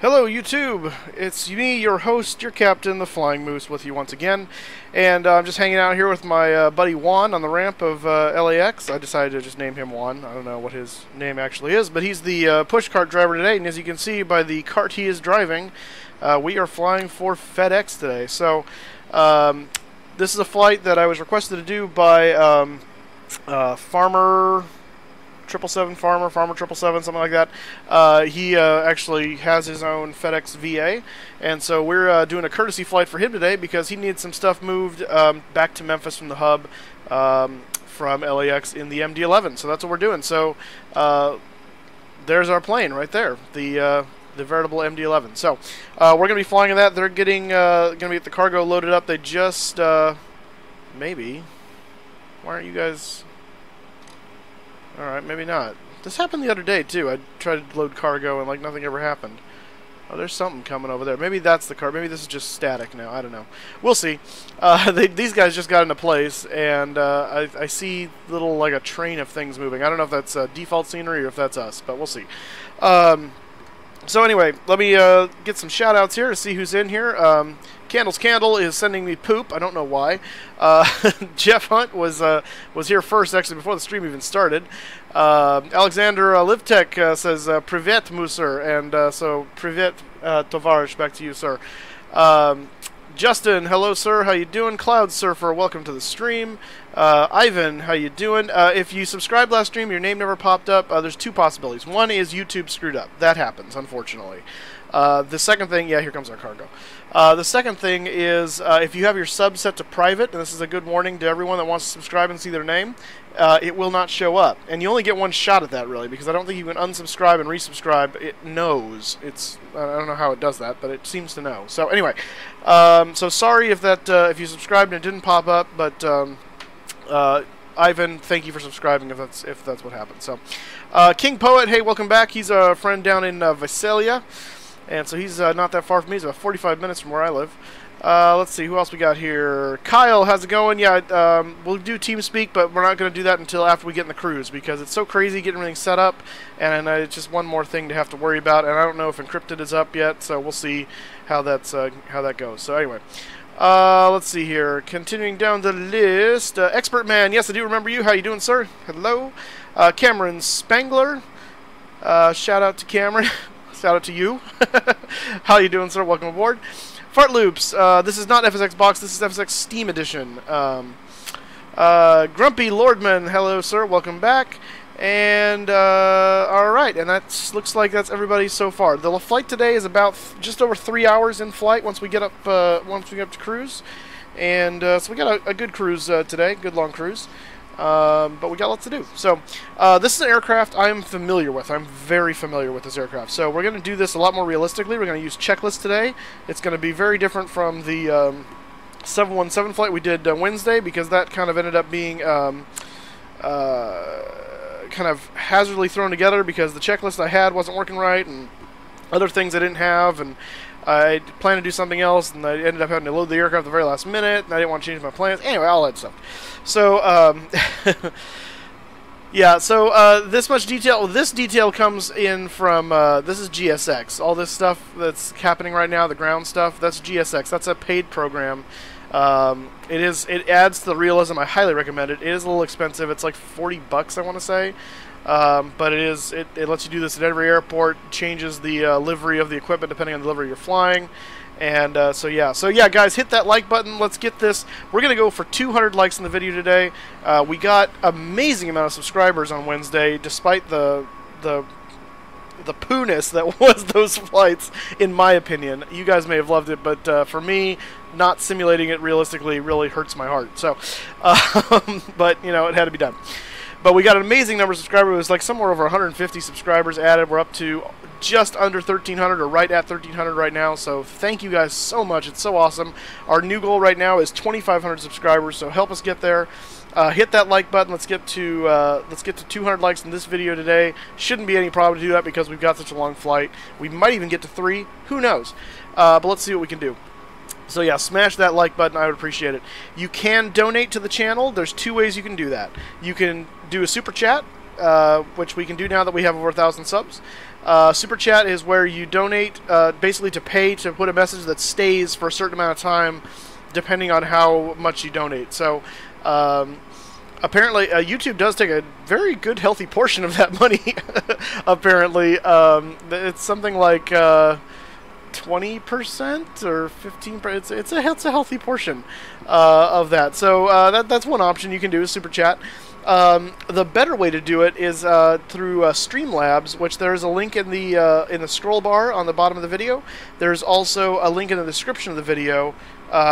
Hello YouTube, it's me, your host, your captain, the Flying Moose, with you once again. And I'm just hanging out here with my buddy Juan on the ramp of LAX. I decided to just name him Juan. I don't know what his name actually is, but he's the push cart driver today. And as you can see by the cart he is driving, we are flying for FedEx today. So this is a flight that I was requested to do by Farmer 777, something like that. He actually has his own FedEx VA, and so we're doing a courtesy flight for him today because he needs some stuff moved back to Memphis from the hub from LAX in the MD-11. So that's what we're doing. So there's our plane right there, the veritable MD-11. So we're going to be flying in that. They're getting going to get the cargo loaded up. They just maybe. Why aren't you guys? Alright, maybe not. This happened the other day, too. I tried to load cargo and, like, nothing ever happened. Oh, there's something coming over there. Maybe that's the car. Maybe this is just static now. I don't know. We'll see. These guys just got into place, and I see little, like, a train of things moving. I don't know if that's default scenery or if that's us, but we'll see. So anyway, let me get some shout-outs here to see who's in here. Candles Candle is sending me poop. I don't know why. Jeff Hunt was here first, actually, before the stream even started. Alexander Livtech says, Privet, Muser, and so Privet, Tovarish, back to you, sir. Justin, hello, sir. How you doing? Cloud Surfer, welcome to the stream. Ivan, how you doing? If you subscribed last stream, your name never popped up. There's two possibilities. One is YouTube screwed up. That happens, unfortunately. The second thing, yeah, here comes our cargo. The second thing is if you have your sub set to private, and this is a good warning to everyone that wants to subscribe and see their name, it will not show up. And you only get one shot at that, really, because I don't think you can unsubscribe and resubscribe. It knows. I don't know how it does that, but it seems to know. So anyway, so sorry if that if you subscribed and it didn't pop up, but Ivan, thank you for subscribing if that's what happened. So King Poet, hey, welcome back. He's a friend down in Visalia. And so he's not that far from me. He's about 45 minutes from where I live. Let's see, who else we got here? Kyle, how's it going? Yeah, we'll do TeamSpeak, but we're not going to do that until after we get in the cruise because it's so crazy getting everything set up, and it's just one more thing to have to worry about. And I don't know if Encrypted is up yet, so we'll see how that goes. So anyway, let's see here. Continuing down the list, Expert Man. Yes, I do remember you. How you doing, sir? Hello, Cameron Spangler. Shout out to Cameron. Shout out to you. How you doing, sir? Welcome aboard. Fart Loops. This is not FSX Box. This is FSX Steam Edition. Grumpy Lordman. Hello, sir. Welcome back. And all right. And that looks like that's everybody so far. The flight today is about just over 3 hours in flight once we get up to cruise. And so we got a good cruise today. Good long cruise. But we got lots to do. So this is an aircraft I'm familiar with. I'm very familiar with this aircraft. So we're going to do this a lot more realistically. We're going to use checklists today. It's going to be very different from the 717 flight we did Wednesday, because that kind of ended up being kind of hazardly thrown together because the checklist I had wasn't working right and other things I didn't have, and I planned to do something else, and I ended up having to load the aircraft at the very last minute, and I didn't want to change my plans. Anyway, all that stuff. So, yeah, so this much detail. This detail comes in from, this is GSX. All this stuff that's happening right now, the ground stuff, that's GSX. That's a paid program. It adds to the realism. I highly recommend it. It is a little expensive. It's like $40, I want to say. But it lets you do this at every airport, changes the livery of the equipment depending on the livery you're flying. And so yeah guys, hit that like button. Let's get this. We're gonna go for 200 likes in the video today. We got amazing amount of subscribers on Wednesday, despite the poo-ness that was those flights, in my opinion. You guys may have loved it, but for me, not simulating it realistically really hurts my heart. So but you know, it had to be done. But we got an amazing number of subscribers. It was like somewhere over 150 subscribers added. We're up to just under 1,300, or right at 1,300 right now. So thank you guys so much. It's so awesome. Our new goal right now is 2,500 subscribers. So help us get there. Hit that like button. Let's get to 200 likes in this video today. Shouldn't be any problem to do that because we've got such a long flight. We might even get to 3. Who knows? But let's see what we can do. So yeah, smash that like button. I would appreciate it. You can donate to the channel. There's 2 ways you can do that. You can do a super chat, which we can do now that we have over 1,000 subs. Super Chat is where you donate basically to pay to put a message that stays for a certain amount of time depending on how much you donate. So apparently YouTube does take a very good healthy portion of that money. Apparently it's something like 20% or 15%. It's a healthy portion of that. So that's one option you can do is Super Chat. The better way to do it is through Streamlabs, which there's a link in the scroll bar on the bottom of the video. There's also a link in the description of the video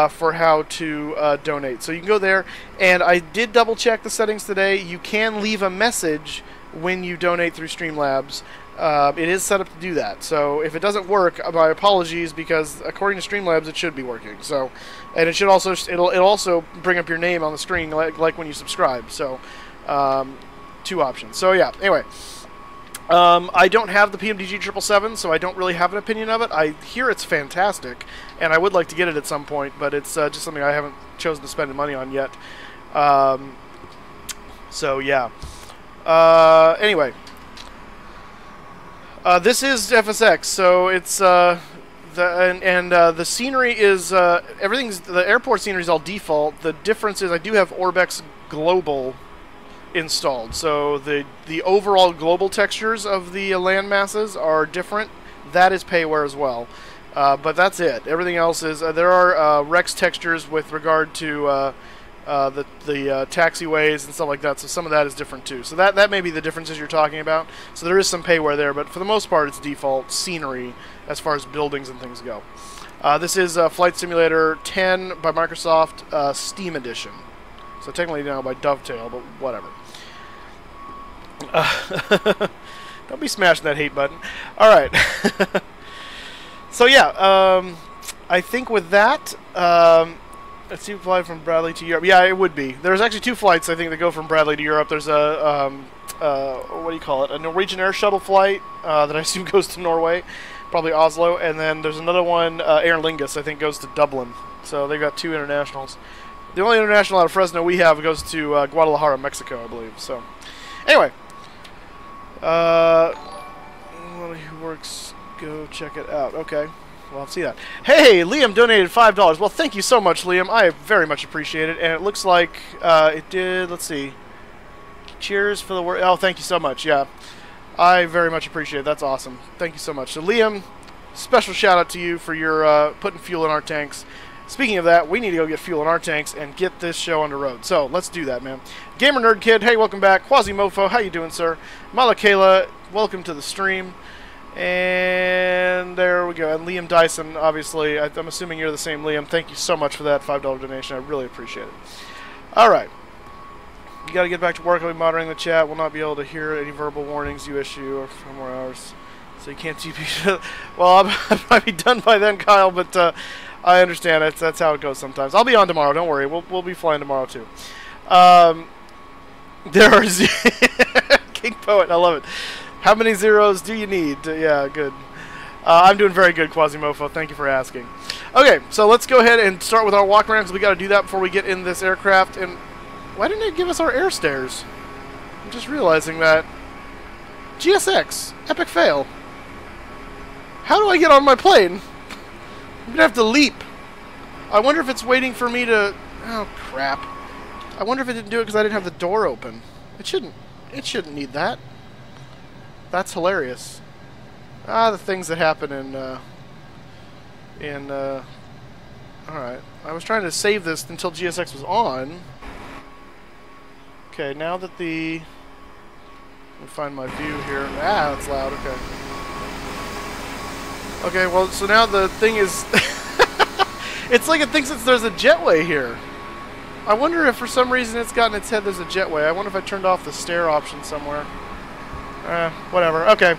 for how to donate. So you can go there, and I did double check the settings today. You can leave a message when you donate through Streamlabs. It is set up to do that. So if it doesn't work, my apologies, because according to Streamlabs it should be working. So, and it should also it'll also bring up your name on the screen like when you subscribe. So two options. So yeah, anyway, I don't have the PMDG 777, so I don't really have an opinion of it. I hear it's fantastic, and I would like to get it at some point, but it's just something I haven't chosen to spend the money on yet. So yeah. Anyway, this is FSX, so it's the scenery is everything's, the airport scenery is all default. The difference is I do have Orbex Global installed, so the overall global textures of the land masses are different. That is payware as well, but that's it. Everything else is there are Rex textures with regard to the taxiways and stuff like that, so some of that is different too. So that may be the differences you're talking about. So there is some payware there, but for the most part it's default scenery as far as buildings and things go. This is Flight Simulator 10 by Microsoft, Steam Edition. So technically now by Dovetail, but whatever. Don't be smashing that hate button. Alright. So yeah, I think with that, let's see, fly from Bradley to Europe. Yeah, it would be. There's actually two flights, I think, that go from Bradley to Europe. There's a, what do you call it? A Norwegian Air Shuttle flight that I assume goes to Norway, probably Oslo. And then there's another one, Aer Lingus, I think, goes to Dublin. So they've got two internationals. The only international out of Fresno we have goes to Guadalajara, Mexico, I believe. So, anyway. Who works? Go check it out. Okay. Well, I'll see that. Hey, Liam donated $5. Well, thank you so much, Liam. I very much appreciate it. And it looks like it did. Let's see. Cheers for the work. Oh, thank you so much. Yeah, I very much appreciate it. That's awesome. Thank you so much. So, Liam, special shout out to you for your putting fuel in our tanks. Speaking of that, we need to go get fuel in our tanks and get this show on the road. So let's do that, man. Gamer Nerd Kid, hey, welcome back. Quasimofo, how you doing, sir? Malakayla, welcome to the stream. And there we go. And Liam Dyson, obviously, I'm assuming you're the same Liam. Thank you so much for that $5 donation. I really appreciate it. All right. You got to get back to work. I'll be monitoring the chat. We'll not be able to hear any verbal warnings you issue or for more hours. So you can't GP. Well, I might be done by then, Kyle, but I understand. That's how it goes sometimes. I'll be on tomorrow. Don't worry. We'll be flying tomorrow, too. There are... King Poet. I love it. How many zeros do you need? Yeah, good. I'm doing very good, Quasimofo. Thank you for asking. Okay, so let's go ahead and start with our walk around, because we got to do that before we get in this aircraft. And why didn't it give us our air stairs? I'm just realizing that. GSX. Epic fail. How do I get on my plane? I'm going to have to leap. I wonder if it's waiting for me to... Oh, crap. I wonder if it didn't do it because I didn't have the door open. It shouldn't need that. That's hilarious. The things that happen alright. I was trying to save this until GSX was on. Okay, now that the... Let me find my view here. Ah, that's loud, okay. Okay, well, so now the thing is... It's like it thinks there's a jetway here. I wonder if for some reason it's got in its head there's a jetway. I wonder if I turned off the stair option somewhere. Whatever. Okay.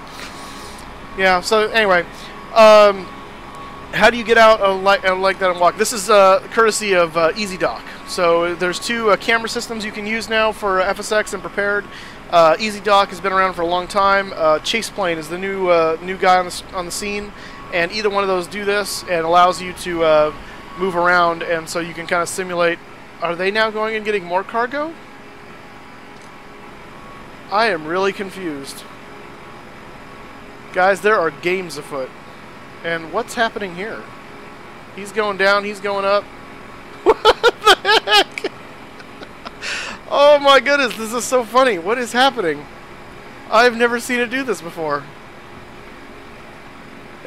Yeah, so anyway. How do you get out like that and walk? This is courtesy of EasyDock. So there's two camera systems you can use now for FSX and Prepared. EasyDock has been around for a long time. Chase Plane is the new guy on the scene. And either one of those do this and allows you to move around, and so you can kind of simulate. Are they now going and getting more cargo? I am really confused. Guys, there are games afoot. And what's happening here? He's going down, he's going up. What the heck? Oh my goodness, this is so funny. What is happening? I've never seen it do this before.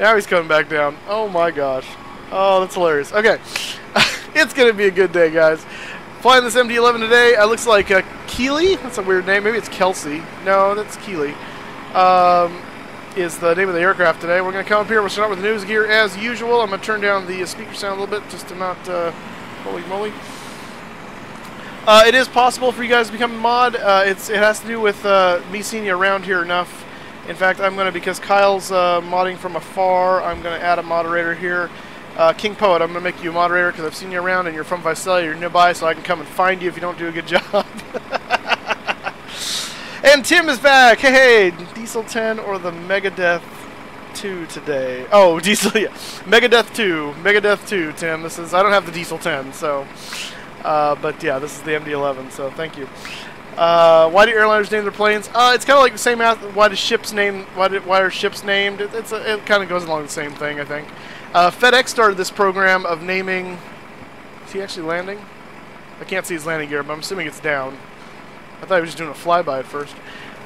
Now he's coming back down. Oh my gosh. Oh, that's hilarious. Okay. It's going to be a good day, guys. Flying this MD-11 today. It looks like Keeley. That's a weird name. Maybe it's Kelsey. No, that's Keeley. Is the name of the aircraft today. We're going to come up here. We'll start with the news gear as usual. I'm going to turn down the speaker sound a little bit just to not... holy moly. It is possible for you guys to become a mod. It has to do with me seeing you around here enough. In fact, I'm going to, because Kyle's modding from afar, I'm going to add a moderator here. King Poet, I'm going to make you a moderator because I've seen you around and you're from Visalia, you're nearby, so I can come and find you if you don't do a good job. And Tim is back! Hey, Diesel 10 or the Megadeth 2 today? Oh, Diesel, yeah. Megadeth 2. Megadeth 2, Tim. This is, I don't have the Diesel 10, so... but yeah, this is the MD-11, so thank you. Why do airliners name their planes? It's kind of like the same as why do ships name? Why are ships named? It kind of goes along the same thing, I think. FedEx started this program of naming. Is he actually landing? I can't see his landing gear, but I'm assuming it's down. I thought he was just doing a flyby at first.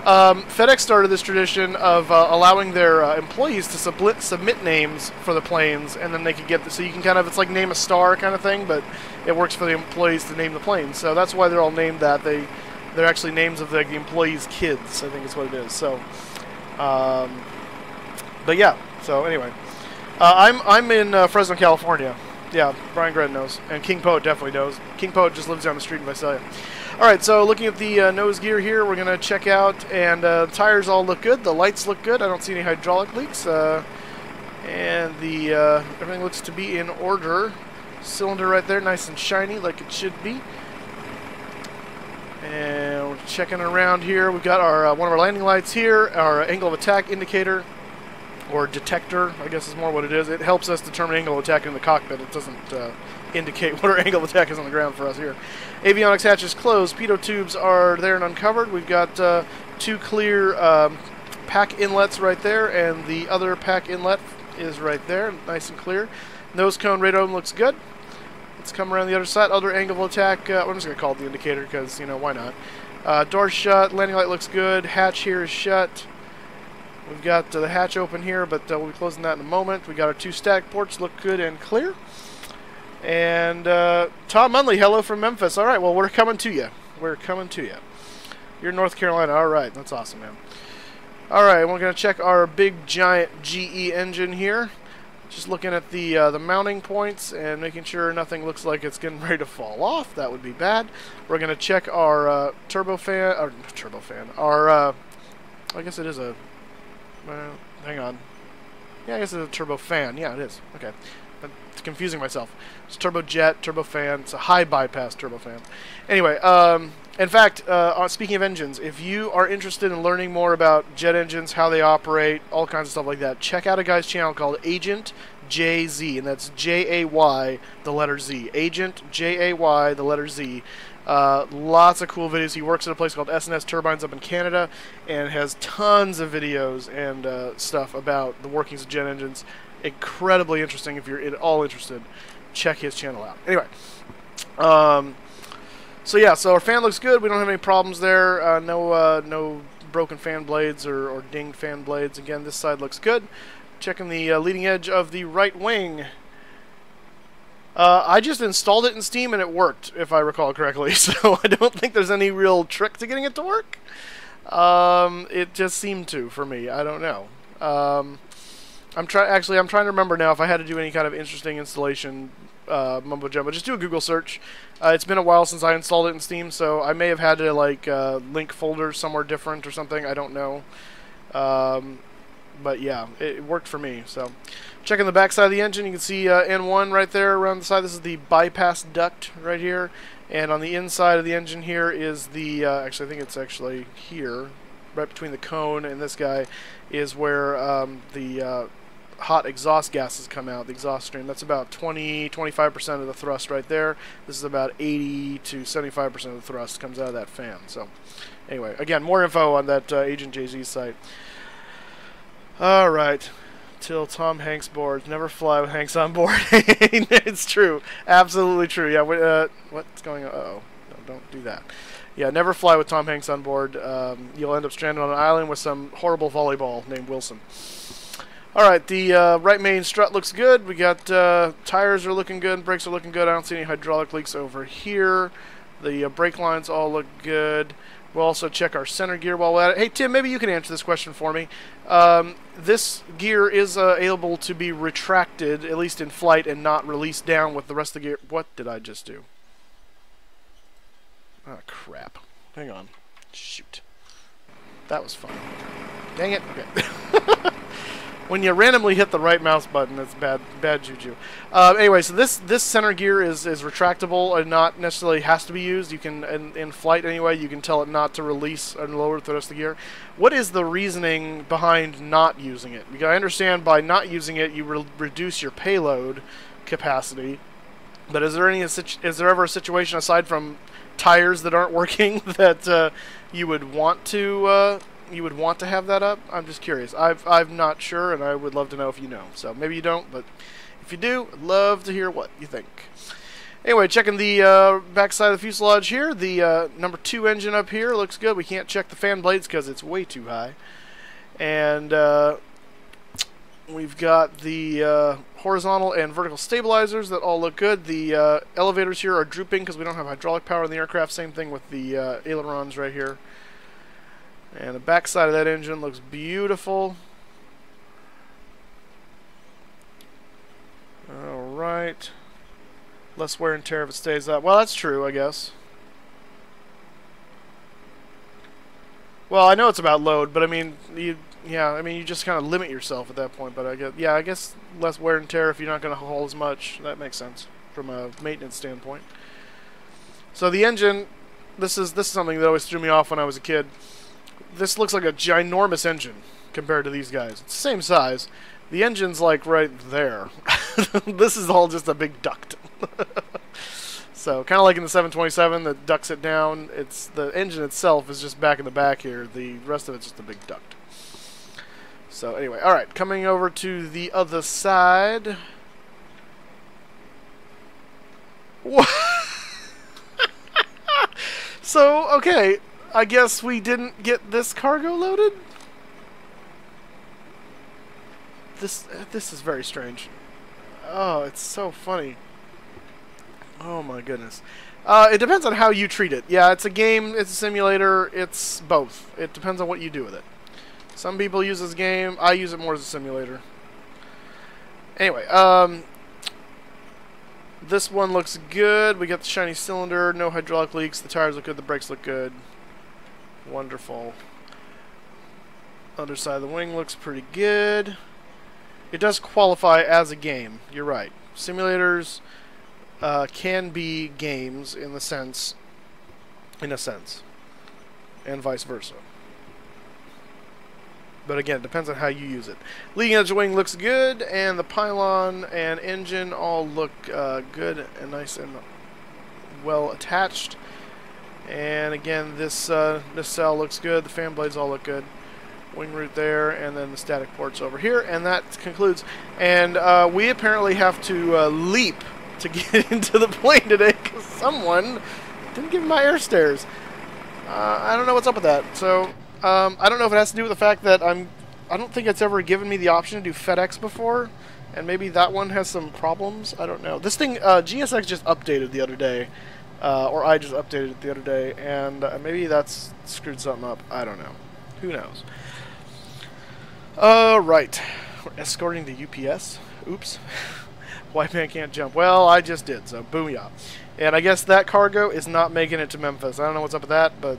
FedEx started this tradition of allowing their employees to submit names for the planes, and then they could get so you can kind of, it's like name a star kind of thing, but it works for the employees to name the planes. So that's why they're all named that. They're actually names of the employees' kids, I think is what it is. So, but yeah. So anyway, I'm in Fresno, California. Yeah, Brian Gren knows, and King Poet definitely knows. King Poet just lives down the street in Visalia. All right, so looking at the nose gear here, we're gonna check out, and tires all look good. The lights look good. I don't see any hydraulic leaks, and the everything looks to be in order. Cylinder right there, nice and shiny, like it should be. And we're checking around here. We've got our one of our landing lights here, our angle of attack indicator, or detector, I guess is more what it is. It helps us determine angle of attack in the cockpit. It doesn't indicate what our angle of attack is on the ground for us here. Avionics hatches closed. Pitot tubes are there and uncovered. We've got two clear pack inlets right there, and the other pack inlet is right there, nice and clear. Nose cone radome looks good. Let's come around the other side. Other angle of attack, I'm just going to call it the indicator because, you know, why not? Door's shut. Landing light looks good. Hatch here is shut. We've got the hatch open here, but we'll be closing that in a moment. We got our two stack ports, look good and clear. And Tom Munley, hello from Memphis. All right, well, we're coming to you. We're coming to you. You're in North Carolina. All right, that's awesome, man. All right, we're going to check our big, giant GE engine here. Just looking at the mounting points and making sure nothing looks like it's getting ready to fall off. That would be bad. We're going to check our turbofan. Our, I guess it is a... hang on. Yeah, I guess it's a turbofan. Yeah, it is. Okay. I'm confusing myself. It's turbojet, turbofan. It's a high bypass turbofan. Anyway, in fact, speaking of engines, if you are interested in learning more about jet engines, how they operate, all kinds of stuff like that, check out a guy's channel called Agent JZ, and that's J-A-Y, the letter Z. Agent J-A-Y, the letter Z. Lots of cool videos. He works at a place called S&S Turbines up in Canada and has tons of videos and stuff about the workings of jet engines. Incredibly interesting. If you're at all interested, check his channel out. Anyway, so yeah, so our fan looks good. We don't have any problems there. No broken fan blades or dinged fan blades. Again, this side looks good. Checking the leading edge of the right wing. I just installed it in Steam and it worked, if I recall correctly. So I don't think there's any real trick to getting it to work. It just seemed to for me. I don't know. I'm trying to remember now if I had to do any kind of interesting installation mumbo jumbo. Just do a Google search. It's been a while since I installed it in Steam, so I may have had to like link folders somewhere different or something. I don't know. But yeah, it worked for me. So checking the back side of the engine, you can see N1 right there around the side. This is the bypass duct right here, and on the inside of the engine here is the actually I think it's actually here, right between the cone and this guy, is where the hot exhaust gases come out, the exhaust stream. That's about 20-25% of the thrust right there. This is about 80 to 75% of the thrust comes out of that fan. So anyway, again, more info on that Agent JZ site. All right. Till Tom Hanks boards. Never fly with Hanks on board. It's true. Absolutely true. Yeah, what's going on? Uh-oh. No, don't do that. Yeah, never fly with Tom Hanks on board. You'll end up stranded on an island with some horrible volleyball named Wilson. All right, the right main strut looks good. We got tires are looking good. Brakes are looking good. I don't see any hydraulic leaks over here. The brake lines all look good. We'll also check our center gear while we're at it. Hey, Tim, maybe you can answer this question for me. This gear is able to be retracted, at least in flight, and not released down with the rest of the gear. What did I just do? Ah, crap. Hang on. Shoot. That was fun. Dang it. Okay. When you randomly hit the right mouse button, it's bad juju. Anyway, so this center gear is retractable and not necessarily has to be used. You can, in flight anyway, you can tell it not to release and lower the rest of the gear. What is the reasoning behind not using it? Because I understand by not using it, you reduce your payload capacity. But is there ever a situation aside from tires that aren't working that you would want to have that up? I'm just curious. I'm not sure, and I would love to know if you know. So maybe you don't, but if you do, I'd love to hear what you think. Anyway, checking the back side of the fuselage here. The number 2 engine up here looks good. We can't check the fan blades because it's way too high. And we've got the horizontal and vertical stabilizers that all look good. The elevators here are drooping because we don't have hydraulic power in the aircraft. Same thing with the ailerons right here. And the back side of that engine looks beautiful. Alright. Less wear and tear if it stays up. Well, that's true, I guess. Well, I know it's about load, but I mean, you just kind of limit yourself at that point. But I guess less wear and tear if you're not going to haul as much. That makes sense from a maintenance standpoint. So the engine, this is something that always threw me off when I was a kid. This looks like a ginormous engine compared to these guys. It's the same size. The engine's like right there. This is all just a big duct. So kind of like in the 727 that ducts it down. It's the engine itself is just back in the back here. The rest of it's just a big duct. So anyway, all right, coming over to the other side. What? So okay. I guess we didn't get this cargo loaded? This is very strange. Oh, it's so funny. Oh my goodness. It depends on how you treat it. Yeah, it's a game, it's a simulator, it's both. It depends on what you do with it. Some people use this game, I use it more as a simulator. Anyway, this one looks good. We got the shiny cylinder, no hydraulic leaks, the tires look good, the brakes look good. Wonderful. Underside of the wing looks pretty good. It does qualify as a game. You're right. Simulators can be games in a sense, and vice versa. But again, it depends on how you use it. Leading edge wing looks good, and the pylon and engine all look good and nice and well attached. And again, this nacelle looks good. The fan blades all look good. Wing root there, and then the static ports over here. And that concludes. And we apparently have to leap to get into the plane today because someone didn't give me my air stairs. I don't know what's up with that. So I don't know if it has to do with the fact that I don't think it's ever given me the option to do FedEx before. And maybe that one has some problems. I don't know. This thing, GSX just updated the other day. Or I just updated it the other day, and maybe that's screwed something up. I don't know. Who knows? Right. We're escorting the UPS. Oops. White man can't jump. Well, I just did, so booyah. And I guess that cargo is not making it to Memphis. I don't know what's up with that, but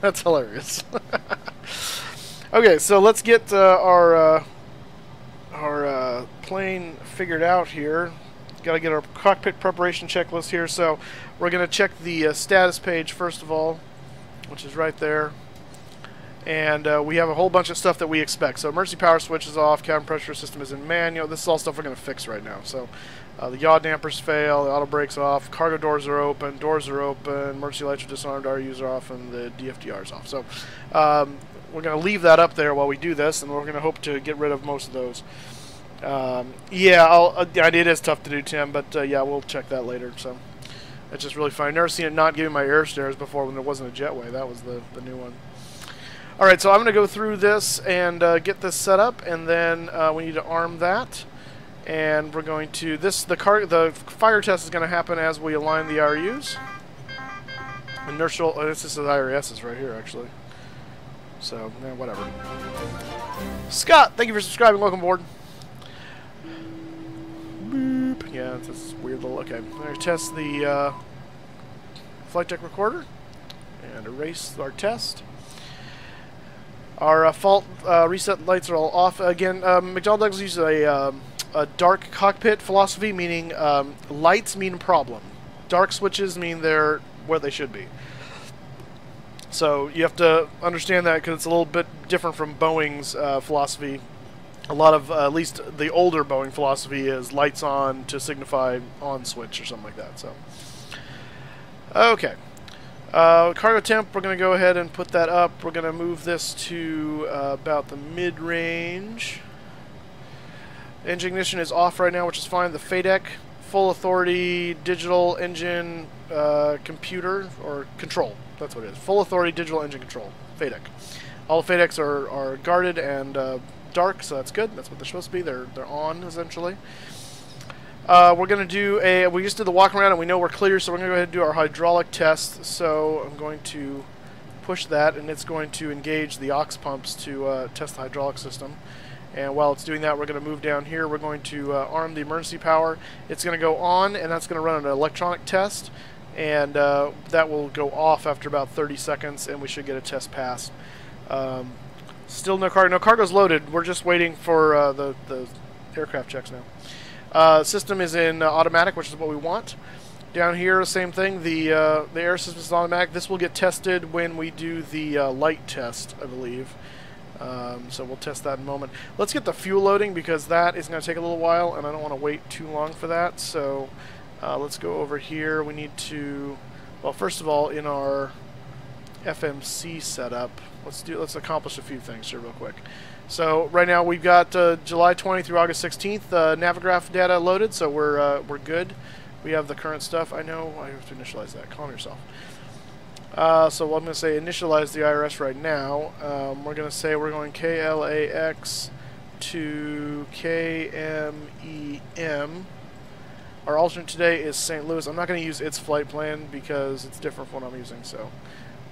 that's hilarious. Okay, so let's get our plane figured out here. Got to get our cockpit preparation checklist here. So we're going to check the status page first of all, which is right there. And we have a whole bunch of stuff that we expect. So emergency power switch is off, cabin pressure system is in manual. This is all stuff we're going to fix right now. So the yaw dampers fail, the auto brakes off, cargo doors are open, emergency lights are disarmed, RUs are off, and the DFDR is off. So we're going to leave that up there while we do this, and we're going to hope to get rid of most of those. Yeah, it is tough to do, Tim, but yeah, we'll check that later. So it's just really fun. I've never seen it not giving my air stairs before when there wasn't a jetway. That was the new one. All right, so I'm going to go through this and get this set up, and then we need to arm that. And we're going to the fire test is going to happen as we align the RUs. Inertial. This is the IRSs right here, actually. So whatever. Scott, thank you for subscribing. Welcome aboard. Boop. Yeah, it's this weird little. Okay, I'm going to test the flight deck recorder and erase our test. Our fault reset lights are all off. Again, McDonnell Douglas uses a dark cockpit philosophy, meaning lights mean problem. Dark switches mean they're where they should be. So you have to understand that because it's a little bit different from Boeing's philosophy. A lot of, at least the older Boeing philosophy is lights on to signify on switch or something like that. So, okay. Cargo temp, we're going to go ahead and put that up. We're going to move this to about the mid-range. Engine ignition is off right now, which is fine. The FedEx, full authority, digital engine computer, or control. That's what it is. Full authority, digital engine control. FedEx. All the FedEx are guarded and dark, so that's good. That's what they're supposed to be. They're on, essentially. We're going to do we just did the walk around and we know we're clear, so we're going to go ahead and do our hydraulic test. So I'm going to push that, and it's going to engage the aux pumps to test the hydraulic system. And while it's doing that, we're going to move down here. We're going to arm the emergency power. It's going to go on, and that's going to run an electronic test. And that will go off after about 30 seconds, and we should get a test pass. Still no cargo. No cargo's loaded. We're just waiting for the aircraft checks now. System is in automatic, which is what we want. Down here, same thing. The air system is automatic. This will get tested when we do the light test, I believe. So we'll test that in a moment. Let's get the fuel loading because that is going to take a little while, and I don't want to wait too long for that. So let's go over here. We need to, well, first of all, in our FMC setup, let's accomplish a few things here real quick. So right now we've got July 20 through August 16th Navigraph data loaded, so we're good. We have the current stuff. I know I have to initialize that. Calm yourself. So I'm going to say initialize the IRS right now. We're going to say we're going KLAX to KMEM. Our alternate today is St. Louis. I'm not going to use its flight plan because it's different from what I'm using, so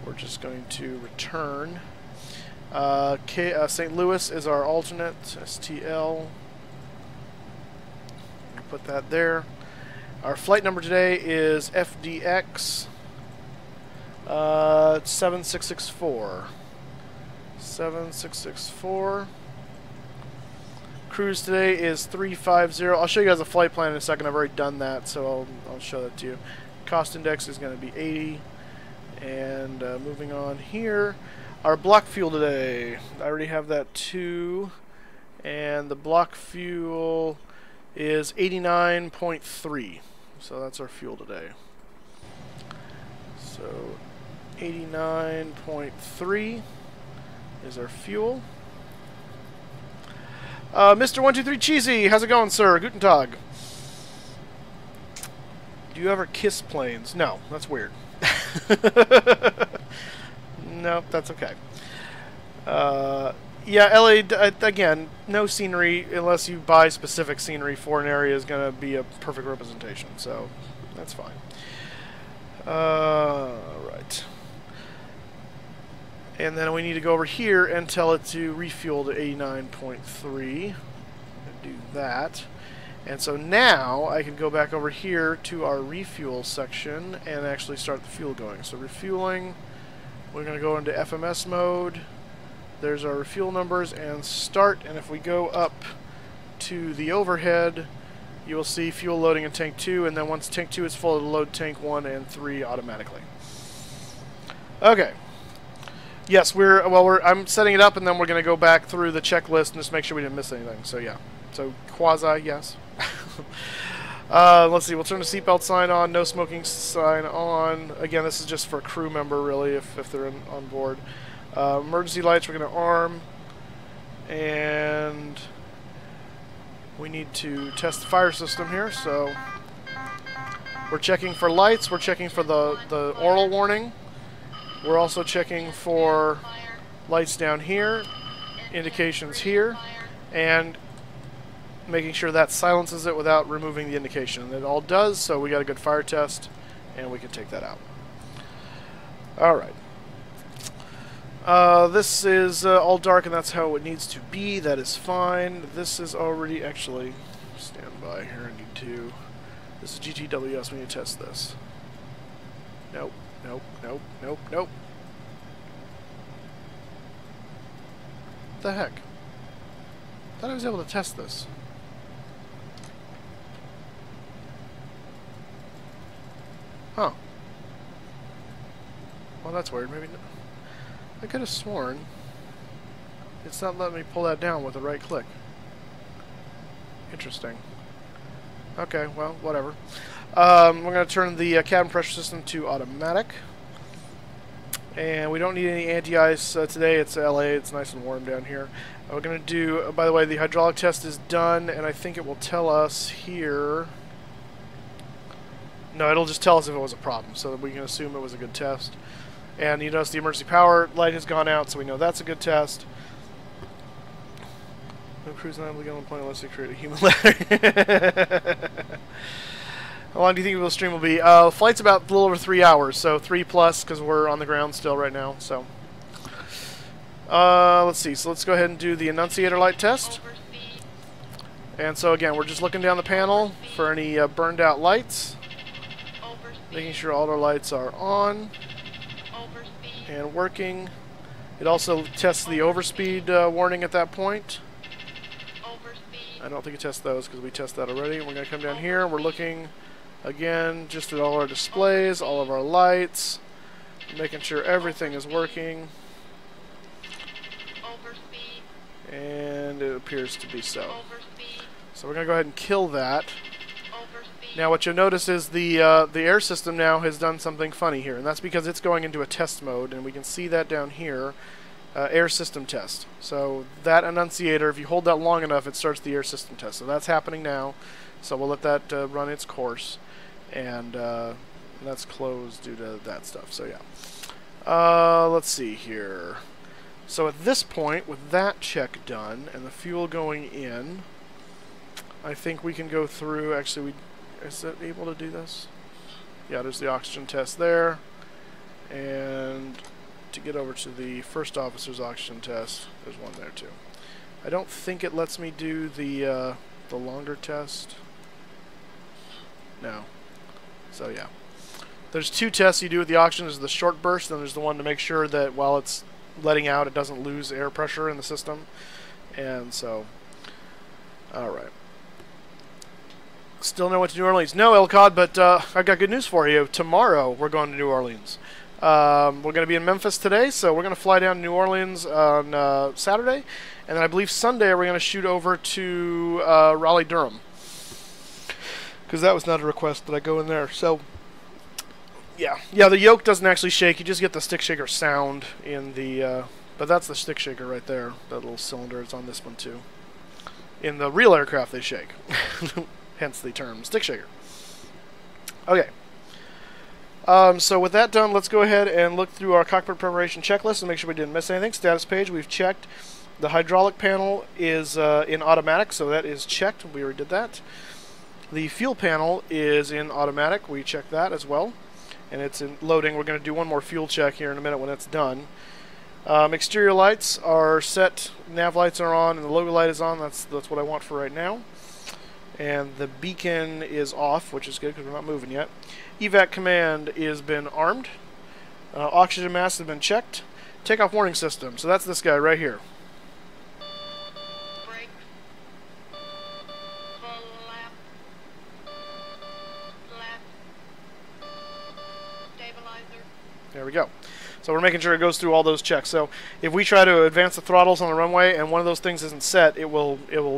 we're just going to return. St. Louis is our alternate, STL. Put that there. Our flight number today is FDX 7664. 7664. Cruise today is 350. I'll show you guys a flight plan in a second. I've already done that, so I'll show that to you. Cost index is going to be 80. And moving on here, our block fuel today, I already have that too, and the block fuel is 89.3, so that's our fuel today. So 89.3 is our fuel. Mr. 123 Cheesy, how's it going, sir? Guten Tag. Do you ever kiss planes? No, that's weird. Nope, that's okay. Yeah, LA, again, no scenery, unless you buy specific scenery for an area, is going to be a perfect representation, so that's fine. Right. And then we need to go over here and tell it to refuel to 89.3. Do that. And so now I can go back over here to our refuel section and actually start the fuel going. So refueling, we're going to go into FMS mode. There's our refuel numbers and start. And if we go up to the overhead, you will see fuel loading in tank 2. And then once tank 2 is full, it'll load tank 1 and 3 automatically. Okay. Yes, I'm setting it up, and then we're going to go back through the checklist and just make sure we didn't miss anything. So yeah, so quasi yes. Let's see. We'll turn the seatbelt sign on. No smoking sign on. Again, this is just for a crew member, really, if they're on board. Emergency lights we're going to arm, and we need to test the fire system here. So we're checking for lights. We're checking for the oral warning. We're also checking for lights down here, indications here, and making sure that silences it without removing the indication. And it all does, so we got a good fire test, and we can take that out. Alright. This is all dark, and that's how it needs to be. That is fine. This is already, actually, stand by here. I need to. This is GTWS. We need to test this. Nope. Nope, nope, nope, nope. What the heck? I thought I was able to test this. Huh. Well, that's weird. Maybe I could have sworn it's not letting me pull that down with the right click. Interesting. Okay, well, whatever. We're going to turn the cabin pressure system to automatic. And we don't need any anti-ice today. It's LA. It's nice and warm down here. We're going to do, by the way, the hydraulic test is done, and I think it will tell us here. No, it'll just tell us if it was a problem, so that we can assume it was a good test. And you notice the emergency power light has gone out, so we know that's a good test. No cruise line will go on point unless they create a human ladder. How long do you think the stream will be? Flight's about a little over 3 hours, so 3+ because we're on the ground still right now. So, let's see. So let's go ahead and do the annunciator light test. And so again, we're just looking down the panel for any burned out lights, making sure all our lights are on and working. It also tests the overspeed warning at that point. I don't think it tests those because we tested that already. We're going to come down here. We're looking again just at all our displays, all of our lights, making sure everything is working. And it appears to be so. So we're going to go ahead and kill that. Now what you'll notice is the air system now has done something funny here, and that's because it's going into a test mode, and we can see that down here. Air system test. So that annunciator, if you hold that long enough, it starts the air system test. So that's happening now. So we'll let that run its course, and that's closed due to that stuff. So yeah. Let's see here. So at this point, with that check done and the fuel going in, I think we can go through. Actually, is it able to do this? Yeah, there's the oxygen test there, and to get over to the first officer's oxygen test, there's one there too. I don't think it lets me do the longer test. No. So yeah, there's two tests you do with the oxygen. There's the short burst, and there's the one to make sure that while it's letting out, it doesn't lose air pressure in the system. And so, all right. Still no one to New Orleans? No, Elcod, but I've got good news for you. Tomorrow we're going to New Orleans. We're going to be in Memphis today, so we're going to fly down to New Orleans on Saturday, and then I believe Sunday we're going to shoot over to Raleigh-Durham, because that was not a request that I go in there. So, yeah, the yoke doesn't actually shake. You just get the stick shaker sound in the, but that's the stick shaker right there. That little cylinder is on this one too. In the real aircraft, they shake, hence the term stick shaker. Okay. So with that done, let's go ahead and look through our cockpit preparation checklist and make sure we didn't miss anything. Status page, we've checked. The hydraulic panel is in automatic, so that is checked. We already did that. The fuel panel is in automatic. We checked that as well. And it's in loading. We're going to do one more fuel check here in a minute when it's done. Exterior lights are set. Nav lights are on, and the logo light is on. That's what I want for right now. And the beacon is off, which is good because we're not moving yet. Evac command has been armed. Oxygen mask has been checked. Takeoff warning system. So that's this guy right here. Brakes. Full lap. Stabilizer. There we go. So we're making sure it goes through all those checks. So if we try to advance the throttles on the runway and one of those things isn't set, it will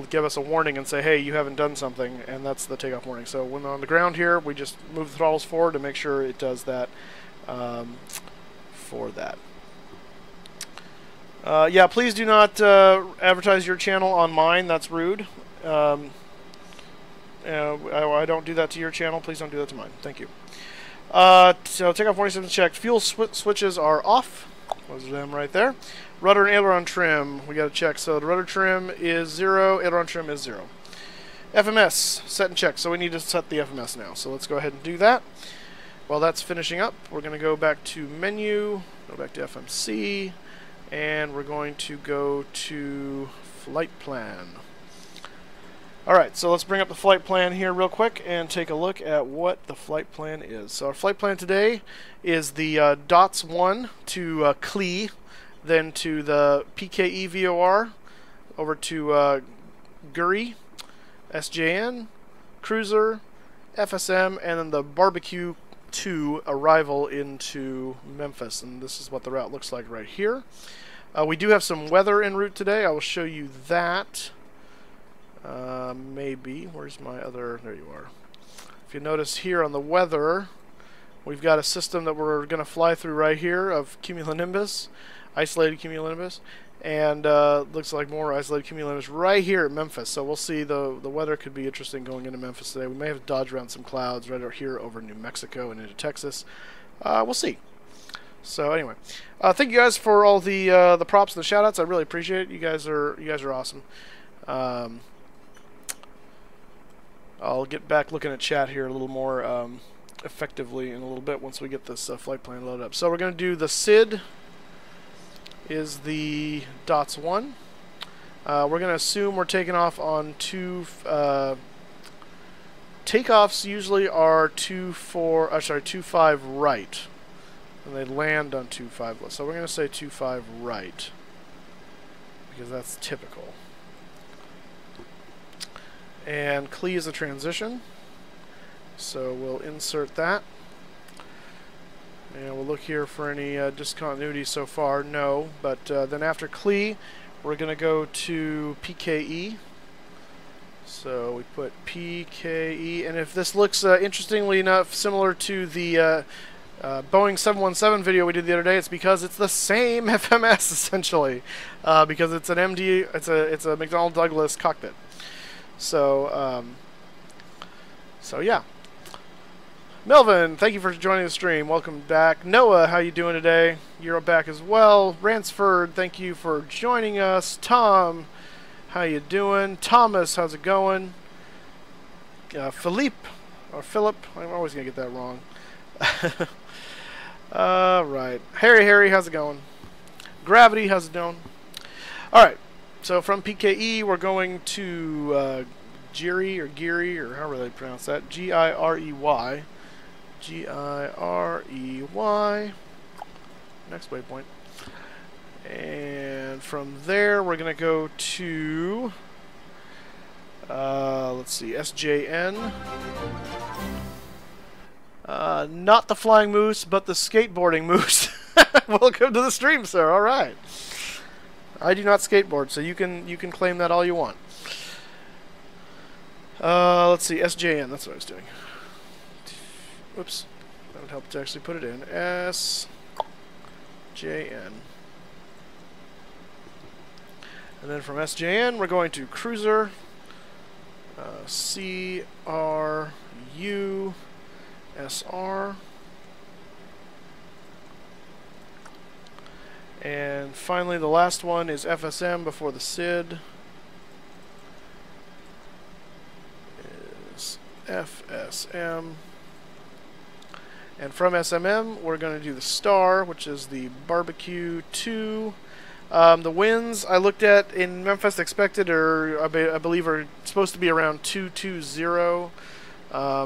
give us a warning and say, hey, you haven't done something, and that's the takeoff warning. So when on the ground here, we just move the throttles forward to make sure it does that for that. Yeah, please do not advertise your channel on mine. That's rude. I don't do that to your channel. Please don't do that to mine. Thank you. So takeoff warning systems checked. Fuel switches are off. Those are them right there. Rudder and aileron trim, we got to check. So the rudder trim is 0, aileron trim is 0. FMS, set and check. So we need to set the FMS now. So let's go ahead and do that. While that's finishing up, we're going to go back to menu, go back to FMC, and we're going to go to flight plan. Alright, so let's bring up the flight plan here real quick and take a look at what the flight plan is. So our flight plan today is the DOTS 1 to KLE, then to the PKE VOR, over to GURI, SJN, Cruiser, FSM, and then the Barbecue 2 arrival into Memphis. And this is what the route looks like right here. We do have some weather en route today. I will show you that. Maybe. Where's my other? There you are. If you notice here on the weather, we've got a system that we're going to fly through right here of cumulonimbus, isolated cumulonimbus, and looks like more isolated cumulonimbus right here at Memphis. So we'll see. The weather could be interesting going into Memphis today. We may have to dodge around some clouds right over here over New Mexico and into Texas. We'll see. So anyway, thank you guys for all the props and the shout outs. I really appreciate it. You guys are awesome. I'll get back looking at chat here a little more effectively in a little bit once we get this flight plan loaded up. So we're going to do the SID is the DOTS 1. We're going to assume we're taking off on takeoffs usually are 2.5 right. And they land on 2.5 left. So we're going to say 2.5 right because that's typical. And KLE is a transition, so we'll insert that. And we'll look here for any discontinuity so far. No, but then after KLE, we're going to go to PKE. So we put PKE, and if this looks interestingly enough similar to the Boeing 717 video we did the other day, it's because it's the same FMS essentially, because it's an MD, it's a McDonnell Douglas cockpit. So, so yeah. Melvin, thank you for joining the stream. Welcome back. Noah, how you doing today? You're back as well. Ransford, thank you for joining us. Tom, how you doing? Thomas, how's it going? Philippe, or Philip, I'm always going to get that wrong. Alright. Harry, how's it going? Gravity, how's it doing? Alright. So from PKE, we're going to Geary, or however they pronounce that. G-I-R-E-Y. G-I-R-E-Y. Next waypoint. And from there, we're going to go to, let's see, SJN. Not the flying moose, but the skateboarding moose. Welcome to the stream, sir. All right. I do not skateboard, so you can claim that all you want. Let's see, SJN, that's what I was doing. Whoops, that would help to actually put it in. SJN. And then from SJN, we're going to Cruiser, C-R-U-S-R. And finally, the last one is FSM before the SID. Is FSM. And from SMM, we're going to do the STAR, which is the Barbecue 2. The winds I looked at in Memphis expected are, I believe, are supposed to be around 220.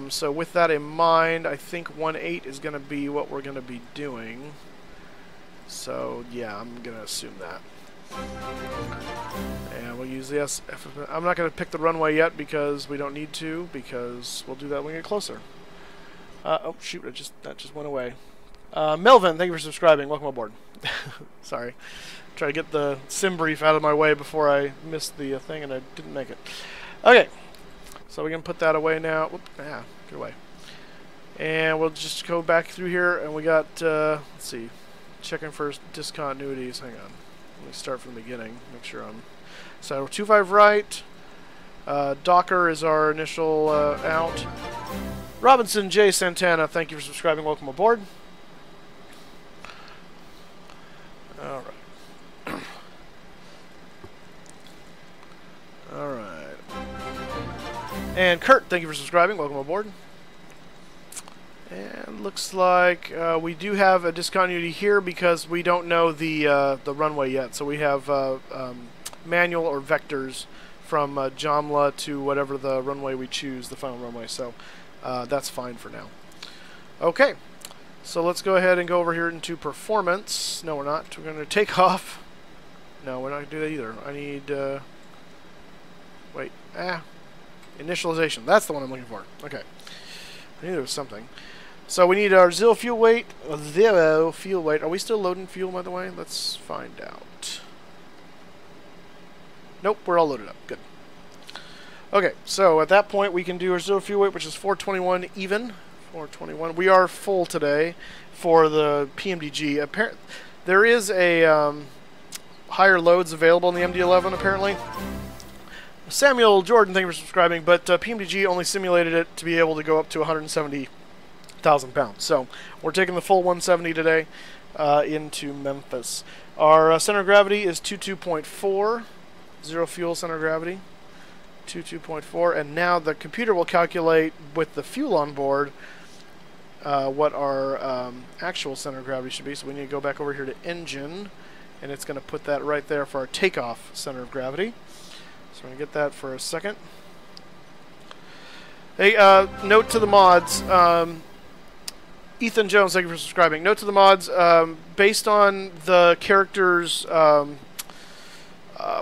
So with that in mind, I think 1.8 is going to be what we're going to be doing. So yeah, I'm going to assume that. And we'll use the SF. I'm not going to pick the runway yet because we don't need to, because we'll do that when we get closer. Oh shoot, that just went away. Melvin, thank you for subscribing. Welcome aboard. Sorry. Try to get the sim brief out of my way before I missed the thing, and I didn't make it. Okay. So we can put that away now. Whoop, get away. And we'll just go back through here, and we got, let's see, checking for discontinuities. Hang on. Let me start from the beginning. Make sure I'm... So 25 right. Docker is our initial out. Robinson J. Santana, thank you for subscribing. Welcome aboard. All right. All right. And Kurt, thank you for subscribing. Welcome aboard. And looks like we do have a discontinuity here because we don't know the runway yet. So we have manual or vectors from Jamla to whatever the runway we choose, the final runway. So that's fine for now. Okay. So let's go ahead and go over here into performance. No, we're not. We're going to take off. No, we're not going to do that either. I need... wait. Initialization. That's the one I'm looking for. Okay. I knew there was something. So we need our zero fuel weight. Zero fuel weight. Are we still loading fuel, by the way? Let's find out. Nope, we're all loaded up. Good. Okay, so at that point we can do our zero fuel weight, which is 421 even. 421. We are full today for the PMDG. There is a higher loads available in the MD-11 apparently. Samuel Jordan, thank you for subscribing, but PMDG only simulated it to be able to go up to 170,000 pounds. So we're taking the full 170 today into Memphis. Our center of gravity is 22.4, zero fuel center of gravity, 22.4, and now the computer will calculate with the fuel on board what our actual center of gravity should be. So we need to go back over here to engine, and it's going to put that right there for our takeoff center of gravity. So we're going to get that for a second. Hey, note to the mods. Ethan Jones, thank you for subscribing. Note to the mods, based on the character's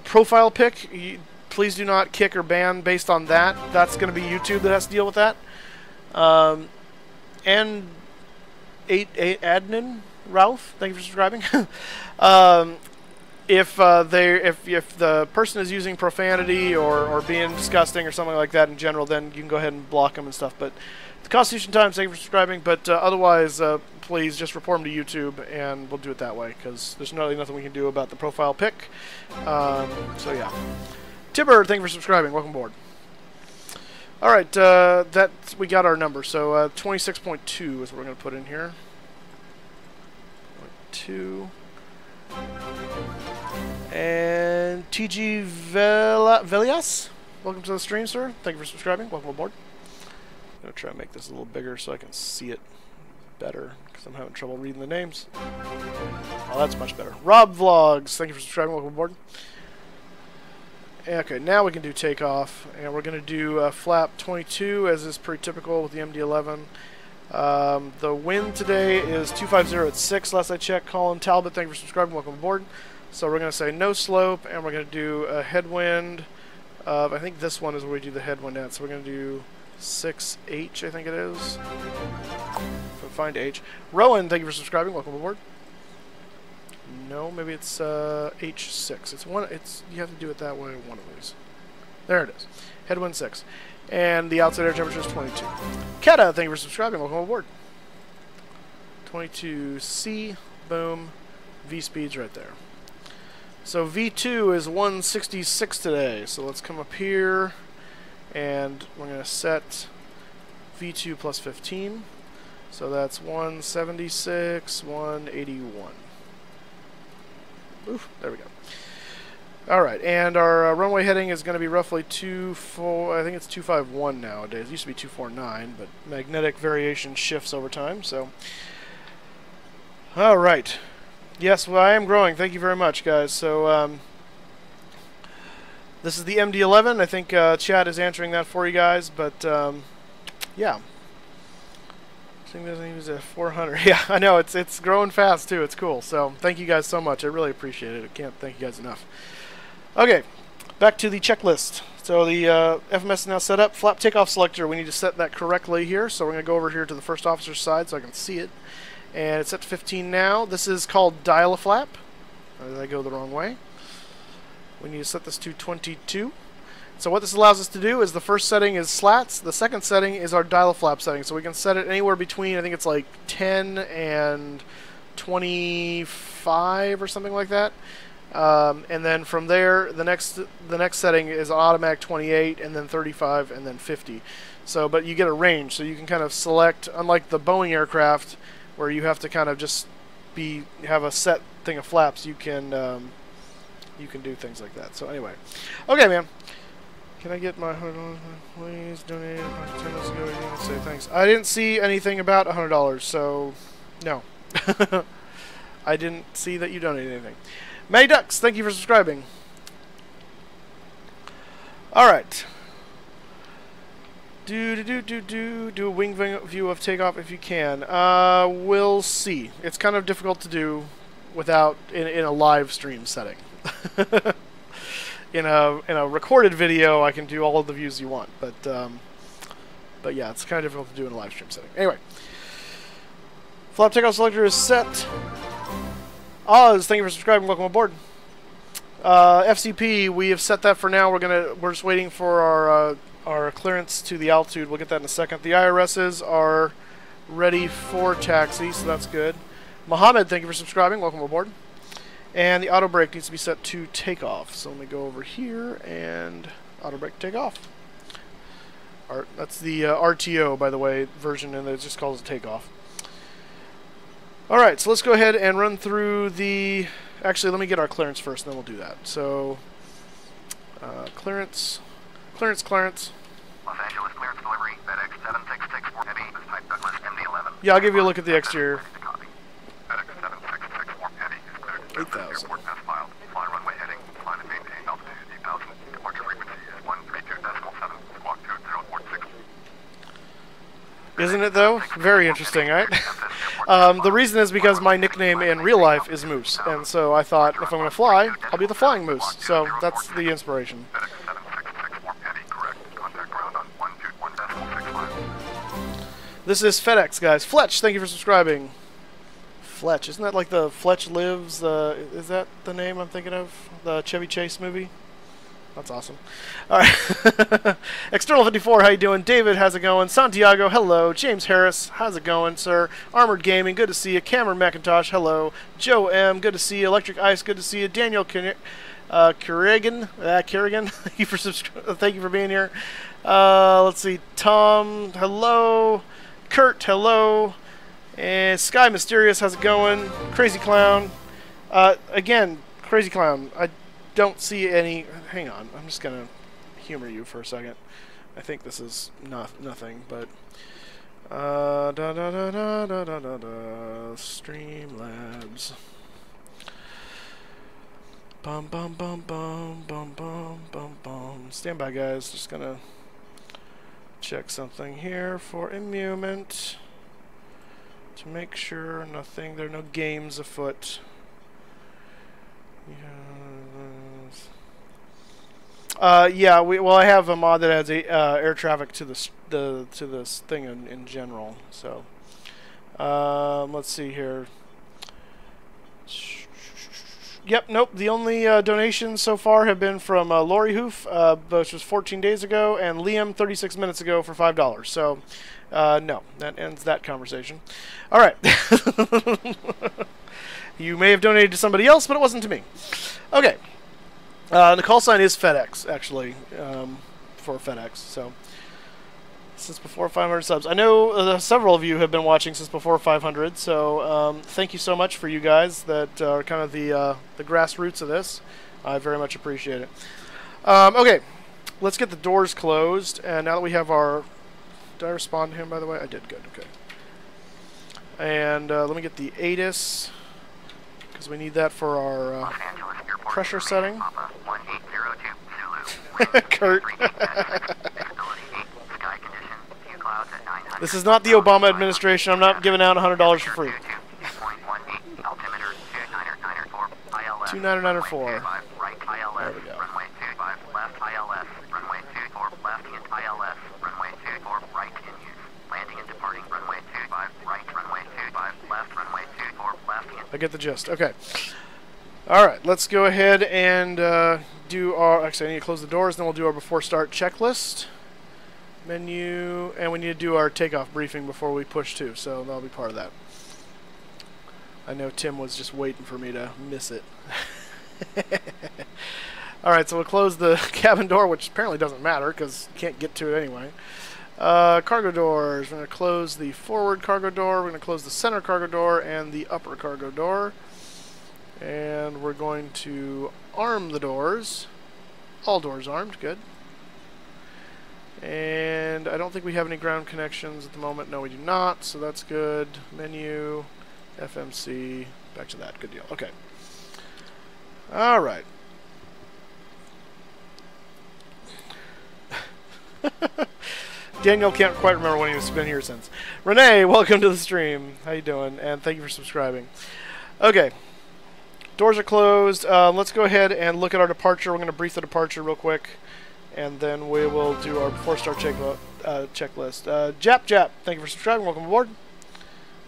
profile pic, please do not kick or ban based on that. That's going to be YouTube that has to deal with that. And Adnan Ralph, thank you for subscribing. If the person is using profanity or being disgusting or something like that in general, then you can go ahead and block them and stuff. But the Constitution Times, thank you for subscribing. But otherwise, please just report them to YouTube, and we'll do it that way because there's really nothing we can do about the profile pic. So yeah, Tibber, thank you for subscribing. Welcome aboard. All right, we got our number. So 26.2 is what we're going to put in here. 2. And TG Velias, welcome to the stream, sir. Thank you for subscribing. Welcome aboard. I'm going to try to make this a little bigger so I can see it better because I'm having trouble reading the names. Oh, that's much better. Rob Vlogs, thank you for subscribing. Welcome aboard. Okay, now we can do takeoff, and we're going to do flap 22 as is pretty typical with the MD-11. The wind today is 250 at 6 last I checked. Colin Talbot, thank you for subscribing. Welcome aboard. So we're going to say no slope, and we're going to do a headwind of, I think this one is where we do the headwind at. So we're going to do 6H, I think it is. Find H. Rowan, thank you for subscribing. Welcome aboard. No, maybe it's H6. It's one. It's you have to do it that way. One of these. There it is. Headwind 6. And the outside air temperature is 22. Keta, thank you for subscribing. Welcome aboard. 22C, boom. V speed's right there. So V2 is 166 today. So let's come up here, and we're going to set V2 plus 15. So that's 176, 181. Oof, there we go. Alright, and our runway heading is going to be roughly 24, I think it's 251 nowadays. It used to be 249, but magnetic variation shifts over time, so. Alright. Yes, well, I am growing. Thank you very much, guys. So, this is the MD-11. I think chat is answering that for you guys, but, yeah. I think doesn't use a 400. Yeah, I know, it's growing fast, too. It's cool. So, thank you guys so much. I really appreciate it. I can't thank you guys enough. Okay, back to the checklist. So the FMS is now set up. Flap takeoff selector, we need to set that correctly here. So we're going to go over here to the first officer's side so I can see it. And it's set to 15 now. This is called dial-a-flap. Did I go the wrong way? We need to set this to 22. So what this allows us to do is the first setting is slats. The second setting is our dial-a-flap setting. So we can set it anywhere between, I think it's like 10 and 25 or something like that. And then from there, the next setting is automatic 28, and then 35, and then 50. So, but you get a range, so you can kind of select, unlike the Boeing aircraft, where you have to kind of just have a set thing of flaps. You can do things like that. So anyway, okay, man. Can I get my $100? Please donate. 10 minutes ago, you didn't say thanks. I didn't see anything about $100, so no. I didn't see that you donated anything. May Ducks, thank you for subscribing. All right. Do a wing view of takeoff if you can. We'll see. It's kind of difficult to do without in a live stream setting. In a recorded video, I can do all of the views you want, but yeah, it's kind of difficult to do in a live stream setting. Anyway, flap takeoff selector is set. Oz, thank you for subscribing. Welcome aboard. FCP, we have set that for now. We're just waiting for our clearance to the altitude. We'll get that in a second. The IRSs are ready for taxi, so that's good. Mohammed, thank you for subscribing. Welcome aboard. And the auto brake needs to be set to takeoff. So let me go over here and auto brake takeoff. That's the RTO, by the way, version, and it just calls it takeoff. All right, so let's go ahead and run through the... Actually, let me get our clearance first, and then we'll do that. So, clearance. Los Angeles clearance delivery, FedEx 7664 Heavy, type Douglas MD-11. Yeah, I'll give you a look at the exterior. FedEx 7664 Heavy is cleared to 8,000. Airport pass filed. Fly runway heading. Fly to maintain altitude 8,000. Departure frequency is 132.7. Squawk 2046. Isn't it, though? Very interesting, right? The reason is because my nickname in real life is Moose, and so I thought if I'm going to fly, I'll be the Flying Moose. So that's the inspiration. This is FedEx, guys. Fletch, thank you for subscribing. Fletch, isn't that like the Fletch Lives? Is that the name I'm thinking of? The Chevy Chase movie? That's awesome. All right. External 54, how you doing? David, how's it going? Santiago, hello. James Harris, how's it going, sir? Armored Gaming, good to see you. Cameron McIntosh, hello. Joe M, good to see you. Electric Ice, good to see you. Daniel Kerrigan, thank you for being here. Let's see. Tom, hello. Kurt, hello. And Sky Mysterious, how's it going? Crazy Clown. Again, Crazy Clown, I don't see any... Hang on, I'm just going to humor you for a second. I think this is nothing, but... Streamlabs. Bum bum bum bum bum bum bum bum. Stand by, guys. Just gonna check something here for immuement to make sure there are no games afoot. Yeah, well, I have a mod that adds air traffic to this thing in general. So, let's see here. Yep, nope. The only donations so far have been from Lori Hoof, which was 14 days ago, and Liam 36 minutes ago for $5. So, no, that ends that conversation. All right. You may have donated to somebody else, but it wasn't to me. Okay. The call sign is FedEx, actually, for FedEx. So, since before 500 subs. I know several of you have been watching since before 500, so thank you so much for you guys that are kind of the grassroots of this. I very much appreciate it. Okay, let's get the doors closed, and now that we have our... Did I respond to him, by the way? I did, good, okay. And let me get the ATIS, because we need that for our pressure setting. Kurt. This is not the Obama administration. I'm not giving out $100 for free. 2994. There we go. I get the gist. Okay. All right, let's go ahead and do our... Actually, I need to close the doors, then we'll do our before start checklist. Menu, and we need to do our takeoff briefing before we push too, so that'll be part of that. I know Tim was just waiting for me to miss it. Alright, so we'll close the cabin door, which apparently doesn't matter because you can't get to it anyway. Cargo doors. We're going to close the forward cargo door, we're going to close the center cargo door, and the upper cargo door. And we're going to arm the doors. All doors armed, good. And I don't think we have any ground connections at the moment. No, we do not, so that's good. Menu, FMC, back to that. Good deal. Okay. All right. Daniel can't quite remember when he's been here since. Renee, welcome to the stream. How you doing? And thank you for subscribing. Okay. Doors are closed. Let's go ahead and look at our departure. We're going to brief the departure real quick. And then we will do our before start checklist. Jap, thank you for subscribing. Welcome aboard.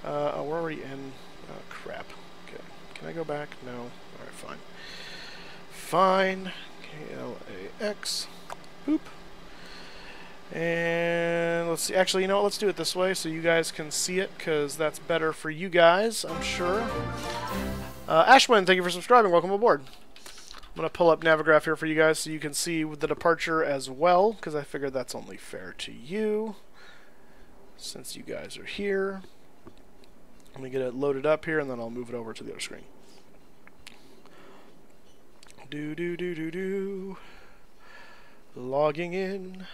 We're already in. Oh, crap. Okay. Can I go back? No. Alright, fine. Fine. KLAX. Boop. And let's see. Actually, you know what? Let's do it this way so you guys can see it, because that's better for you guys, I'm sure. Ashwin, thank you for subscribing. Welcome aboard. I'm going to pull up Navigraph here for you guys so you can see the departure as well, because I figured that's only fair to you, since you guys are here. Let me get it loaded up here, and then I'll move it over to the other screen. Logging in.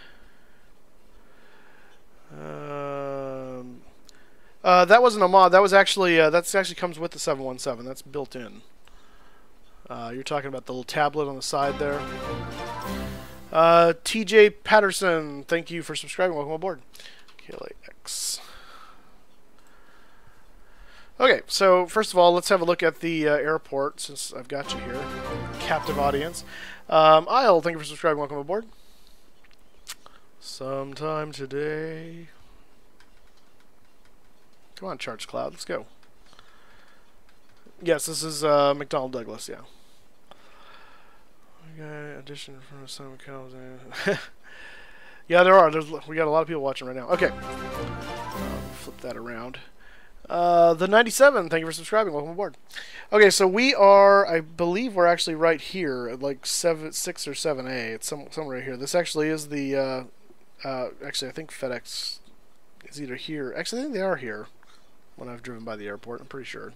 That wasn't a mod. That was actually that's actually comes with the 717. That's built in. You're talking about the little tablet on the side there. TJ Patterson, thank you for subscribing. Welcome aboard. KLAX. Okay, so first of all, let's have a look at the airport, since I've got you here. Captive audience. Isle, thank you for subscribing. Welcome aboard. Sometime today. Come on, Charge Cloud, let's go. Yes, this is McDonnell Douglas, yeah. Okay, addition from some accounts. Yeah, there are. We got a lot of people watching right now. Okay. Flip that around. The 97, thank you for subscribing. Welcome aboard. Okay, so we are, I believe we're actually right here at like 6 or 7A. It's somewhere right here. This actually is the, actually I think FedEx is either here. Actually, I think they are here when I've driven by the airport. I'm pretty sure.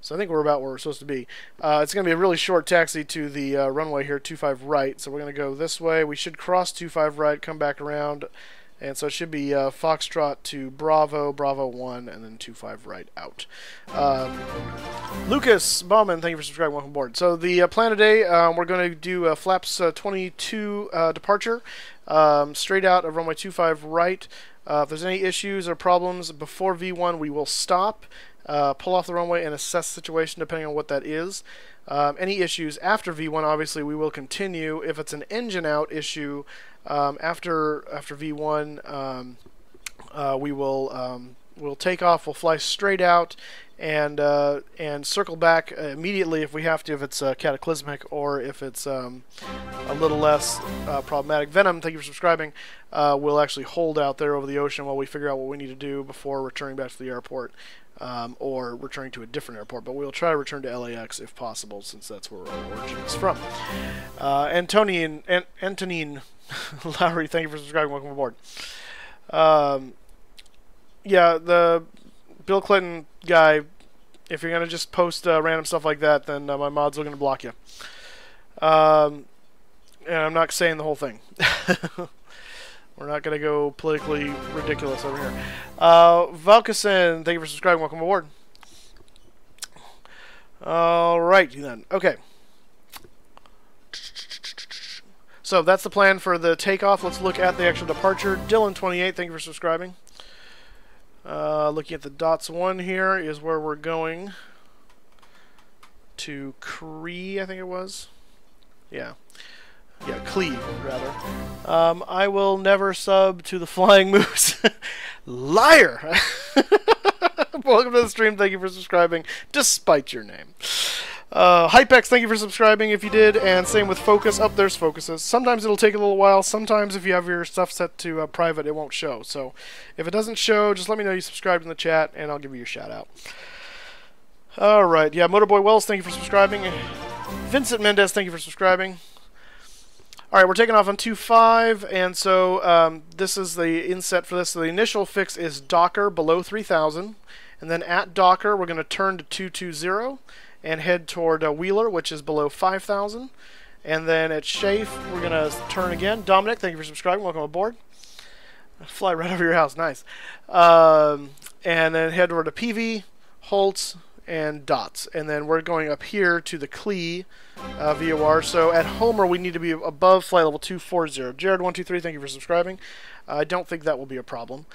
So I think we're about where we're supposed to be. It's going to be a really short taxi to the runway here, 25 right. So we're going to go this way. We should cross 25 right, come back around. And so it should be Foxtrot to Bravo, Bravo 1, and then 25 right out. Lucas Bauman, thank you for subscribing. Welcome aboard. So the plan today, we're going to do flaps 22 departure, straight out of runway 25 right. If there's any issues or problems before V1, we will stop, pull off the runway, and assess the situation depending on what that is. Any issues after V1, obviously, we will continue. If it's an engine out issue, after V1, we'll take off. We'll fly straight out and circle back immediately if we have to, if it's cataclysmic or if it's a little less problematic. Venom, thank you for subscribing. We'll actually hold out there over the ocean while we figure out what we need to do before returning back to the airport. Or returning to a different airport, but we'll try to return to LAX if possible, since that's where our origin is from. Antonine Lowry, thank you for subscribing. Welcome aboard. Yeah, the Bill Clinton guy, if you're going to just post random stuff like that, then my mods are going to block you. And I'm not saying the whole thing. We're not going to go politically ridiculous over here. Valkason, thank you for subscribing. Welcome aboard. Alright, then. Okay. So that's the plan for the takeoff. Let's look at the actual departure. Dylan28, thank you for subscribing. Looking at the dots 1 here is where we're going to Cree, I think it was. Yeah. Yeah, Cleve, rather. I will never sub to the Flying Moose. Liar! Welcome to the stream. Thank you for subscribing, despite your name. Hypex, thank you for subscribing if you did, and same with Focus. Up there's Focuses. Sometimes it'll take a little while. Sometimes if you have your stuff set to private, it won't show. So if it doesn't show, just let me know you subscribed in the chat, and I'll give you your shout out. All right, yeah, Motorboy Wells, thank you for subscribing. Vincent Mendez, thank you for subscribing. All right, we're taking off on 2.5, and so this is the inset for this. So the initial fix is Docker below 3,000, and then at Docker, we're going to turn to 220 and head toward Wheeler, which is below 5,000. And then at Shafe, we're going to turn again. Dominic, thank you for subscribing. Welcome aboard. Fly right over your house. Nice. And then head over to PV, Holtz, and Dots. And then we're going up here to the CLE VOR. So at Homer, we need to be above flight level 240. Jared123, thank you for subscribing. I don't think that will be a problem.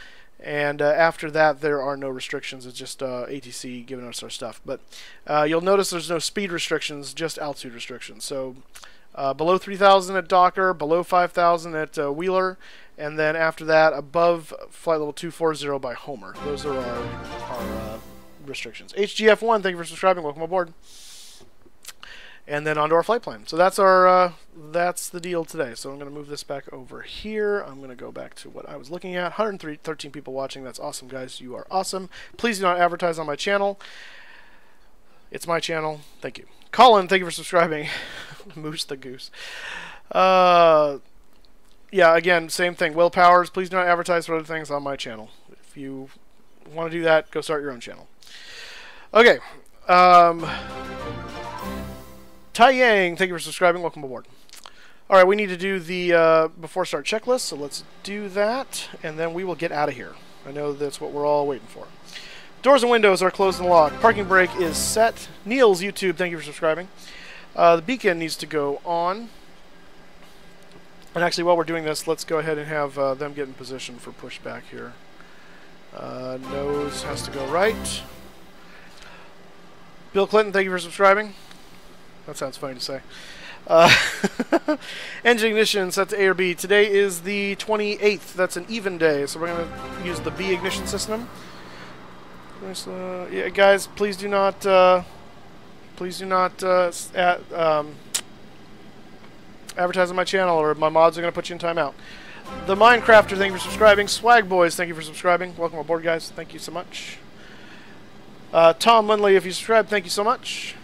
And after that, there are no restrictions. It's just ATC giving us our stuff. But you'll notice there's no speed restrictions, just altitude restrictions. So below 3,000 at Docker, below 5,000 at Wheeler, and then after that, above flight level 240 by Homer. Those are our restrictions. HGF1, thank you for subscribing. Welcome aboard. And then onto our flight plan. So that's our that's the deal today. So I'm going to move this back over here. I'm going to go back to what I was looking at. 113 people watching. That's awesome, guys. You are awesome. Please do not advertise on my channel. It's my channel. Thank you. Colin, thank you for subscribing. Moose the goose. Yeah, again, same thing. Will Powers, please do not advertise for other things on my channel. If you want to do that, go start your own channel. Okay. Tai Yang, thank you for subscribing. Welcome aboard. All right, we need to do the before start checklist, so let's do that, and then we will get out of here. I know that's what we're all waiting for. Doors and windows are closed and locked. Parking brake is set. Neil's YouTube, thank you for subscribing. The beacon needs to go on. And actually, while we're doing this, let's go ahead and have them get in position for pushback here. Nose has to go right. Bill Clinton, thank you for subscribing. That sounds funny to say. Engine ignition set to A or B. Today is the 28th. That's an even day, so we're going to use the B ignition system. Yeah, guys, please do not advertise on my channel, or my mods are going to put you in timeout. The Minecrafter, thank you for subscribing. Swag Boys, thank you for subscribing. Welcome aboard, guys. Thank you so much. Tom Lindley, if you subscribe, thank you so much.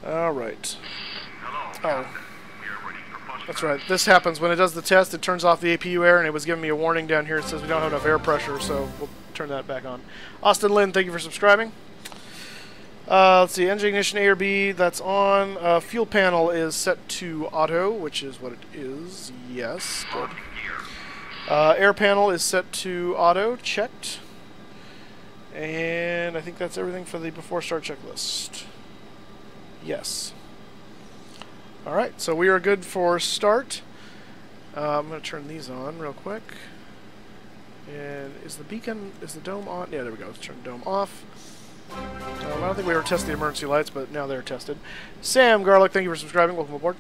All right. Oh, that's right. This happens when it does the test. It turns off the APU air, and it was giving me a warning down here. It says we don't have enough air pressure, so we'll turn that back on. Austin Lynn, thank you for subscribing. Let's see, engine ignition A or B, that's on. Fuel panel is set to auto, which is what it is. Yes, good. Air panel is set to auto, checked. And I think that's everything for the before start checklist. Yes. Alright, so we are good for start. I'm going to turn these on real quick. And is the beacon, is the dome on? Yeah, there we go. Let's turn the dome off. I don't think we ever tested the emergency lights, but now they're tested. Sam Garlic, thank you for subscribing. Welcome aboard.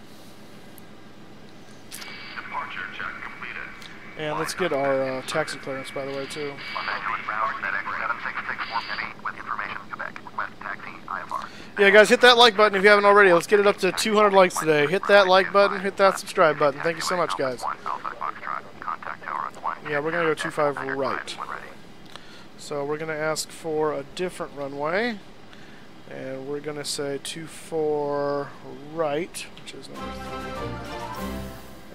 Departure check completed. And let's get our taxi clearance, by the way, too. Yeah, guys, hit that like button if you haven't already. Let's get it up to 200 likes today. Hit that like button, hit that subscribe button. Thank you so much, guys. Yeah, we're going to go 25 right. So we're going to ask for a different runway. And we're going to say 24 right, which is number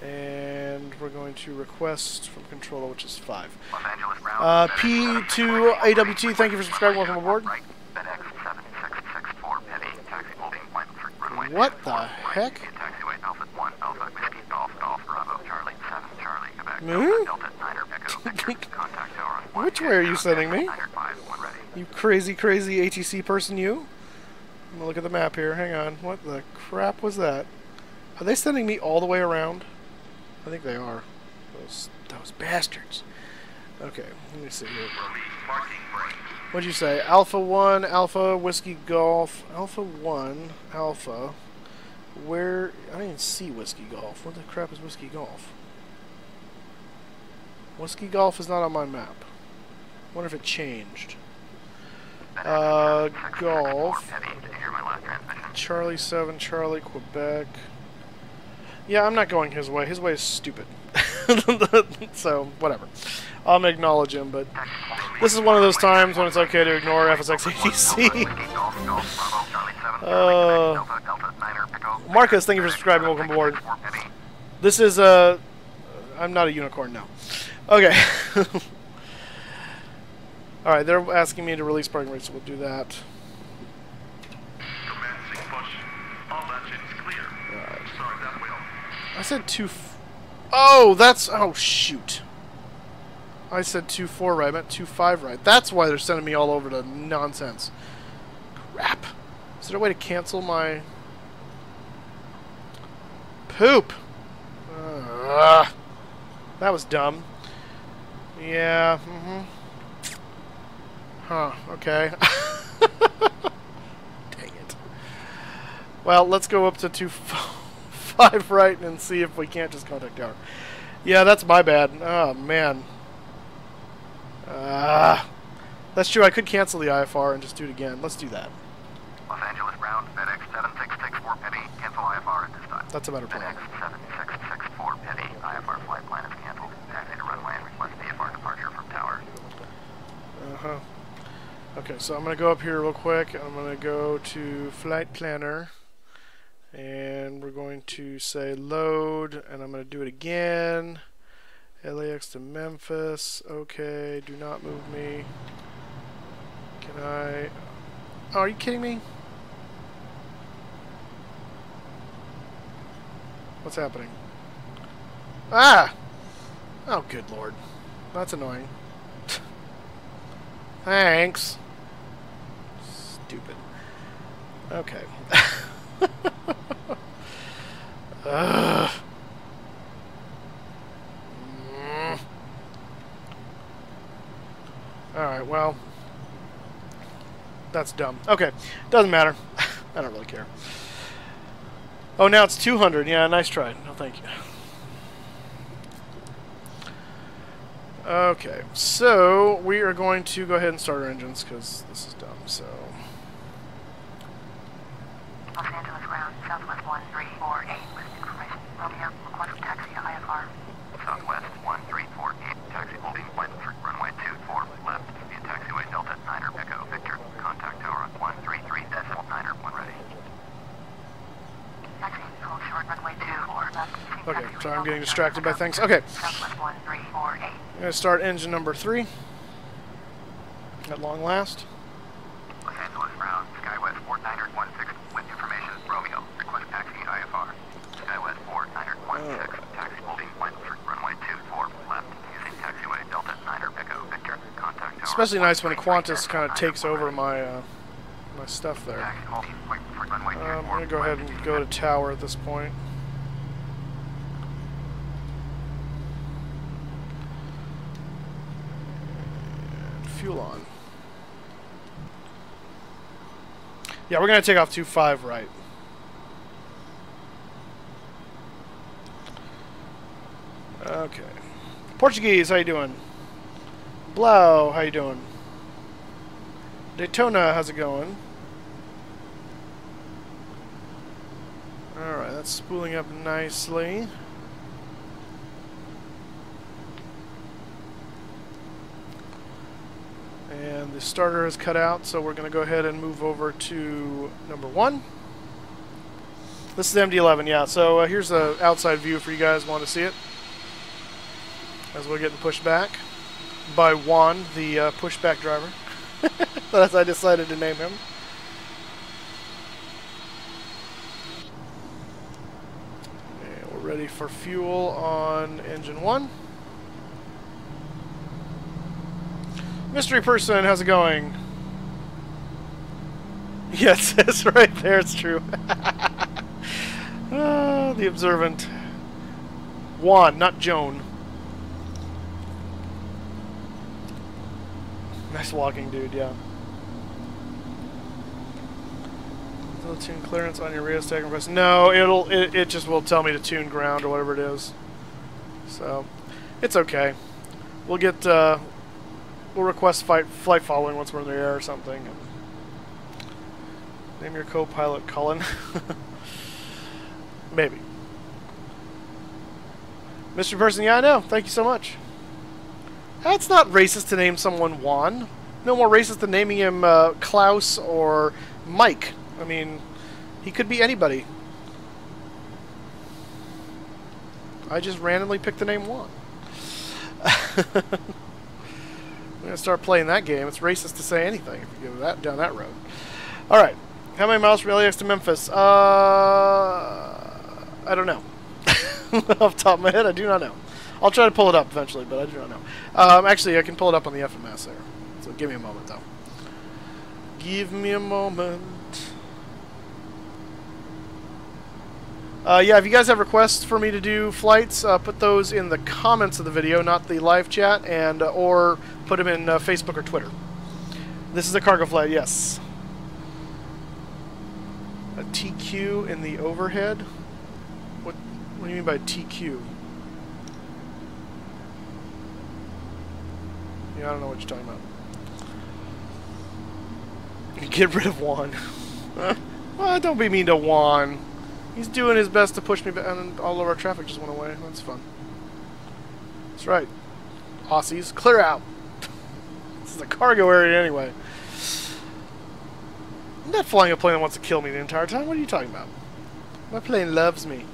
3. And we're going to request from controller, which is 5. P2AWT, thank you for subscribing. Welcome aboard. What the heck? Which way are you sending me? You crazy, crazy ATC person, you? I'm gonna look at the map here. Hang on. What the crap was that? Are they sending me all the way around? I think they are. Those bastards. Okay, let me see here. What'd you say? Alpha 1, Alpha, Whiskey Golf. Alpha 1, Alpha. Where? I didn't see Whiskey Golf. What the crap is Whiskey Golf? Whiskey Golf is not on my map. Wonder if it changed. FedEx 76664 Golf. Petty. Did you hear my last transmission? Charlie 7, Charlie, Quebec. Yeah, I'm not going his way. His way is stupid. So, whatever. I'm going to acknowledge him, but this is one of those times when it's okay to ignore FSX ADC. Marcus, thank you for subscribing. Welcome aboard. This is, I'm not a unicorn now. Okay. Alright, they're asking me to release parking rates, so we'll do that. Commencing push. All engines clear. Start that wheel. I said 2... Oh, that's... Oh, shoot. I said 2-4 right. I meant 2-5 right. That's why they're sending me all over to nonsense. Crap. Is there a way to cancel my... Poop! That was dumb. Yeah, Huh, okay. Dang it. Well, let's go up to 2-5 right and see if we can't just contact tower. Yeah, that's my bad. Oh, man. That's true. I could cancel the IFR and just do it again. Let's do that. Los Angeles ground, FedEx 7664 Petty. Cancel IFR at this time. That's a better plan. FedEx 7664 Petty. IFR flight plan is canceled. Taxi to runway and request VFR departure from tower. Uh-huh. Okay, so I'm going to go up here real quick. I'm going to go to Flight Planner. And we're going to say load. And I'm going to do it again. LAX to Memphis. Okay, do not move me. Can I... Oh, are you kidding me? What's happening? Ah! Oh, good lord. That's annoying. Thanks. Stupid. Okay. Ugh. Alright, well. That's dumb. Okay. Doesn't matter. I don't really care. Oh, now it's 200. Yeah, nice try. No, thank you. Okay, so we are going to go ahead and start our engines because this is dumb. So, Los Angeles ground, Southwest 1348 with information. Romeo, request taxi to IFR. Southwest 1348, taxi holding flight for runway 24 left via taxiway Delta Niner Echo Victor. Contact tower on 133 decimal Niner 1 ready. Taxi, hold short runway 24 left. okay, sorry, I'm getting distracted by things. Okay, Southwest 1348. I'm going to start engine number 3 at long last. Los Angeles ground, Skywest 4916 with information. Romeo, request taxi at IFR. Skywest 4916, taxi holding flight for runway 24 left using taxiway Delta Niner Echo Victor. Contact tower. Especially nice when Qantas kind of takes over my my stuff there. Taxi holding flight for runway I'm 24 going to go ahead and go to tower at this point. And fuel on. Yeah, we're going to take off 2-5 right. Okay. Portuguese, how you doing? Blau, how you doing? Daytona, how's it going? Alright, that's spooling up nicely. And the starter is cut out, so we're going to go ahead and move over to number 1. This is the MD-11, yeah. So here's the outside view for you guys want to see it. As we're getting pushed back by Juan, the pushback driver. As I decided to name him. And we're ready for fuel on engine 1. Mystery person, how's it going? Yeah, it says right there, it's true. The observant. Juan, not Joan. Nice walking, dude, yeah. Will tune clearance on your rheostat request? No, it just will tell me to tune ground or whatever it is. So, it's okay. We'll get we'll request flight following once we're in the air or something. Name your co-pilot Cullen. Maybe. Mr. Person, yeah, I know. Thank you so much. That's not racist to name someone Juan. No more racist than naming him Klaus or Mike. I mean, he could be anybody. I just randomly picked the name Juan. I'm going to start playing that game. It's racist to say anything if you go down that road. Alright. How many miles from LAX to Memphis? I don't know. Off the top of my head, I do not know. I'll try to pull it up eventually, but I do not know. Actually, I can pull it up on the FMS there. So give me a moment, though. Give me a moment. Yeah, if you guys have requests for me to do flights, put those in the comments of the video, not the live chat, and or put them in Facebook or Twitter. This is a cargo flight, yes. A TQ in the overhead? What do you mean by TQ? Yeah, I don't know what you're talking about. Get rid of Juan. Well, don't be mean to Juan. He's doing his best to push me back, and all of our traffic just went away. That's fun. That's right. Aussies, clear out. This is a cargo area anyway. I'm not flying a plane that wants to kill me the entire time. What are you talking about? My plane loves me.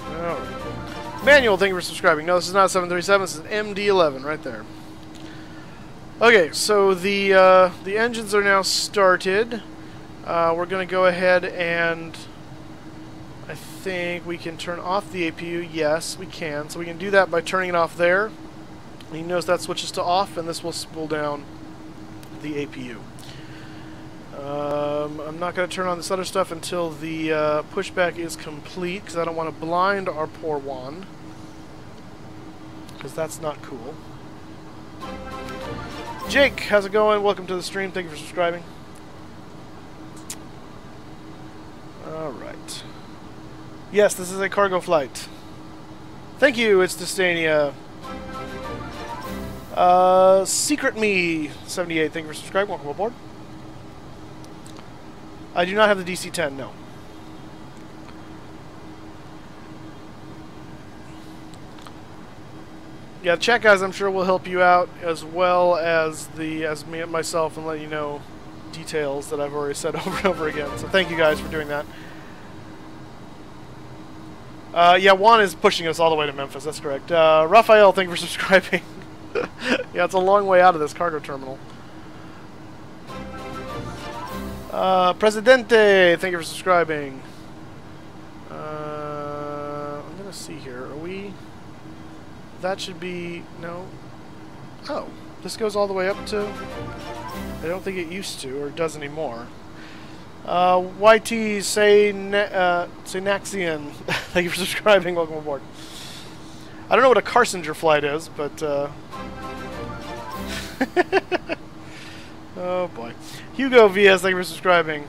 Alright. Manual, thank you for subscribing. No, this is not a 737. This is an MD-11 right there. Okay, so the engines are now started. We're going to go ahead and I think we can turn off the APU. Yes, we can. So we can do that by turning it off there. And you notice that switches to off, and this will spool down the APU. I'm not going to turn on this other stuff until the pushback is complete, because I don't want to blind our poor Juan, because that's not cool. Jake, how's it going? Welcome to the stream. Thank you for subscribing. Alright. Yes, this is a cargo flight. Thank you, it's Distania. Secret Me 78, thank you for subscribing. Welcome aboard. I do not have the DC-10, no. Yeah, chat guys, I'm sure will help you out as well as me and myself, and let you know details that I've already said over and over again. So thank you guys for doing that. Yeah, Juan is pushing us all the way to Memphis. That's correct. Raphael, thank you for subscribing. Yeah, it's a long way out of this cargo terminal. Presidente, thank you for subscribing. I'm gonna see here. Are we? That should be no. Oh, this goes all the way up to. I don't think it used to, or does anymore. YT say Naxian, thank you for subscribing. Welcome aboard. I don't know what a Carsinger flight is, but oh boy. Hugo VS, thank you for subscribing.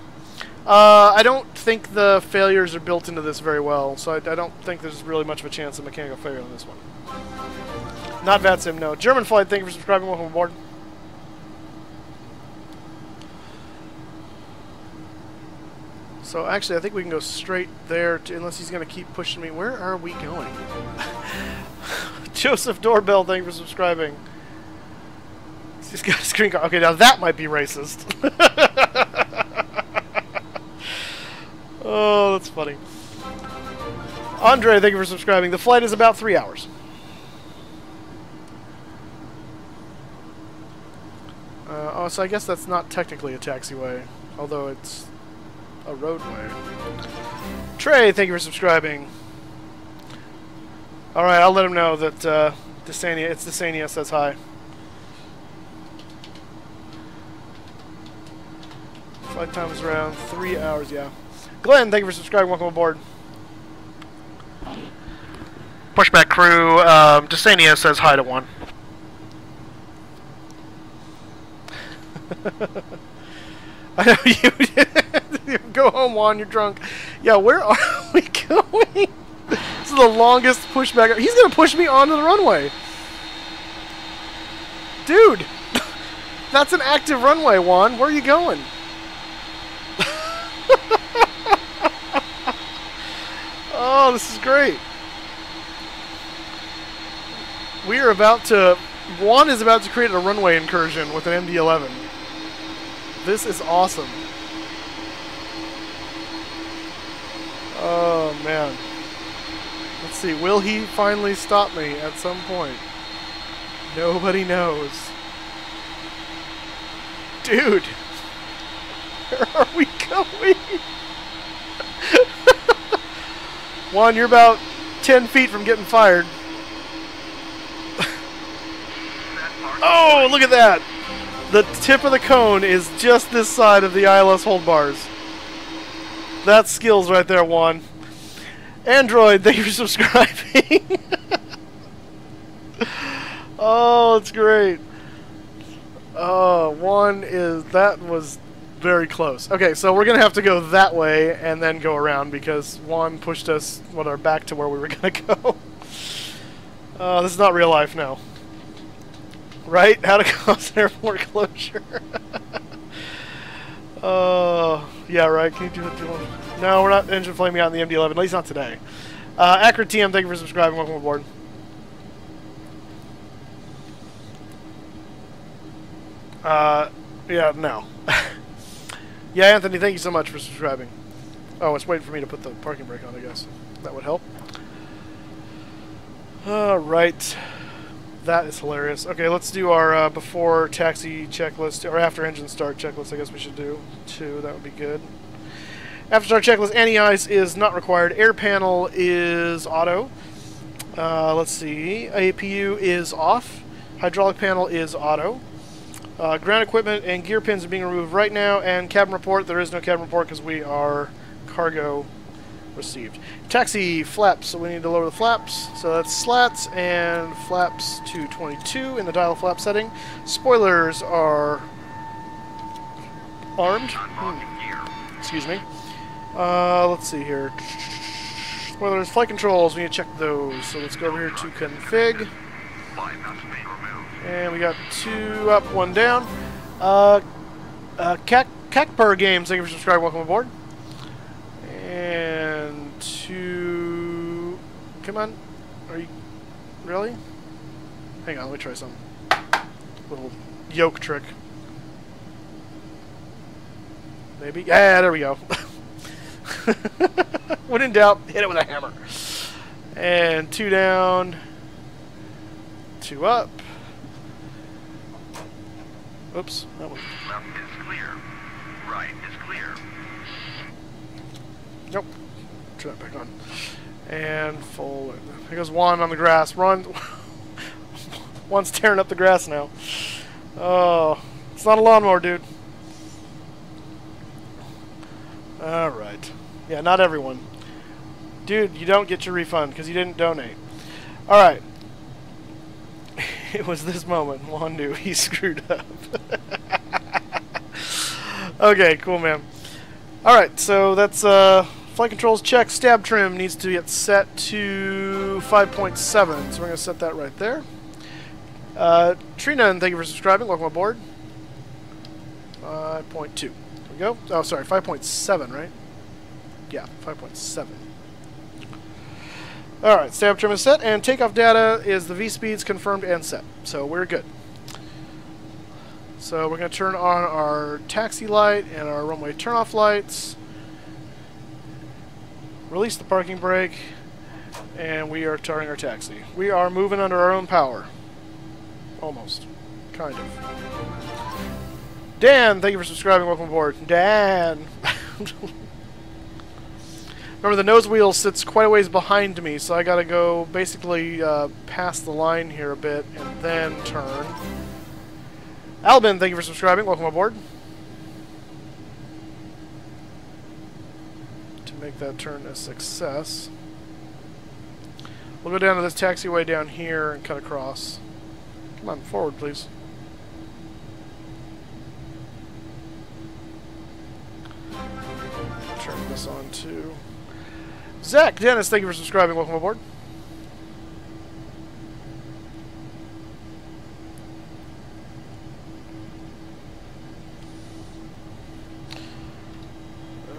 I don't think the failures are built into this very well, so I don't think there's really much of a chance of mechanical failure on this one. Not VATSIM, no. German flight, thank you for subscribing. Welcome aboard. So actually, I think we can go straight there, unless he's going to keep pushing me. Where are we going? Joseph Doorbell, thank you for subscribing. He's got a screen card. Okay, now that might be racist. Oh, that's funny. Andre, thank you for subscribing. The flight is about 3 hours. Oh, so I guess that's not technically a taxiway, although it's a roadway. Trey, thank you for subscribing. Alright, I'll let him know that Desania says hi. Flight time is around 3 hours, yeah. Glenn, thank you for subscribing. Welcome aboard. Pushback crew, Desania says hi to one. I know you go home, Juan, you're drunk. Yeah, where are we going? This is the longest pushback. He's going to push me onto the runway. Dude, that's an active runway, Juan. Where are you going? Oh, this is great. We are about to... Juan is about to create a runway incursion with an MD-11. This is awesome. Oh, man. Let's see. Will he finally stop me at some point? Nobody knows. Dude. Where are we going? Juan, you're about 10 feet from getting fired. Oh, look at that. The tip of the cone is just this side of the ILS hold bars. That's skills right there, Juan. Android, thank you for subscribing. Oh, it's great. Oh, Juan is... That was very close. Okay, so we're going to have to go that way and then go around because Juan pushed us back to where we were going to go. This is not real life now. Right? How to cause airport closure. Yeah, right. Can you do it? No, we're not engine flaming out in the MD-11. At least not today. Accurate TM, thank you for subscribing. Welcome aboard. Yeah, no. Yeah, Anthony, thank you so much for subscribing. Oh, it's waiting for me to put the parking brake on, I guess. That would help. Alright. That is hilarious. Okay, let's do our before taxi checklist, or after engine start checklist, I guess we should do, too. That would be good. After start checklist, anti-ice is not required. Air panel is auto. Let's see. APU is off. Hydraulic panel is auto. Ground equipment and gear pins are being removed right now. And cabin report, there is no cabin report because we are cargo received. Taxi flaps, so we need to lower the flaps. So that's slats and flaps to 22 in the dial flap setting. Spoilers are armed. Excuse me. Let's see here. Spoilers, flight controls, we need to check those. So let's go over here to config. And we got 2 up, 1 down. Kakper Games, thank you for subscribing, welcome aboard. And 2... Come on. Are you... Really? Hang on, let me try something. Little yoke trick. Maybe? Yeah, there we go. When in doubt, hit it with a hammer. And 2 down. 2 up. Oops, that one. Left is clear. Right is clear. Nope. Turn that back on. And full. Here goes Juan on the grass. Run. Juan's tearing up the grass now. Oh, it's not a lawnmower, dude. Alright. Yeah, not everyone. Dude, you don't get your refund because you didn't donate. Alright. It was this moment Juan knew he screwed up. Okay, cool, man. Alright, so that's flight controls check. Stab trim needs to get set to 5.7, so we're going to set that right there. Trina, thank you for subscribing. Welcome aboard. 5.2. There we go. Oh, sorry, 5.7, right? Yeah, 5.7. Alright, stab trim is set, and takeoff data is the V-speeds confirmed and set. So we're good. So we're going to turn on our taxi light and our runway turn-off lights. Release the parking brake, and we are starting our taxi. We are moving under our own power. Almost. Kind of. Dan, thank you for subscribing. Welcome aboard. Dan! Remember, the nose wheel sits quite a ways behind me, so I gotta go basically past the line here a bit and then turn. Albin, thank you for subscribing. Welcome aboard. To make that turn a success. We'll go down to this taxiway down here and cut across. Come on, forward, please. Turn this on too. Zach Dennis, thank you for subscribing. Welcome aboard.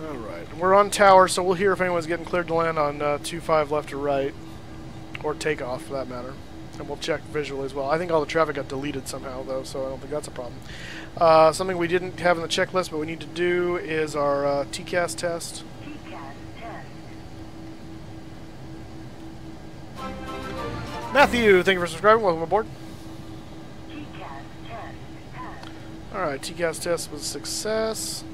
Alright, we're on tower, so we'll hear if anyone's getting cleared to land on 2-5 left or right. Or takeoff, for that matter. And we'll check visually as well. I think all the traffic got deleted somehow, though, so I don't think that's a problem. Something we didn't have in the checklist, but we need to do is our TCAS test. Matthew, thank you for subscribing. Welcome aboard. Alright, TCAS test was a success.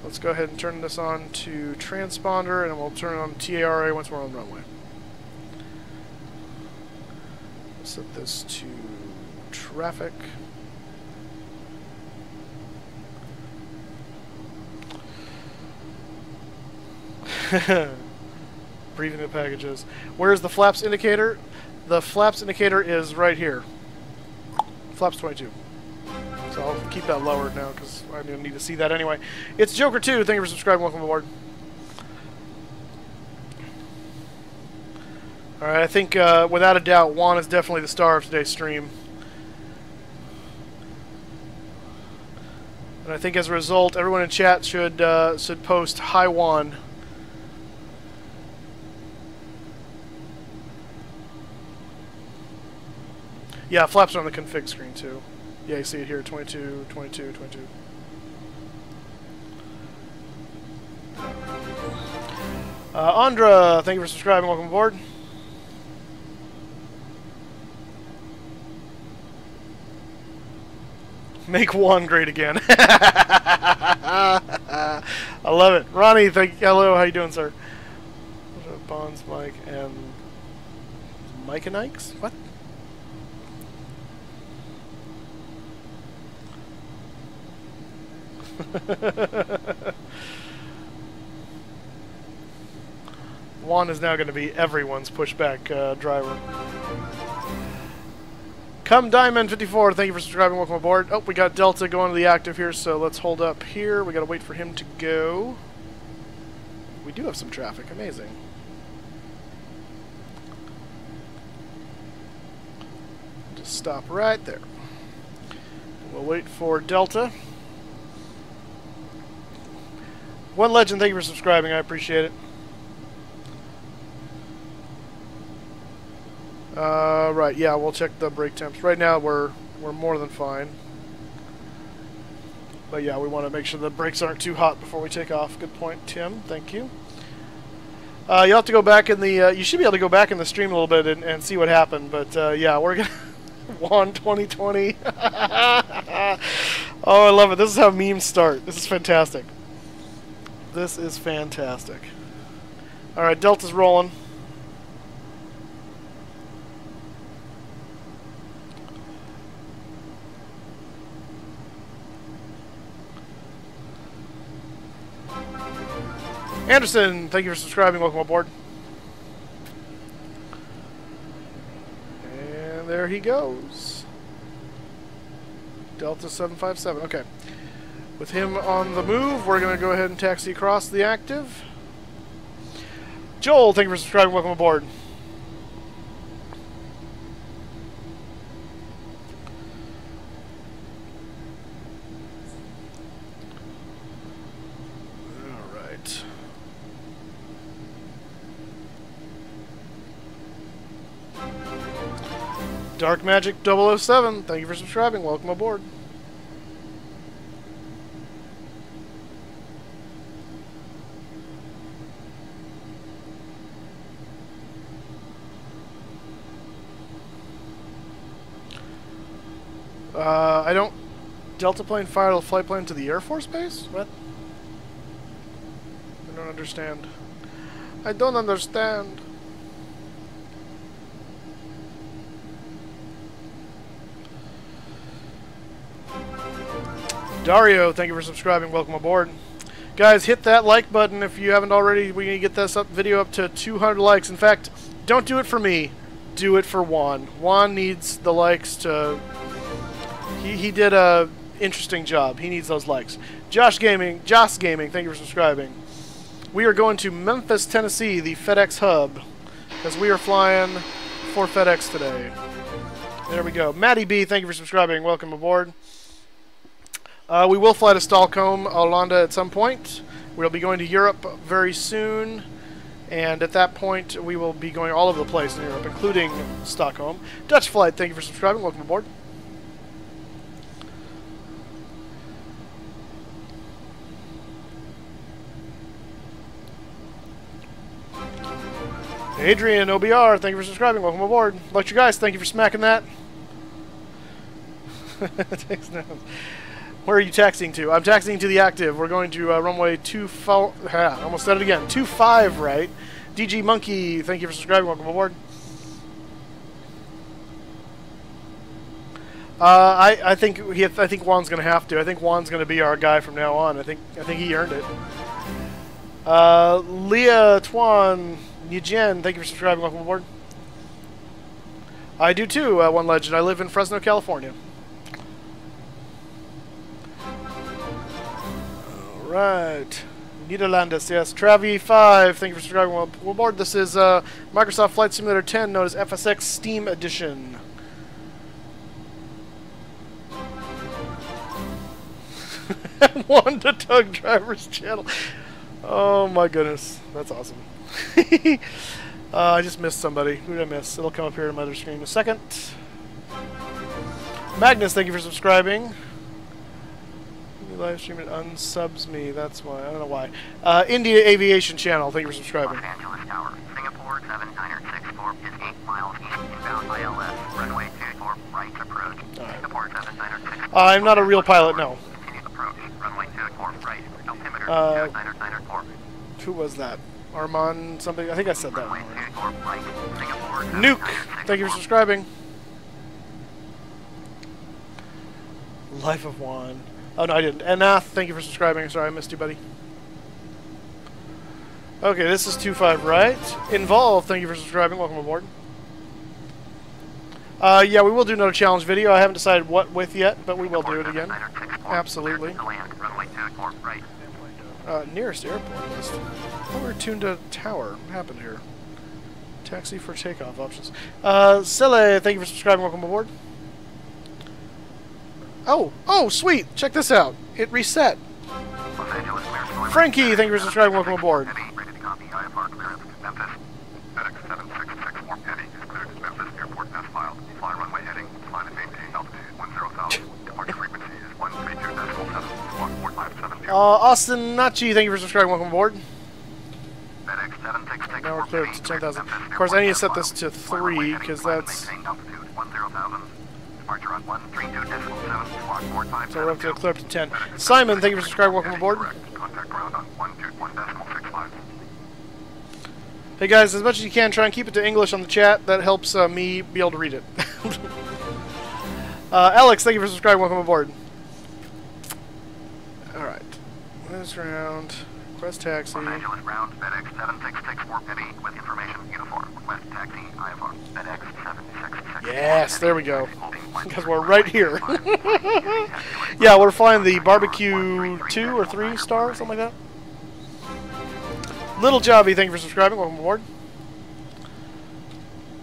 Let's go ahead and turn this on to transponder, and we'll turn it on TARA once we're on runway. Set this to traffic. Briefing the packages. Where's the flaps indicator? The flaps indicator is right here. Flaps 22. So I'll keep that lowered now because I don't need to see that anyway. It's Joker2. Thank you for subscribing. Welcome aboard. Alright, I think without a doubt Juan is definitely the star of today's stream. And I think as a result, everyone in chat should post "Hi Juan." Yeah, flaps are on the config screen too. Yeah, you see it here, 22, 22, 22. Andra, thank you for subscribing. Welcome aboard. Make Juan great again. I love it. Ronnie, hello, how you doing, sir? Bonds, Mike, and Mike and Ike's? What? Juan is now going to be everyone's pushback driver. Come Diamond 54, thank you for subscribing. Welcome aboard. Oh, we got Delta going to the active here, so let's hold up here. We got to wait for him to go. We do have some traffic. Amazing. Just stop right there. We'll wait for Delta. One Legend, thank you for subscribing. I appreciate it. Right, yeah, we'll check the brake temps. Right now, we're more than fine. But yeah, we want to make sure the brakes aren't too hot before we take off. Good point, Tim. Thank you. You'll have to go back in the... you should be able to go back in the stream a little bit and see what happened. But yeah, we're going to... Juan 2020. Oh, I love it. This is how memes start. This is fantastic. This is fantastic. Alright, Delta's rolling. Anderson, thank you for subscribing. Welcome aboard. And there he goes. Delta 757. Okay. With him on the move, we're going to go ahead and taxi across the active. Joel, thank you for subscribing. Welcome aboard. Dark Magic 007, thank you for subscribing. Welcome aboard. I don't... Delta plane fired a flight plan to the Air Force Base? What? I don't understand. I don't understand. Dario, thank you for subscribing. Welcome aboard. Guys, hit that like button if you haven't already. We need to get this video up to 200 likes. In fact, don't do it for me. Do it for Juan. Juan needs the likes to... He did a interesting job. He needs those likes. Josh Gaming, thank you for subscribing. We are going to Memphis, Tennessee, the FedEx hub, because we are flying for FedEx today. There we go. Maddie B, thank you for subscribing. Welcome aboard. We will fly to Stockholm, Hollanda at some point. We'll be going to Europe very soon. And at that point, we will be going all over the place in Europe, including Stockholm. Dutch Flight, thank you for subscribing. Welcome aboard. Adrian OBR, thank you for subscribing. Welcome aboard. Lecture Guys, thank you for smacking that. Where are you taxiing to? I'm taxiing to the active. We're going to runway 25. Almost said it again. 25 right. DG Monkey, thank you for subscribing. Welcome aboard. I think Juan's going to have to. I think Juan's going to be our guy from now on. I think he earned it. Leah Tuan Nijian, thank you for subscribing. Welcome aboard. I do too. One Legend. I live in Fresno, California. Right. Nederlanders, yes. Travi5, thank you for subscribing. Welcome aboard. This is Microsoft Flight Simulator 10, known as FSX Steam Edition. Wanda Tug Driver's channel. Oh my goodness. That's awesome. I just missed somebody. Who did I miss? It'll come up here on my other screen in a second. Magnus, thank you for subscribing. Live stream it unsubs me. That's why. I don't know why. India Aviation Channel. Thank you for subscribing. Los Angeles Tower, Singapore 7964 is 8 miles east inbound ILS, runway 24 right approach. Right. Singapore 7964. I'm not a real pilot, no. Continue approach, runway 24 right, altimeter 7994. Who was that? Armand something? I think I said that Runway one. 24 right, Singapore Nuke, thank you for subscribing. Life of Juan. Oh, no, I didn't. Anath, thank you for subscribing. Sorry, I missed you, buddy. Okay, this is 25 right. Involved, thank you for subscribing. Welcome aboard. Yeah, we will do another challenge video. I haven't decided what with yet, but we will do it again. Absolutely. Nearest airport list. Oh, we're tuned to tower. What happened here? Taxi for takeoff options. Sele, thank you for subscribing. Welcome aboard. Oh, sweet. Check this out. It reset. Frankie, thank you for subscribing. Welcome aboard. Ready to copy IFR clearance. Memphis. FedEx 7664 Petty is cleared at Memphis Airport as filed. Fly runway heading. Climb and maintain altitude 10,000. Departure frequency is 132.7. Squawk 4570. Austin Nachi, thank you for subscribing. Welcome aboard. FedEx 7664 Now we're clear up to 10,000. Of course, I need to set this to 3 because that's. So we're up to clear up to 10. Simon, thank you for subscribing. Welcome aboard. Hey guys, as much as you can, try and keep it to English on the chat. That helps me be able to read it. Alex, thank you for subscribing. Welcome aboard. Alright. This round. Request taxi. Los Angeles ground, FedEx 7664 Petty with information uniform. Request taxi, IFR, FedEx 7664. Yes, there we go. Because we're right here. Yeah, we're flying the barbecue 2 or 3 star, something like that. Little Jobby, thank you for subscribing. Welcome aboard.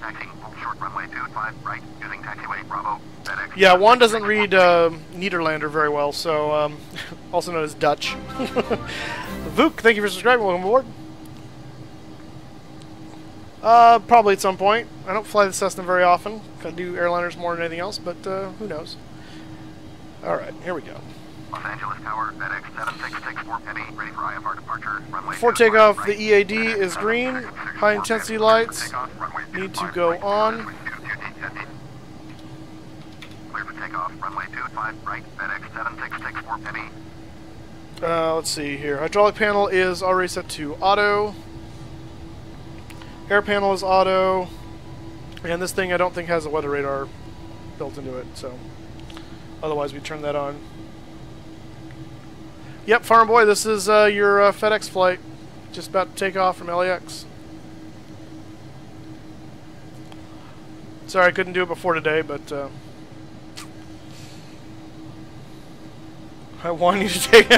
Taxi, short runway 25 right, using taxiway Bravo, FedEx. Yeah, Juan doesn't read Nederlander very well, so also known as Dutch. Vuk, thank you for subscribing. Welcome aboard. Probably at some point. I don't fly the Cessna very often. I do airliners more than anything else, but who knows. Alright, here we go. Los Angeles Tower, FedEx 7664 Petty, ready for IFR departure. Runway Before takeoff, the EAD is green. High intensity lights need to go on. Clear for takeoff, runway 25 right, FedEx 7664 Petty. Let's see here. Hydraulic panel is already set to auto. Air panel is auto. And this thing I don't think has a weather radar built into it, so otherwise we turn that on. Yep, Farm Boy, this is your FedEx flight. Just about to take off from LAX. Sorry I couldn't do it before today, but I want you to take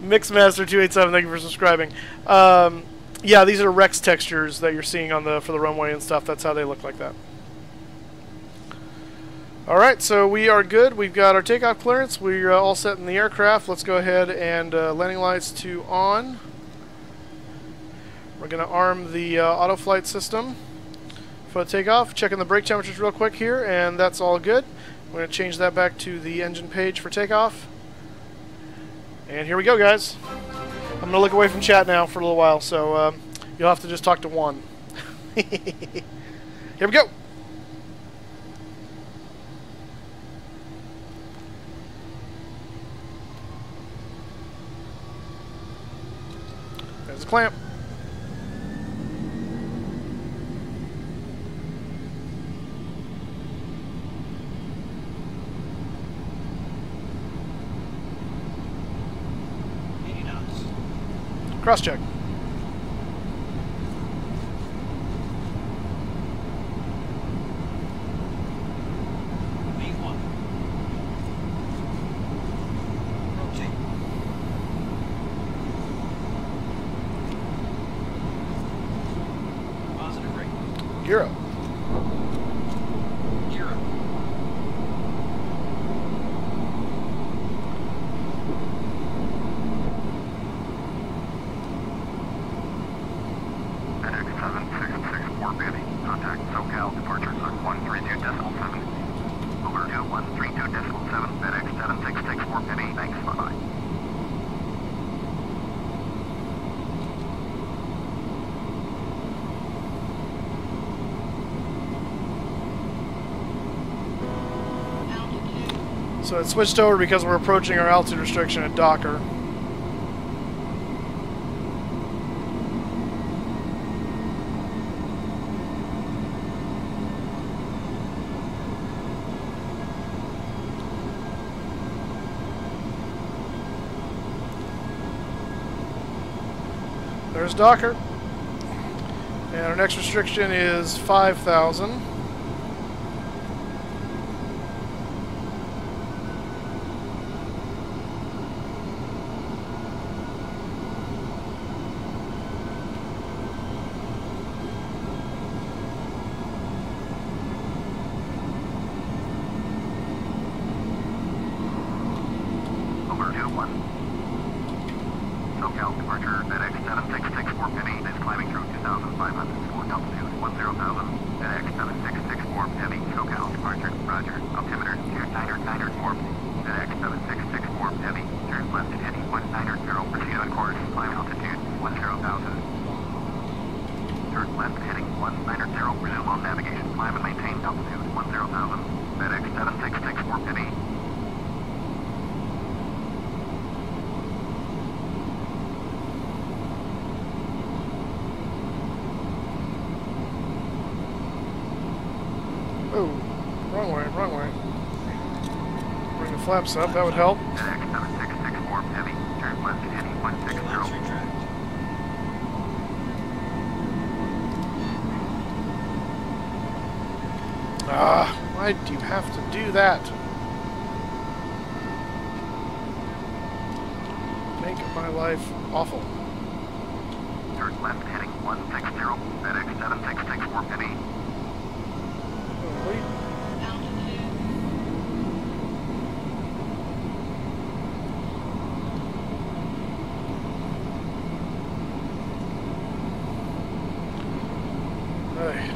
Mixmaster287, thank you for subscribing. Yeah, these are Rex textures that you're seeing on for the runway and stuff. That's how they look like that. Alright, so we are good. We've got our takeoff clearance. We're all set in the aircraft. Let's go ahead and landing lights to on. We're going to arm the auto flight system for the takeoff. Checking the brake temperatures real quick here, and that's all good. We're going to change that back to the engine page for takeoff. And here we go, guys. I'm going to look away from chat now for a little while, so you'll have to just talk to one. Here we go. There's the clamp. Cross check. Positive rate. Gear up. Gear up. FedEx 7664 Benny. Contact SoCal, departure 132.7. Over to 132.7, FedEx 7664 Benny. Thanks, bye-bye. So it switched over because we're approaching our altitude restriction at Docker. There's Docker. And our next restriction is 5,000. Over to 1. SoCal, departure FedEx 7664 Penny is climbing through 2,500 for altitude 10,000. FedEx 7664 Heavy, SoCal, departure, roger. Altimeter 2994. FedEx 7664 Heavy, turn left at heading 190, proceed on course, climb altitude 10,000. Turn left heading 190, resume on navigation, climb and maintain altitude 10,000. FedEx 7664 Penny. Oh, wrong way, wrong way. Bring the flaps up, that would help. FedEx 7664 Heavy, turn left at heading 160. Flaps retract. Ah, why do you have to do that? Make my life awful. Turn left heading 160, FedEx 7664 Penny. Holy. Hey.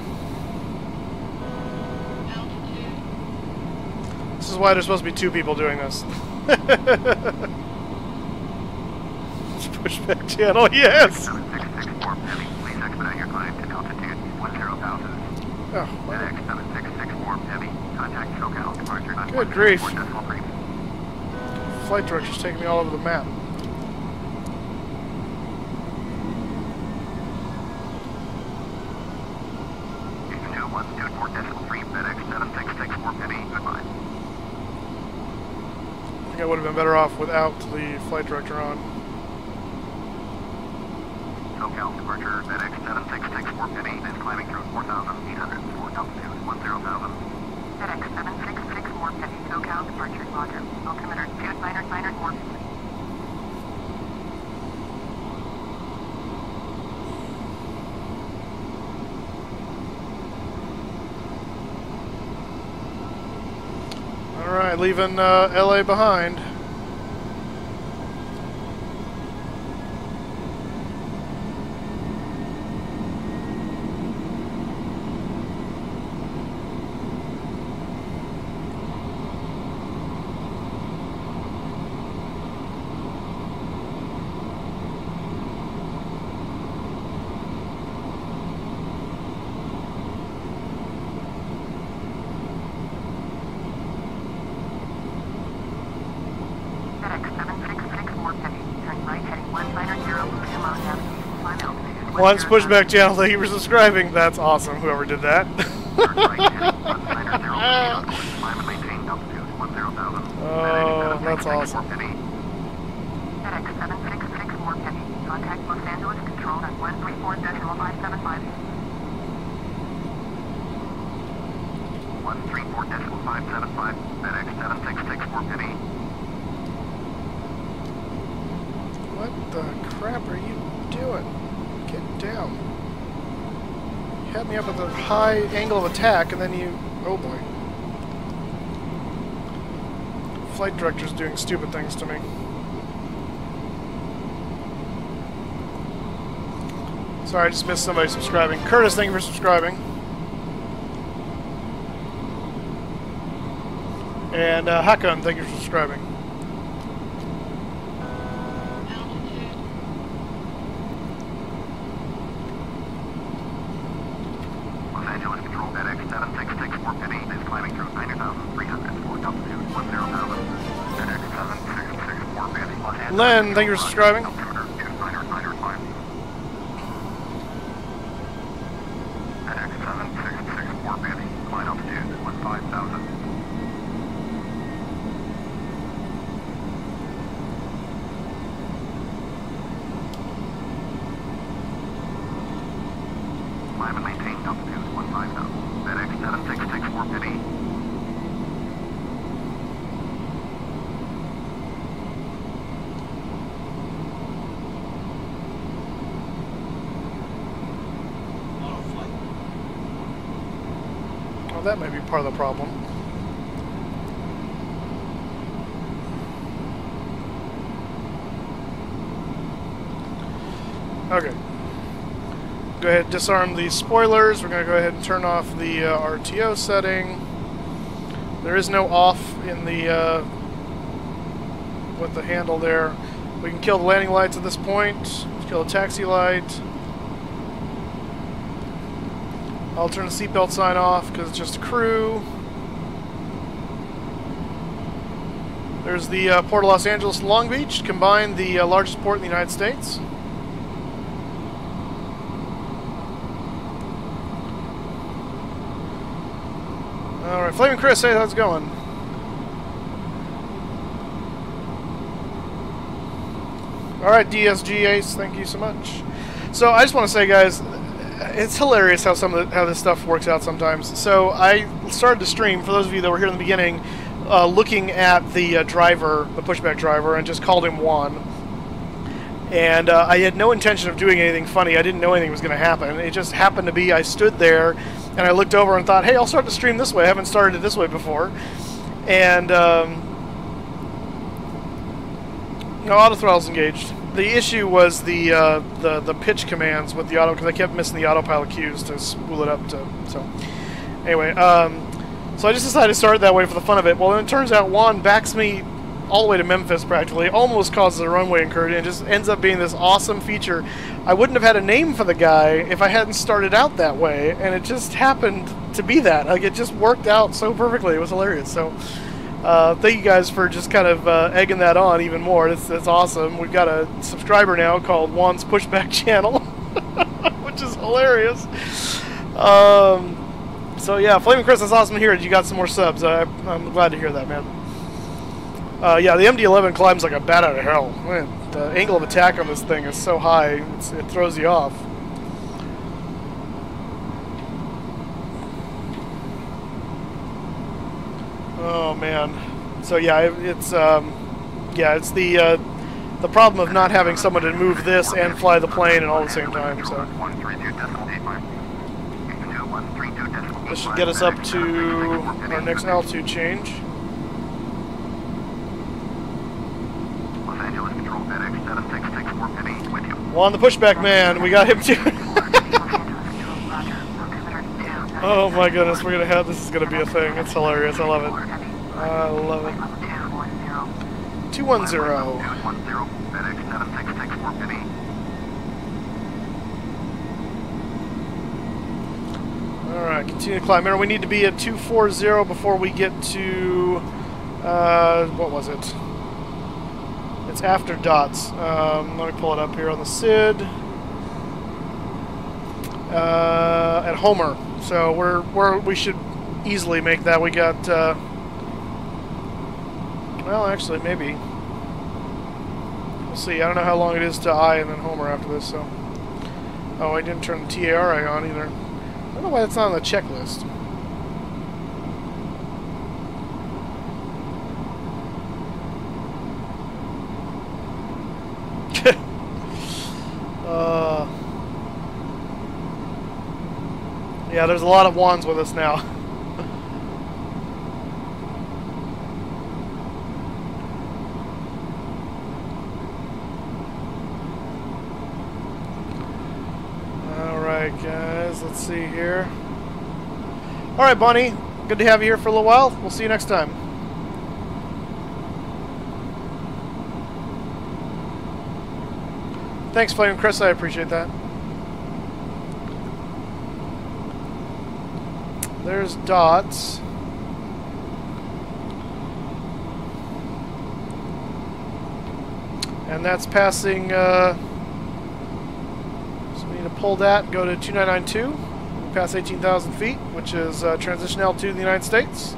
This is why there's supposed to be two people doing this. It's Pushback channel, yes! 7664 Penny, please expedite your climb to altitude 10,000. Oh, FedEx 7664 Heavy, contact SoCal, departure on Good grief. 1.4. flight director's taking me all over the map. I think I would have been better off without the flight director on. SoCal departure FedEx 7664 Penny is climbing through 4,800 for altitude 10,000. FedEx 7664 heavy. SoCal departure, roger. Altimeter, 2 more. Alright, leaving LA behind. FedEx 766 more heavy. Turn right heading 190 Pushback navigation. Climb altitude. Once Pushback channel, thank you for subscribing. That's awesome, whoever did that. Turn right heading 190 climb and maintain altitude 10,000. Oh, that's awesome. FedEx 766 more heavy. Contact Los Angeles Control at 134.575. 134.575. FedEx 766 more heavy. What the crap are you doing? Get down. You had me up at the high angle of attack, and then you... Oh boy. Flight director's doing stupid things to me. Sorry, I just missed somebody subscribing. Curtis, thank you for subscribing. And Hakon, thank you for subscribing. Los Angeles Control FedEx 766 Fort Penny is climbing through 90,300 for altitude 10,000. FedEx 766 Fort Penny, Los Angeles. Len, thank you for subscribing. FedEx 766 Fort Penny, climb altitude 15,000. Climb and maintain altitude 15,000. FedEx 766 Fort Penny. Well, that may be part of the problem. Okay. Go ahead and disarm the spoilers. We're going to go ahead and turn off the RTO setting. There is no off in the with the handle there. We can kill the landing lights at this point. Kill the taxi light. I'll turn the seatbelt sign off because it's just a crew. There's the Port of Los Angeles and Long Beach, combined the largest port in the United States. Alright, Flaming Chris, hey, how's it going? Alright, DSG Ace, thank you so much. So, I just want to say, guys, it's hilarious how how this stuff works out sometimes. So, I started to stream, for those of you that were here in the beginning, looking at the driver, the pushback driver, and just called him Juan. And I had no intention of doing anything funny. I didn't know anything was going to happen. It just happened to be, I stood there, and I looked over and thought, hey, I'll start the stream this way. I haven't started it this way before. And, auto throttle's engaged. The issue was the pitch commands with the auto, because I kept missing the autopilot cues to spool it up to, so. Anyway, so I just decided to start it that way for the fun of it. Well, then it turns out Juan backs me all the way to Memphis practically, almost causes a runway incursion, and just ends up being this awesome feature. I wouldn't have had a name for the guy if I hadn't started out that way, and it just happened to be that. Like, it just worked out so perfectly. It was hilarious. So, thank you guys for just kind of egging that on even more. That's awesome. We've got a subscriber now called Juan's Pushback channel, which is hilarious. So yeah, Flaming Chris, that's awesome to hear that you got some more subs. I'm glad to hear that, man. Yeah, the MD-11 climbs like a bat out of hell. Man, the angle of attack on this thing is so high, it throws you off. Oh man. So yeah, it's the problem of not having someone to move this and fly the plane and all at the same time. So this should get us up to our next altitude change. Los Angeles Control FedEx 7664 Penny with you. Well, on the pushback, man, we got him too. Oh my goodness, we're gonna have this is gonna be a thing. It's hilarious. I love it. I love it. 210. FedEx 7664 Penny. Alright, continue to climb. Remember, we need to be at 240 before we get to what was it? It's after dots. Let me pull it up here on the SID. At Homer. So we should easily make that. We got well, actually, maybe. We'll see. I don't know how long it is to I and then Homer after this. So, oh, I didn't turn the TARI on either. I don't know why that's not on the checklist. Yeah, there's a lot of wands with us now. Alright guys, let's see here. Alright Bonnie, good to have you here for a little while. We'll see you next time. Thanks Flame Chris, I appreciate that. There's dots. And that's passing, so we need to pull that and go to 2992. We pass 18,000 feet, which is transition altitude in the United States.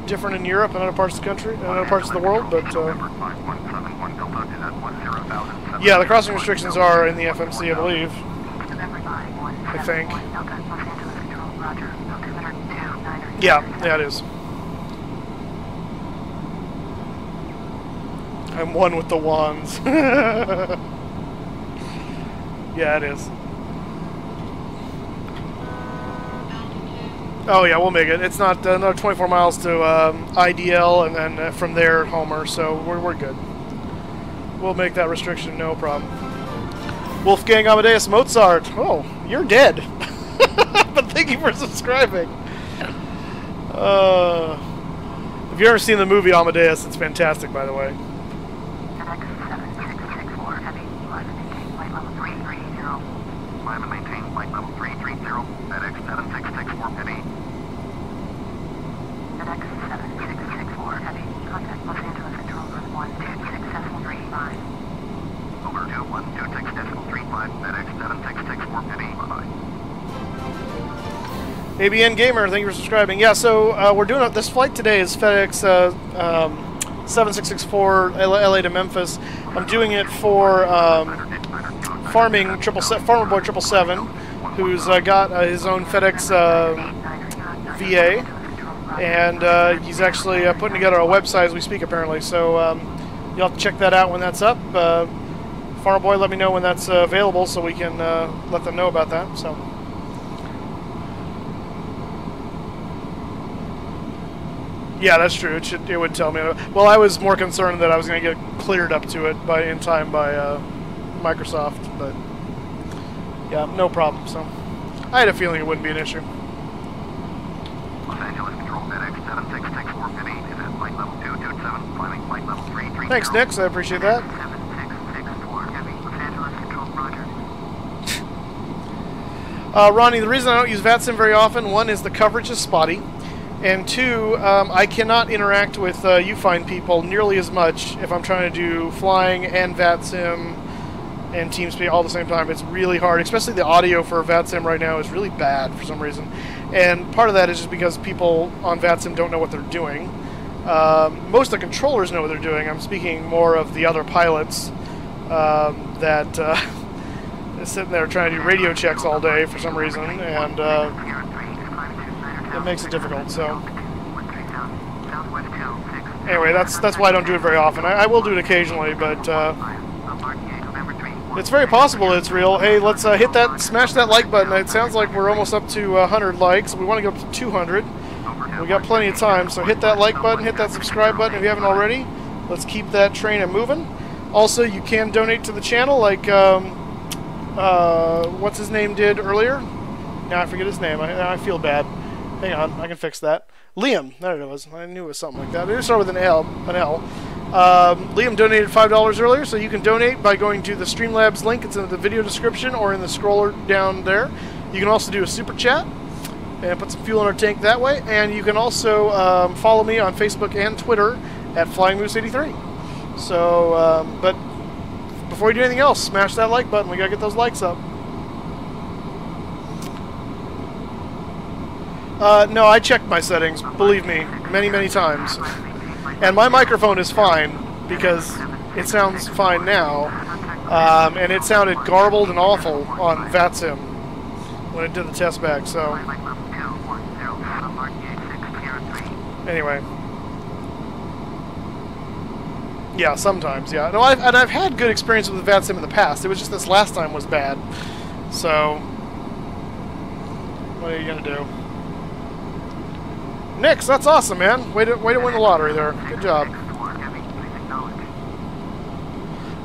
Different in Europe and other parts of the country, and other parts of the world, but yeah, the crossing restrictions are in the FMC, I believe. I think. Yeah, it is. I'm one with the wands. Yeah, it is. Oh yeah, we'll make it. It's not another 24 miles to IDL, and then from there Homer, so we're good. We'll make that restriction, no problem. Wolfgang Amadeus Mozart. Oh, you're dead. But thank you for subscribing. If you've ever seen the movie Amadeus, it's fantastic, by the way. Climb and maintain flight level 330, FedEx 7664 Penny. FedEx 7664 Heavy, contact Los Angeles Control Group 126.35. Over 2126.35, FedEx 7664 Penny, bye-bye. ABN Gamer, thank you for subscribing. Yeah, so we're doing this flight today is FedEx 7664 LA to Memphis. I'm doing it for Farmer Boy 777, who's got his own FedEx VA, and he's actually putting together a website as we speak, apparently. So you'll have to check that out when that's up. Farmer Boy, let me know when that's available so we can let them know about that. So. Yeah, that's true. It would tell me. Well, I was more concerned that I was going to get cleared up to it in time by Microsoft, but yeah, no problem. So I had a feeling it wouldn't be an issue. Los Angeles Control FedEx 7664 Penny is at flight level 227, climbing flight level 330. Thanks, Nix. I appreciate that. 7664 Heavy, Los Angeles Control, Roger. Ronnie, the reason I don't use VATSIM very often, one is the coverage is spotty. And two, I cannot interact with you fine people nearly as much if I'm trying to do flying and VATSIM and TeamSpeak all at the same time. It's really hard, especially the audio for VATSIM right now is really bad for some reason. And part of that is just because people on VATSIM don't know what they're doing. Most of the controllers know what they're doing. I'm speaking more of the other pilots that are sitting there trying to do radio checks all day for some reason, and it makes it difficult. So Anyway, that's why I don't do it very often. I will do it occasionally, but it's very possible it's real. Hey, let's hit that, smash that like button. It sounds like we're almost up to 100 likes. We want to go up to 200. We got plenty of time, so hit that like button, hit that subscribe button if you haven't already. Let's keep that train moving. Also, you can donate to the channel like what's his name did earlier. Now I forget his name. I feel bad. Hang on, I can fix that. Liam, there it was. I knew it was something like that. It started with an L. Liam donated $5 earlier, so you can donate by going to the Streamlabs link. It's in the video description or in the scroller down there. You can also do a super chat and put some fuel in our tank that way. And you can also follow me on Facebook and Twitter at FlyingMoose83. So, but before you do anything else, smash that like button. We gotta get those likes up. No, I checked my settings, believe me, many, many times. And my microphone is fine, because it sounds fine now. And it sounded garbled and awful on VATSIM when it did the test back, so... Anyway. Yeah, sometimes, yeah. No, I've had good experiences with VATSIM in the past. It was just this last time was bad. So... what are you gonna do? Nix, that's awesome, man. Way to win the lottery there. Good job.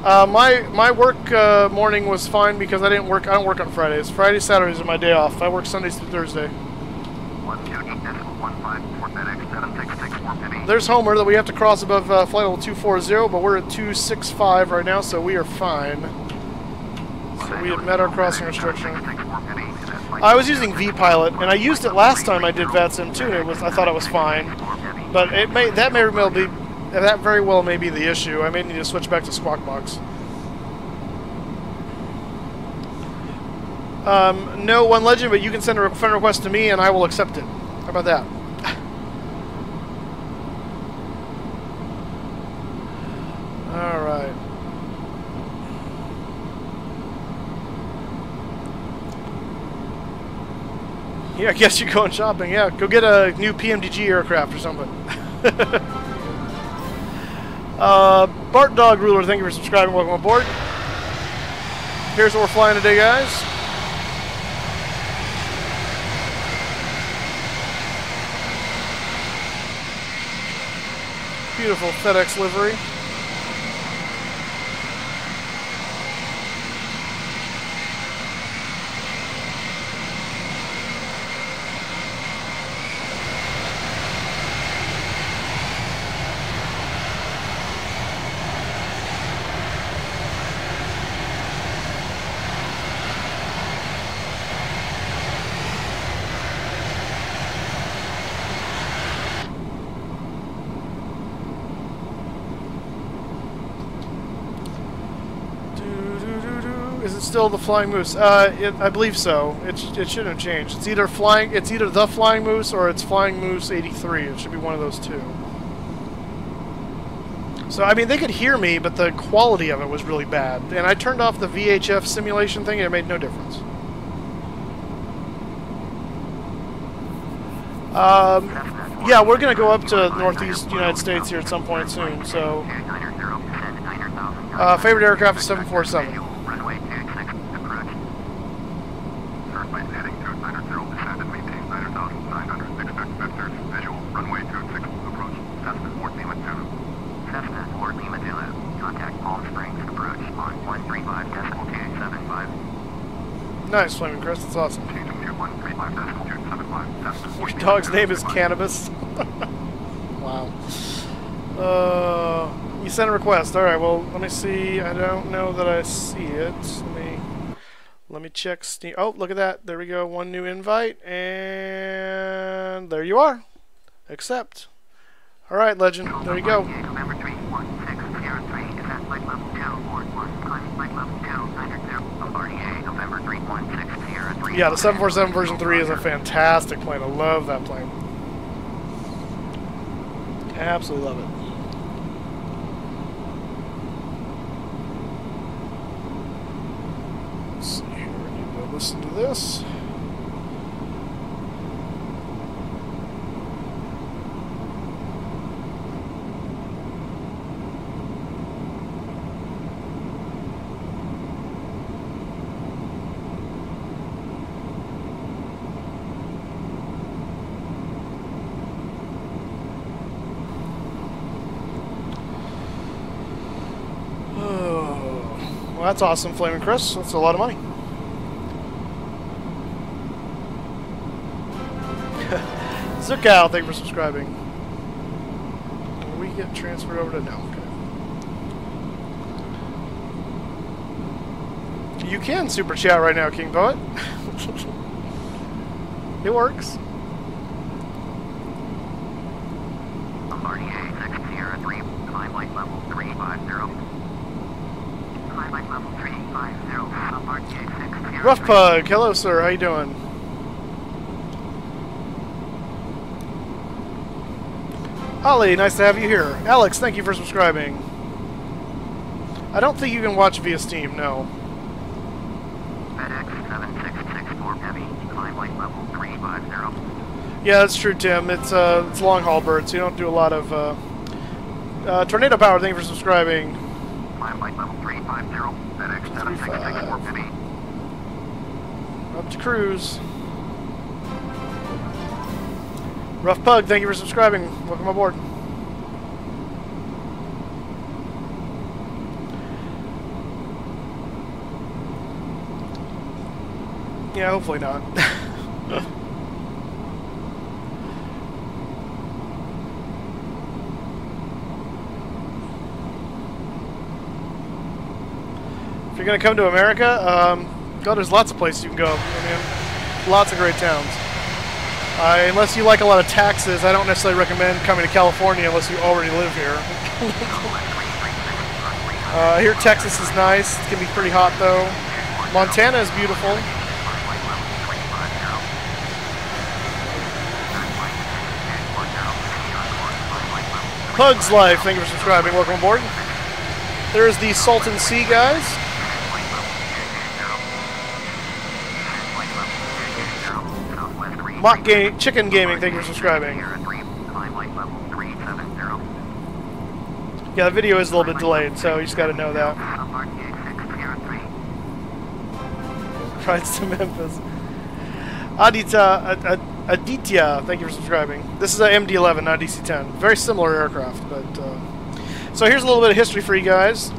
My work morning was fine because I don't work on Fridays. Fridays, Saturdays are my day off. I work Sundays through Thursday. There's Homer that we have to cross above flight level 240, but we're at 265 right now, so we are fine. So we have met our crossing restriction. I was using vPilot, and I used it last time I did VATSIM too, and I thought it was fine. But that very well may be the issue. I may need to switch back to Squawkbox. No One Legend, but you can send a friend request to me, and I will accept it. How about that? All right. Yeah, I guess you're going shopping. Yeah, go get a new PMDG aircraft or something. Bart Dog Ruler, thank you for subscribing. Welcome aboard. Here's what we're flying today, guys. Beautiful FedEx livery. Is it still the Flying Moose? I believe so. It shouldn't have changed. It's either the Flying Moose or it's Flying Moose 83. It should be one of those two. So I mean, they could hear me, but the quality of it was really bad. And I turned off the VHF simulation thing, and it made no difference. Yeah, we're gonna go up to Northeast United States here at some point soon. So, favorite aircraft is 747. Nice, Flaming Chris. That's awesome. Your dog's name is Cannabis. Wow. You sent a request. All right. Well, let me see. I don't know that I see it. Let me check Steam. Oh, look at that. There we go. One new invite, and there you are. Accept. All right, Legend. There you go. Yeah, the 747 version 3 is a fantastic plane. I love that plane. Absolutely love it. Let's see here. I need to listen to this. Well, that's awesome, Flaming Chris. That's a lot of money. Zookow, thank you for subscribing. Will we get transferred over to... No, okay. You can super chat right now, King Poet. It works. RDA 603, highlight level 350. Highlight level 350, RDA 603. Rough Pug, hello sir, how you doing? Ollie, nice to have you here. Alex, thank you for subscribing. I don't think you can watch via Steam, no. FedEx 7664 heavy, highlight level 350. Yeah, that's true, Tim. It's long haul birds, so you don't do a lot of Tornado Power, thank you for subscribing. Highlight level 350, FedEx 7664 heavy. Up to cruise. Rough Pug, thank you for subscribing. Welcome aboard. Yeah, hopefully not. If you're going to come to America, God, there's lots of places you can go. I mean, lots of great towns. Unless you like a lot of taxes, I don't necessarily recommend coming to California unless you already live here. I hear Texas is nice. It's going to be pretty hot, though. Montana is beautiful. Pug's Life, thank you for subscribing. Welcome aboard. There's the Salton Sea, guys. Mock Game, Chicken Gaming, thank you for subscribing. Yeah, the video is a little bit delayed, so you just got to know that. Rides to Memphis. Aditya, thank you for subscribing. This is a MD-11, not DC-10. Very similar aircraft, but... So here's a little bit of history for you guys.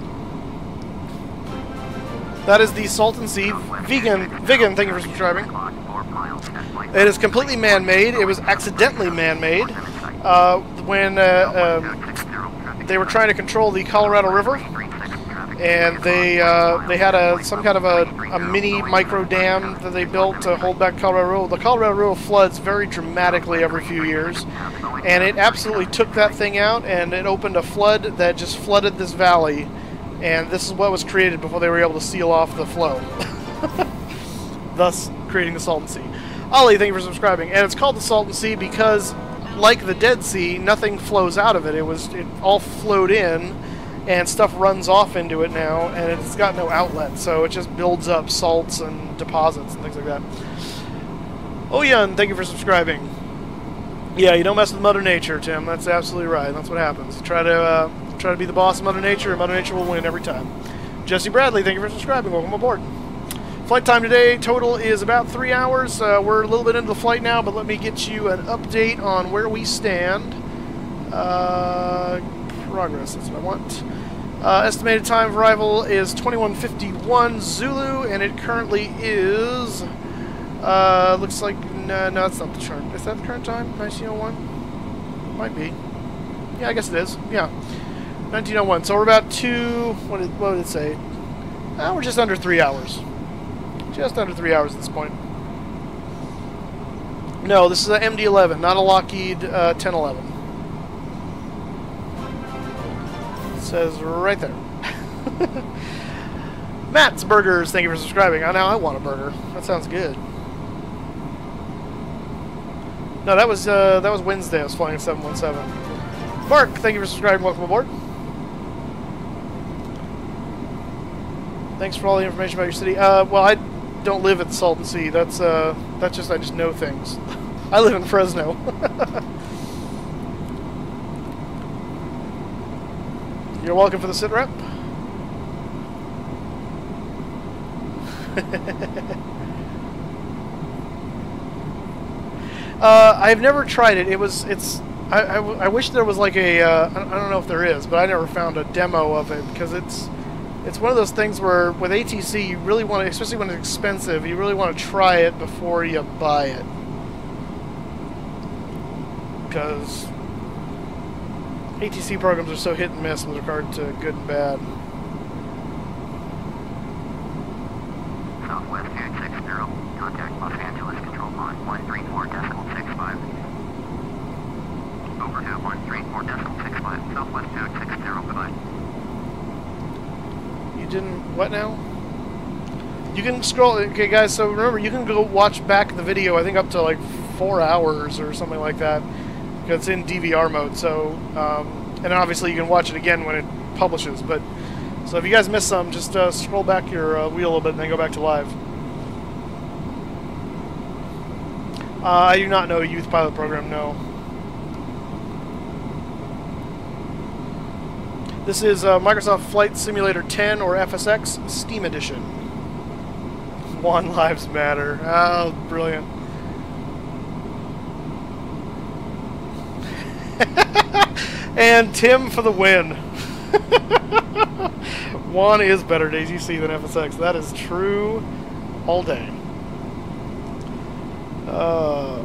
That is the Salton Sea. Vegan, thank you for subscribing. It is completely man-made. It was accidentally man-made when they were trying to control the Colorado River, and they had some kind of a mini micro dam that they built to hold back Colorado River. The Colorado River floods very dramatically every few years, and it absolutely took that thing out, and it opened a flood that just flooded this valley, and this is what was created before they were able to seal off the flow, thus creating the Salton Sea. Ollie, thank you for subscribing. And it's called the Salton Sea because, like the Dead Sea, nothing flows out of it. It all flowed in, and stuff runs off into it now, and it's got no outlet, so it just builds up salts and deposits and things like that. Oyan, thank you for subscribing. Yeah, you don't mess with Mother Nature, Tim. That's absolutely right. That's what happens. Try to be the boss of Mother Nature, and Mother Nature will win every time. Jesse Bradley, thank you for subscribing. Welcome aboard. Flight time today, total is about 3 hours. We're a little bit into the flight now, but let me get you an update on where we stand. Progress, that's what I want. Estimated time of arrival is 21:51 Zulu, and it currently is, looks like, no, that's not the current. Is that the current time? 1901? Might be. Yeah, I guess it is. Yeah, 1901. So we're about what did it say? We're just under 3 hours. Just under 3 hours at this point. No, this is an MD-11, not a Lockheed 1011. It says right there. Matt's Burgers, thank you for subscribing. Now I want a burger. That sounds good. No, that was Wednesday. I was flying a 717. Mark, thank you for subscribing. Welcome aboard. Thanks for all the information about your city. Well, I don't live at the Salton Sea. That's just I just know things. I live in Fresno. You're welcome for the sit rep. I've never tried it. I wish there was like a I don't know if there is, but I never found a demo of it because it's one of those things where with ATC you really want to, especially when it's expensive, you really want to try it before you buy it. Because ATC programs are so hit and miss with regard to good and bad. Southwest 260, contact Los Angeles Control Point 134.65. Over to 134.65, Southwest 260, goodbye. You didn't, what now? You can scroll, okay guys, so remember, you can go watch back the video, I think up to like 4 hours or something like that. It's in DVR mode, so and then obviously you can watch it again when it publishes. But so if you guys missed some, just scroll back your wheel a little bit and then go back to live. I do not know Youth Pilot Program. No. This is Microsoft Flight Simulator 10 or FSX Steam Edition. One Lives Matter. Oh, brilliant. And Tim for the win. One is better ATC than FSX. That is true all day. Oh,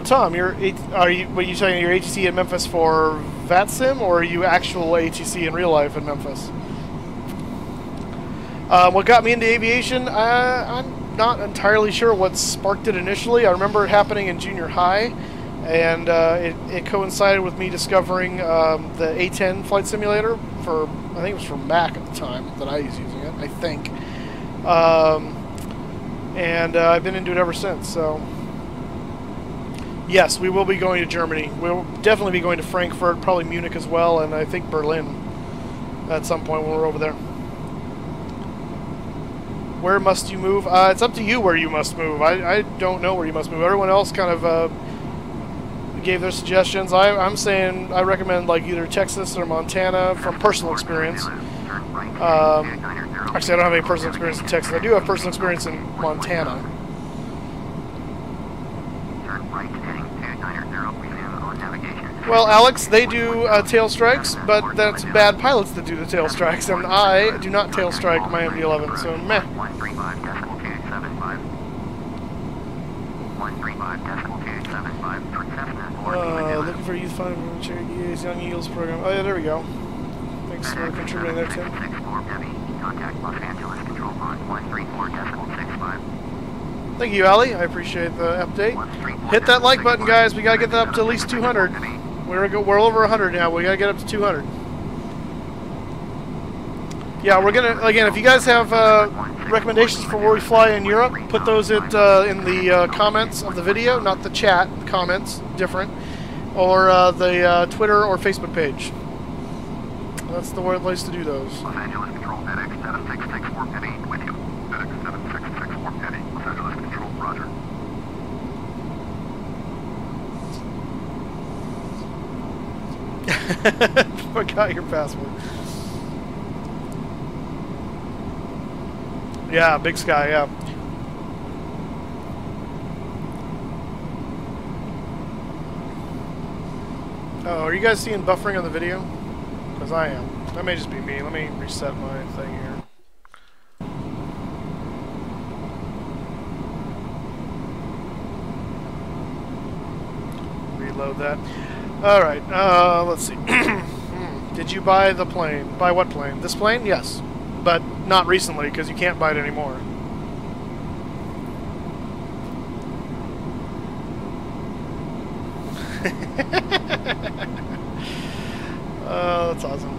Tom, are you saying you're ATC in Memphis for VATSIM, or are you actual ATC in real life in Memphis? What got me into aviation? I'm not entirely sure what sparked it initially. I remember it happening in junior high. And it coincided with me discovering the A10 flight simulator for, I think it was for Mac at the time that I was using it, I think. And I've been into it ever since, so. Yes, we will be going to Germany. We'll definitely be going to Frankfurt, probably Munich as well, and I think Berlin at some point when we're over there. Where must you move? It's up to you where you must move. I don't know where you must move. Everyone else kind of gave their suggestions. I'm saying I recommend like either Texas or Montana from personal experience. Actually, I don't have any personal experience in Texas. I do have personal experience in Montana. Well, Alex, they do tail strikes, but that's bad pilots that do the tail strikes, and I do not tail strike my MD-11, so meh. 135.275. Looking for youth fund Young Eagles program. Oh yeah, there we go. Thanks for contributing there, Tim. Thank you, Ali. I appreciate the update. Hit that like button, guys. We gotta get that up to at least 200. We're over 100 now. We gotta get up to 200. Yeah, we're gonna, again, if you guys have recommendations for where we fly in Europe, put those in the comments of the video, not the chat, comments, different, or the Twitter or Facebook page. That's the place to do those. Los Angeles Control, FedEx 7664 Penny, with you. FedEx 7664 Penny, Los Angeles Control, roger. Forgot your password. Yeah, Big Sky, yeah. Oh, are you guys seeing buffering on the video? Because I am. That may just be me. Let me reset my thing here. Reload that. Alright, let's see. Did you buy the plane? Buy what plane? This plane? Yes. But not recently, because you can't buy it anymore. Oh, that's awesome.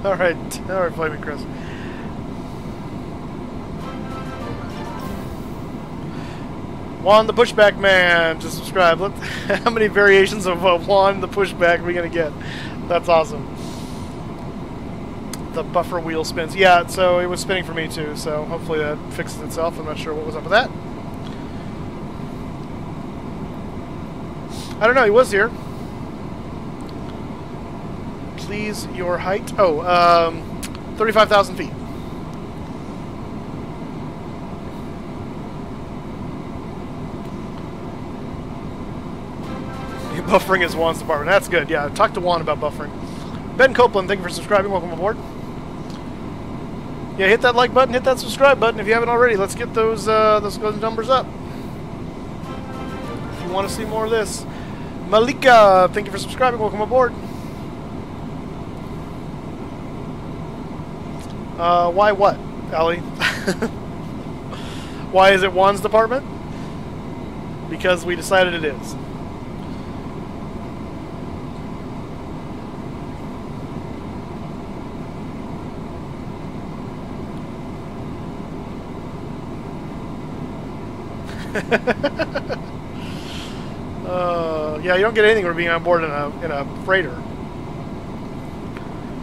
Alright, Flaming Chris. Juan the Pushback Man, just subscribe. How many variations of Juan the Pushback are we going to get? That's awesome. The buffer wheel spins. Yeah, so it was spinning for me too, so hopefully that fixes itself. I'm not sure what was up with that. I don't know, he was here. Please, your height. Oh, 35,000 feet. Buffering is Juan's department. That's good. Yeah, talk to Juan about buffering. Ben Copeland, thank you for subscribing. Welcome aboard. Yeah, hit that like button, hit that subscribe button if you haven't already. Let's get those numbers up. If you want to see more of this. Malika, thank you for subscribing. Welcome aboard. Why what, Allie? Why is it Juan's department? Because we decided it is. Yeah, you don't get anything for being on board in a freighter.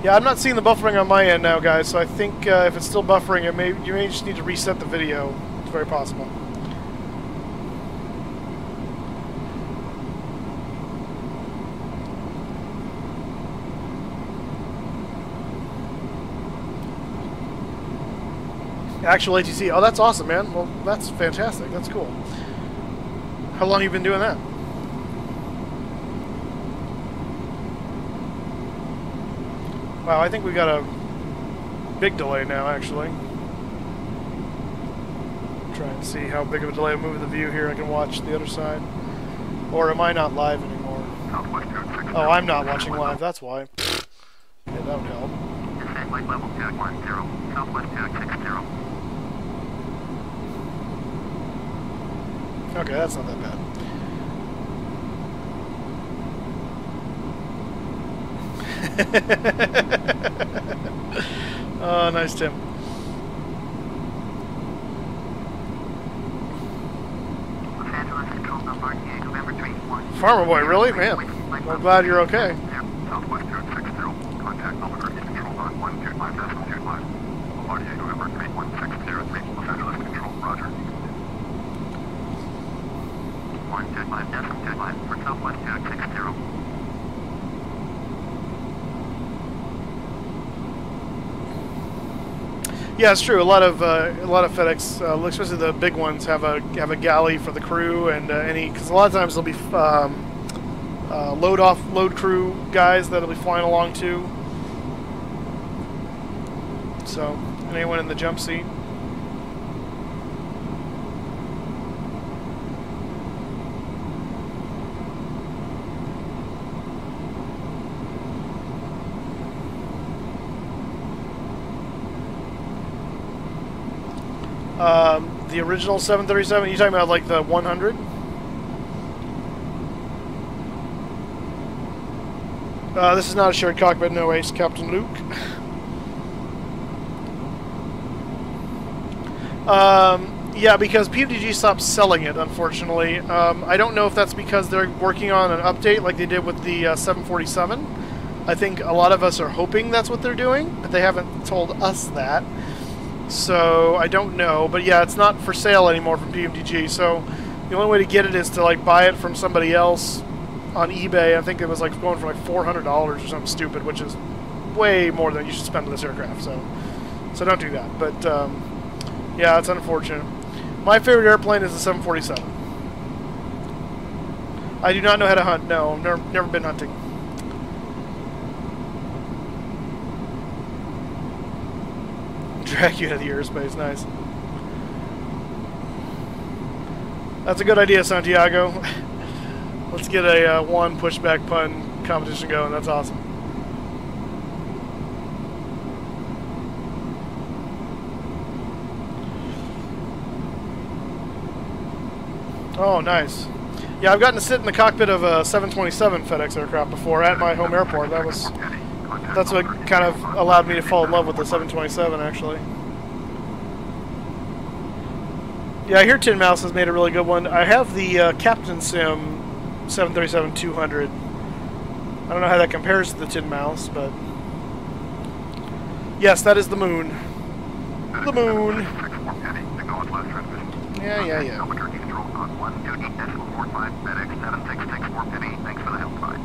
Yeah, I'm not seeing the buffering on my end now, guys. So I think if it's still buffering, you may just need to reset the video. It's very possible. Actual ATC. Oh, that's awesome, man. Well, that's fantastic. That's cool. How long have you been doing that? Wow, I think we got a big delay now, actually. Try and see how big of a delay. I'm moving the view here. I can watch the other side. Or am I not live anymore? Oh, I'm not watching live. That's why. Yeah, that would help. Level 210, Southwest 260. Okay, that's not that bad. Oh, nice, Tim. Farmer boy, really? Man, I'm glad you're okay. Southwest 260, contact November control on 125.25. RDA November 3160, Los Angeles control, roger. 125.25 for Southwest 260. Yeah, it's true. A lot of FedEx, especially the big ones, have a galley for the crew, and because a lot of times there'll be load crew guys that'll be flying along too. So anyone in the jump seat. The original 737, you talking about like the 100? This is not a shared cockpit, no Ace, Captain Luke. Yeah, because PMDG stopped selling it, unfortunately. I don't know if that's because they're working on an update like they did with the 747. I think a lot of us are hoping that's what they're doing, but they haven't told us that. So I don't know, but yeah, it's not for sale anymore from PMDG. So the only way to get it is to like buy it from somebody else on eBay. I think it was like going for like $400 or something stupid, which is way more than you should spend on this aircraft. So don't do that. But yeah, it's unfortunate. My favorite airplane is the 747. I do not know how to hunt. No, never been hunting. Drag you out of the airspace, nice. That's a good idea, Santiago. Let's get a one pushback pun competition going. That's awesome. Oh, nice. Yeah, I've gotten to sit in the cockpit of a 727 FedEx aircraft before at my home airport. That's what kind of allowed me to fall in love with the 727, actually. Yeah, I hear Tin Mouse has made a really good one. I have the Captain Sim 737-200. I don't know how that compares to the Tin Mouse, but... Yes, that is the moon. The moon. Yeah.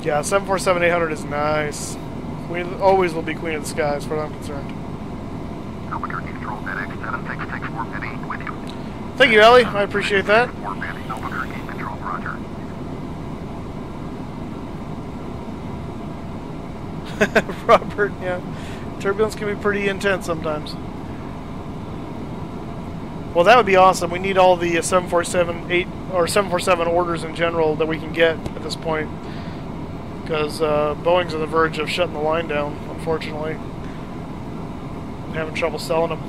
Yeah, 747-800 is nice. We always will be Queen of the Sky as far as I'm concerned. Thank you, Ellie. I appreciate that. Robert, yeah. Turbulence can be pretty intense sometimes. Well, that would be awesome. We need all the 747-8 or 747 orders in general that we can get at this point, because Boeing's on the verge of shutting the line down, unfortunately. I'm having trouble selling them.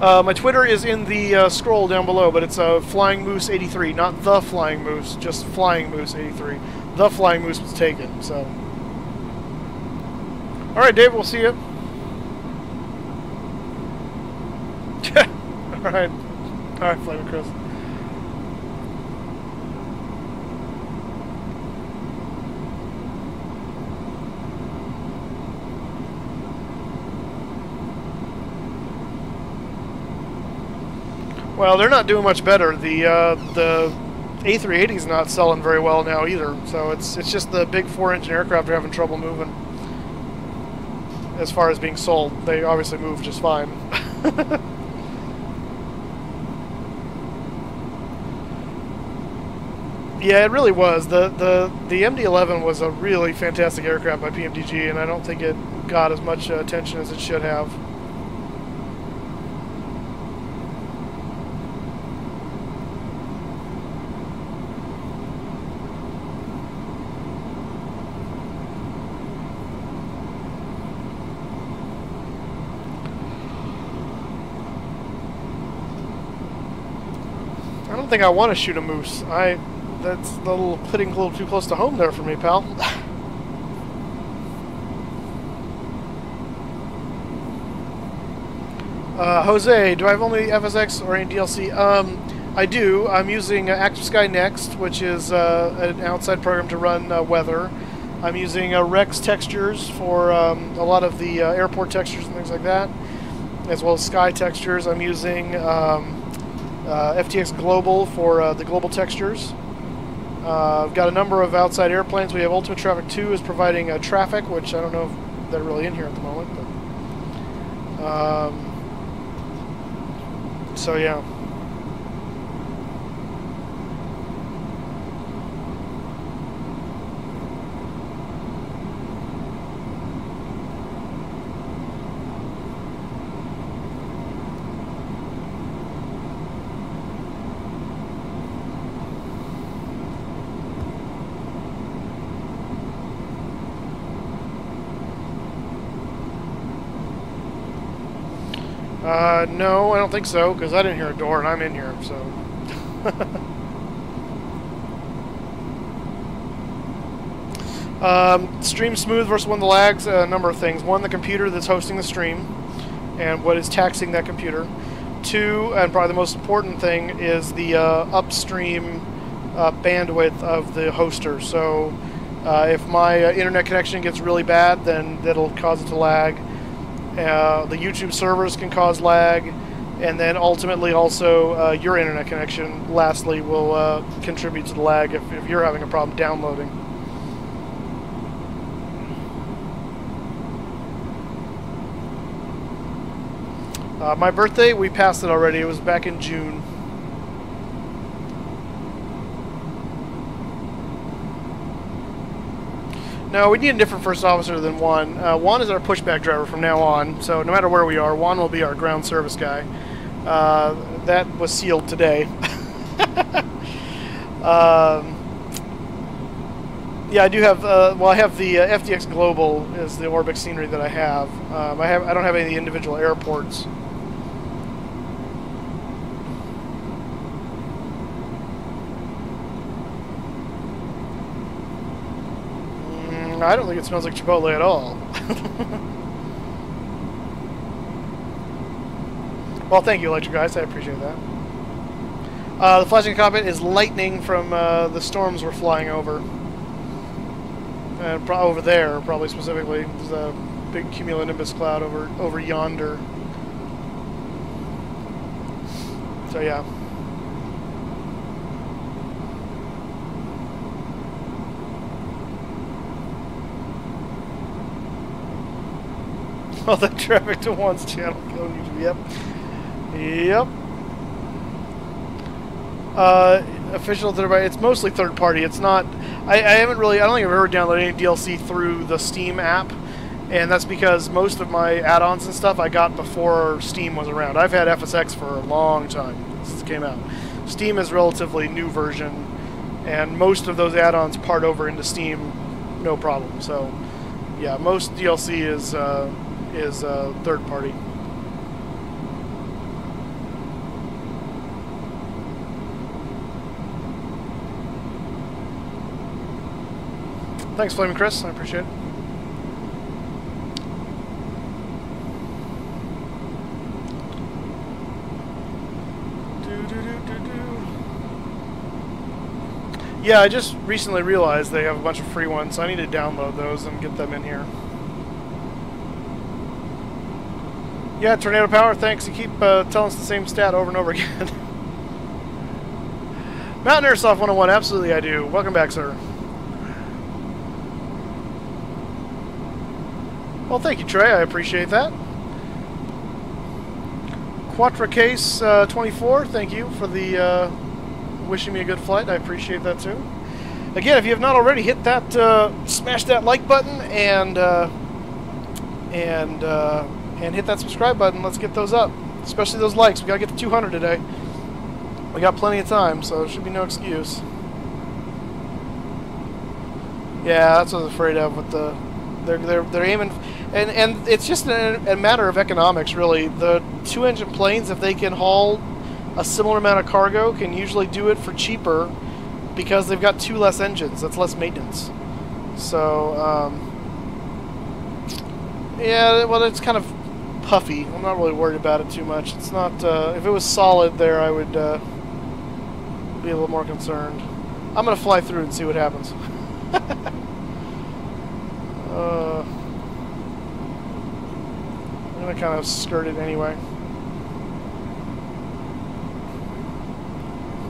My Twitter is in the scroll down below, but it's Flying Moose 83, not the Flying Moose, just Flying Moose 83. The Flying Moose was taken, so. All right, Dave, we'll see you. All right, Flaming Chris. Well, they're not doing much better. The A380 is not selling very well now either. So it's just the big 4-engine aircraft are having trouble moving. As far as being sold, they obviously move just fine. Yeah, it really was. The MD-11 was a really fantastic aircraft by PMDG, and I don't think it got as much attention as it should have. I don't think I want to shoot a moose. That's hitting a little too close to home there for me, pal. Jose, do I have only FSX or any DLC? I do. I'm using Active Sky Next, which is an outside program to run weather. I'm using Rex textures for a lot of the airport textures and things like that, as well as sky textures. I'm using FTX Global for the global textures. I've got a number of outside airplanes. We have Ultimate Traffic 2 is providing traffic, which I don't know if they're really in here at the moment. But, so yeah. No, I don't think so, because I didn't hear a door and I'm in here, so. Stream smooth versus one of the lags, a number of things. One, the computer that's hosting the stream and what is taxing that computer. Two, and probably the most important thing, is the upstream bandwidth of the hoster. So if my internet connection gets really bad, then that'll cause it to lag. The YouTube servers can cause lag, and then ultimately also your internet connection, lastly, will contribute to the lag if you're having a problem downloading. My birthday, we passed it already. It was back in June. No, we need a different first officer than Juan. Juan is our pushback driver from now on, so no matter where we are, Juan will be our ground service guy. That was sealed today. Yeah, I do have. Well, I have the FDX Global is the Orbix scenery that I have. I don't have any of the individual airports. I don't think it smells like Chipotle at all. Well, thank you, Electric Guys. I appreciate that. The flashing cockpit is lightning from the storms we're flying over. And over there, probably specifically. There's a big cumulonimbus cloud over yonder. So, yeah. All the traffic to Juan's channel on YouTube. Yep. Yep. Official third party. It's mostly third party. It's not. I haven't really. I don't think I've ever downloaded any DLC through the Steam app, and that's because most of my add-ons and stuff I got before Steam was around. I've had FSX for a long time since it came out. Steam is a relatively new version, and most of those add-ons part over into Steam, no problem. So, yeah, most DLC is third party. Thanks, Flaming Chris. I appreciate it. Yeah, I just recently realized they have a bunch of free ones, so I need to download those and get them in here. Yeah, Tornado Power, thanks. You keep telling us the same stat over and over again. Mountain Airsoft 101, absolutely I do. Welcome back, sir. Well, thank you, Trey. I appreciate that. Quattrocase 24, thank you for the wishing me a good flight. I appreciate that too. Again, if you have not already, hit that, smash that like button and hit that subscribe button. Let's get those up, especially those likes. We gotta get to 200 today. We got plenty of time, so there should be no excuse. Yeah, that's what I was afraid of with the. They're aiming, and it's just a matter of economics, really. The two-engine planes, if they can haul a similar amount of cargo, can usually do it for cheaper because they've got 2 less engines. That's less maintenance. So, yeah, well, it's kind of puffy. I'm not really worried about it too much. It's not. If it was solid there, I would be a little more concerned. I'm gonna fly through and see what happens. I'm gonna kind of skirt it anyway.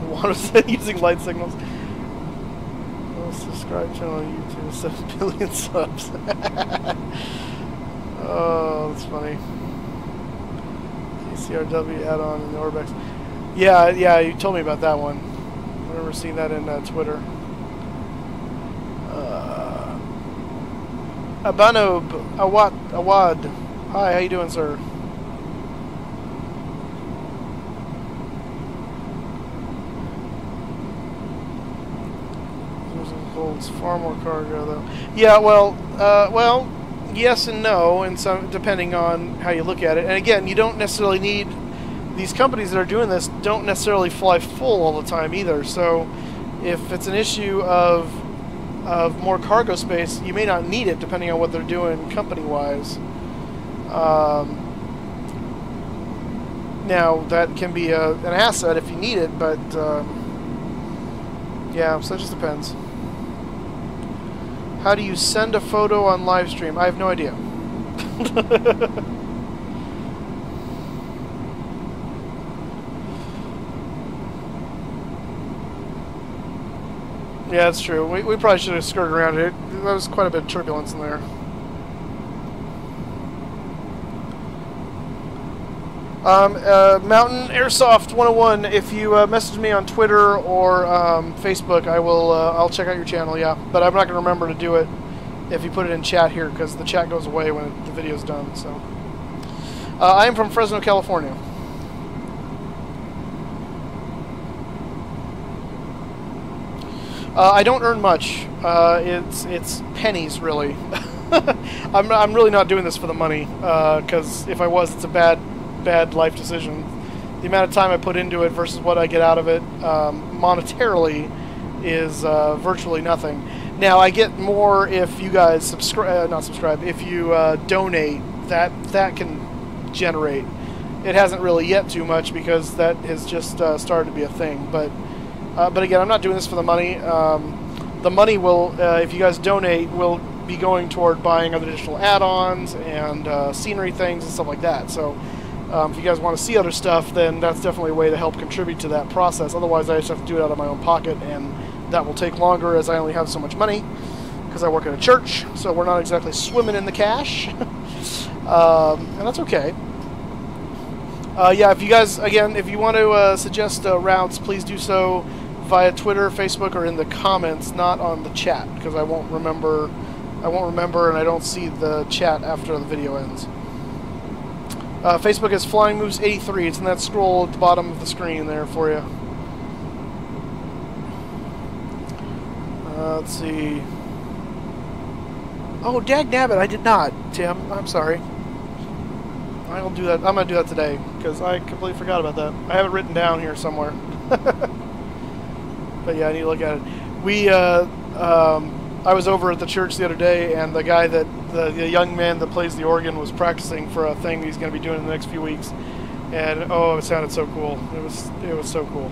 What was that? Using light signals. Oh, subscribe channel on YouTube, 7 billion subs. Oh, that's funny. KCRW add-on in the Orbex. Yeah, you told me about that one. I remember seeing that in Twitter. Abanob, Awad. Hi, how you doing, sir? Holds far more cargo, though. Yeah, well, yes and no, and some depending on how you look at it. And again, you don't necessarily need. These companies that are doing this don't necessarily fly full all the time either. So, if it's an issue of more cargo space, you may not need it depending on what they're doing company-wise. Now, that can be an asset if you need it, but yeah, so it just depends. How do you send a photo on live stream? I have no idea. Yeah, that's true. We probably should have skirted around it. There was quite a bit of turbulence in there. Mountain Airsoft 101. If you message me on Twitter or Facebook, I will. I'll check out your channel. Yeah, but I'm not going to remember to do it if you put it in chat here because the chat goes away when the video's done. So, I am from Fresno, California. I don't earn much. It's pennies, really. I'm really not doing this for the money because if I was, it's a bad life decision. The amount of time I put into it versus what I get out of it monetarily is virtually nothing. Now I get more if you guys if you donate. That can generate. It hasn't really yet too much because that has just started to be a thing. But again, I'm not doing this for the money. The money will, if you guys donate, will be going toward buying other additional add-ons and scenery things and stuff like that. So. If you guys want to see other stuff, then that's definitely a way to help contribute to that process. Otherwise, I just have to do it out of my own pocket, and that will take longer as I only have so much money because I work at a church, so we're not exactly swimming in the cash. And that's okay. Yeah, if you guys, again, if you want to suggest routes, please do so via Twitter, Facebook, or in the comments, not on the chat, because I won't remember, and I don't see the chat after the video ends. Facebook is Flying Moose 83. It's in that scroll at the bottom of the screen there for you. Let's see. Oh, dagnabbit, I did not, Tim. I'm sorry. I'll do that. I'm going to do that today, because I completely forgot about that. I have it written down here somewhere. But yeah, I need to look at it. I was over at the church the other day, and the guy that, the young man that plays the organ was practicing for a thing he's going to be doing in the next few weeks. And, oh, it sounded so cool. It was so cool.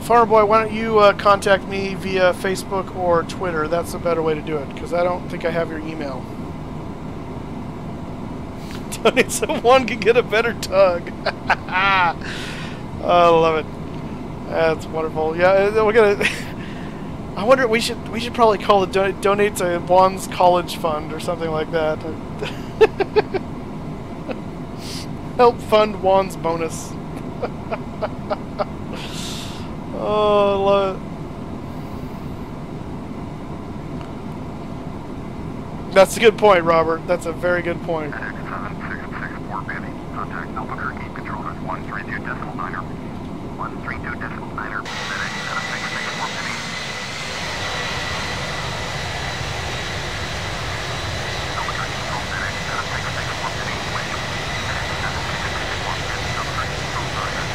Farboy, why don't you contact me via Facebook or Twitter? That's a better way to do it, because I don't think I have your email. Donate so one can get a better tug. I love it. That's wonderful. Yeah, we're gonna. I wonder. We should probably call it donate to Juan's college fund or something like that. Help fund Juan's bonus. Oh, I love it. That's a good point, Robert. That's a very good point. FedEx 7664 Benny. Contact Albuquerque controllers 132.9er. 132.9er. FedEx 7664 Benny. Albuquerque control FedEx 7664 Benny. FedEx 7664 Benny. Albuquerque control Roger.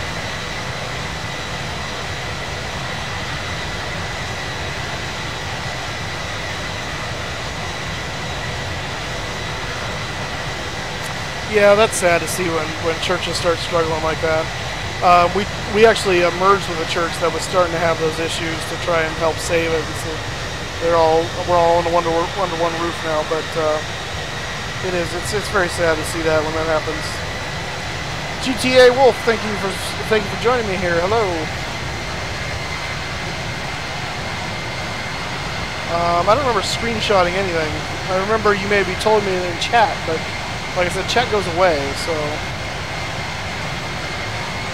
Yeah, that's sad to see when churches start struggling like that. We actually merged with a church that was starting to have those issues to try and help save it. So we're all under one roof now, but it's very sad to see that when that happens. GTA Wolf, thank you for joining me here. Hello. I don't remember screenshotting anything. I remember you maybe told me in chat, but like I said, chat goes away, so...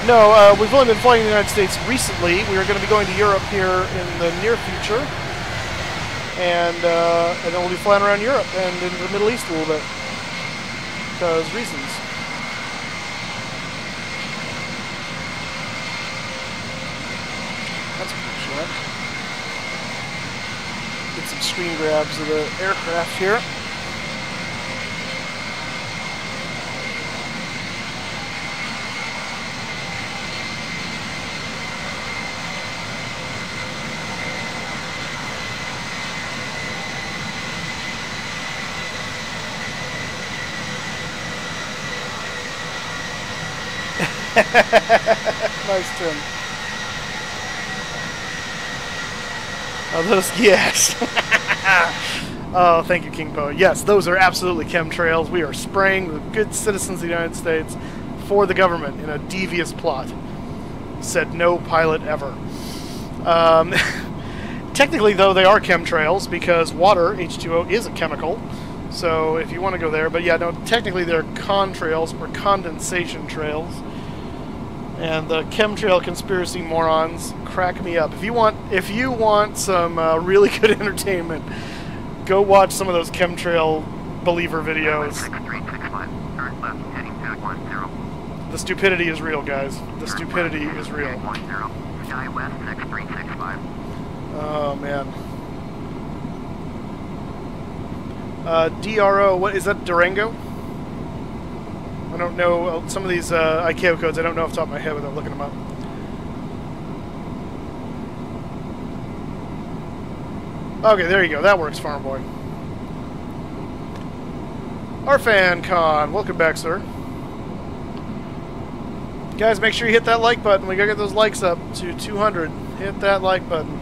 No, we've only been flying in the United States recently. We are going to be going to Europe here in the near future. And then we'll be flying around Europe and in the Middle East a little bit. Because reasons. That's a cool shot. Get some screen grabs of the aircraft here. Nice, Tim. Oh, those, yes. Oh, thank you, King Po. Yes, those are absolutely chemtrails. We are spraying the good citizens of the United States for the government in a devious plot. Said no pilot ever. Technically, though, they are chemtrails because water, H2O, is a chemical. So if you want to go there, but yeah, no, technically they're contrails or condensation trails. And the chemtrail conspiracy morons crack me up. If you want some really good entertainment, go watch some of those chemtrail believer videos. The stupidity is real, guys. The stupidity is real. Oh man. DRO, what is that? Durango? I don't know some of these ICAO codes. I don't know off the top of my head without looking them up. Okay, there you go. That works, Farm Boy. Arfancon, welcome back, sir. Guys, make sure you hit that like button. We gotta get those likes up to 200. Hit that like button.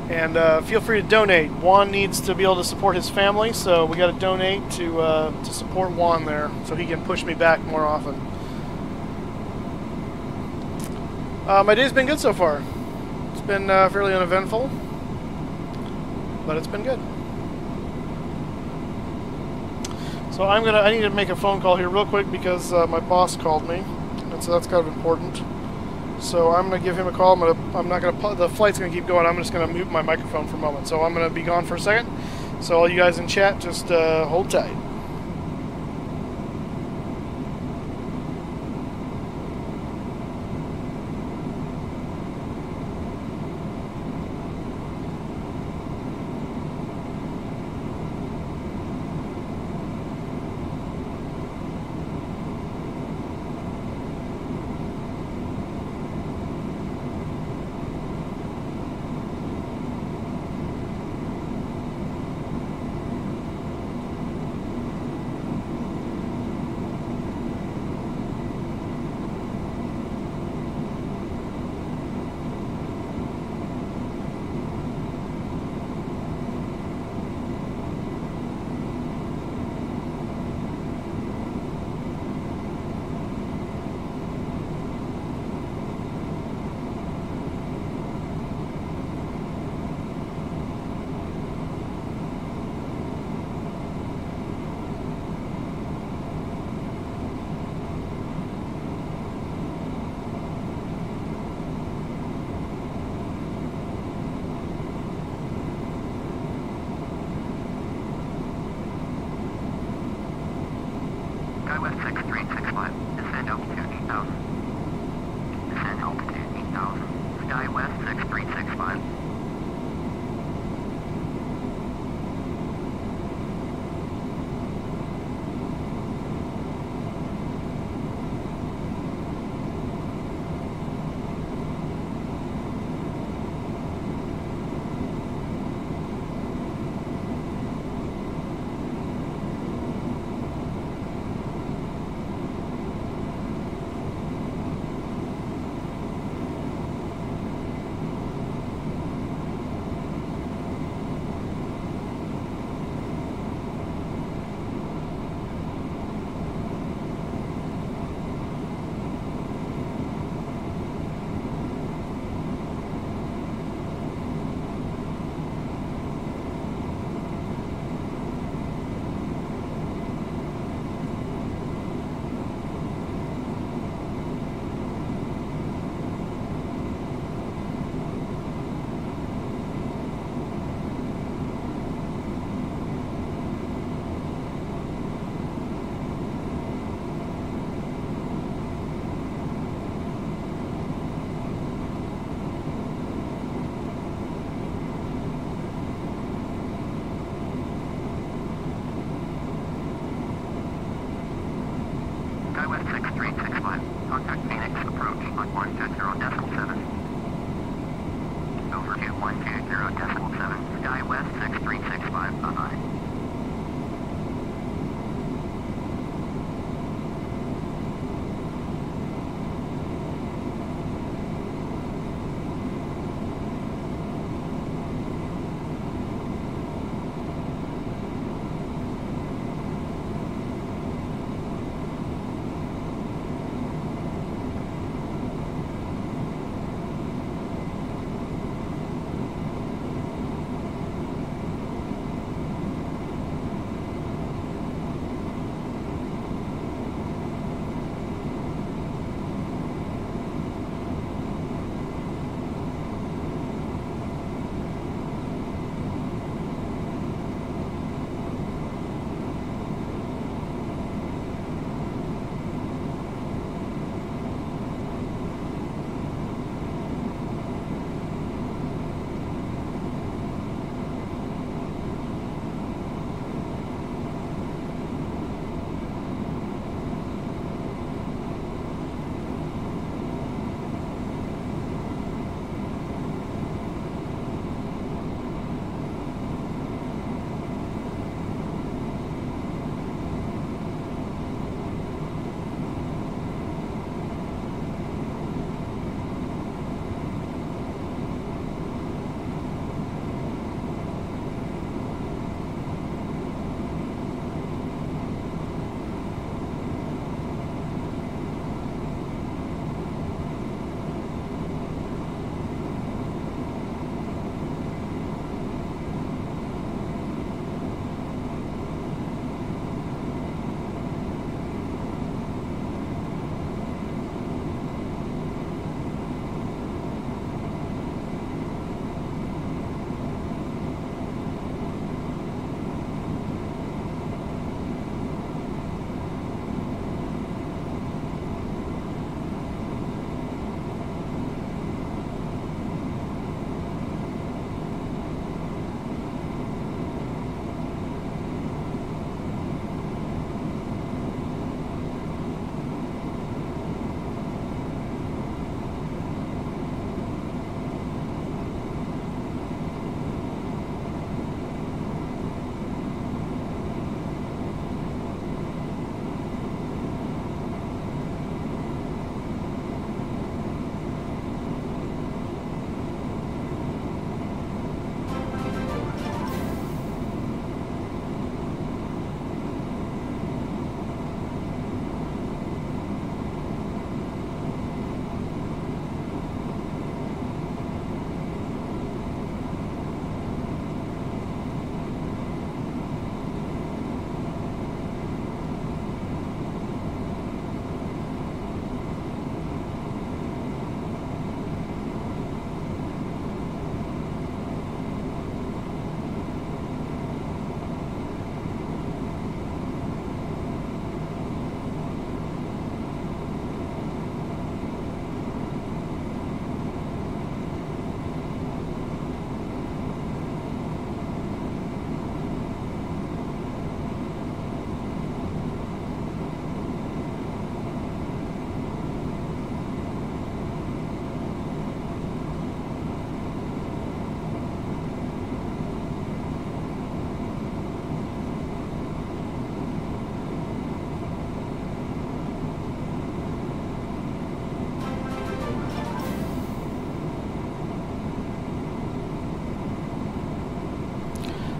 And feel free to donate. Juan needs to be able to support his family, so we got to donate to support Juan there, so he can push me back more often. My day's been good so far. It's been fairly uneventful, but it's been good. So I need to make a phone call here real quick because my boss called me, and so that's kind of important. So I'm going to give him a call. The flight's going to keep going. I'm just going to mute my microphone for a moment. So I'm going to be gone for a second. So all you guys in chat, just hold tight. Skywest 6365, descend altitude 8000. Descend altitude 8000. Skywest 6365. Skywest 6365. Contact Phoenix approach on 120.7. Over to 120.7. Skywest 6365. Bye-bye.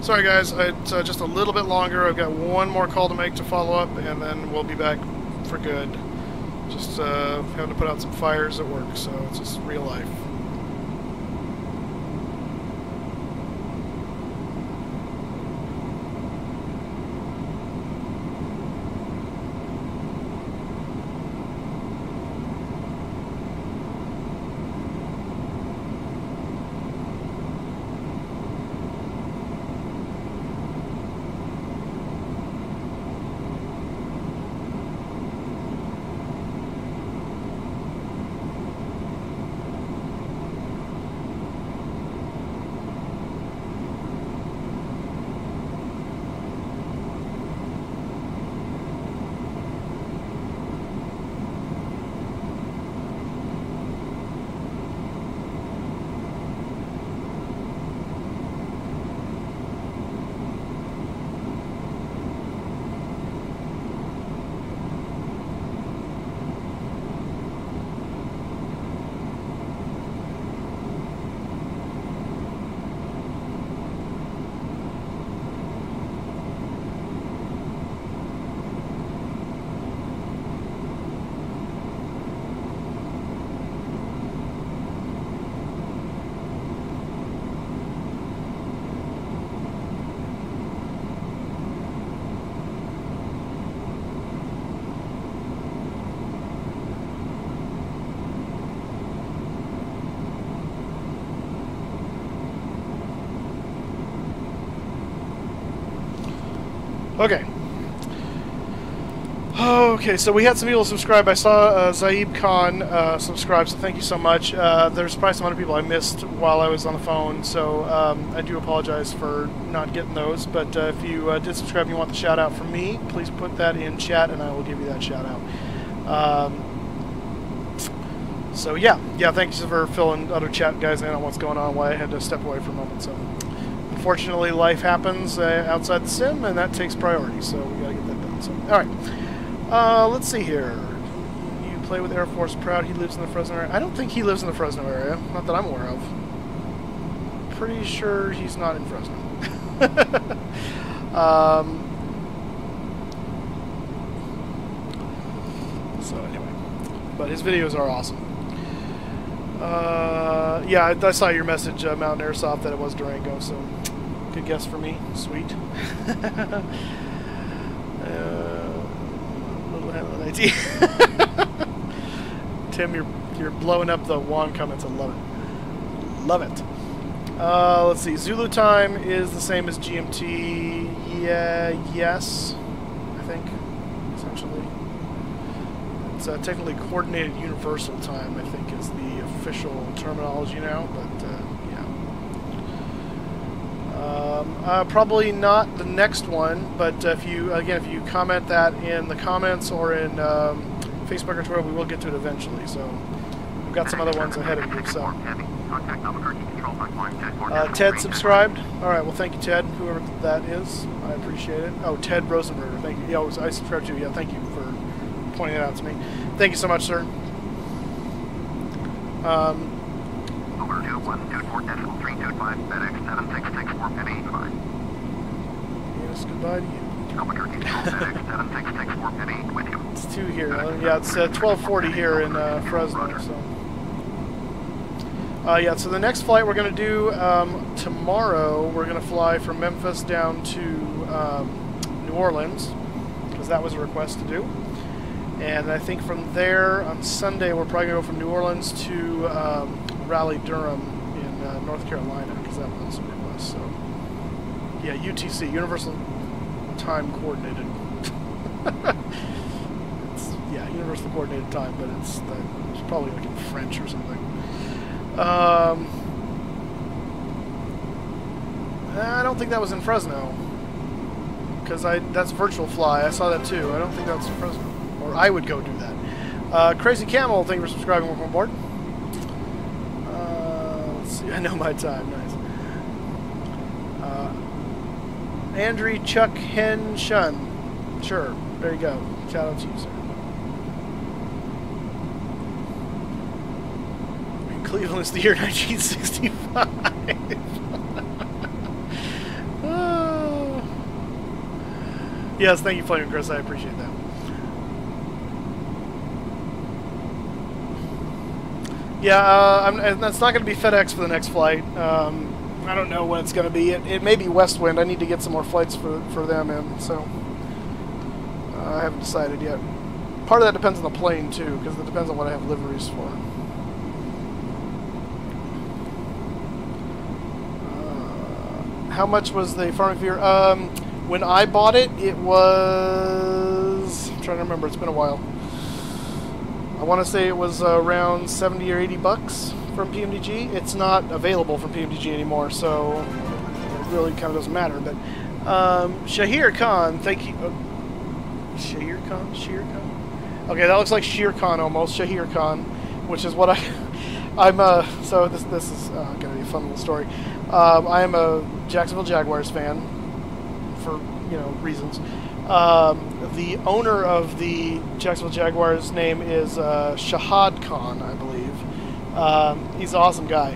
Sorry guys, it's just a little bit longer. I've got one more call to make to follow up, and then we'll be back for good. Just having to put out some fires at work, so it's just real life. Okay. Okay, so we had some people subscribe. I saw Zaib Khan subscribe, so thank you so much. There's probably some other people I missed while I was on the phone, so I do apologize for not getting those. But if you did subscribe and you want the shout out from me, please put that in chat and I will give you that shout out. So yeah, thanks for filling other chat guys in on what's going on, why I had to step away for a moment. So unfortunately, life happens outside the sim, and that takes priority, so we gotta get that done. So, all right, let's see here. You play with Air Force Proud. He lives in the Fresno area. I don't think he lives in the Fresno area, not that I'm aware of. Pretty sure he's not in Fresno. So anyway, but his videos are awesome. Yeah, I saw your message, Mountain Airsoft, that it was Durango, so good guess for me. Sweet. Little handle IT. Tim, you're blowing up the Juan comments. I love it. Love it. Let's see. Zulu time is the same as GMT. Yeah, yes, I think, essentially. It's technically coordinated universal time, I think, is the official terminology now, but yeah. Probably not the next one, but if you comment that in the comments or in Facebook or Twitter, we will get to it eventually. So we've got some other ones ahead of you. So Ted subscribed. All right, well, thank you, Ted, whoever that is. I appreciate it. Oh, Ted Rosenberger, thank you. Yeah, I subscribed to you. Yeah, thank you for pointing it out to me. Thank you so much, sir. Over 212.325 FedEx 7664 Penny. Yes, goodbye to you. FedEx 7664 Penny with you. It's 2 here. Yeah, it's 12:40 here in Fresno. So. Yeah, so the next flight we're going to do tomorrow, we're going to fly from Memphis down to New Orleans, because that was a request to do. And I think from there, on Sunday, we're probably going to go from New Orleans to Raleigh-Durham in North Carolina, because that was also a request. So, yeah, UTC, Universal Time Coordinated. Yeah, Universal Coordinated Time, but it's probably like in French or something. I don't think that was in Fresno, because that's Virtual Fly. I saw that too. I don't think that's in Fresno. Or I would go do that. Crazy Camel, thank you for subscribing. Welcome aboard. Let's see. I know my time. Nice. Andrew Chuck Hen Shun. Sure. There you go. Shout out to you, sir. Cleveland is the year 1965. Yes, thank you, Flaming Chris. I appreciate that. Yeah, and that's not going to be FedEx for the next flight. I don't know when it's going to be. It may be Westwind. I need to get some more flights for them in, so I haven't decided yet. Part of that depends on the plane, too, because it depends on what I have liveries for. How much was the farming fear? When I bought it, it was... I'm trying to remember. It's been a while. I want to say it was around 70 or 80 bucks from PMDG. It's not available from PMDG anymore, so it really kind of doesn't matter. But Shahir Khan, thank you. Shahir Khan? Shahir Khan? Okay, that looks like Shere Khan almost. Shahir Khan, which is what I'm. So this is going to be a fun little story. I am a Jacksonville Jaguars fan for reasons. The owner of the Jacksonville Jaguars' name is Shahad Khan, I believe. He's an awesome guy,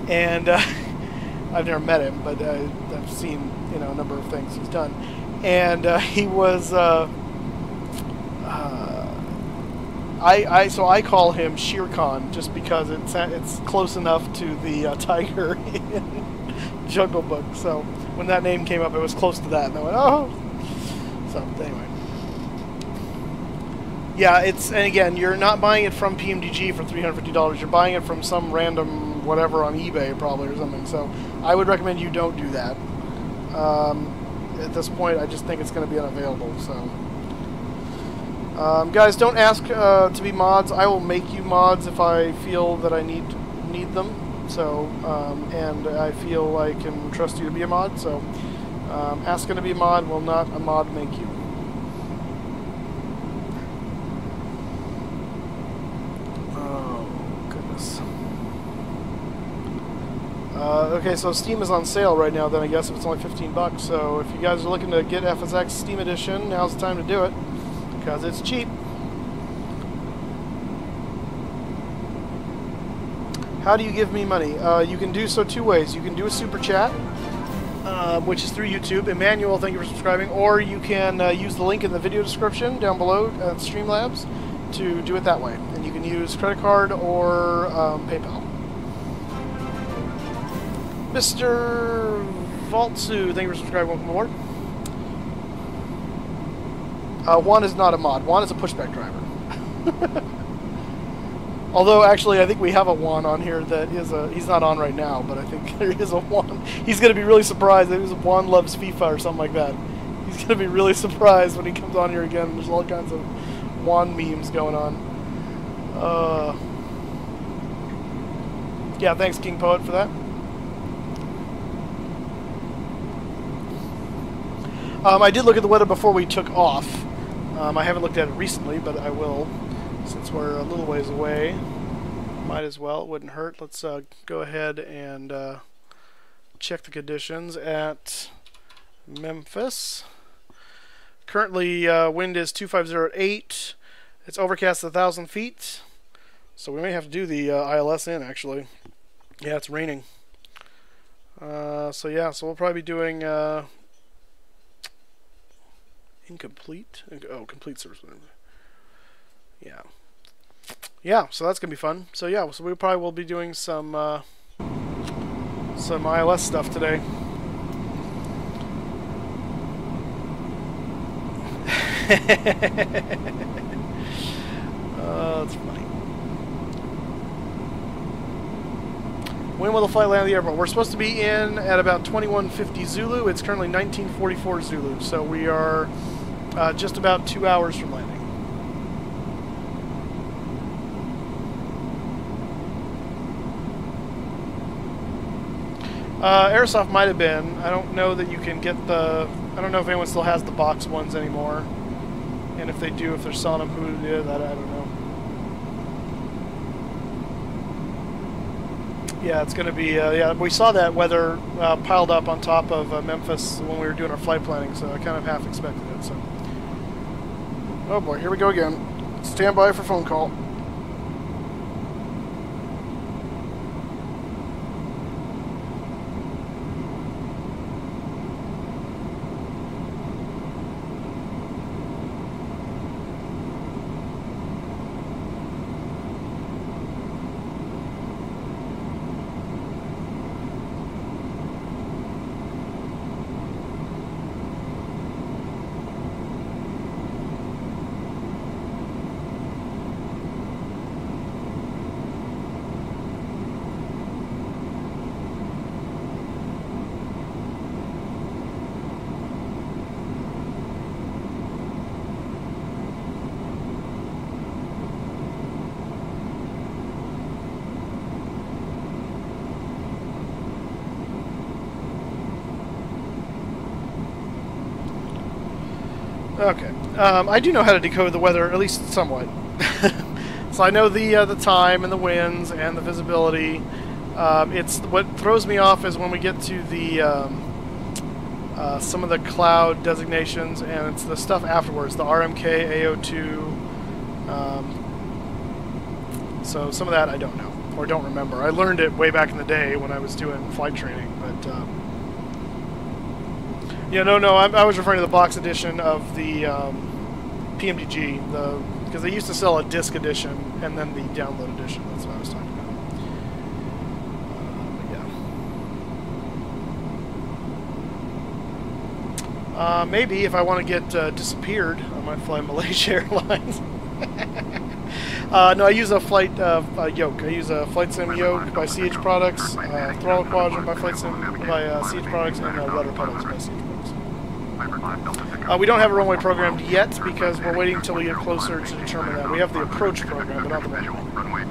and I've never met him, but I've seen a number of things he's done. And he was so I call him Shere Khan just because it's close enough to the tiger in Jungle Book. So when that name came up, it was close to that, and I went, oh. So anyway, yeah, and again, you're not buying it from PMDG for $350. You're buying it from some random whatever on eBay probably or something. So I would recommend you don't do that. At this point, I just think it's going to be unavailable. So guys, don't ask to be mods. I will make you mods if I feel that I need them. So and I feel I can trust you to be a mod. So. Asking to be a mod will not a mod make you. Oh, goodness. Okay, so Steam is on sale right now, then I guess if it's only 15 bucks. So if you guys are looking to get FSX Steam Edition, now's the time to do it, because it's cheap. How do you give me money? You can do so two ways. You can do a super chat, which is through YouTube. Emmanuel, thank you for subscribing. Or you can use the link in the video description down below at Streamlabs to do it that way. And you can use credit card or PayPal. Mr. Valtsu, thank you for subscribing. Welcome aboard. Juan is not a mod. Juan is a pushback driver. Although, actually, I think we have a Juan on here that is a... He's not on right now, but I think there is a Juan. He's going to be really surprised that Juan loves FIFA or something like that. He's going to be really surprised when he comes on here again. There's all kinds of Juan memes going on. Yeah, thanks, King Poet, for that. I did look at the weather before we took off. I haven't looked at it recently, but I will. Since we're a little ways away, might as well. It wouldn't hurt. Let's go ahead and check the conditions at Memphis. Currently, wind is 250 at 8. It's overcast 1,000 feet. So we may have to do the ILS in, actually. Yeah, it's raining. So yeah, so we'll probably be doing incomplete. Oh, complete service. Yeah. Yeah, so that's gonna be fun. So yeah, so we probably will be doing some ILS stuff today. Oh, that's funny. When will the flight land at the airport? We're supposed to be in at about 2150 Zulu. It's currently 1944 Zulu, so we are just about 2 hours from landing. Airsoft might have been. I don't know that you can get the... I don't know if anyone still has the box ones anymore. And if they do, if they're selling them, who it is, I don't know. Yeah, it's going to be... yeah, we saw that weather piled up on top of Memphis when we were doing our flight planning, so I kind of half expected it. So, oh boy, here we go again. Stand by for phone call. Okay. I do know how to decode the weather, at least somewhat. So I know the time and the winds and the visibility. It's what throws me off is when we get to the some of the cloud designations, and it's the stuff afterwards, the RMK, AO2. So some of that I don't know or don't remember. I learned it way back in the day when I was doing flight training, but yeah, no, I was referring to the box edition of the PMDG, because they used to sell a disc edition and then the download edition. That's what I was talking about. Yeah. Maybe if I want to get disappeared, I might fly Malaysia Airlines. No, I use a flight yoke. I use a Flight Sim yoke by CH Products, Throttle Quadrant by Flight Sim by CH Products, and Rudder Pedals by CH Products. We don't have a runway programmed yet because we're waiting until we get closer to determine that. We have the approach program, but not the runway.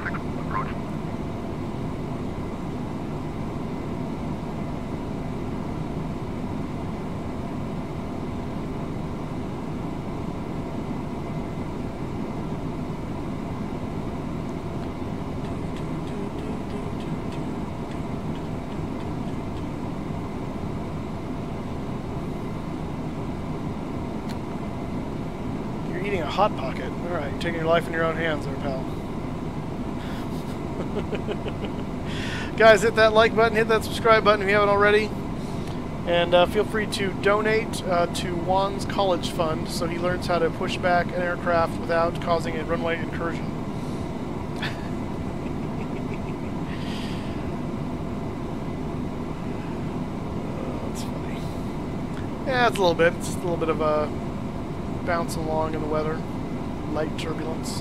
Eating a Hot Pocket. Alright, you're taking your life in your own hands there, pal. Guys, hit that like button, hit that subscribe button if you haven't already. And feel free to donate to Juan's college fund so he learns how to push back an aircraft without causing a runway incursion. That's funny. Yeah, it's a little bit. It's just a little bit of a bouncing along in the weather, light turbulence.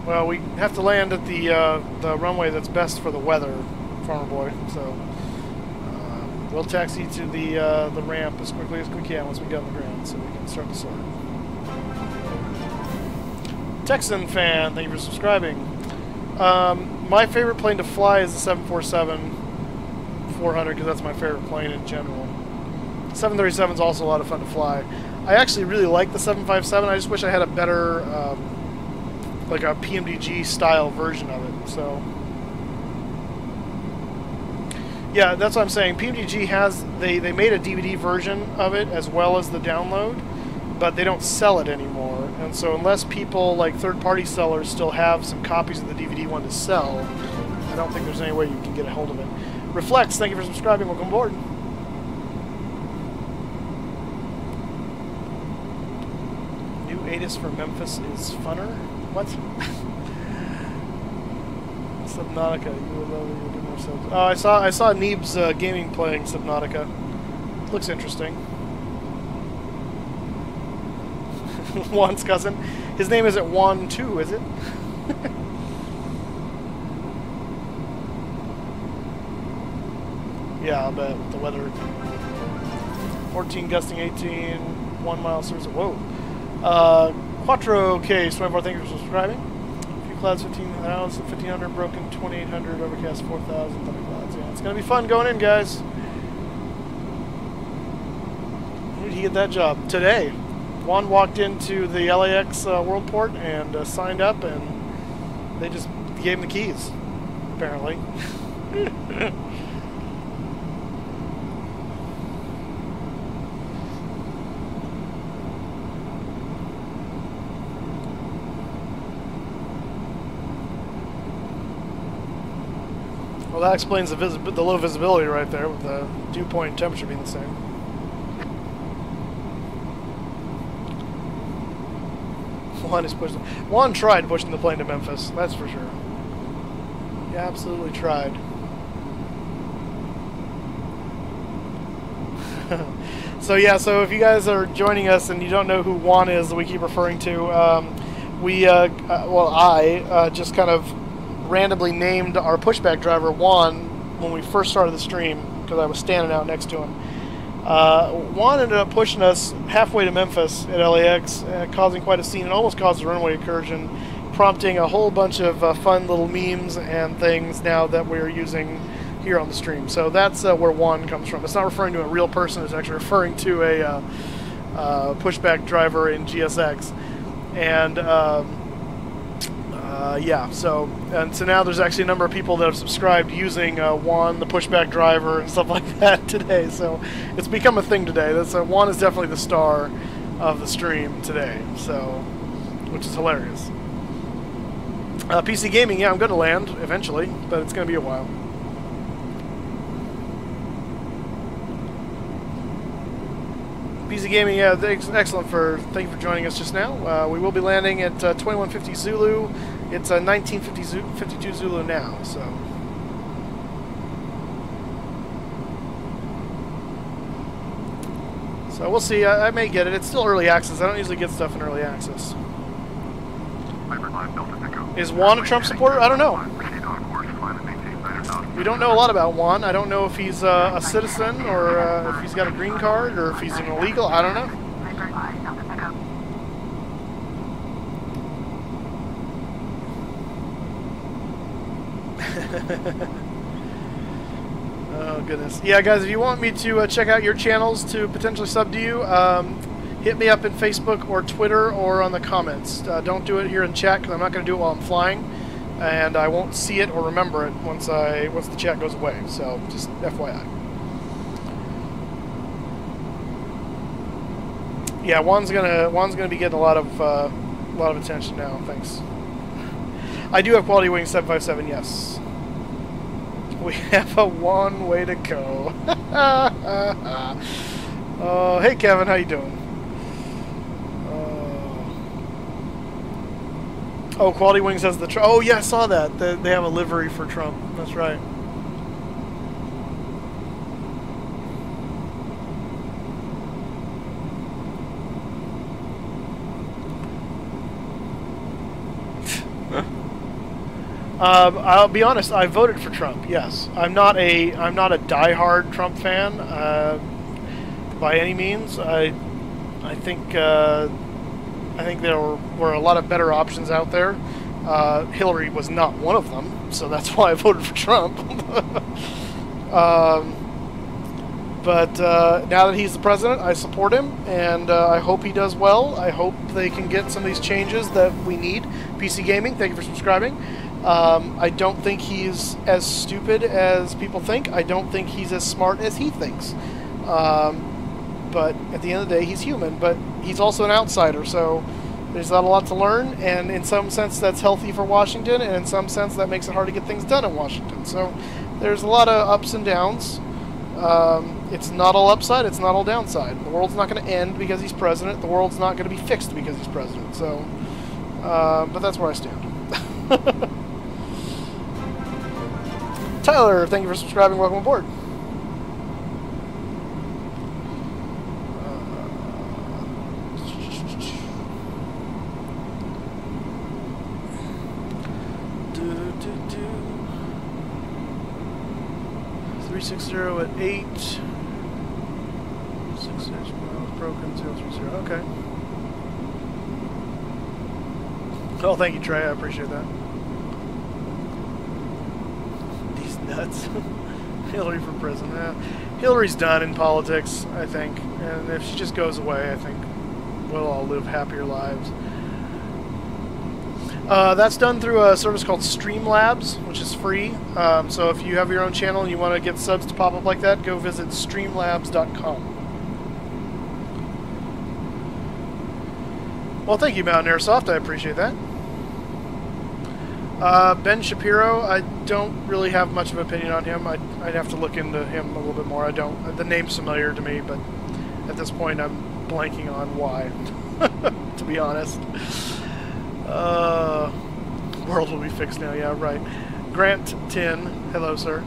Well, we have to land at the runway that's best for the weather, Farmer Boy. So we'll taxi to the ramp as quickly as we can once we get on the ground, so we can start the sort. Texan fan, thank you for subscribing. My favorite plane to fly is the 747-400 because that's my favorite plane in general. 737 is also a lot of fun to fly. I actually really like the 757. I just wish I had a better, like a PMDG style version of it. So, yeah, that's what I'm saying. PMDG has they made a DVD version of it as well as the download, but they don't sell it anymore. And so unless people like third-party sellers still have some copies of the DVD one to sell, I don't think there's any way you can get a hold of it. Reflex, thank you for subscribing. Welcome aboard. New ATIS for Memphis is funner? What? Subnautica, you would love it. You would do more subs. Oh, I saw Neeb's gaming playing Subnautica. Looks interesting. Juan's cousin. His name isn't Juan too, is it? Yeah, I'll bet with the weather. 14 gusting 18, 1 mile surge. Whoa. Quattro K, 24, thank you for subscribing. A few clouds, 15,000, 1,500, broken, 2,800, overcast, 4,000, thunder clouds. Yeah, it's going to be fun going in, guys. When did he get that job? Today. Juan walked into the LAX Worldport and signed up, and they just gave him the keys, apparently. Well, that explains the low visibility right there, with the dew point and temperature being the same. Juan tried pushing the plane to Memphis, that's for sure. He absolutely tried. So yeah, so if you guys are joining us and you don't know who Juan is that we keep referring to, I just kind of randomly named our pushback driver Juan when we first started the stream because I was standing out next to him. Juan ended up pushing us halfway to Memphis at LAX, causing quite a scene and almost caused a runway incursion, prompting a whole bunch of fun little memes and things now that we're using here on the stream. So that's where Juan comes from. It's not referring to a real person, it's actually referring to a pushback driver in GSX. And yeah, so now there's actually a number of people that have subscribed using Juan, the pushback driver, and stuff like that today. So it's become a thing today. That's Juan is definitely the star of the stream today. So, which is hilarious. PC Gaming, yeah, I'm going to land eventually, but it's going to be a while. PC Gaming, yeah, excellent. Thank you for joining us just now. We will be landing at 2150 Zulu. It's 1952 Zulu now, so. So we'll see. I may get it. It's still early access. I don't usually get stuff in early access. Is Juan a Trump supporter? I don't know. We don't know a lot about Juan. I don't know if he's a citizen or if he's got a green card or if he's an illegal. I don't know. Oh goodness. Yeah, guys, if you want me to check out your channels to potentially sub to you, hit me up in Facebook or Twitter or on the comments. Don't do it here in chat because I'm not going to do it while I'm flying, and I won't see it or remember it once the chat goes away. So just FYI. Yeah, Juan's gonna be getting a lot of attention now. Thanks. I do have Quality Wing 757. Yes. We have a one way to go. Oh, hey Kevin, how you doing? Oh, Quality Wings has the oh yeah, I saw that. They have a livery for Trump. That's right. I'll be honest. I voted for Trump. Yes, I'm not a diehard Trump fan by any means. I think there were a lot of better options out there. Hillary was not one of them, so that's why I voted for Trump. But now that he's the president, I support him, and I hope he does well. I hope they can get some of these changes that we need. PC Gaming, thank you for subscribing. I don't think he's as stupid as people think. I don't think he's as smart as he thinks. But at the end of the day, he's human. But he's also an outsider, so there's not a lot to learn. And in some sense, that's healthy for Washington, and in some sense, that makes it hard to get things done in Washington. So there's a lot of ups and downs. It's not all upside, it's not all downside. The world's not going to end because he's president. The world's not going to be fixed because he's president. So, but that's where I stand. Tyler, thank you for subscribing. Welcome aboard. .360 at 8. 6 miles broken. 030. Okay. Oh, thank you, Trey. I appreciate that. These nuts. Hillary for president. Hillary's done in politics, I think. And if she just goes away, I think we'll all live happier lives. That's done through a service called Streamlabs, which is free. So if you have your own channel and you want to get subs to pop up like that, go visit streamlabs.com. Well, thank you, Mountain Airsoft. I appreciate that. Ben Shapiro, I don't really have much of an opinion on him. I'd have to look into him a little bit more. The name's familiar to me, but at this point I'm blanking on why, to be honest. World will be fixed now, yeah, right. Grant 10, hello, sir.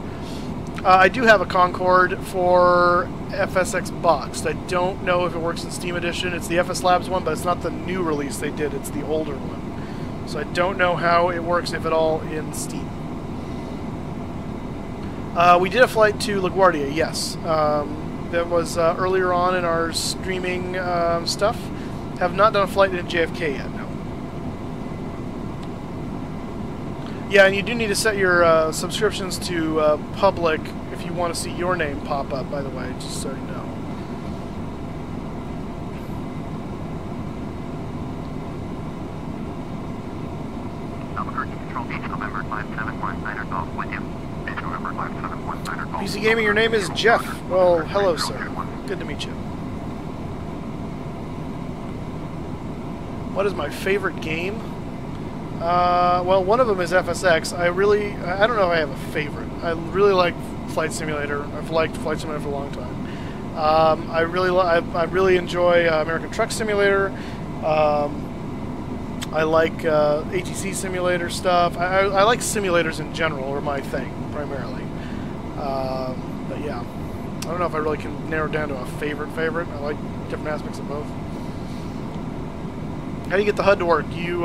I do have a Concorde for FSX boxed. I don't know if it works in Steam Edition. It's the FS Labs one, but it's not the new release they did. It's the older one. So I don't know how it works, if at all, in Steam. We did a flight to LaGuardia, yes. that was earlier on in our streaming stuff. Have not done a flight in JFK yet, no. Yeah, and you do need to set your subscriptions to public if you want to see your name pop up, by the way, just so you know. PC Gaming, your name is Jeff. Well, hello, sir. Good to meet you. What is my favorite game? Well, one of them is FSX. I don't know if I have a favorite. I really like Flight Simulator. I've liked Flight Simulator for a long time. I really enjoy American Truck Simulator. I like ATC Simulator stuff. I like simulators in general, are my thing, primarily. But yeah, I don't know if I really can narrow it down to a favorite. I like different aspects of both. How do you get the HUD to work? You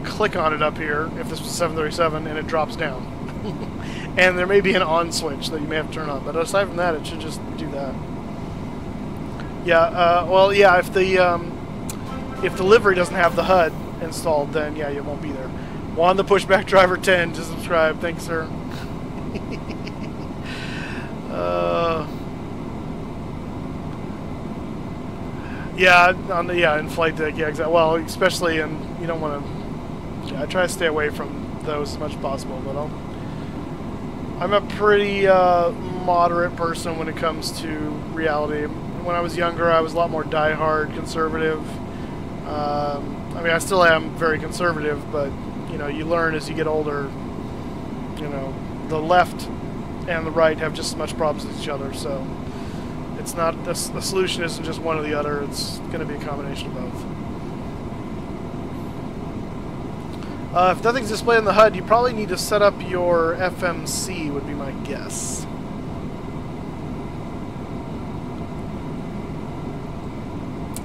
click on it up here, if this was 737, and it drops down. And there may be an on switch that you may have to turn on, but aside from that, it should just do that. Yeah, well, yeah, if the livery doesn't have the HUD installed, then yeah, it won't be there. Juan the Pushback Driver 10 to subscribe. Thanks, sir. Yeah, in flight deck, yeah, exactly. Well, especially in, you don't want to. Yeah, I try to stay away from those as much as possible, but I'm a pretty moderate person when it comes to reality. When I was younger, I was a lot more diehard conservative. I mean, I still am very conservative, but you know, you learn as you get older. You know, the left and the right have just as much problems as each other, so it's not the solution isn't just one or the other. It's going to be a combination of both. If nothing's displayed on the HUD, you probably need to set up your FMC, would be my guess.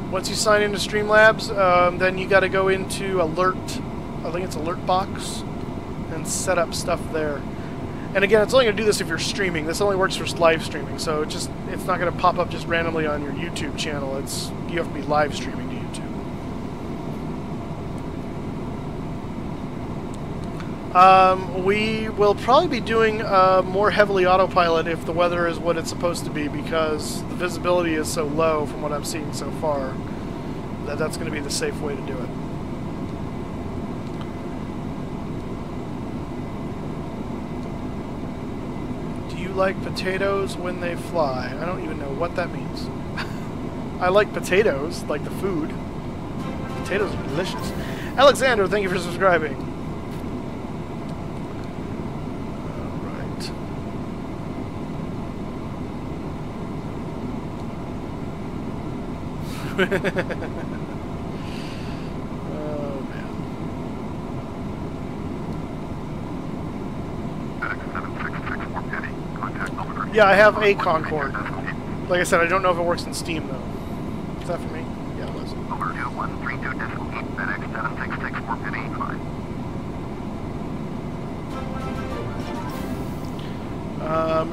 Once you sign into Streamlabs, then you got to go into Alert, I think it's Alert Box, and set up stuff there. And again, it's only going to do this if you're streaming. This only works for live streaming, so it's not going to pop up just randomly on your YouTube channel. You have to be live streaming to YouTube. We will probably be doing more heavily autopilot if the weather is what it's supposed to be, because the visibility is so low from what I'm seeing so far that that's going to be the safe way to do it. Do you like potatoes when they fly? I don't even know what that means. I like potatoes, like the food. Potatoes are delicious. Alexander, thank you for subscribing. Oh, man. Yeah, I have a Concorde. Like I said, I don't know if it works in Steam, though. Is that for me? Yeah, it was. Over 2132.8, FedEx 7664 Penny, fine.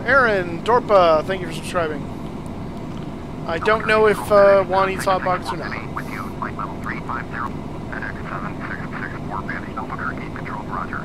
Aaron Dorpa, thank you for subscribing. I don't know if Juan eats hot box or not. With you, flight level 350, FedEx 7664 Penny, altimeter gate control, roger.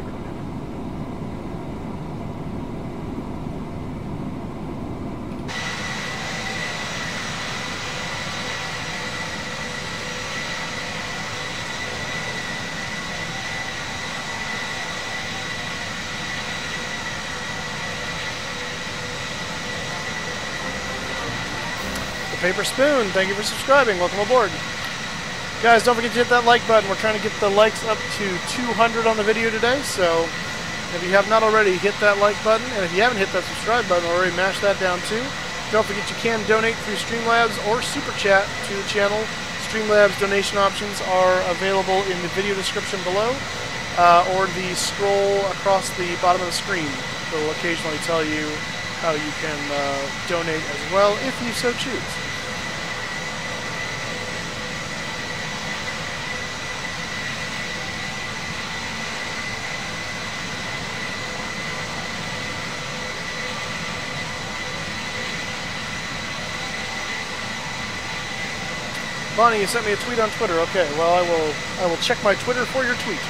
Paper Spoon, thank you for subscribing. Welcome aboard. Guys, don't forget to hit that like button. We're trying to get the likes up to 200 on the video today, so if you have not already, hit that like button. And if you haven't hit that subscribe button already, mash that down too. Don't forget you can donate through Streamlabs or Super Chat to the channel. Streamlabs donation options are available in the video description below, or the scroll across the bottom of the screen. It will occasionally tell you how you can donate as well, if you so choose. Bonnie, you sent me a tweet on Twitter. Okay, well I will check my Twitter for your tweet.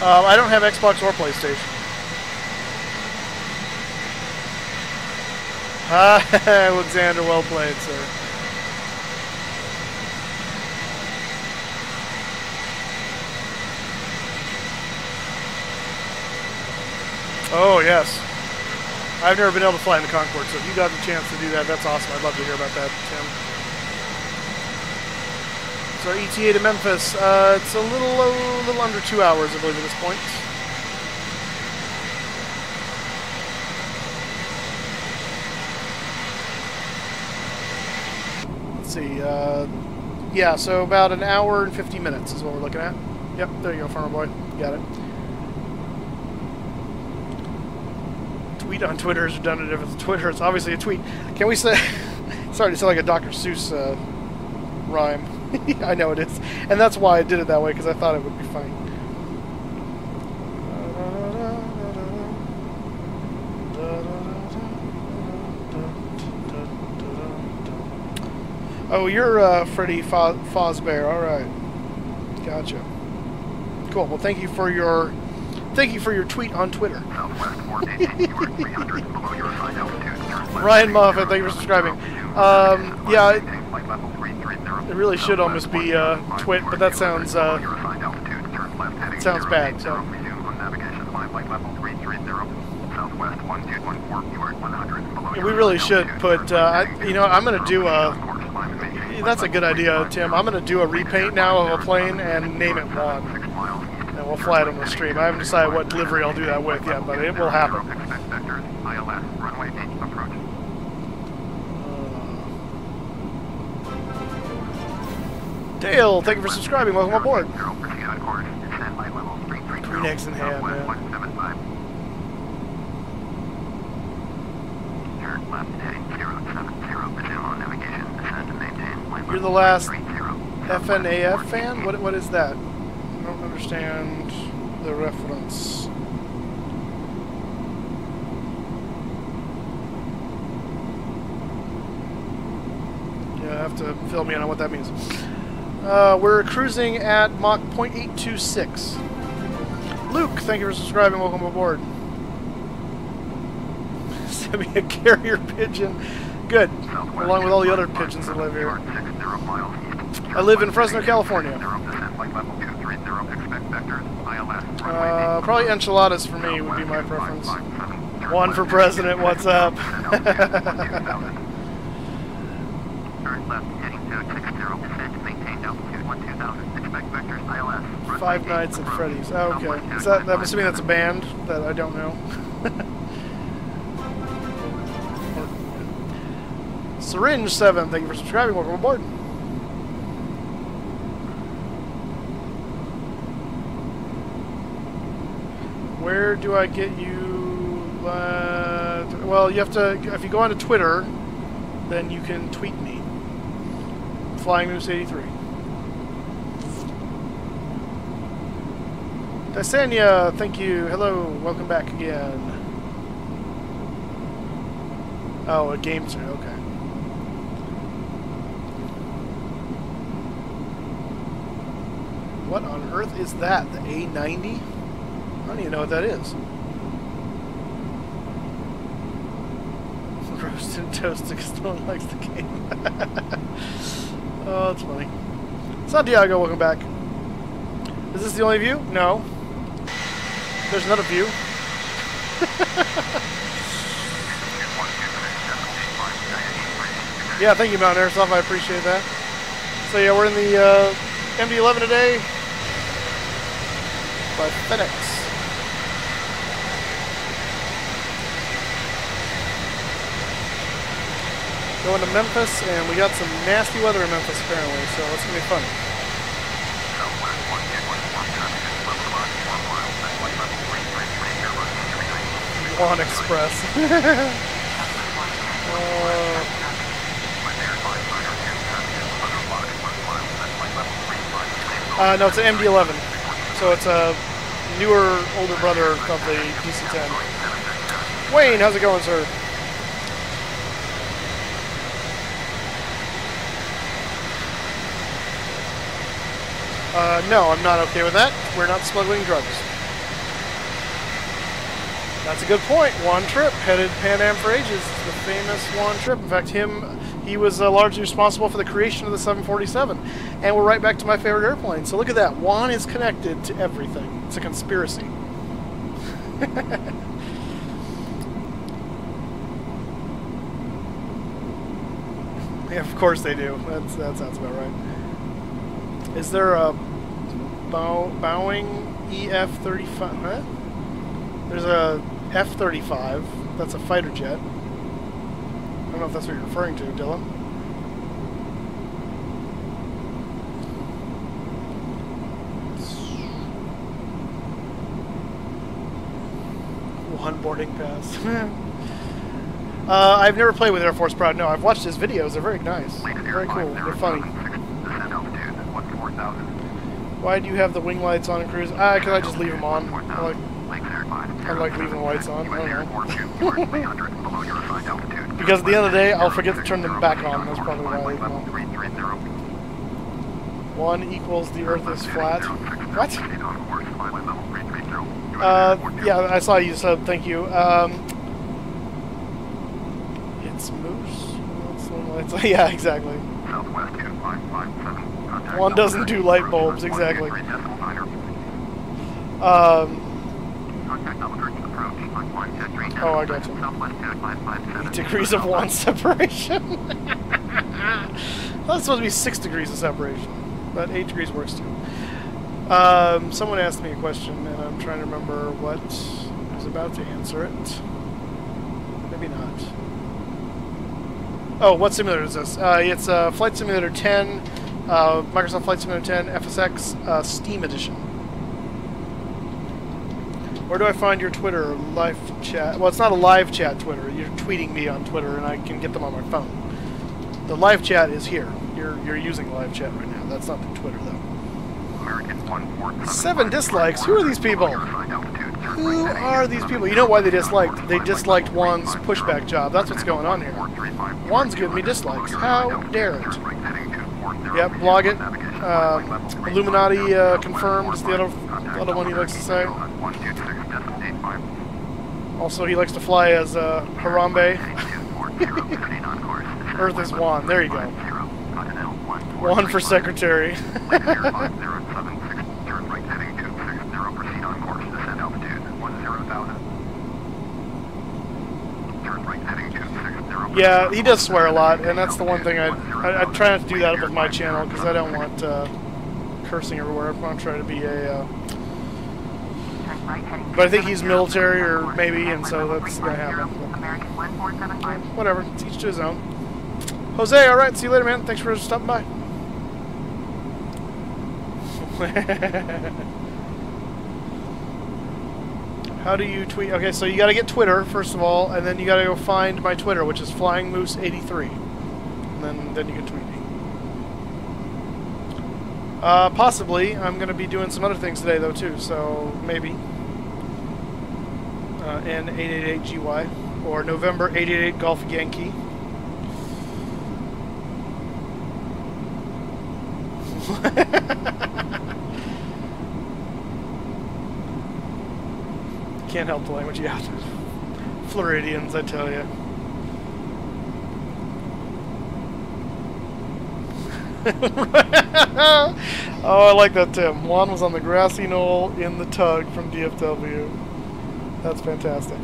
I don't have Xbox or PlayStation. Alexander, well played, sir. Oh, yes. I've never been able to fly in the Concorde, so if you got the chance to do that, that's awesome. I'd love to hear about that, Tim. So ETA to Memphis, it's a little under 2 hours, I believe, at this point. Let's see, yeah, so about an hour and 50 minutes is what we're looking at. Yep, there you go, Farmer Boy. Got it. Tweet on Twitter is redundant if it's Twitter. It's obviously a tweet. Can we say... Sorry to sound like a Dr. Seuss rhyme. I know it is. And that's why I did it that way, because I thought it would be funny. Oh, you're Freddy Fazbear. All right. Gotcha. Cool. Well, thank you for your tweet on Twitter. Ryan Moffat, thank you for subscribing. Yeah, it really should almost be Twit, but that sounds bad. So yeah, we really should put. You know, I'm gonna do a. That's a good idea, Tim. I'm gonna do a repaint now of a plane and name it Juan. And we'll fly it on the stream. I haven't decided what livery I'll do that with yet, but it will happen. Dale, thank you for subscribing. Welcome aboard. Green eggs in hand, man. You're the last FNAF fan? What is that? I don't understand the reference. Yeah, I have to fill me in on what that means. We're cruising at Mach 0.826. Luke, thank you for subscribing. Welcome aboard. Send me a carrier pigeon. Good. Along with all the other pigeons that live here. I live in Fresno, California. Probably enchiladas for me would be my preference. One for president, what's up? 5 Nights at Freddy's. Oh, okay. Is that, I'm assuming that's a band that I don't know. Syringe 7, thank you for subscribing. Welcome aboard. Where do I get you? Well, you have to. If you go onto Twitter, then you can tweet me. Flying Moose 83. Dasania, thank you. Hello, welcome back again. Oh, a game too. Okay. What on earth is that? The A90? I don't even know what that is. Roast and toast because no one likes the game. Oh, that's funny. Santiago, welcome back. Is this the only view? No. There's another view. Yeah, thank you, Mountain Airsoft. I appreciate that. So yeah, we're in the MD-11 today by FedEx. Going to Memphis, and we got some nasty weather in Memphis apparently, so it's going to be fun. Juan Express. No, it's an MD-11. So it's a newer, older brother of the DC-10. Wayne, how's it going, sir? No, I'm not okay with that. We're not smuggling drugs. That's a good point. Juan Trippe headed Pan Am for ages. The famous Juan Trippe. In fact, he was largely responsible for the creation of the 747. And we're right back to my favorite airplane. So look at that. Juan is connected to everything. It's a conspiracy. Yeah, of course they do. That sounds about right. Is there a Boeing EF-35? Huh? There's a F-35. That's a fighter jet. I don't know if that's what you're referring to, Dylan. One boarding pass. I've never played with Air Force Proud. No, I've watched his videos. They're very nice. Very cool. They're funny. Why do you have the wing lights on in cruise? Because I just leave them on. I like leaving the lights on. I don't know. Because at the end of the day, I'll forget to turn them back on. That's probably why I leave them on. 1 equals the Earth is flat. What? Yeah, I saw you said thank you. It's Moose. Yeah, exactly. One doesn't do light bulbs, exactly. Oh, I got you. 8 degrees of one separation. That's supposed to be 6 degrees of separation, but 8 degrees works too. Someone asked me a question, and I'm trying to remember what I was about to answer it. Maybe not. Oh, what simulator is this? It's Flight Simulator 10, Microsoft Flight Simulator 10 FSX Steam Edition. Where do I find your Twitter live chat? Well, it's not a live chat Twitter. You're tweeting me on Twitter, and I can get them on my phone. The live chat is here. You're using live chat right now. That's not the Twitter, though. 7 dislikes? Who are these people? Who are these people? You know why they disliked? They disliked Juan's pushback job. That's what's going on here. Juan's giving me dislikes. How dare it? Yep, blog it. Illuminati confirmed is the other one he likes to say. Also, he likes to fly as Harambe. Earth is Juan. There you go. Juan for secretary. Yeah, he does swear a lot, and that's the one thing I try not to do that with my channel because I don't want cursing everywhere. I'm trying to be a. But I think he's military, or maybe, and so that's gonna happen. But, whatever, it's each to his own. Jose, all right, see you later, man. Thanks for stopping by. How do you tweet? Okay, so you got to get Twitter first of all, and then you got to go find my Twitter, which is FlyingMoose83, and then you can tweet me. Possibly, I'm going to be doing some other things today though too, so maybe N888GY or November 888 Golf Yankee. Can't help the language, yeah. Floridians, I tell you. Oh, I like that, Tim. Juan was on the grassy knoll in the tug from DFW. That's fantastic.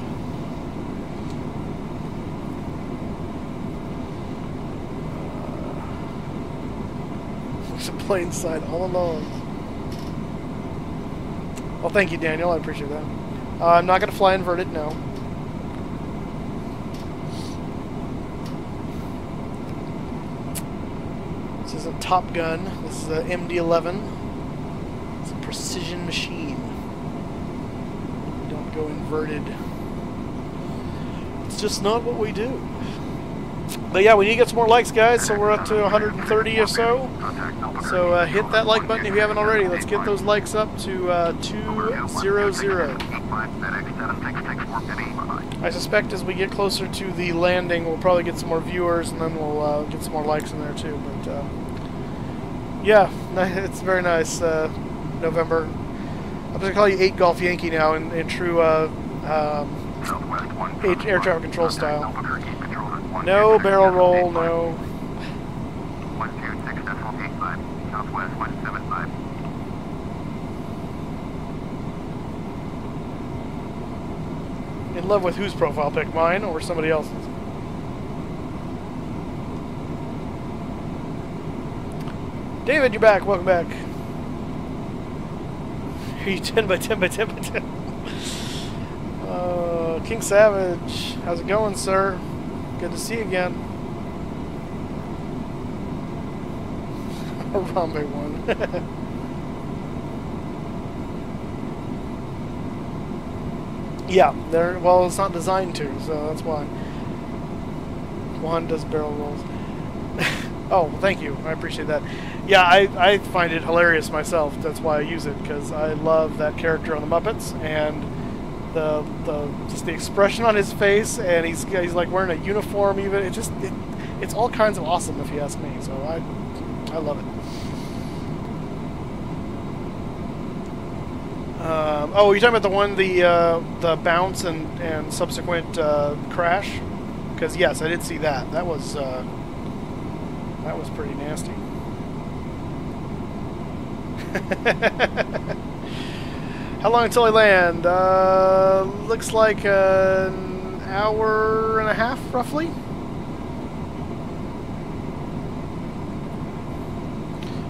There's a plain sight all along. Well, thank you, Daniel. I appreciate that. I'm not going to fly inverted, no. This isn't Top Gun. This is a MD-11. It's a precision machine. You don't go inverted. It's just not what we do. But yeah, we need to get some more likes, guys, so we're up to 130 or so. So hit that like button if you haven't already. Let's get those likes up to 200. I suspect as we get closer to the landing, we'll probably get some more viewers, and then we'll get some more likes in there too. But yeah, it's very nice. November. I'm going to call you 8 Golf Yankee now in true air traffic control style. No barrel roll, no. 126.85, Southwest 175. In love with whose profile pic? Mine or somebody else's? David, you're back. Welcome back. Are you 10 by 10 by 10 by 10? King Savage, how's it going, sir? Good to see you again. Harambe one. Yeah, well, it's not designed to, so that's why. Juan does barrel rolls. Oh, well, thank you. I appreciate that. Yeah, I find it hilarious myself. That's why I use it, because I love that character on the Muppets, and just the expression on his face, and he's like wearing a uniform even. It's all kinds of awesome, if you ask me. So I love it. Oh, you're talking about the one, the bounce and subsequent crash? Because yes, I did see that. That was pretty nasty. How long until I land? Looks like an hour and a half, roughly.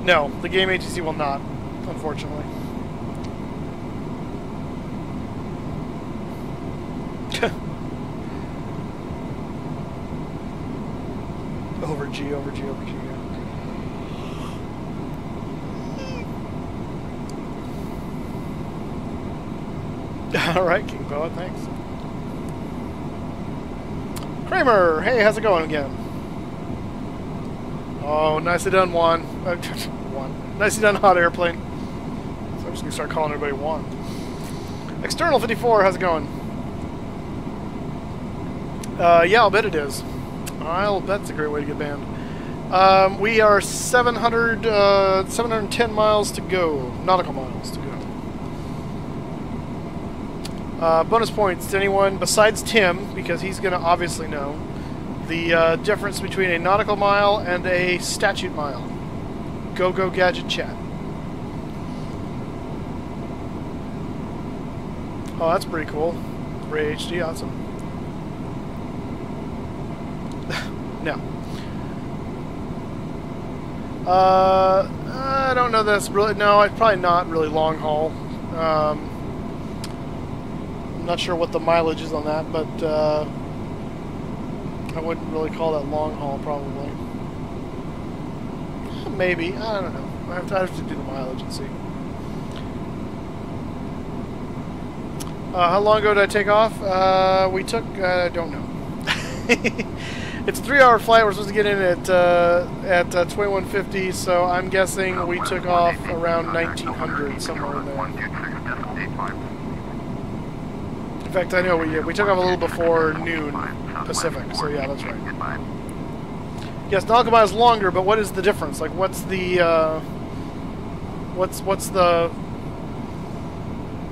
No, the game agency will not, unfortunately. Over G, over G, over G. All right, King Poet, thanks. Kramer, hey, how's it going again? Oh, nicely done, Juan. Juan. Nicely done, Hot Airplane. So I'm just gonna start calling everybody Juan. External 54, how's it going? Yeah, I'll bet it is. I'll bet it's a great way to get banned. We are 710 miles to go, nautical miles to go. Bonus points to anyone besides Tim, because he's going to obviously know the difference between a nautical mile and a statute mile. Go Gadget chat. Oh, that's pretty cool. Ray HD, awesome. No. I don't know that's really... No, it's probably not really long haul. I'm not sure what the mileage is on that, but I wouldn't really call that long haul, probably. Maybe. I don't know. I have to do the mileage and see. How long ago did I take off? We took... I don't know. It's a 3-hour flight. We're supposed to get in at 2150, so I'm guessing we took off around 1900, somewhere in there. In fact, I know we took off a little before noon Pacific, so yeah, that's right. Yes, nautical mile is longer, but what is the difference? Like, what's the what's the?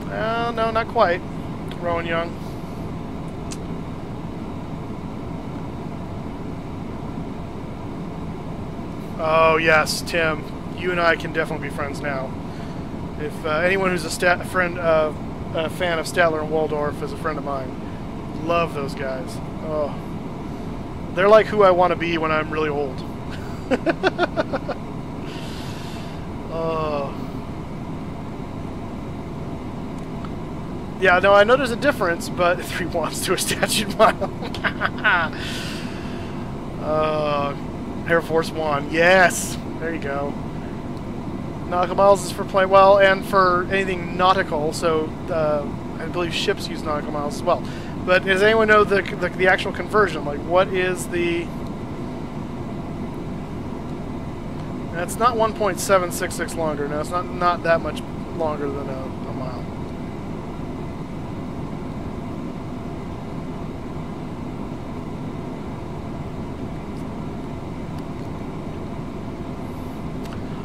No, not quite. Rowan Young. Oh yes, Tim. You and I can definitely be friends now. If anyone who's a fan of Statler and Waldorf is a friend of mine, love those guys. Oh, they're like who I want to be when I'm really old. Oh. Yeah, no, I know there's a difference, but 3 wants to a statute mile. Air Force One, yes, there you go. Nautical miles is for plane, well, and for anything nautical. So I believe ships use nautical miles as well. But does anyone know the actual conversion? Like, what is the That's not 1.766 longer. No, it's not that much longer than a mile.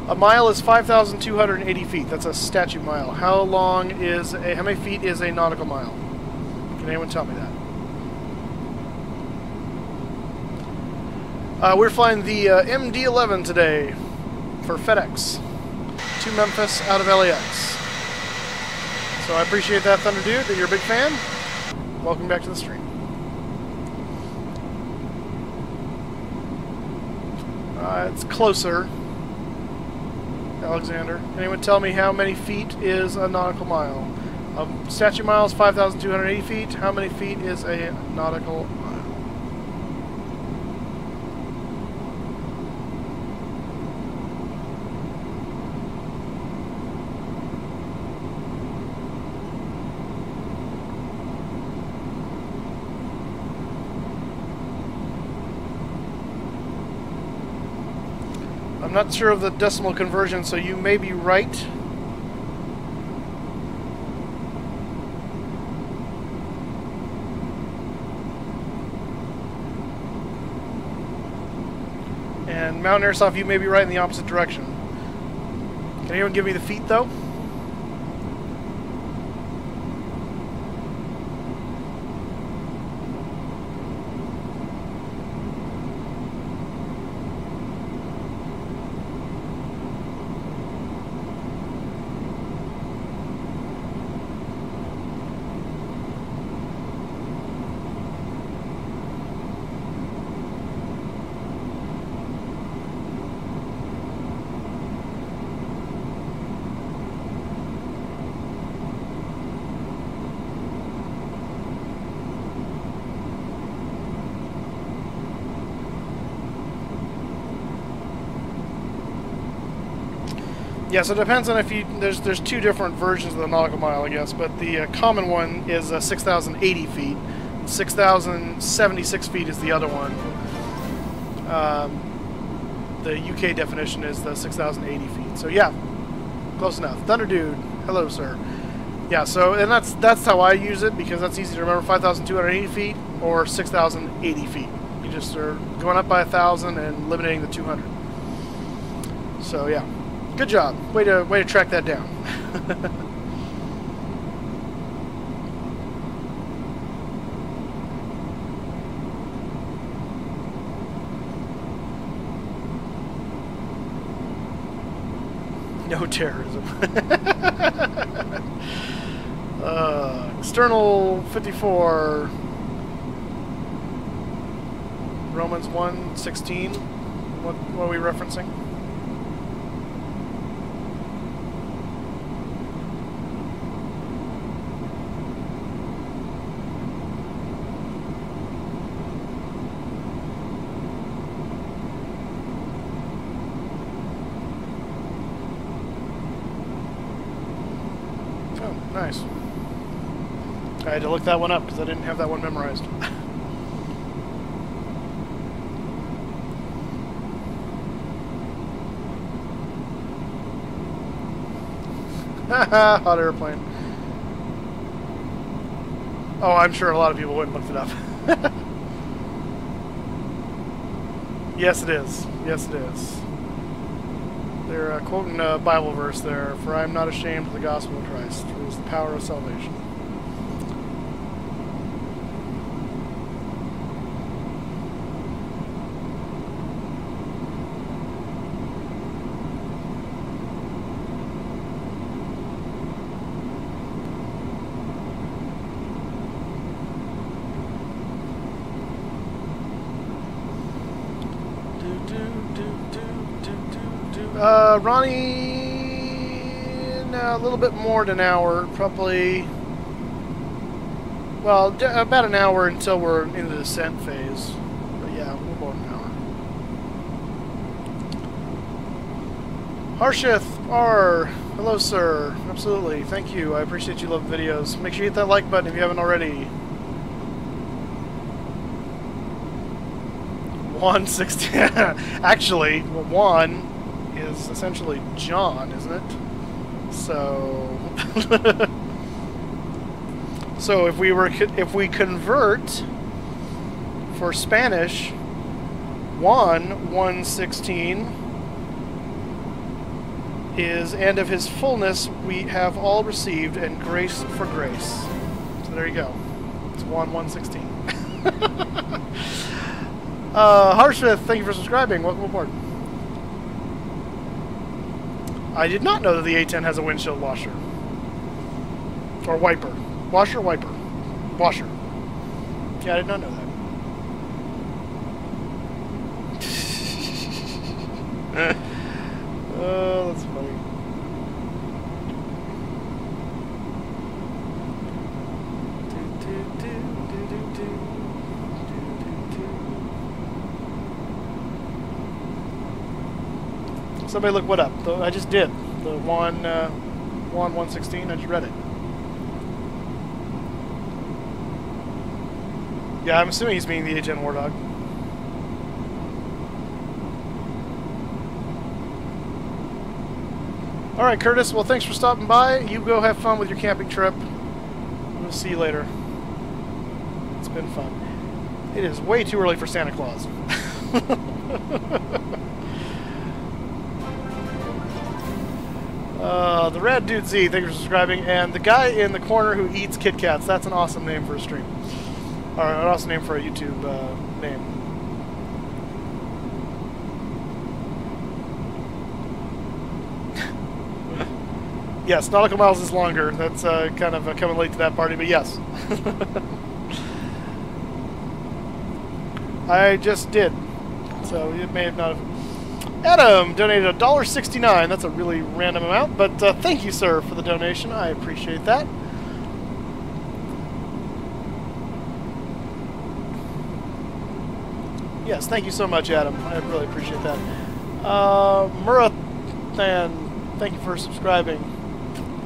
A mile is 5,280 feet. That's a statute mile. How many feet is a nautical mile? Can anyone tell me that? We're flying the MD-11 today for FedEx to Memphis out of LAX. So I appreciate that, Thunder Dude, that you're a big fan. Welcome back to the stream. It's closer. Alexander. Anyone tell me how many feet is a nautical mile? Statute mile is 5,280 feet. How many feet is a nautical mile? I'm not sure of the decimal conversion, so you may be right. And Mountain Airsoft, you may be right in the opposite direction. Can anyone give me the feet, though? Yeah, so it depends on if you... There's two different versions of the nautical mile, I guess, but the common one is 6,080 feet. 6,076 feet is the other one. The UK definition is the 6,080 feet. So yeah, close enough. Thunder Dude, hello, sir. Yeah, so, and that's how I use it, because that's easy to remember, 5,280 feet or 6,080 feet. You just are going up by 1,000 and eliminating the 200. So yeah. Good job. Way to track that down. No terrorism. External 54. Romans 1:16. What are we referencing? Nice. I had to look that one up because I didn't have that one memorized. Haha, hot airplane. Oh, I'm sure a lot of people wouldn't look it up. Yes, it is. Yes, it is. They're quoting a Bible verse there. For I am not ashamed of the gospel of Christ. For it is the power of salvation. Ronnie, no, a little bit more than an hour, probably, well, about an hour until we're in the descent phase, but yeah, a little more than an hour. Harshith R, hello sir, absolutely, thank you, I appreciate you loving videos. Make sure you hit that like button if you haven't already. 160, actually, one, is essentially John, isn't it? So, so if we convert for Spanish, Juan 1:16 is, and of his fullness we have all received, and grace for grace. So there you go. It's Juan 1:16. Harsmith, thank you for subscribing. Welcome aboard. I did not know that the A10 has a windshield washer. Or wiper. Washer, wiper. Washer. Yeah, I did not know that. Oh, that's funny. Somebody look what up. I just did. The Juan 1:16. I just read it. Yeah, I'm assuming he's meaning the A10 War Dog. Alright, Curtis. Well, thanks for stopping by. You go have fun with your camping trip. We'll see you later. It's been fun. It is way too early for Santa Claus. The Red Dude Z, thank you for subscribing. And the guy in the corner who eats Kit Kats, that's an awesome name for a stream. Or an awesome name for a YouTube name. Yes, nautical miles is longer. That's kind of coming late to that party, but yes. I just did. So it may have not have... Adam donated $1.69. That's a really random amount, but thank you, sir, for the donation. I appreciate that. Yes, thank you so much, Adam. I really appreciate that. Murathan, thank you for subscribing.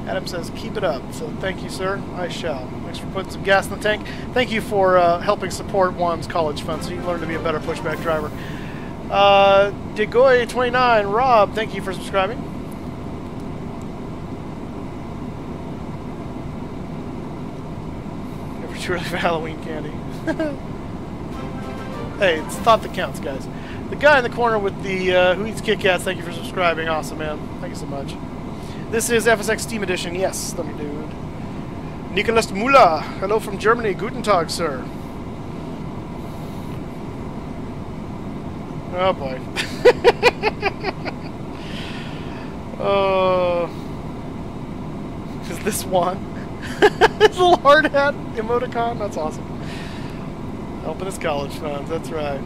Adam says, keep it up. So thank you, sir. I shall. Thanks for putting some gas in the tank. Thank you for helping support Juan's college fund so you can learn to be a better pushback driver. Degoy29, Rob, thank you for subscribing. Never too early for Halloween candy. Hey, it's thought that counts, guys. The guy in the corner with the who eats Kit Kats, thank you for subscribing. Awesome, man. Thank you so much. This is FSX Steam Edition. Yes, let me do. Nicholas Müller, hello from Germany. Guten Tag, sir. Oh boy. Oh. Is this one? This little hard hat emoticon? That's awesome. Helping his college funds, that's right.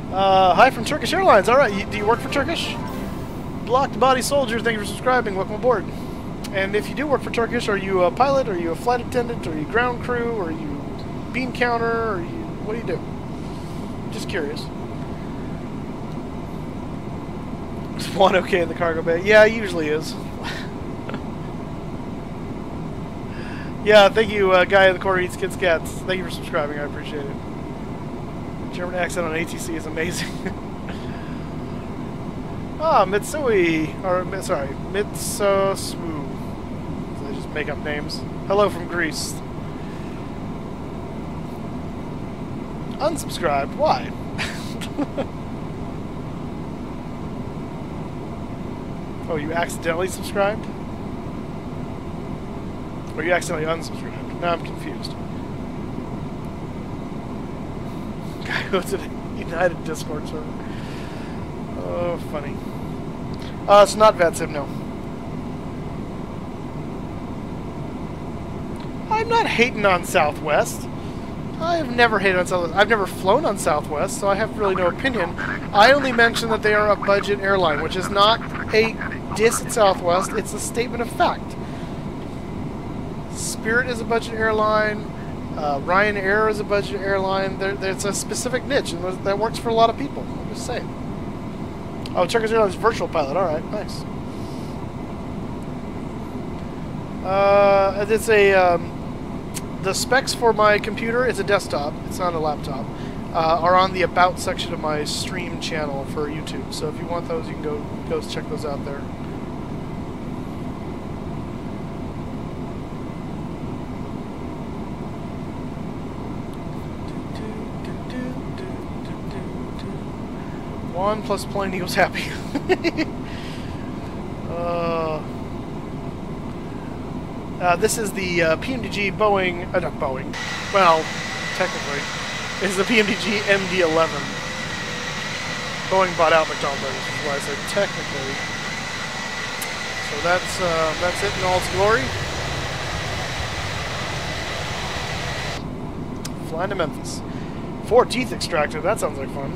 Hi from Turkish Airlines. Alright, do you work for Turkish? Blocked Body Soldier, thank you for subscribing. Welcome aboard. And if you do work for Turkish, are you a pilot? Are you a flight attendant? Are you ground crew? Are you bean counter? Are you... what do you do? Just curious. Is one okay in the cargo bay? Yeah, it usually is. Yeah, thank you, guy in the corner eats Kit Kats. Thank you for subscribing. I appreciate it. German accent on ATC is amazing. Ah, Mitsui, or sorry, Mitsuswu. I just make up names. Hello from Greece. Unsubscribed? Why? Oh, you accidentally subscribed? Or you accidentally unsubscribed? Now I'm confused. Guy goes to the United Discord server. Oh, funny. It's not VetSim, no. I'm not hating on Southwest. I've never hated on Southwest. I've never flown on Southwest, so I have really no opinion. I only mention that they are a budget airline, which is not a diss at Southwest. It's a statement of fact. Spirit is a budget airline. Ryanair is a budget airline. There's a specific niche, and that works for a lot of people. I'm just saying. Oh, Turkish Airlines virtual pilot. All right, nice. It's a the specs for my computer. It's a desktop. It's not a laptop. are on the About section of my stream channel for YouTube. So if you want those, you can go check those out there. One plus plane equals happy. This is the PMDG Boeing, not Boeing, well, technically, it's the PMDG MD-11. Boeing bought out McDonnell Douglas, which is why I said technically. So that's it in all its glory. Flying to Memphis. 4 teeth extracted, that sounds like fun.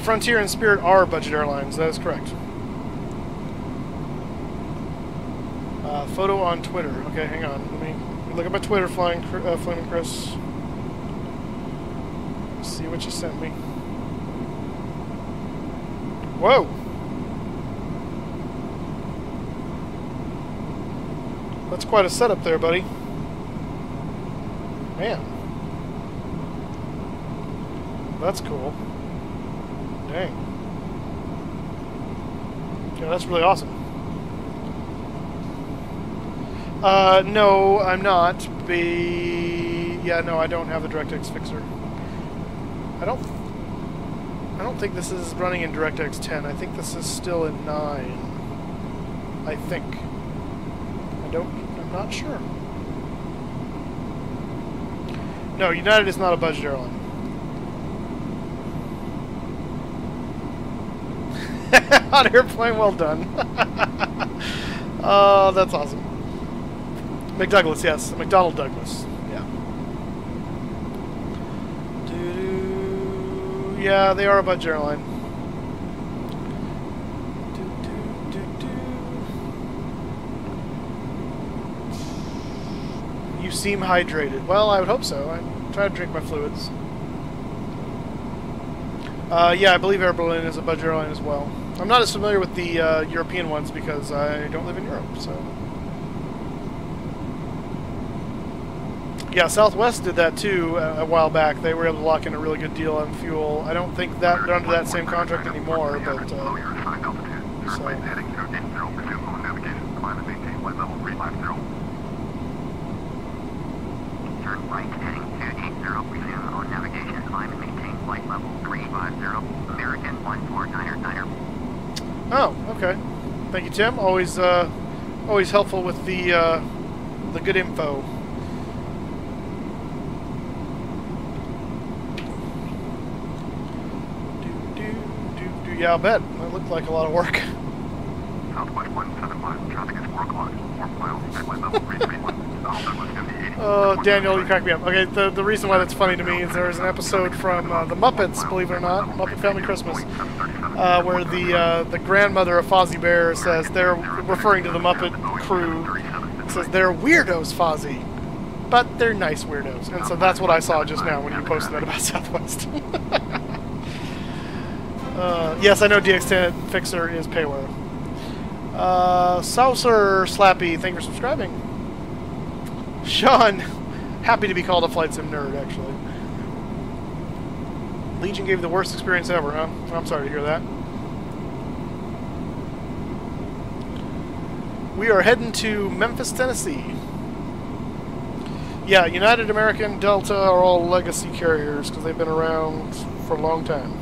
Frontier and Spirit are budget airlines, that is correct. Photo on Twitter. Okay, hang on. Let me look at my Twitter, Flaming Chris. See what you sent me. Whoa! That's quite a setup there, buddy. Man. That's cool. Dang. Yeah, that's really awesome. No, I'm not. Yeah, no, I don't have the DirectX fixer. I don't think this is running in DirectX 10. I think this is still in 9. I think. I'm not sure. No, United is not a budget airline. Hot airplane, well done. Oh, that's awesome. McDouglas, yes. McDonnell Douglas. Yeah. Yeah, they are a budget airline. You seem hydrated. Well, I would hope so. I try to drink my fluids. Yeah, I believe Air Berlin is a budget airline as well. I'm not as familiar with the European ones because I don't live in Europe, so... Yeah, Southwest did that too a while back. They were able to lock in a really good deal on fuel. I don't think that they're under that same contract anymore, but so. Turn right heading 280, resume on navigation, climb and maintain flight level 350, American 149er. Oh, okay. Thank you, Tim. Always helpful with the good info. Yeah, I'll bet. That looked like a lot of work. Southwest 175, traffic is 4 o'clock, 4 miles, headline level 331. Oh, Daniel, you cracked me up. Okay, the reason why that's funny to me is there is an episode from The Muppets, believe it or not, Muppet Family Christmas, where the grandmother of Fozzie Bear says they're referring to the Muppet crew, says they're weirdos, Fozzie, but they're nice weirdos. And so that's what I saw just now when you posted that about Southwest. Yes, I know DX10 Fixer is payware. Saucer Slappy, thank you for subscribing. Sean, happy to be called a flight sim nerd, actually. Legion gave you the worst experience ever, huh? I'm sorry to hear that. We are heading to Memphis, Tennessee. Yeah, United, American, Delta are all legacy carriers because they've been around for a long time.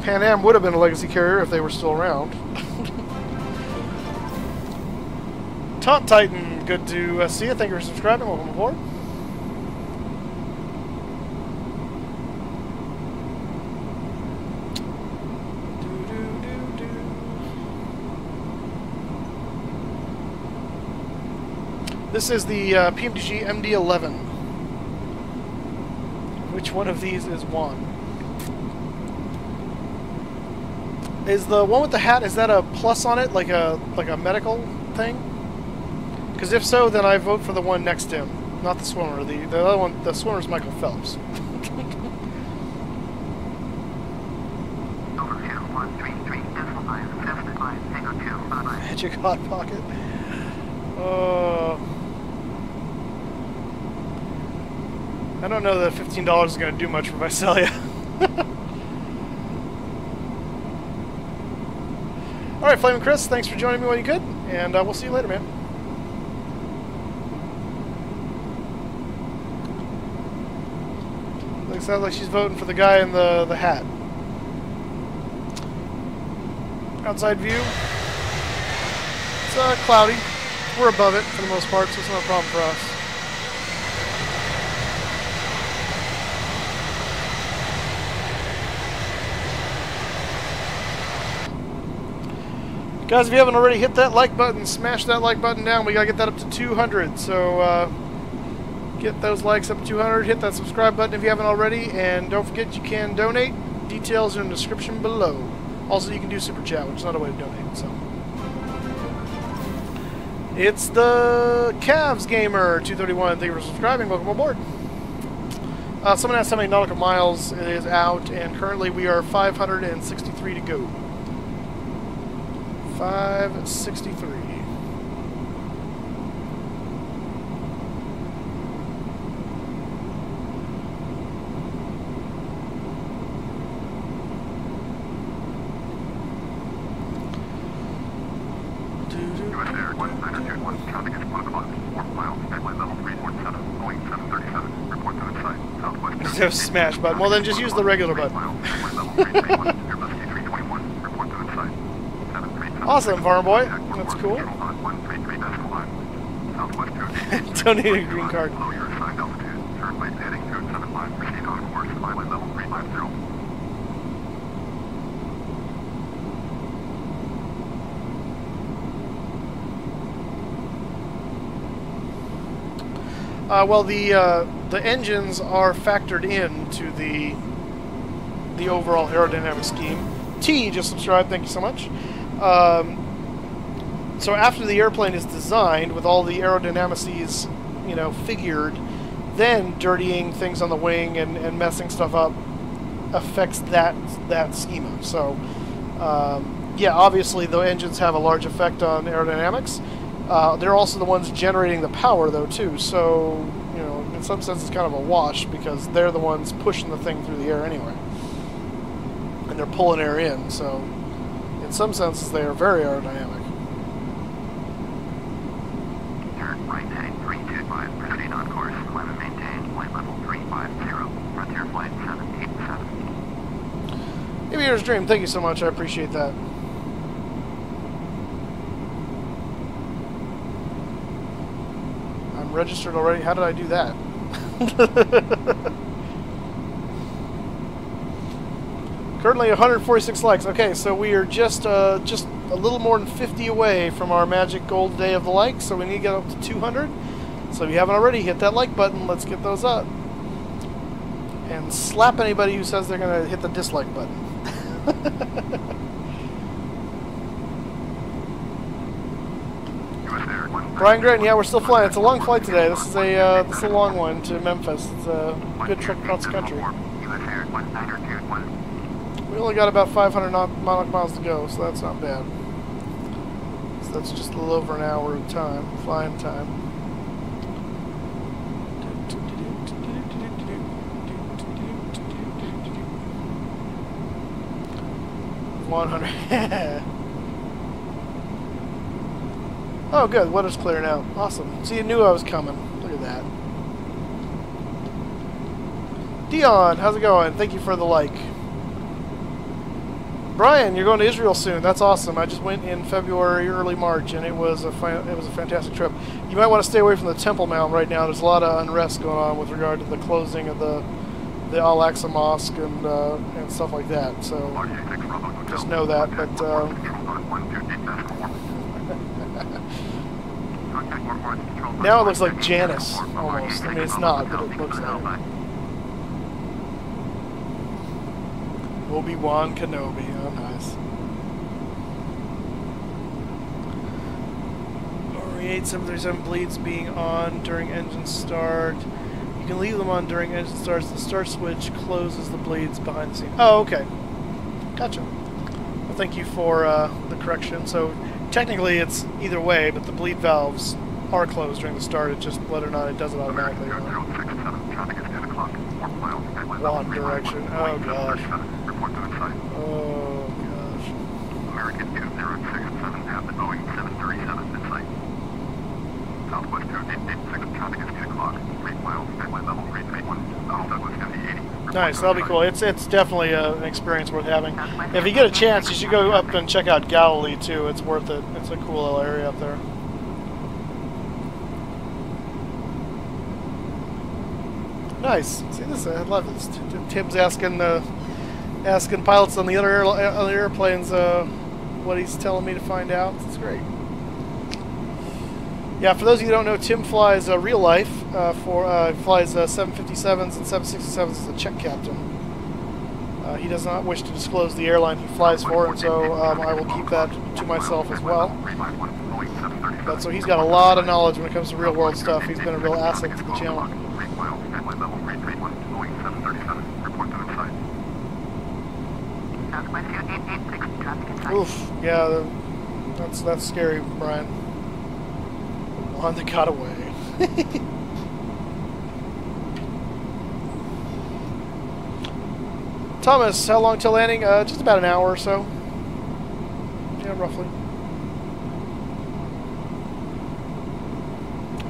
Pan Am would have been a legacy carrier if they were still around. Taunt Titan, good to see you. Thank you for subscribing. Welcome aboard. This is the PMDG MD-11. Which one of these is one? Is the one with the hat, is that a plus on it, like a medical thing? Because if so, then I vote for the one next to him, not the swimmer. The other one, the swimmer's Michael Phelps. Magic Hot Pocket. I don't know that $15 is going to do much for Visalia. Alright, Flaming Chris, thanks for joining me when you could, and we'll see you later, man. Sounds like she's voting for the guy in the hat. Outside view. It's cloudy. We're above it for the most part, so it's not a problem for us. Guys, if you haven't already, hit that like button. Smash that like button down. We gotta get that up to 200. So get those likes up to 200. Hit that subscribe button if you haven't already, and don't forget you can donate. Details are in the description below. Also, you can do super chat, which is not a way to donate. So it's the Cavs Gamer 231. Thank you for subscribing. Welcome aboard. Someone asked how many nautical miles it is out, and currently we are 563 to go. 563. Smash button. Well, then just use the regular button. Awesome, farm boy. That's cool. Don't need a green card. Well, the engines are factored into the overall aerodynamic scheme. T just subscribed, thank you so much. So after the airplane is designed with all the aerodynamics, you know, figured, then dirtying things on the wing and messing stuff up affects that schema. So yeah, obviously the engines have a large effect on aerodynamics. They're also the ones generating the power, though, too. So, you know, in some sense, it's kind of a wash because they're the ones pushing the thing through the air anyway, and they're pulling air in. So, in some senses, they are very aerodynamic. Turn right heading 325, proceeding on course. Climb and maintain flight level 350. Frontier flight 787. Aviator's Dream, thank you so much. I appreciate that. Registered already? How did I do that? Currently 146 likes. Okay, so we are just a little more than 50 away from our magic gold day of the likes, so we need to get up to 200. So if you haven't already, hit that like button. Let's get those up. And slap anybody who says they're going to hit the dislike button. Brian Grattan, yeah, we're still flying. It's a long flight today. This is a long one to Memphis. It's a good trip across the country. We only got about 500 miles to go, so that's not bad. So that's just a little over an hour of time, flying time. 100. Oh, good. Weather's clear now. Awesome. See, you knew I was coming. Look at that. Dion, how's it going? Thank you for the like. Brian, you're going to Israel soon. That's awesome. I just went in February, early March, and it was a fantastic trip. You might want to stay away from the Temple Mount right now. There's a lot of unrest going on with regard to the closing of the Al-Aqsa Mosque and stuff like that. So just know that. But now it looks like Janus almost. I mean, it's not, but it looks like it. Obi-Wan Kenobi. Oh, nice. RE8 737 bleeds being on during engine start. You can leave them on during engine starts. The start switch closes the bleeds behind the scene. Oh, okay. Gotcha. Well, thank you for the correction. So technically it's either way, but the bleed valves are closed during the start. It's just whether or not it does it automatically or not. Wrong direction. Oh gosh. Oh gosh. American 2067 at the Boeing 737 in sight. Southwest 2886 traffic is 2 o'clock. 3 miles, headwind level 331. Southwest 5080. Nice, that'll be cool. It's definitely an experience worth having. If you get a chance, you should go up and check out Galilee too. It's worth it. It's a cool little area up there. Nice. See this? I love this. Tim's asking pilots on the other airplanes what he's telling me to find out. It's great. Yeah, for those of you who don't know, Tim flies real life. Flies 757s and 767s as a check captain. He does not wish to disclose the airline he flies for, and so I will keep that to myself as well. But so he's got a lot of knowledge when it comes to real world stuff. He's been a real asset to the channel. Oof, yeah, that's scary, Brian. One that got away. Thomas, how long till landing? Just about an hour or so. Yeah, roughly.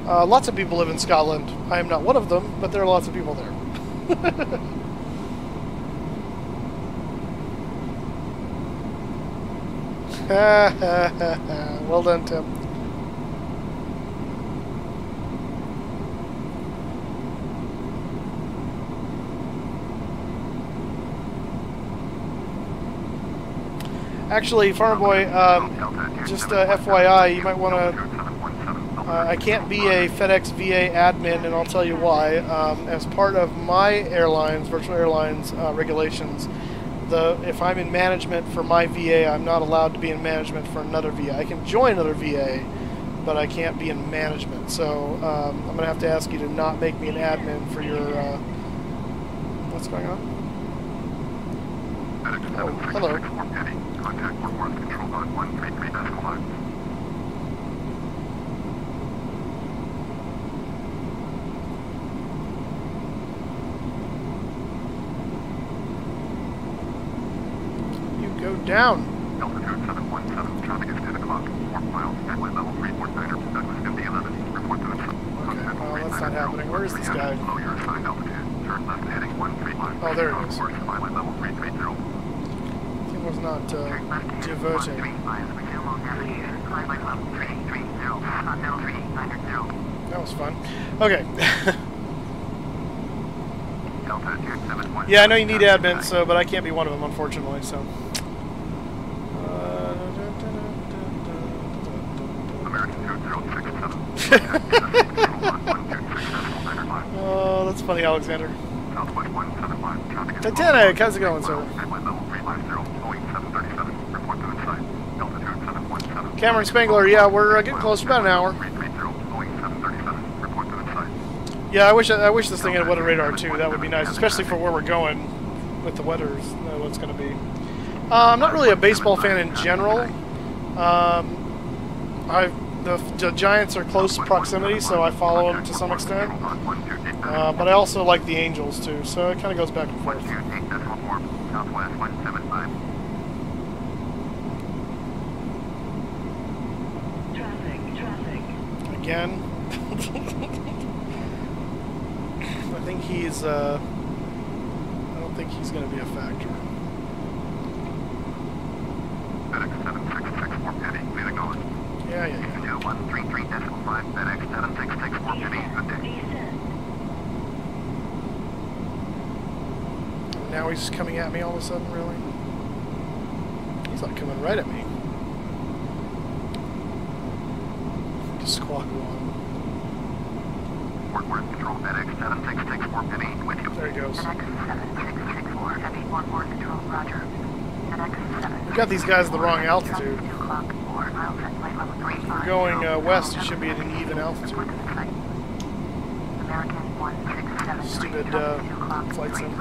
Lots of people live in Scotland. I am not one of them, but there are lots of people there. Well done, Tim. Actually, Farmer Boy, just FYI, you might want to... I can't be a FedEx VA admin, and I'll tell you why. As part of my airlines, Virtual Airlines regulations, if I'm in management for my VA, I'm not allowed to be in management for another VA. I can join another VA, but I can't be in management. So I'm going to have to ask you to not make me an admin for your... what's going on? Oh, hello. Contact Workforce Control on 133.5. Go down. Altitude 717, traffic is 10 o'clock, 4 miles, headwind level 349er, Douglas MD-11, report to Okay, well, that's not happening. Where is this guy? Below your assigned altitude, turn left heading 135. Oh, there it is. Course, headwind level 330. He was not diverting. That was fun. Okay. Yeah, I know you need admins, but I can't be one of them, unfortunately, so... Oh, that's funny, Alexander. Titanic, how's it going, sir? Cameron Spangler, yeah, we're getting close, about an hour. Yeah, I wish this thing had weather radar too. That would be nice, especially for where we're going with the weather. What's going to be. I'm not really a baseball fan in general. The Giants are close proximity, so I follow them to some extent. But I also like the Angels too, so it kind of goes back and forth. Again. I think he's. I don't think he's going to be a factor. FedEx 7664 Penny, leaving on. Yeah. 2133.5 FedEx 7664 Penny, good day. Now he's coming at me all of a sudden, really? He's like coming right at me. Just squawk along. Workforce Control FedEx 7664 Penny, with you. There he goes. FedEx 7664 Penny, Workforce Control, roger. We've got these guys at the wrong altitude. If you're going west, you should be at an even altitude. Stupid flight sim.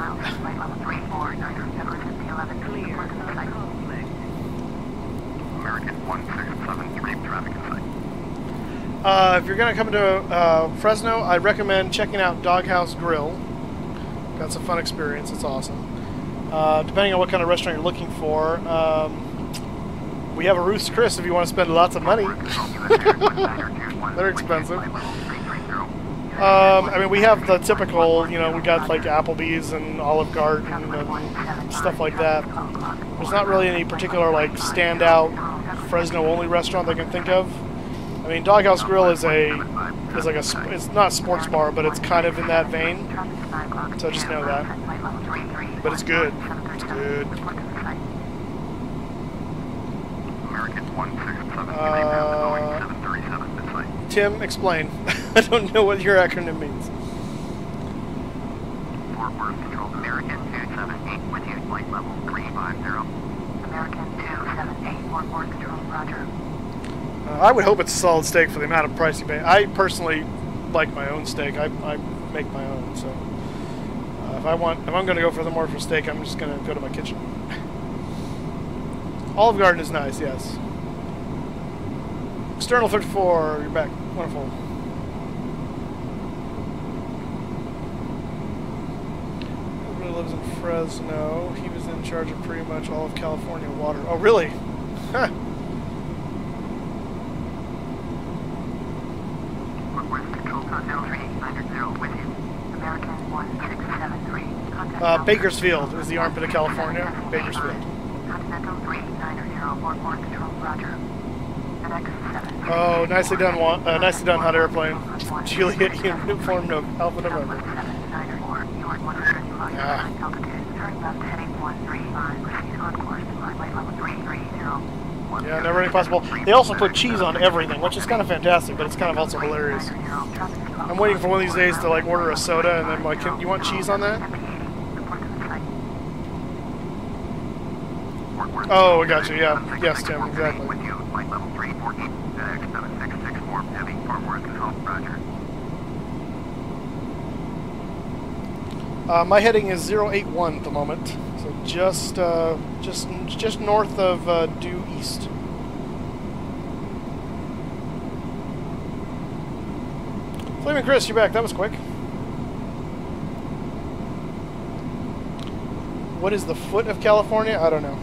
American 1673, traffic in sight. If you're going to come to Fresno, I recommend checking out Doghouse Grill. That's a fun experience. It's awesome. Depending on what kind of restaurant you're looking for, we have a Ruth's Chris if you want to spend lots of money. They're expensive. I mean, we have the typical, you know, we got like Applebee's and Olive Garden and stuff like that. There's not really any particular like standout Fresno only restaurant I can think of. I mean, Doghouse Grill is like it's not a sports bar, but it's kind of in that vein. So just know that. But it's good. It's good. Tim, explain. I don't know what your acronym means. Fort Worth Control, American 278 with you, flight level 350. American 278, Fort Worth Control, roger. I would hope it's a solid steak for the amount of price you pay. I personally like my own steak. I make my own, so if I'm going to go for the more for steak, I'm just going to go to my kitchen. Olive Garden is nice, yes. External 54, you're back. Wonderful. Everybody lives in Fresno. He was in charge of pretty much all of California water. Oh, really? Huh. Bakersfield is the armpit of California. Bakersfield. Oh, nicely done, nicely done, hot airplane. Juliet uniform no Alpha November. Yeah. Yeah, never any possible. They also put cheese on everything, which is kind of fantastic, but it's kind of also hilarious. I'm waiting for one of these days to like order a soda and then like, you want cheese on that? Oh, I got you. Yeah. Yes, Tim. Exactly. My heading is 081 at the moment, so just north of due east. Flaming Chris, you're back. That was quick. What is the foot of California? I don't know.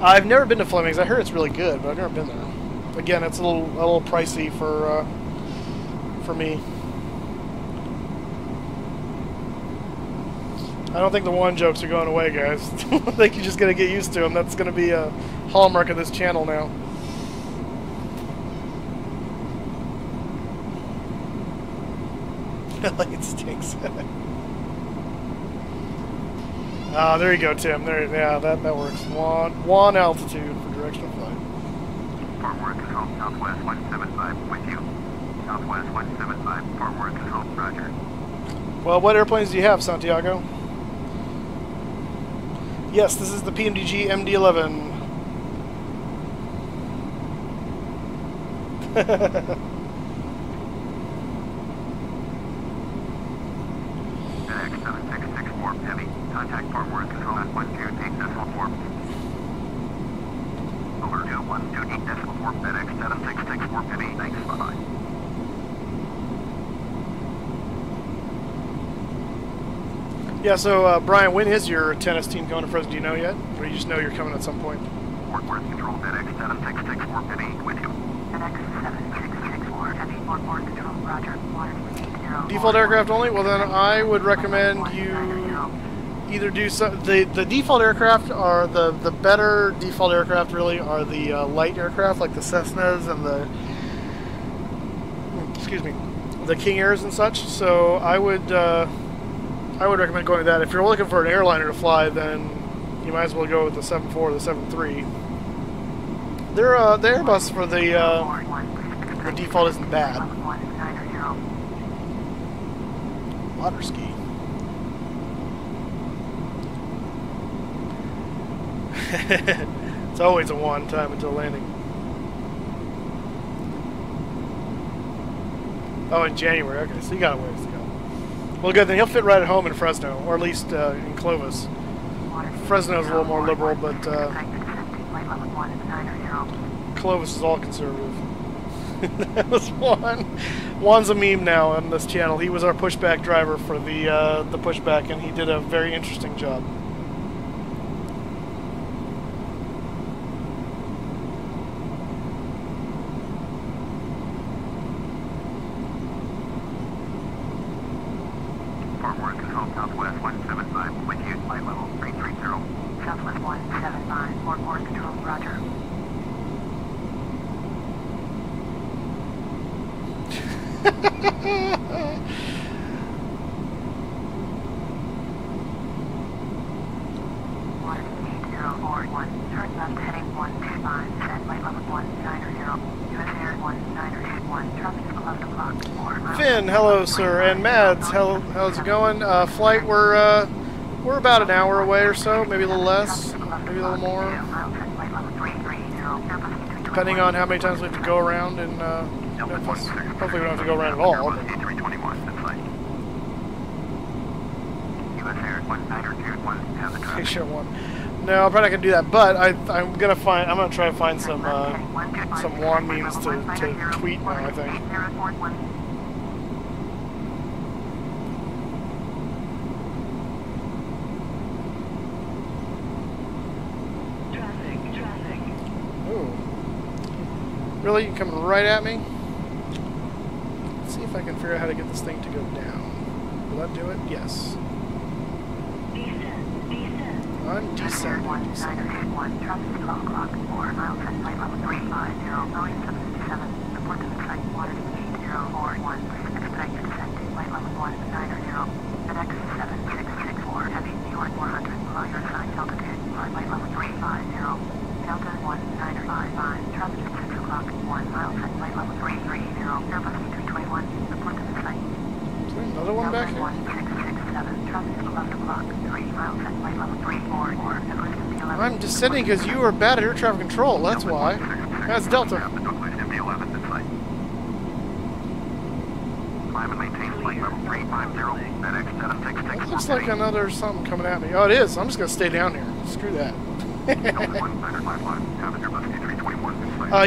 I've never been to Fleming's. I heard it's really good, but I've never been there. Again, it's a little pricey for me. I don't think the one jokes are going away, guys. I think you're just gonna get used to them. That's gonna be a hallmark of this channel now. It stinks. Ah, there you go, Tim. There, yeah, that works. One altitude for directional flight. Fort Worth Control, Southwest 175 with you. Southwest 175, Fort Worth Control, roger. Well, what airplanes do you have, Santiago? Yes, this is the PMDG MD-11. FedEx 7664 Heavy. Contact Fort Worth Control at 128.4. Over 2128.4 FedEx 7664 Heavy. Thanks, bye-bye. Yeah, so Brian, when is your tennis team going to Fresno? Do you know yet? Or you just know you're coming at some point? Fort Worth Control, FedEx 7664 Heavy with you. FedEx 7664 Heavy, Fort Worth Control, roger. Default aircraft only? Well, then I would recommend you either do the default aircraft are the better default aircraft really are the light aircraft like the Cessnas and the the King Airs and such. So I would recommend going with that. If you're looking for an airliner to fly, then you might as well go with the 7.4 or the 7.3. They're the Airbus for the default isn't bad. Water ski. It's always a one time until landing. Oh, in January. Okay, so you got a ways to go. Well, good. Then he'll fit right at home in Fresno, or at least in Clovis. Fresno's a little more liberal, but Clovis is all conservative. That was Juan. Juan's a meme now on this channel. He was our pushback driver for the pushback, and he did a very interesting job. Forward control Southwest 175 with you, flight level 330. Southwest 175, forward control, roger. Turn left heading 125, set flight level 190, US Air 1981, traffic is 11 o'clock, 4 miles. Finn, hello sir, and Mads, how's it going? Flight, we're about an hour away or so, maybe a little less, maybe a little more, depending on how many times we have to go around in Memphis. Hopefully we don't have to go around at all. But... No, I'm probably not gonna do that, but I'm gonna try to find some Juan memes to tweet now, I think. Ooh. Really? You coming right at me? Let's see if I can figure out how to get this thing to go down. Will that do it? Yes. I'm descending. Traffic 12 o'clock, 4 miles at flight level 350, Boeing 757, report to the site 18041, expedite your descent to flight level 190, FedEx 7664, heavy, New York 400, below your assigned altitude, flight level 350, Delta 1955, traffic at 6 o'clock, 1 mile at flight level 330, Airbus A321, report to the site. Is there another one back here? 1667, traffic at 11 o'clock, 3 miles at flight level 344, I'm descending because you are bad at air traffic control, that's why. That's Delta. MD-11 in sight. Climb and maintain flight level 350, FedEx 766. Looks like another something coming at me. Oh, it is. I'm just going to stay down here. Screw that.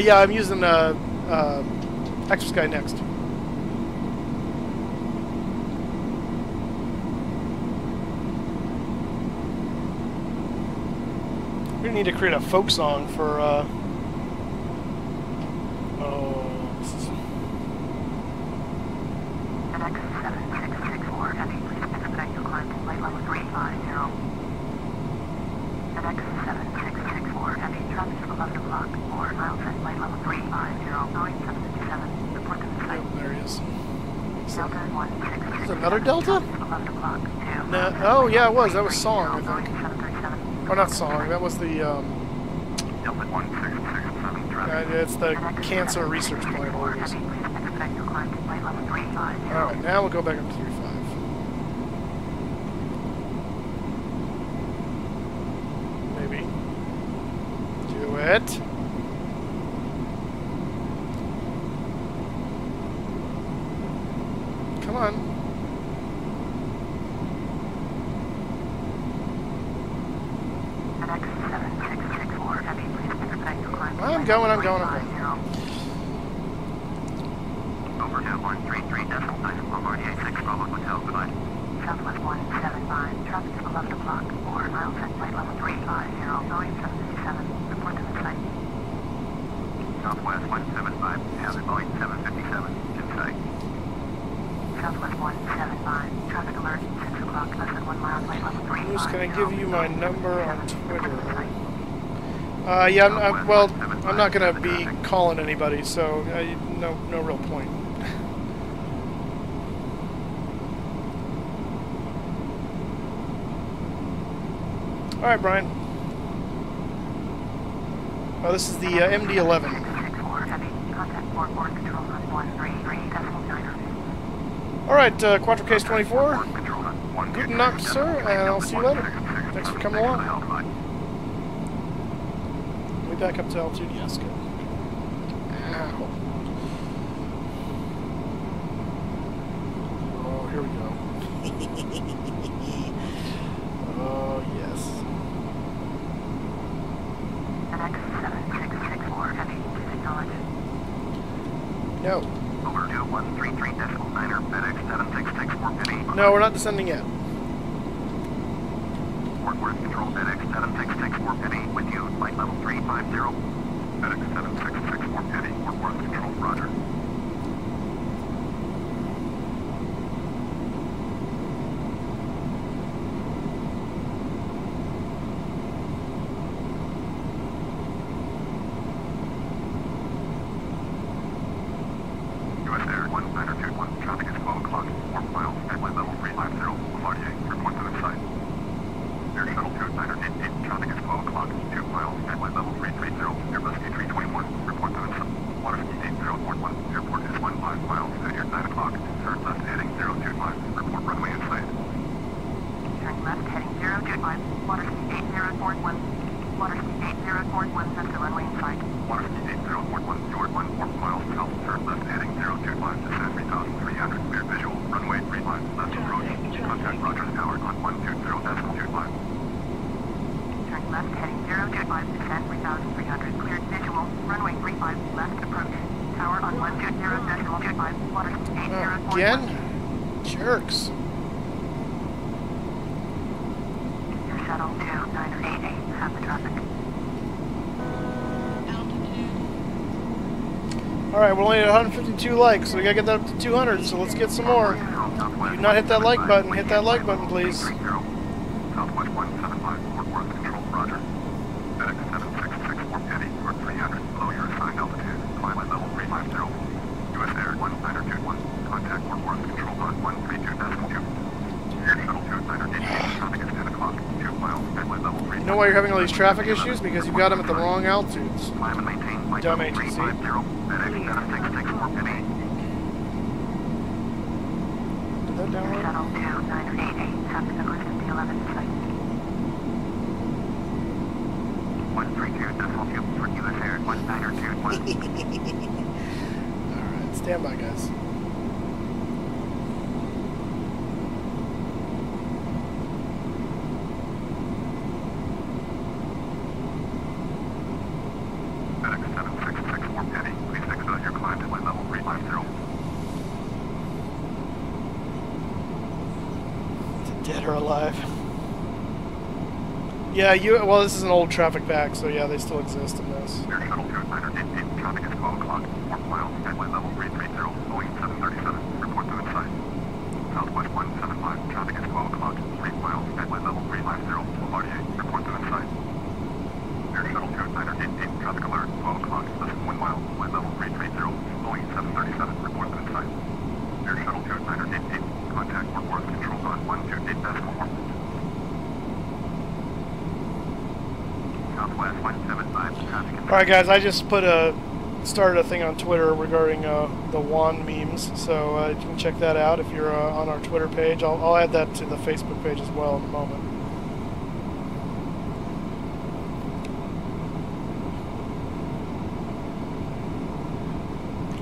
Yeah, I'm using Exosky next. We need to create a folk song for, this is... FedEx 7664, heavy, please expedite your climb to flight level 350. FedEx 7664, heavy, traffic is 11 o'clock, 4 miles at flight level 350, Boeing 757, report to the site. Oh, there he is. Delta 1667. Is it another Delta? 11 o'clock, 2 No, oh, yeah, it was. That was Song, I think. Boeing 737. Or not Song, that was the, Delta 1667, traffic. it's the cancer research plan. Alright, now we'll go back up to 35. Maybe. Do it. Come on. I'm going. Overhead 133.9, Bombardier 6 Bravo Hotel, goodbye. Southwest 175, traffic is 11 o'clock, 4 miles at flight level 350, Boeing 757, report to the site. Southwest 175, hazard Boeing 757, in sight. Southwest 175, traffic alert, 6 o'clock, less than 1 mile, flight level 350. I'm just going to give you my number on Twitter. Yeah, I'm not going to be calling anybody, so no real point. All right, Brian. Oh, this is the MD-11. All right, Quattro Case 24. Guten Nacht, sir, and I'll see you later. Thanks for coming along. Back up to altitude, yes, good. Ow. Oh, here we go. Oh, yes. FedEx 7664, heavy, No. Over 2133.9er, FedEx 7664 Penny. No, we're not descending yet. Fort Worth Control, FedEx 7664 Penny, with you, flight level 350. FedEx 7664 Penny, Fort Worth Control, roger. US Air 19221, traffic is 12 o'clock, 4 miles, headline level 350, Bombardier, report to the site. Air Shuttle 2988, traffic is 12 o'clock, 2 miles, headline level 330, Airbus A321, report to the site. Water speed 8041, airport is 15 miles, heading 9 o'clock, turn left heading 025, report runway in sight. Turn left heading 025, water speed 8041, water speed 8041, that's the runway in sight. Water speed 8041, York 14 miles south, turn left heading 025, descend 3,300, clear visual, runway 35, left approach, contact Rogers Tower on 120.25. Turn left heading 025, descend 3,300, cleared visual, runway 35, left approach, tower on 120.25, water speed 8041. Again? Jerks. Your shuttle 2988, have the traffic. Alright, we're only at 152 likes, so we gotta get that up to 200, so let's get some more. If you've not hit that like button, hit that like button, please. Southwest 175, Fort Worth Control, roger. FedEx 7664 Penny, or 300, below your assigned altitude, climb at level 350. US Air 1921, contact Fort Worth Control on 132.2. Air Shuttle 2988, traffic is 10 o'clock, 2 miles, headline level 3. You know why you're having all these traffic issues? Because you've got them at the wrong altitudes. Climb and maintain flight Dumb level agency. 350, FedEx 7664 Penny. Did that Your download? shuttle 2988, have the MD-11F site. 132.2 for US Air 1921. Alright, stand by, guys. FedEx 7664 Penny, please exit your climb to level 350. Dead or alive? Yeah, well, this is an old traffic pack, so yeah, they still exist in this. Air Shuttle 2988, traffic is 12 o'clock, 4 miles, headline level 330, Boeing 737, report to inside. Southwest 175, traffic is 12 o'clock, 3 miles, headline level 350, Bombardier, report to inside. Air Shuttle 2988, traffic alert, 12 o'clock, less than 1 mile, headline level 330, Boeing 737, report to inside. Air Shuttle 2988, contact Fort Worth Control on 128.4. Southwest 175, traffic is... Alright guys, I just started a thing on Twitter regarding the WAN memes, so you can check that out if you're on our Twitter page. I'll add that to the Facebook page as well in a moment.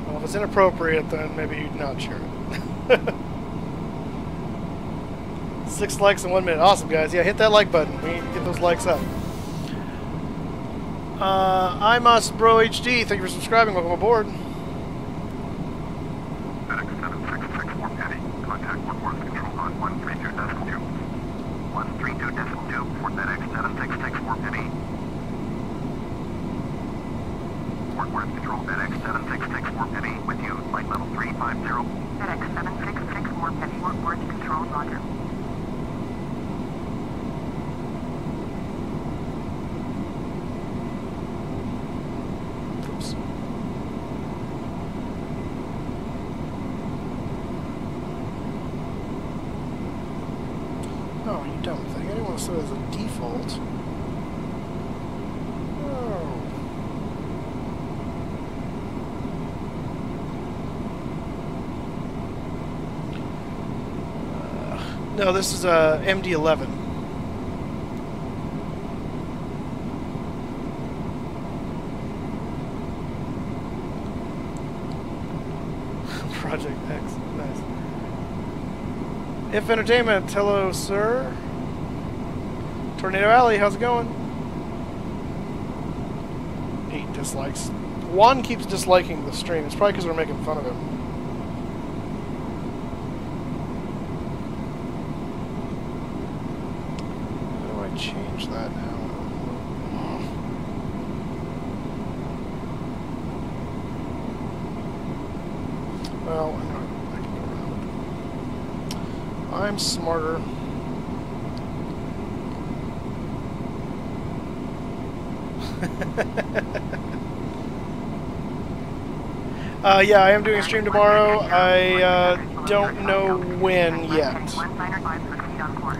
Well, if it's inappropriate, then maybe not share it. 6 likes in 1 minute. Awesome, guys. Yeah, hit that like button. We need to get those likes up. I'm Bro HD. Thank you for subscribing. Welcome aboard. FedEx 7664 Penny, contact Fort Worth Control on 132.2. 132.2 for FedEx 7664 Penny. Fort Worth Control, FedEx 7664 Penny, with you, flight level 350. FedEx 7664 Penny, Fort Worth Control, roger. Oops. Oh, you dumb thing. I didn't want to set it as a default. Oh. No, this is a MD-11. Project X. Nice. If Entertainment, hello, sir. Tornado Alley, how's it going? 8 dislikes. Juan keeps disliking the stream. It's probably because we're making fun of him. How do I change that now? Well, I know I can go around. I'm smarter. Yeah, I am doing a stream tomorrow. I don't know when yet.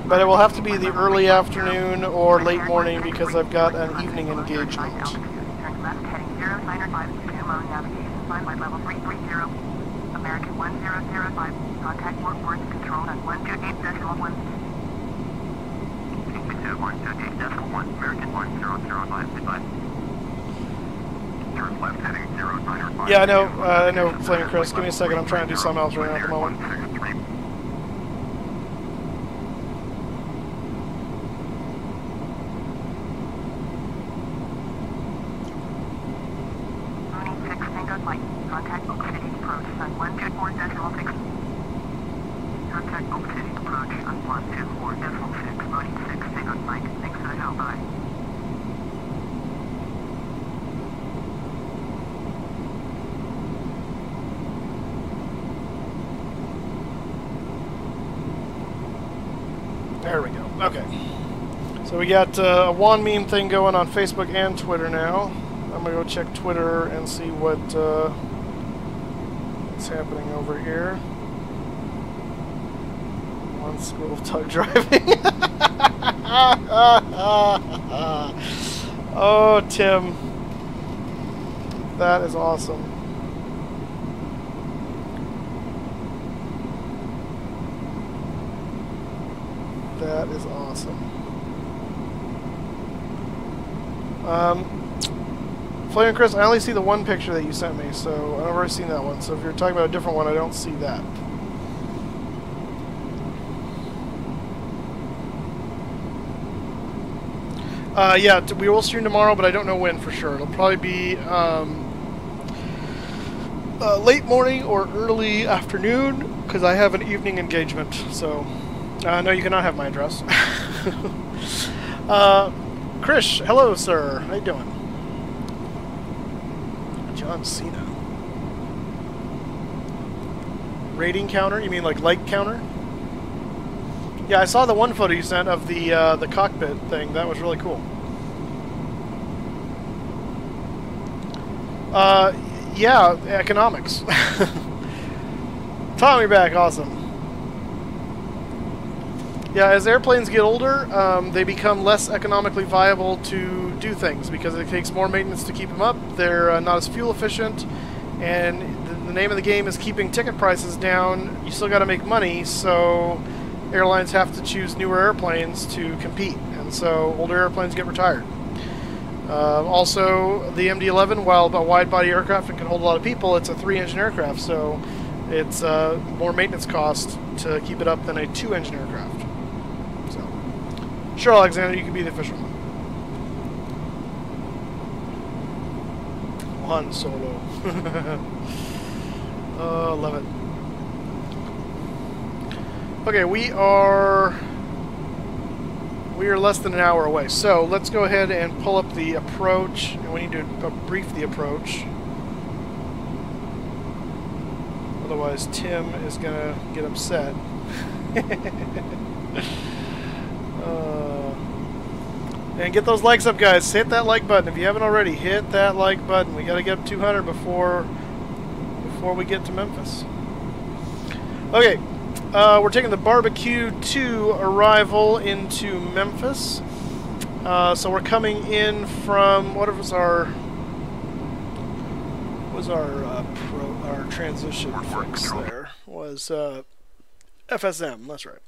But it will have to be the early afternoon or late morning because I've got an evening engagement. American 1005, contact Fort Worth control at 128.1. 128.1, American 1005, goodbye. Turn left heading 095. Yeah, I know, Flaming Chris. Give me a second. I'm trying to do something else right now at the moment. Contact Oak City approach on 124.6. Contact Oak City approach on 124.6. Loading 6, hang on Mike. Thanks for the help, bye. There we go. Okay. So we got a Juan meme thing going on Facebook and Twitter now. I'm going to go check Twitter and see what's happening over here. One school of tug driving. Oh, Tim. That is awesome. That is awesome. Flaming Chris, I only see the one picture that you sent me, so I've already seen that one. So if you're talking about a different one, I don't see that. Yeah, we will stream tomorrow, but I don't know when for sure. It'll probably be late morning or early afternoon, because I have an evening engagement. So, no, you cannot have my address. Krish, hello, sir. How you doing? John Cena. Rating counter? You mean like counter? Yeah, I saw the one photo you sent of the cockpit thing. That was really cool. Yeah, economics. Tommy back, awesome. Yeah, as airplanes get older, they become less economically viable to do things because it takes more maintenance to keep them up. They're not as fuel efficient, and the name of the game is keeping ticket prices down. You still got to make money, so airlines have to choose newer airplanes to compete, and so older airplanes get retired. Also, the MD-11, while a wide-body aircraft and can hold a lot of people, it's a 3-engine aircraft, so it's more maintenance cost to keep it up than a 2-engine aircraft. Sure, Alexander, you can be the official one. Han Solo. Oh, love it. Okay, we are less than an hour away. So let's go ahead and pull up the approach, and we need to brief the approach. Otherwise, Tim is gonna get upset. And get those likes up, guys. Hit that like button. If you haven't already, hit that like button. We got to get up 200 before we get to Memphis. Okay, we're taking the Barbecue 2 arrival into Memphis. So we're coming in from what was our transition fix there? Was FSM, that's right.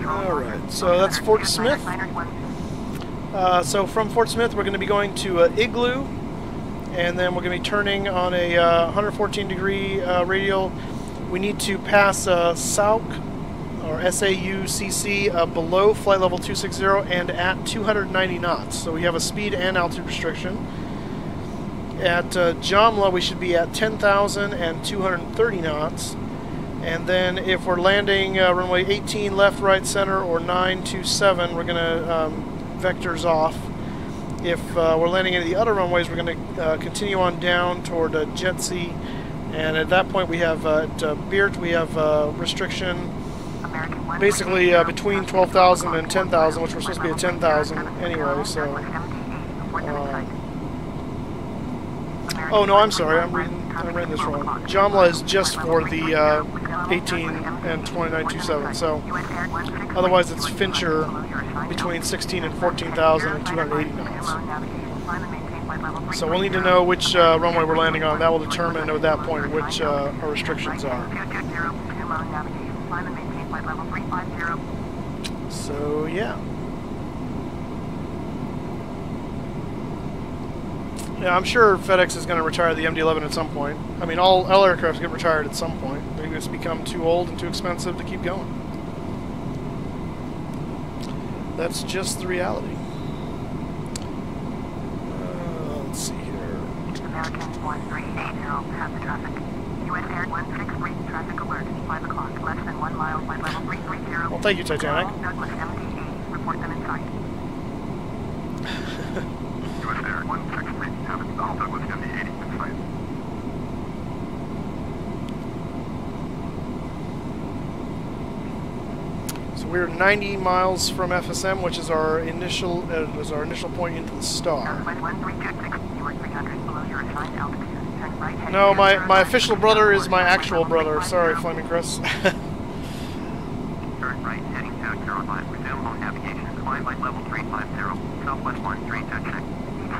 Alright, so that's Fort Smith. So from Fort Smith, we're going to be going to Igloo, and then we're going to be turning on a 114-degree radial. We need to pass SAUC, or SAUCC, below flight level 260 and at 290 knots. So we have a speed and altitude restriction. at Jamla, we should be at 10,230 knots. And then if we're landing runway 18 left, right, center, or 927, we're going to vectors off. If we're landing at the other runways, we're going to continue on down toward Jetsy. And at that point, we have at Beert, we have restriction basically between 12,000 and 10,000, which we're supposed to be at 10,000 anyway. So, oh no, I'm sorry, I'm reading this wrong. Jamla is just for the 18 and 2927. So, otherwise it's Fincher between 16 and 14,000 and 280 knots. So we'll need to know which runway we're landing on. That will determine at that point which our restrictions are. So yeah. Yeah, I'm sure FedEx is going to retire the MD-11 at some point. I mean, all aircraft get retired at some point. They just become too old and too expensive to keep going. That's just the reality. Let's see here. American 1380, have the traffic. US Air 163, traffic alert, 5 o'clock, less than 1 mile, flight level 330. Well, thank you, Titanic. Douglas MD-8, report them in sight. US Air 163, have it Donald Douglas MD-80 in sight. So we're 90 miles from FSM, which is our initial point into the star. No, my official brother is my actual brother. Sorry, Flaming Chris. Turn right, heading to Caroline. Resume on navigation. Climb flight level 350. Southwest 13 touch check.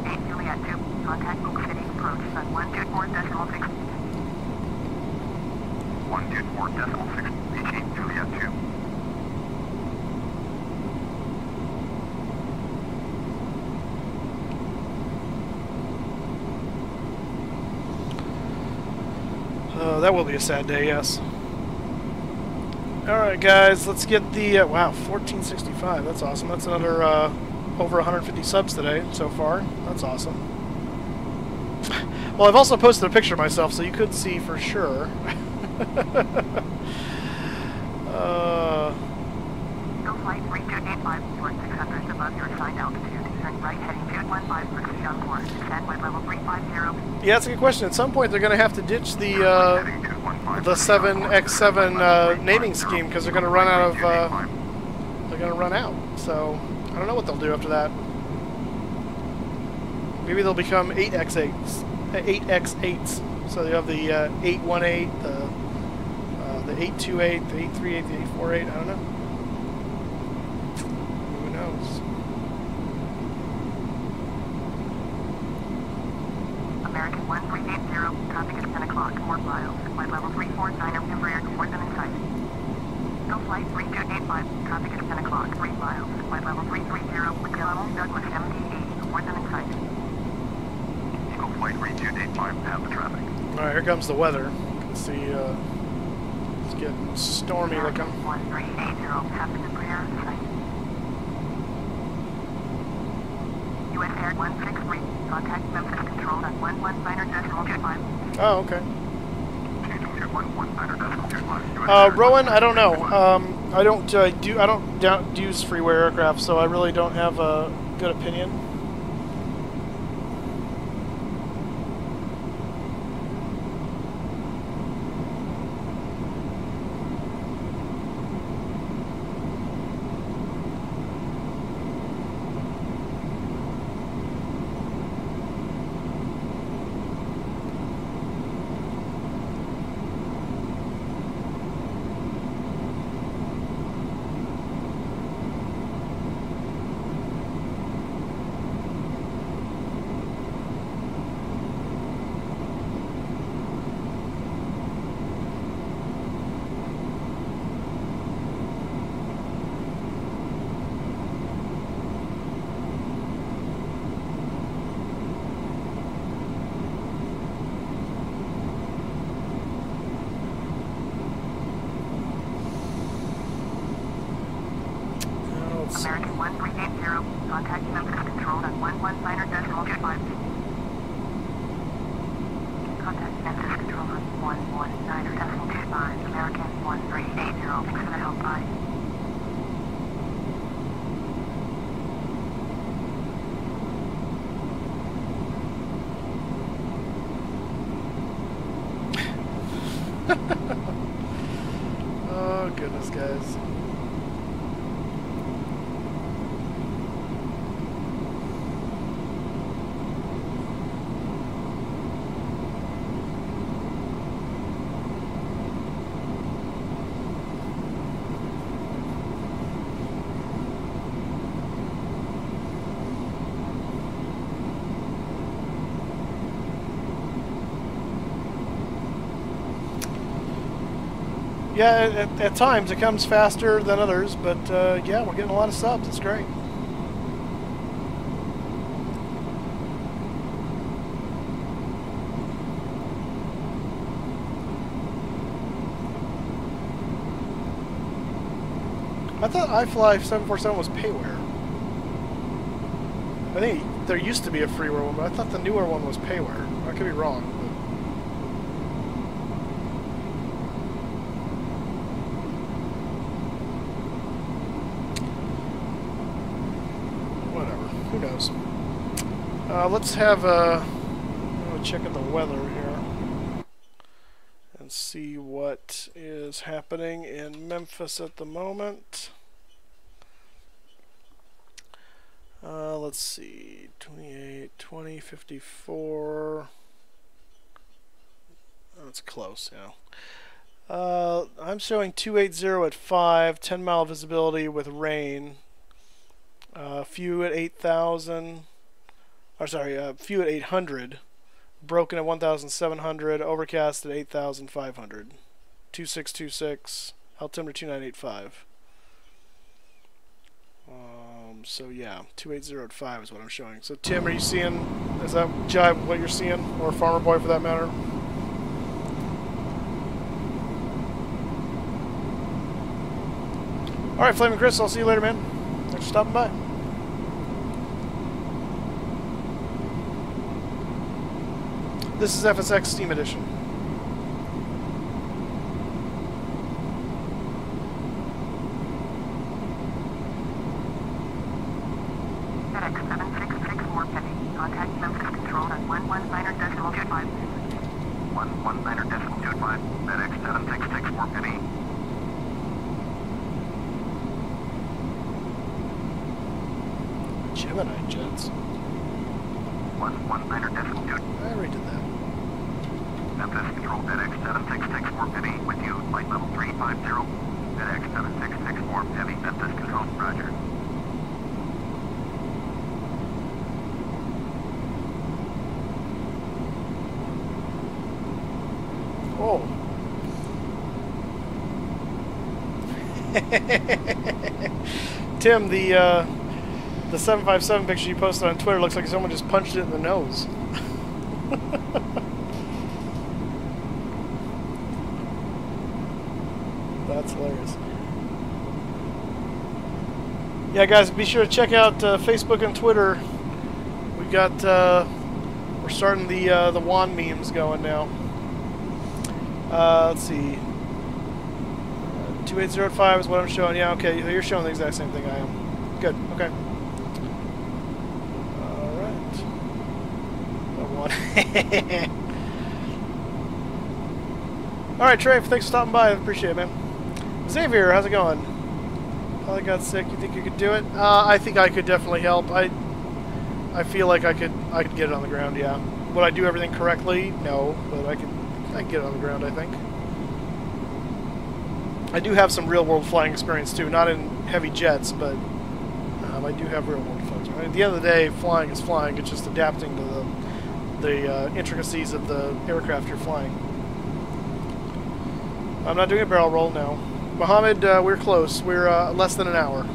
8 Juliet 2, contact Oak City approach at 124.6. 124.6. Reach 8 Juliet 2. That will be a sad day, yes. Alright guys, let's get the, wow, 1465, that's awesome. That's another, over 150 subs today so far. That's awesome. Well, I've also posted a picture of myself, so you could see for sure. Go flight 3285 towards 600 above your assigned altitude. Turn right heading 215, proceed on course. Descend flight level 350. Yeah, that's a good question. At some point, they're going to have to ditch the 7X7 naming scheme because they're going to run out of. They're going to run out. So I don't know what they'll do after that. Maybe they'll become 8X8s. 8X8s. So you have the 818, the 828, the 838, the 848. I don't know. Who knows? American 1380, traffic at 10 o'clock, 4 miles, flight level 349, Embraer, report them in sight. Go flight 3285, traffic at 10 o'clock, 3 miles, flight level 330, with yellow, Douglas MD-8, report them in sight. Eagle flight 3285, have the traffic. Alright, here comes the weather. You can see it's getting stormy looking. 1380, have the Embraer in sight. US Air 163, contact Memphis Control at 119.25. Oh, okay. 119.25. Rowan, I don't know. I don't use freeware aircraft, so I really don't have a good opinion. American 1380, contact Memphis Control at 119.25. Contact Memphis controller 119.25, American 1380. Thanks for the help, bye. Oh, goodness, guys. Yeah, at times it comes faster than others, but yeah, we're getting a lot of subs. It's great. I thought iFly 747 was payware. I think there used to be a freeware one, but I thought the newer one was payware. I could be wrong. Who knows? Let's have a check at the weather here and see what is happening in Memphis at the moment. Let's see, 28, 20, 54. That's close, yeah. I'm showing 280 at 5, 10-mile visibility with rain. Few at 8,000, or sorry, few at 800, broken at 1,700, overcast at 8,500, 2626, altimeter 2985. So yeah, 280 at 5 is what I'm showing. So Tim, are you seeing, is that jive what you're seeing, or Farmer Boy for that matter? All right, Flaming Chris, I'll see you later, man. Thanks for stopping by. This is FSX Steam Edition. FedEx 7664 Penny. Contact Memphis control at 119.25. 119.25, FedEx 7664 Penny. Gemini jets. 119.25. I already did that. Memphis control FedEx 7664 Penny with you, flight level 350. FedEx 7664 Heavy, Memphis control, roger. Oh. Tim, the 757 picture you posted on Twitter looks like someone just punched it in the nose. That's hilarious. Yeah, guys, be sure to check out Facebook and Twitter. We got we're starting the Juan memes going now. Let's see. 28005 is what I'm showing. Yeah, okay, you're showing the exact same thing I am. Good. Okay. All right. All right, Trey. Thanks for stopping by. I appreciate it, man. Xavier, how's it going? Probably got sick. You think you could do it? I think I could definitely help. I feel like I could get it on the ground. Yeah. Would I do everything correctly? No, but I could get it on the ground, I think. I do have some real-world flying experience, too. Not in heavy jets, but I do have real-world flying experience. At the end of the day, flying is flying. It's just adapting to the intricacies of the aircraft you're flying. I'm not doing a barrel roll now. Mohammed, we're close. We're less than an hour.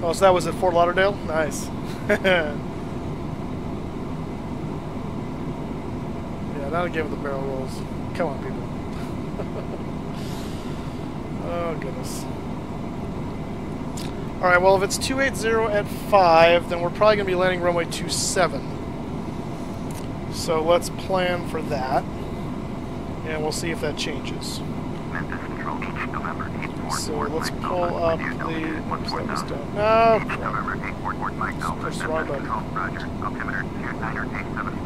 Oh, so that was at Fort Lauderdale? Nice. Yeah, now again with the barrel rolls. Come on, people. Oh, goodness. Alright, well, if it's 280 at 5, then we're probably going to be landing runway 27. So let's plan for that. And we'll see if that changes. Memphis Control Beach, November 844. So let's pull up the... Oops, that was done. No! November 844, Mike Alpha. Push the wrong button. Roger. Altimeter 2987.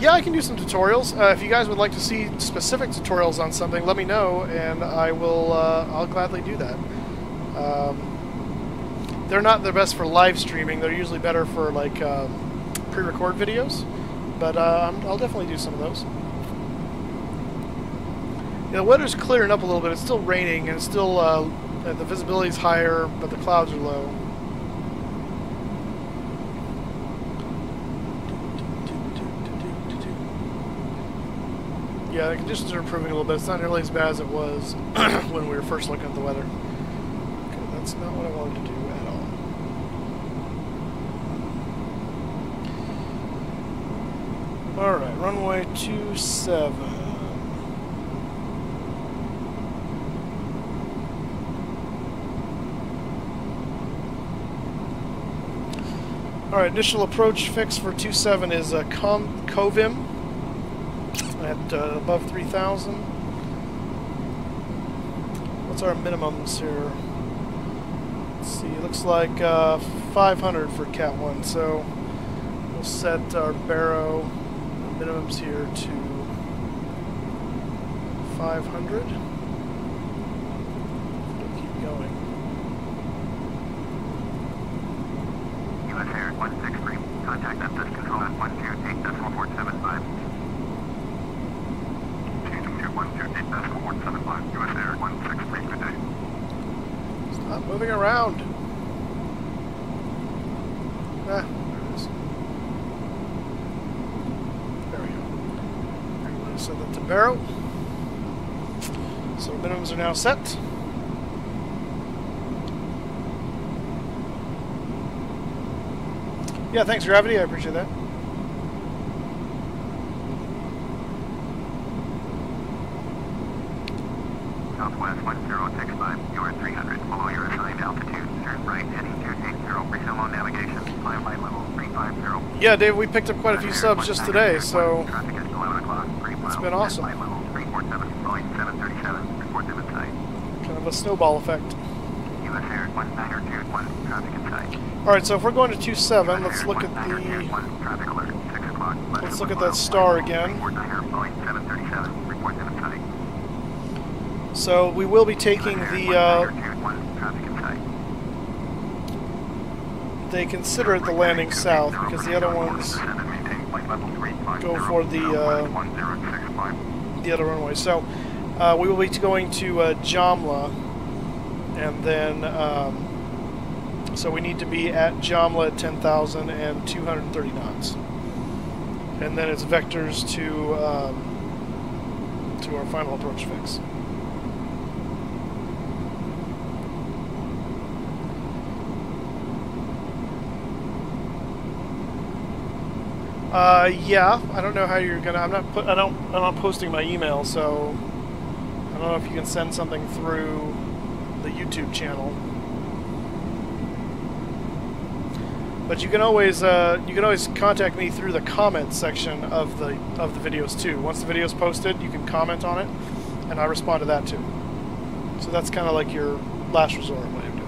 Yeah, I can do some tutorials. If you guys would like to see specific tutorials on something, let me know, and I will. I'll gladly do that. They're not the best for live streaming. They're usually better for like pre-record videos, but I'll definitely do some of those. Yeah, the weather's clearing up a little bit. It's still raining, and it's still the visibility's higher, but the clouds are low. Yeah, the conditions are improving a little bit. It's not nearly as bad as it was when we were first looking at the weather. Okay, that's not what I wanted to do at all. Alright, runway 27. Alright, initial approach fix for 27 is KMEM. At above 3,000. What's our minimums here? Let's see, it looks like 500 for Cat 1, so we'll set our baro minimums here to 500. We'll keep going. US Air 163, contact Memphis Control at 128.475. 128.475, US Air 163, good day. Stop moving around. Ah, there it is. There we go. I'm going to set that to baro. So minimums are now set. Yeah, thanks, Gravity. I appreciate that. Southwest 1065, you are 300 below your assigned altitude. Turn right heading 280, resume on navigation. Climb by level 350. Yeah, Dave, we picked up quite a few subs just today, so traffic is 11 o'clock. it's been awesome. By level 347, Boeing 737, report them in sight. Kind of a snowball effect. US Air 1921, traffic in sight. Alright, so if we're going to 27, let's look at the... Traffic alert, 6 o'clock. Let's look at that star again. Boeing 737, report them in sight. So we will be taking the... They consider it the landing south because the other ones go for the other runway. So we will be going to Jamla, and then so we need to be at Jamla at 10,000 and 230 knots, and then it's vectors to our final approach fix. Yeah, I don't know how you're gonna. I'm not posting my email, so I don't know if you can send something through the YouTube channel. But you can always contact me through the comments section of the videos too. Once the video is posted, you can comment on it, and I respond to that too. So that's kind of like your last resort way of doing it.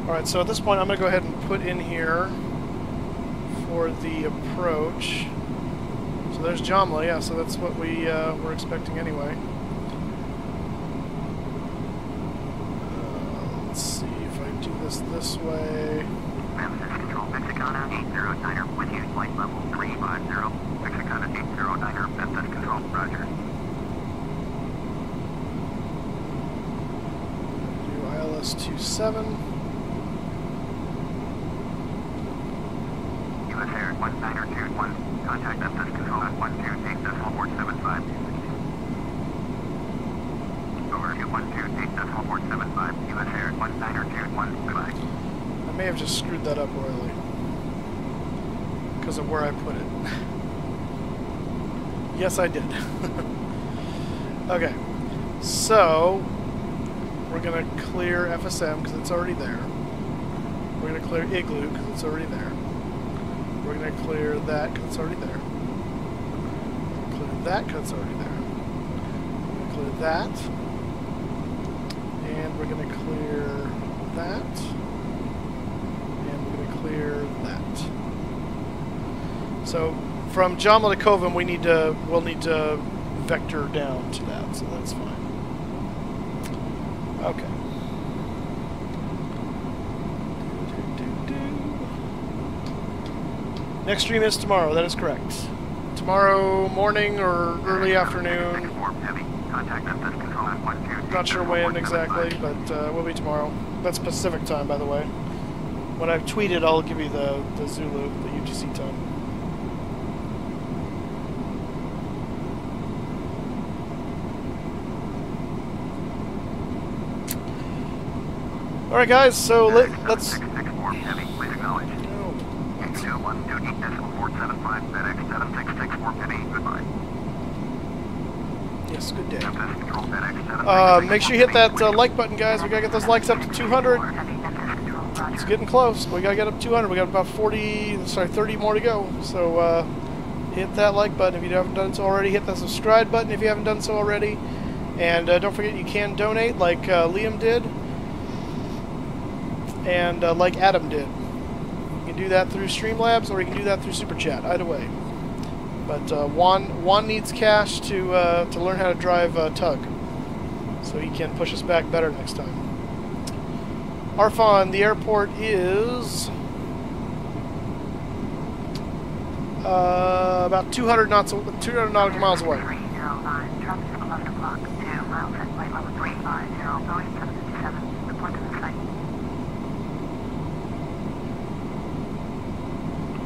Alright, so at this point I'm going to go ahead and put in here for the approach. So there's Jamla, yeah, so that's what we were expecting anyway. Let's see if I do this way. Memphis Control, Mexicana 809er, with you, flight level 350. Mexicana 809er, Memphis Control, roger. Do ILS 27. US Air 1921, contact Memphis Control at 128.475. Over to 128.475, US Air 1921, goodbye. have just screwed that up royally because of where I put it. Yes, I did. Okay, so we're going to clear FSM because it's already there. We're going to clear Igloo because it's already there. We're going to clear that because it's already there. Clear that because it's already there. We're going to clear that. And we're going to clear that. And we're going to clear that. So from Jamla to Kovum, we'll need to vector down to that, so that's fine. Okay. Next stream is tomorrow, that is correct. Tomorrow morning or early afternoon. Not sure when exactly, but we'll be tomorrow. That's Pacific time, by the way. When I tweet it, I'll give you the Zulu, the UTC time. Alright guys, so let's... Yes, good day. Make sure you hit that like button, guys. We gotta get those likes up to 200. It's getting close. We gotta get up to 200. We got about 30 more to go. So hit that like button if you haven't done so already. Hit that subscribe button if you haven't done so already. And don't forget you can donate like Liam did. And like Adam did. You can do that through Streamlabs or you can do that through Super Chat. Either way. But Juan needs cash to learn how to drive Tug, so he can push us back better next time. Arfon, the airport is about 200 nautical miles away. 309, traffic is 11 o'clock, 2 miles at flight level 350, Boeing 757, report to the site.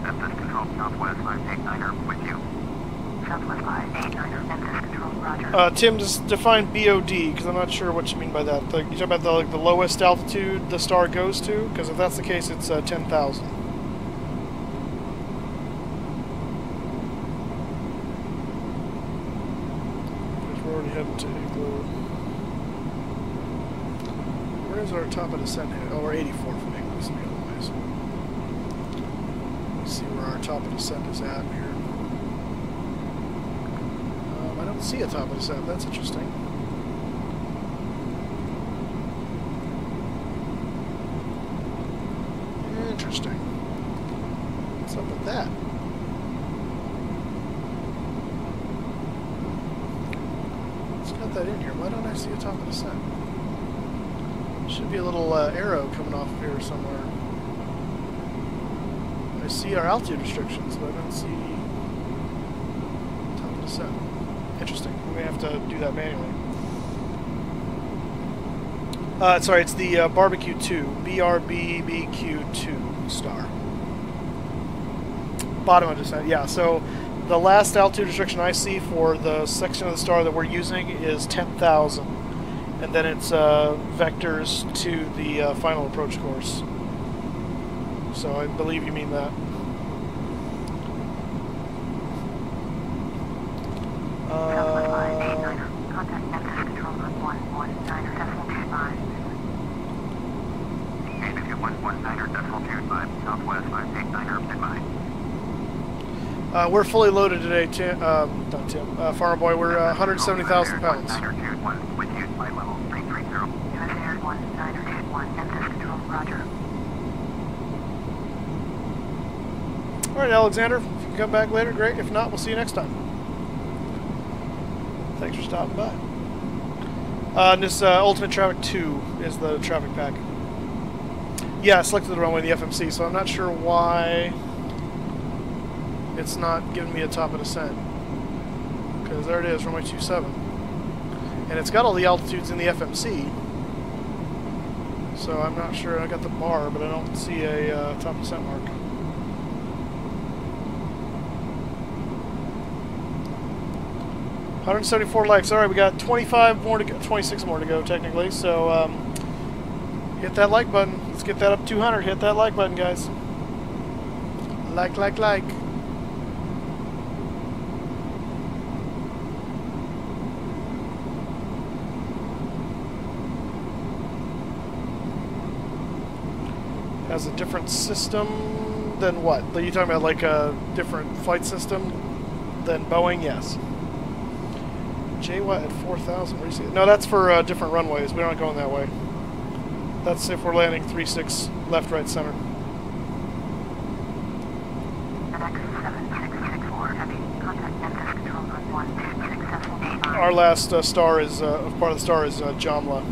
Memphis Control, Southwest 589er with you. Southwest 589er, Memphis Control, roger. Tim, just define BOD, because I'm not sure what you mean by that. You talk about the lowest altitude the star goes to? Because if that's the case, it's 10,000. We're already heading to Igloo. Where is our top of descent hit? Oh, we're 84 from Igloo, so the other ways. Let's see where our top of descent is at here. I don't see a top of descent. That's interesting. Interesting. What's up with that? Let's got that in here. Why don't I see a top of descent? Should be a little arrow coming off of here somewhere. I see our altitude restrictions, but I don't see top of descent. Interesting. We may have to do that manually. Sorry, it's the Barbecue 2. BRBBQ2 star. Bottom of descent, yeah. So the last altitude restriction I see for the section of the star that we're using is 10,000. And then it's vectors to the final approach course. So I believe you mean that. Contact Memphis Control on 119er.25. 119er.25, Southwest 589er, midnight. We're fully loaded today, Tim. Not Tim. Farmer Boy, we're 170,000 pounds. 19er21 with you, flight level 330. US Air 19er21, Memphis Control, roger. Alright, Alexander, if you can come back later, great. If not, we'll see you next time. Thanks for stopping by. This Ultimate Traffic 2 is the traffic pack. Yeah, I selected the runway in the FMC, so I'm not sure why it's not giving me a top of descent. Because there it is, runway 27. And it's got all the altitudes in the FMC. So I'm not sure. I got the bar, but I don't see a top descent mark. $174 likes. All right, we got 25 more to go, 26 more to go technically. So hit that like button. Let's get that up 200. Hit that like button, guys. Like. Has a different system than what? Are you talking about like a different flight system than Boeing? Yes. JWAT at 4,000. Where do you see it? No, that's for different runways. We're not going that way. That's if we're landing 36 left, right, center. Our last star is part of the star is Jamla.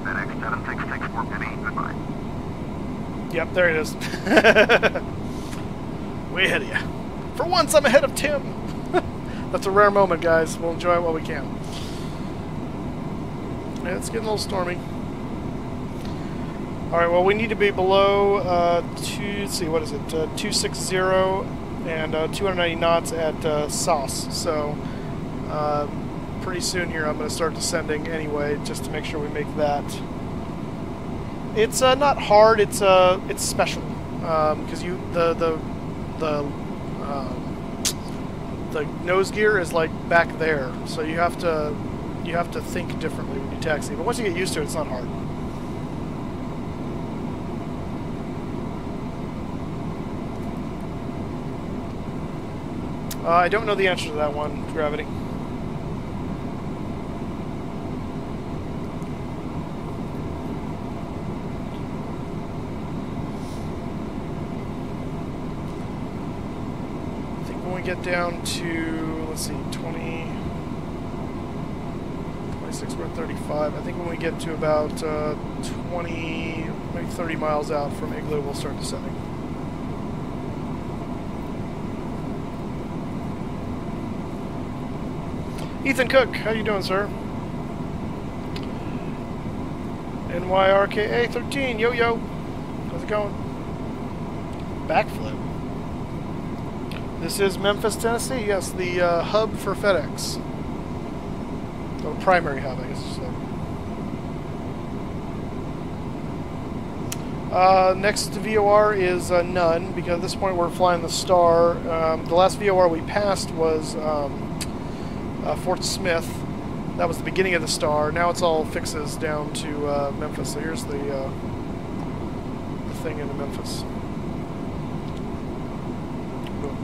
FedEx 7664 Penny. Goodbye. Yep, there it is. Way ahead of you. For once, I'm ahead of Tim. That's a rare moment, guys. We'll enjoy it while we can. Yeah, it's getting a little stormy. Alright, well, we need to be below, let's see, what is it? 260 and 290 knots at SAS. So, pretty soon here I'm going to start descending anyway, just to make sure we make that. It's not hard, it's special. Because the nose gear is like back there, so you have to think differently when you taxi. But once you get used to it, it's not hard. I don't know the answer to that one, Gravity. I think when we get down to, let's see, 26, we're at 35. I think when we get to about 20, maybe 30 miles out from Igloo, we'll start descending. Ethan Cook, how you doing, sir? NYRKA13, yo. How's it going? Backflip. This is Memphis, Tennessee. Yes, the hub for FedEx. Or primary hub, I guess you say. Next VOR is none, because at this point we're flying the Star. The last VOR we passed was Fort Smith. That was the beginning of the Star. Now it's all fixes down to Memphis. So here's the thing into Memphis. Boom.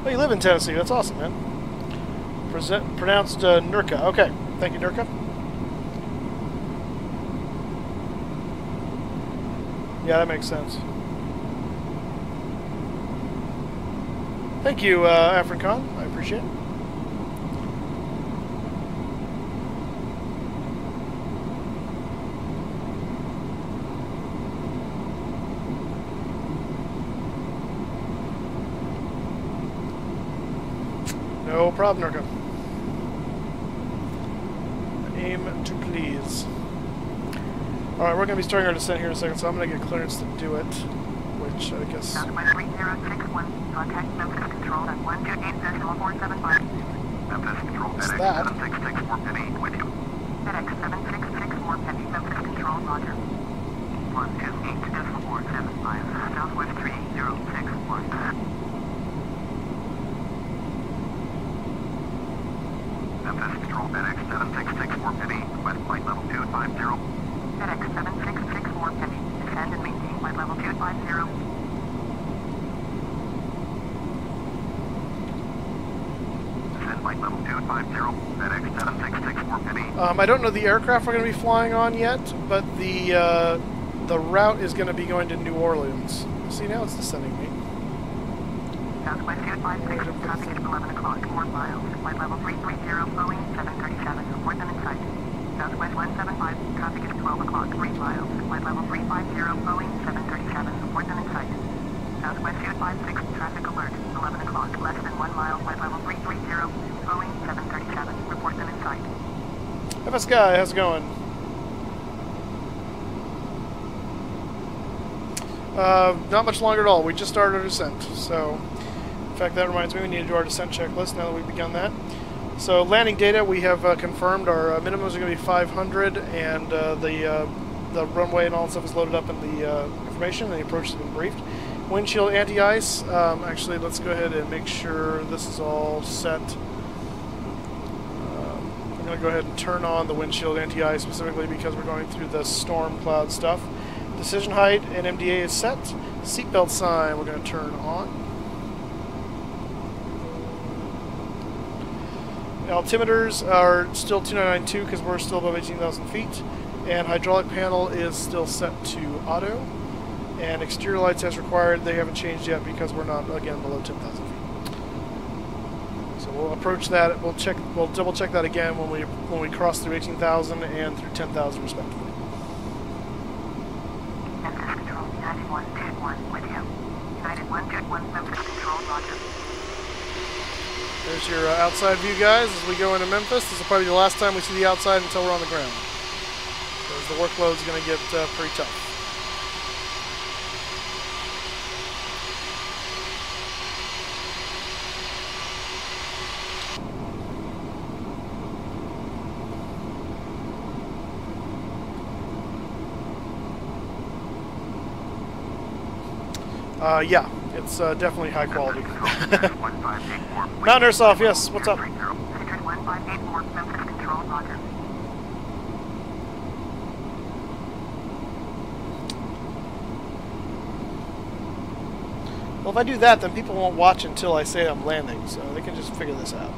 Oh, you live in Tennessee. That's awesome, man. Pronounced Nurka. Okay. Thank you, Nurka. Yeah, that makes sense. Thank you, African. I appreciate it. No problem, Nurka. Aim to please. Alright, we're going to be starting our descent here in a second, so I'm going to get clearance to do it, which I guess... Southwest 3061, contact Memphis Control at 128.475. Memphis Control, What's FedEx that? 7664 Penny, with you. FedEx 7664 Penny, Memphis Control, roger. 128.475, Southwest 3061. Memphis Control, FedEx 7664 Penny, west flight level 250. FedEx 7664 Penny, descend and maintain flight level 250. Descend flight level 250, FedEx 7664 Penny. I don't know the aircraft we're going to be flying on yet, but the route is going to be going to New Orleans. See, now it's descending me. Southwest 256, traffic at 11 o'clock, 4 miles, flight level 330, Boeing 737, report them in sight. Southwest 175, traffic at 12 o'clock, 3 miles, flight level 350, Boeing 737, report them in sight. Southwest 256, traffic alert, 11 o'clock, less than 1 mile, flight level 330, Boeing 737, report them in sight. FS Guy, how's it going? Not much longer at all. We just started our descent. So, in fact, that reminds me we need to do our descent checklist now that we've begun that. So, landing data, we have confirmed our minimums are going to be 500, and the runway and all that stuff is loaded up in the information, and the approach has been briefed. Windshield anti-ice. Actually, let's go ahead and make sure this is all set. I'm going to go ahead and turn on the windshield anti-ice specifically because we're going through the storm cloud stuff. Decision height and MDA is set. Seatbelt sign we're going to turn on. Altimeters are still 2992 because we're still above 18,000 feet. And hydraulic panel is still set to auto. And exterior lights as required, they haven't changed yet because we're not, again, below 10,000 feet. So we'll approach that. We'll double check that again when we cross through 18,000 and through 10,000 respectively. Memphis Control, United 121 with you. United 121, Memphis Control, roger. There's your outside view, guys, as we go into Memphis. This will probably be the last time we see the outside until we're on the ground, because the workload's going to get pretty tough. Yeah, it's definitely high quality. Mountain Airsoft, yes, what's up? 1584, Memphis Control, roger. Well, if I do that, then people won't watch until I say I'm landing, so they can just figure this out.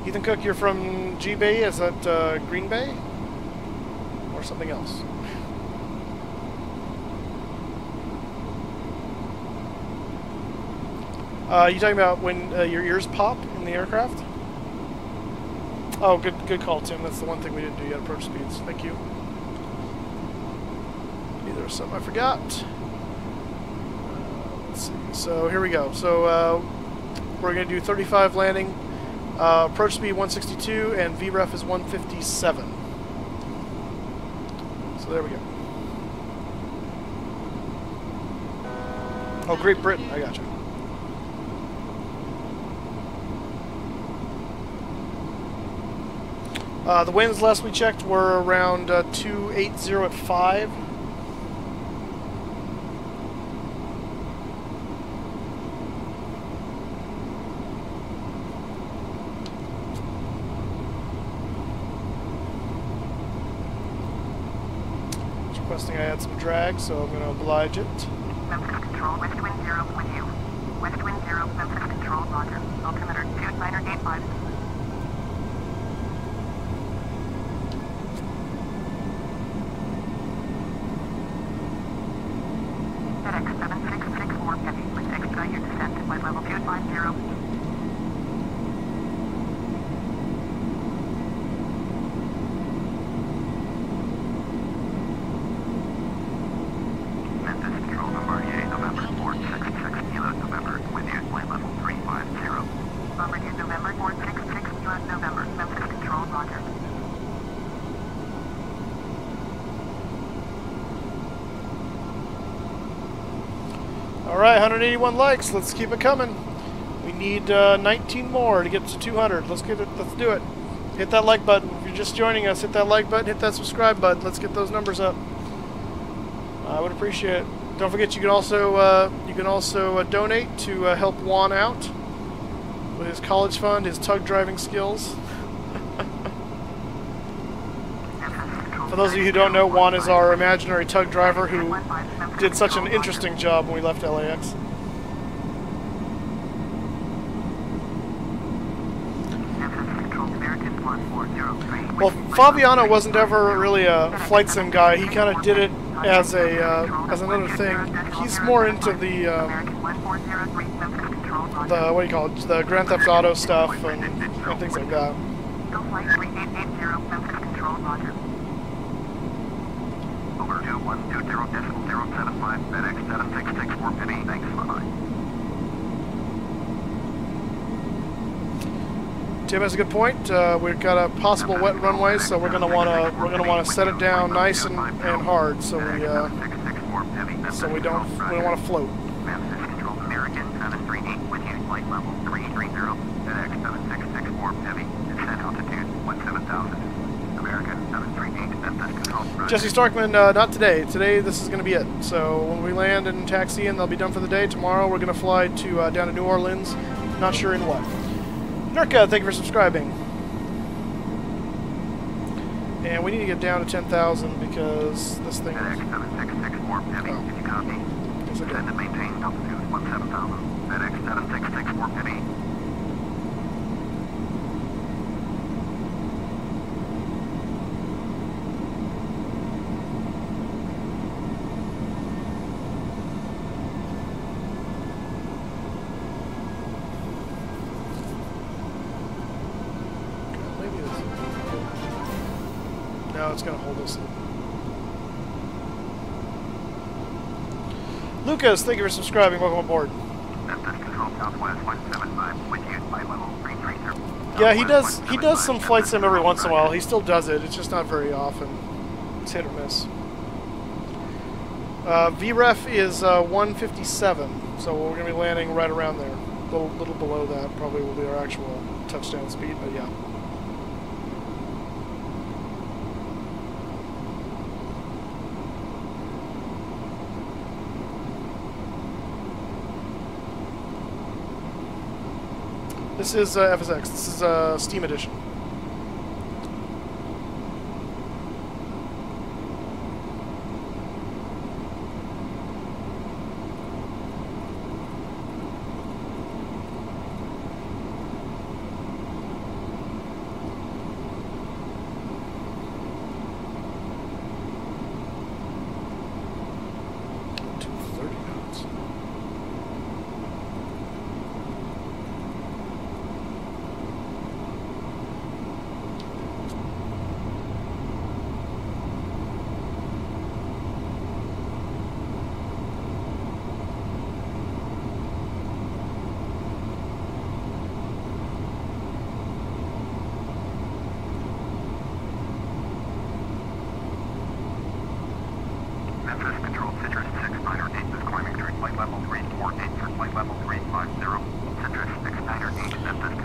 Ethan Cook, you're from G Bay, is that Green Bay? Or something else? You talking about when your ears pop in the aircraft? Oh, good call, Tim. That's the one thing we didn't do yet. Approach speeds. Thank you. There was something I forgot. Let's see. So here we go. So we're going to do 35 landing. Approach speed 162 and VREF is 157. So there we go. Oh, Great Britain. I got you. The winds last we checked were around 280 at 5. It's requesting I add some drag, so I'm going to oblige it. Memphis Control, West Wind 0 with you. West Wind 0, Memphis Control, roger. Altimeter 2985. FedEx 7664 heavy with expedite your descent at flight level 250. Memphis Control, Bombardier, November 466, Kilo, November, with you, flight level 350. Bombardier November 466, US November, Memphis Control, roger. Alright, 181 likes. Let's keep it coming. We need 19 more to get to 200. Let's get it. Let's do it. Hit that like button. If you're just joining us, hit that like button, hit that subscribe button. Let's get those numbers up. I would appreciate it. Don't forget, you can also donate to help Juan out with his college fund, his tug driving skills. For those of you who don't know, Juan is our imaginary tug driver who did such an interesting job when we left LAX. Well, Fabiano wasn't ever really a flight sim guy. He kind of did it as another thing. He's more into the what do you call it? The Grand Theft Auto stuff and things like that. Over 2120.075, FedEx 7664 Penny, thanks, bye-bye. Tim has a good point. We've got a possible wet runway, so we're gonna wanna set it down nice and hard, so we don't want to float. Memphis Control American 738 with you, flight level 330, FedEx 7664 Heavy, descent altitude 17,000. American 738, Memphis Control. Jesse Starkman, not today. Today this is going to be it. So when we land and taxi in, they'll be done for the day. Tomorrow we're going to fly to down to New Orleans. Not sure in what. Nurka, thank you for subscribing. And we need to get down to 10,000 because this thing. FedEx 7664 Heavy, if you copy. Descend and maintain altitude 17,000. FedEx 7664 Heavy. No, it's going to hold us. Lucas, thank you for subscribing. Welcome aboard. Memphis Control Southwest 175 with you, flight level 330. Yeah, he does some flight sim every once in a while. He still does it. It's just not very often. It's hit or miss. VREF is 157, so we're going to be landing right around there. A little below that probably will be our actual touchdown speed, but yeah. This is FSX. This is Steam Edition.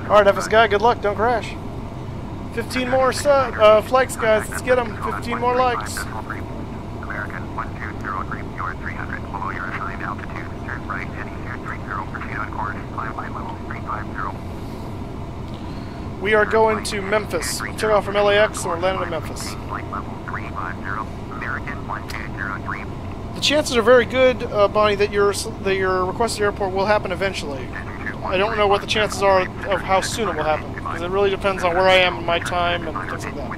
Alright, FS guy, good luck, don't crash. 15 more flights, guys, let's get them. 15 more likes. American 1203, you're 300, below your assigned altitude. Turn right, heading 030, proceed on course, climb by level 350. We are going to Memphis. We took off from LAX and we're landing in Memphis. Flight level 350, American 1203. The chances are very good, Bonnie, that your requested airport will happen eventually. I don't know what the chances are of how soon it will happen, because it really depends on where I am in my time and things like that.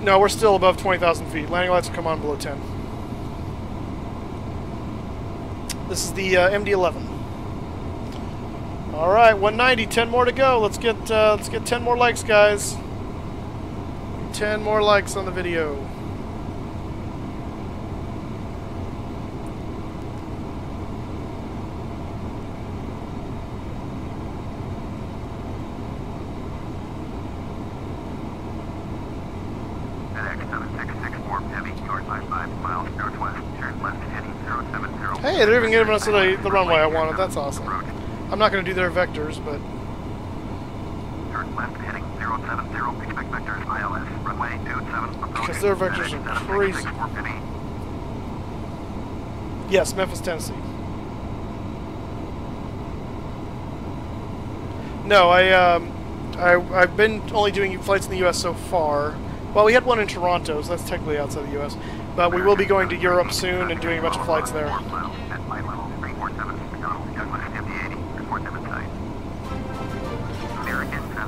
No, we're still above 20,000 feet. Landing lights will come on below 10. This is the MD-11. All right, 190, 10 more to go. Let's get 10 more likes, guys. 10 more likes on the video. Hey, they're even giving us the runway I wanted. That's awesome. I'm not going to do their vectors, but... Turn left, heading 070, expect vectors ILS, runway 27, because their vectors are crazy. Yes, Memphis, Tennessee. No, I've been only doing flights in the U.S. so far. Well, we had one in Toronto, so that's technically outside the U.S. But we will be going to Europe soon and doing a bunch of flights there.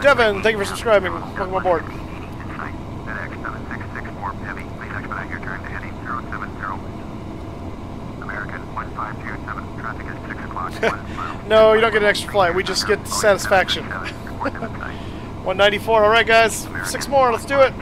Devin, thank you for subscribing. Welcome aboard. FedEx 7664 Heavy, please expedite your turn to heading 070. American 1527, traffic is 6 o'clock. No, you don't get an extra flight. We just get satisfaction. 194. All right, guys. 6 more. Let's do it.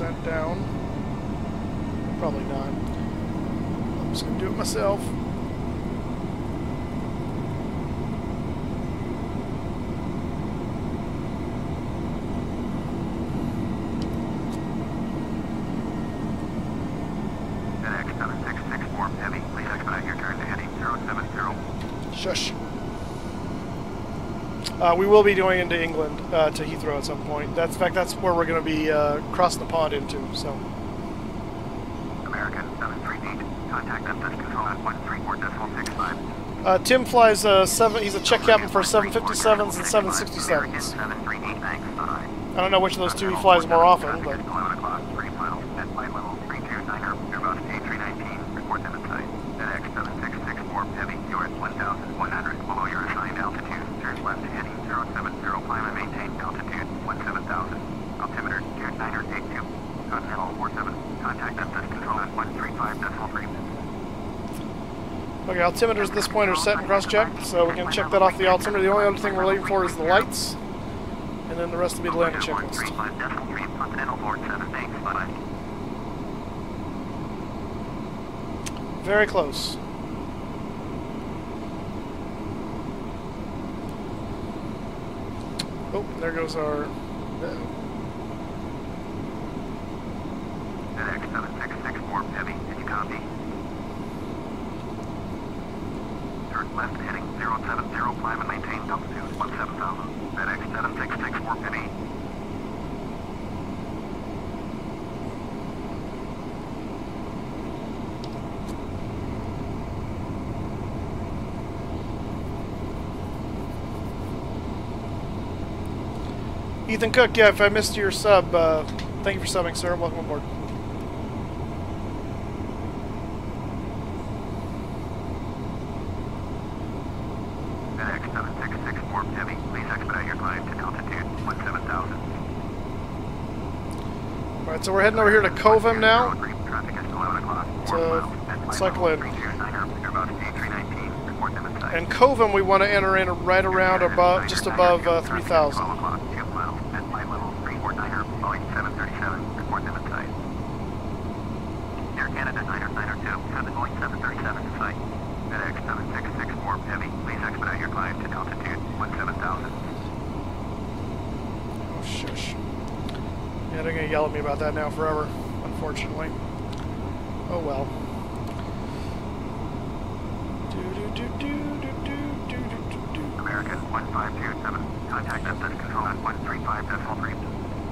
100% down. Probably not. I'm just going to do it myself. FedEx 7664 Heavy, please expedite your turn to heading 070. Shush. We will be going into England to Heathrow at some point. In fact, that's where we're going to be crossing the pond into. So. American 738, contact Memphis control at 134.65. Tim flies he's a check captain for 757s and 767s. 738, thanks. Bye. I don't know which of those two he flies more often, but 11 o'clock, 3 miles, at flight level 329er, Airbus A319, report them in sight. FedEx 7664 Heavy, you are at 1,100 below your assigned altitude. Turn left heading 070, climb and maintain altitude 17,000. Altimeter 2982, Continental 47, contact Memphis control at 135.3. okay, altimeters at this point are set and cross-checked, so we can check that off the altimeter. The only other thing we're waiting for is the lights, and then the rest will be the landing checklist. 135.3, Continental 47, thanks. Bye-bye. Very close. Oh, there goes our... FedEx 7664 Heavy, can you copy? Turn left heading 070, climb and maintain altitude 17,000. FedEx 7664 Heavy. Ethan Cook, yeah, if I missed your sub, thank you for subbing, sir. Welcome aboard. FedEx 7664 Heavy, please expedite your climb to altitude 17,000. Alright, so we're heading over here to Covham now. Traffic is 11 o'clock. To cycle in. Airbus A319, report them in sight. And Covham we want to enter in right around above, just above 3,000. 12 o'clock, 2 miles, at flight level 349er, Boeing 737, report them in sight. Air Canada 902, have the Boeing 737 in sight. FedEx 7664 Heavy, please expedite your climb to altitude 17,000. Oh, shush. Yeah, they're going to yell at me about that now forever, unfortunately. Oh, well. American 1527, contact Memphis control at 135.3.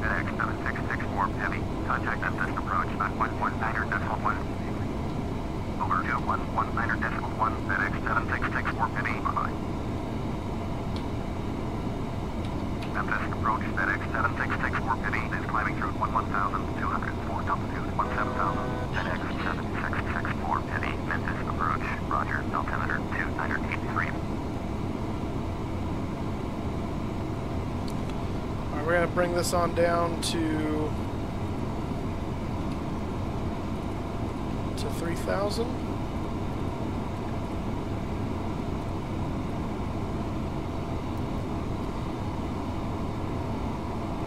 FedEx 7664 Heavy, contact Memphis approach at 119.1. Over 2119.1, FedEx 7664 Heavy, bye-bye. Memphis approach FedEx 7664 Heavy is climbing through 11,204 altitude 17,000. FedEx 7664 Heavy, Memphis approach, roger, altimeter 2983. Alright, we're going to bring this on down to 3,000.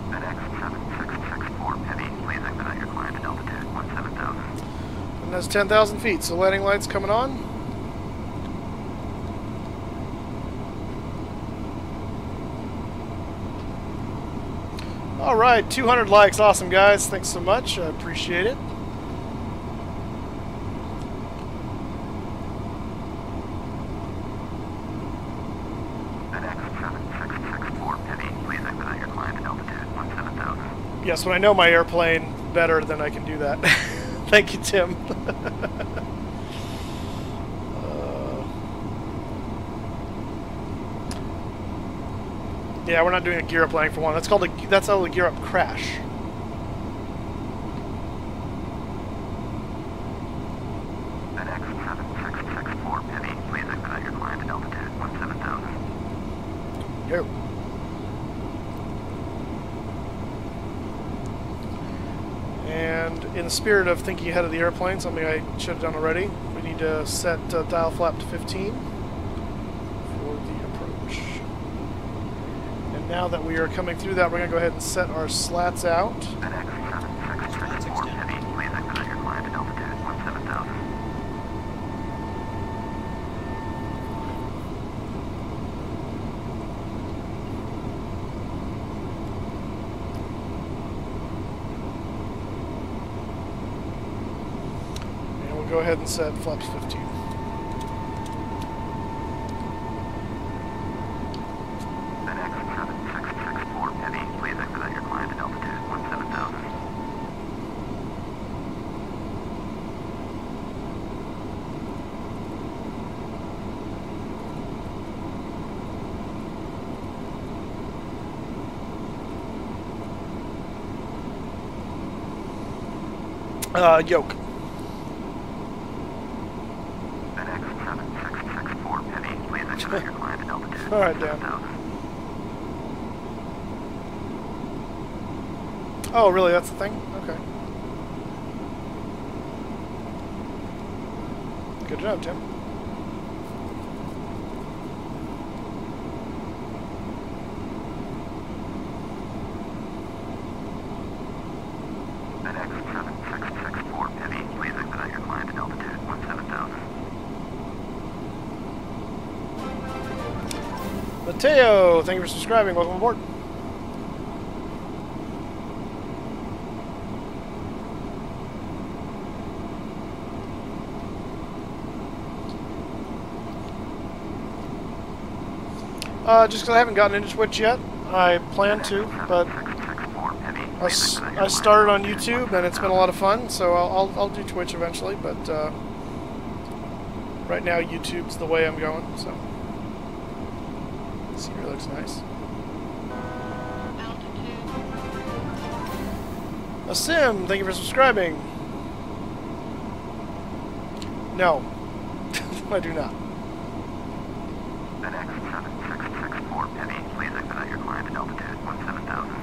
FedEx 7664 Heavy, please expedite your climb to altitude 17,000. And that's 10,000 feet, so landing lights coming on. Alright, 200 likes. Awesome, guys. Thanks so much. I appreciate it. FedEx 7664 Heavy, please expedite your climb to altitude 17,000. Yes, when I know my airplane better, then I can do that. Thank you, Tim. Yeah, we're not doing a gear up landing for one. That's called that's called a gear up crash. FedEx 7664 Heavy, please expedite your climb to altitude 17,000. Go. And in the spirit of thinking ahead of the airplane, something I should have done already, we need to set dial flap to 15 for the approach. And now that we are coming through that, we're going to go ahead and set our slats out. FedEx 7664 go ahead and set flaps 15. FedEx 7664 Heavy, please expedite your climb at altitude 17,000. Yoke. FedEx 7664 Heavy, please expedite your climb at altitude All right, Dan. 17,000. Oh, really? That's the thing? Okay. Good job, Tim. FedEx 7664 Heavy, please expedite your climb at altitude 17,000. Mateo, thank you for subscribing. Welcome aboard. Just because I haven't gotten into Twitch yet. I plan to, but I started on YouTube and it's been a lot of fun, so I'll do Twitch eventually, but right now YouTube's the way I'm going, so. Scenery looks nice. Asim, thank you for subscribing. No, I do not. FedEx 7664 Heavy, please expedite your climb at altitude 17,000.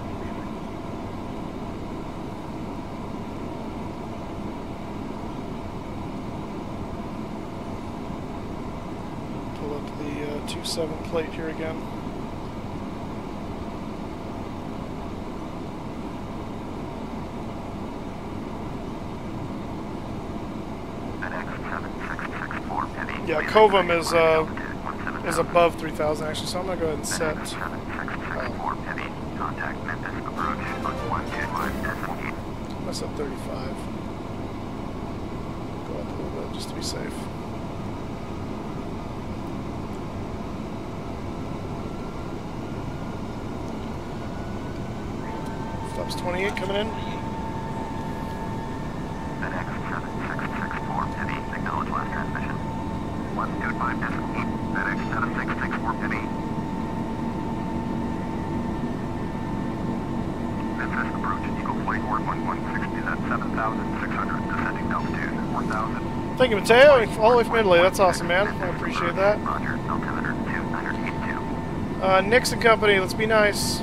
Pull up the 27 plate here again. FedEx 7664 Heavy. Yeah, Covum is above 3,000 actually, so I'm gonna go ahead and set. FedEx 7664 Heavy, contact Memphis approach on 125.8. Let's set 35. Go up a little bit just to be safe. Flaps 28 coming in. FedEx 7664 Heavy, acknowledge last transmission. 125.8. FedEx 7664 Heavy. Memphis approach, Eagle Flight 1160 is at 7,600, descending altitude 4,000. Thank you, Mateo. All the way from Italy. That's awesome, man. I appreciate that. Roger, altimeter 2982. Nixon Company, let's be nice.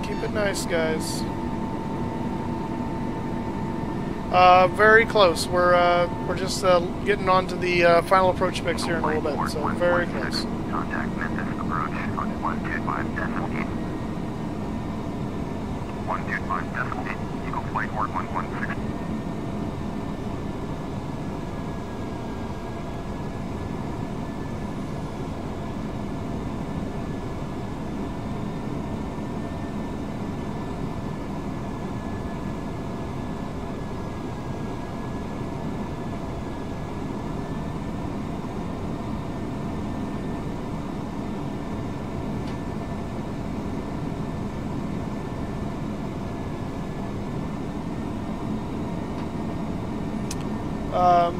Keep it nice, guys. Very close. We're just getting on to the final approach mix here in a little bit, so very close. Contact Memphis approach on 125.8. 125.8. Eagle Flight 1160.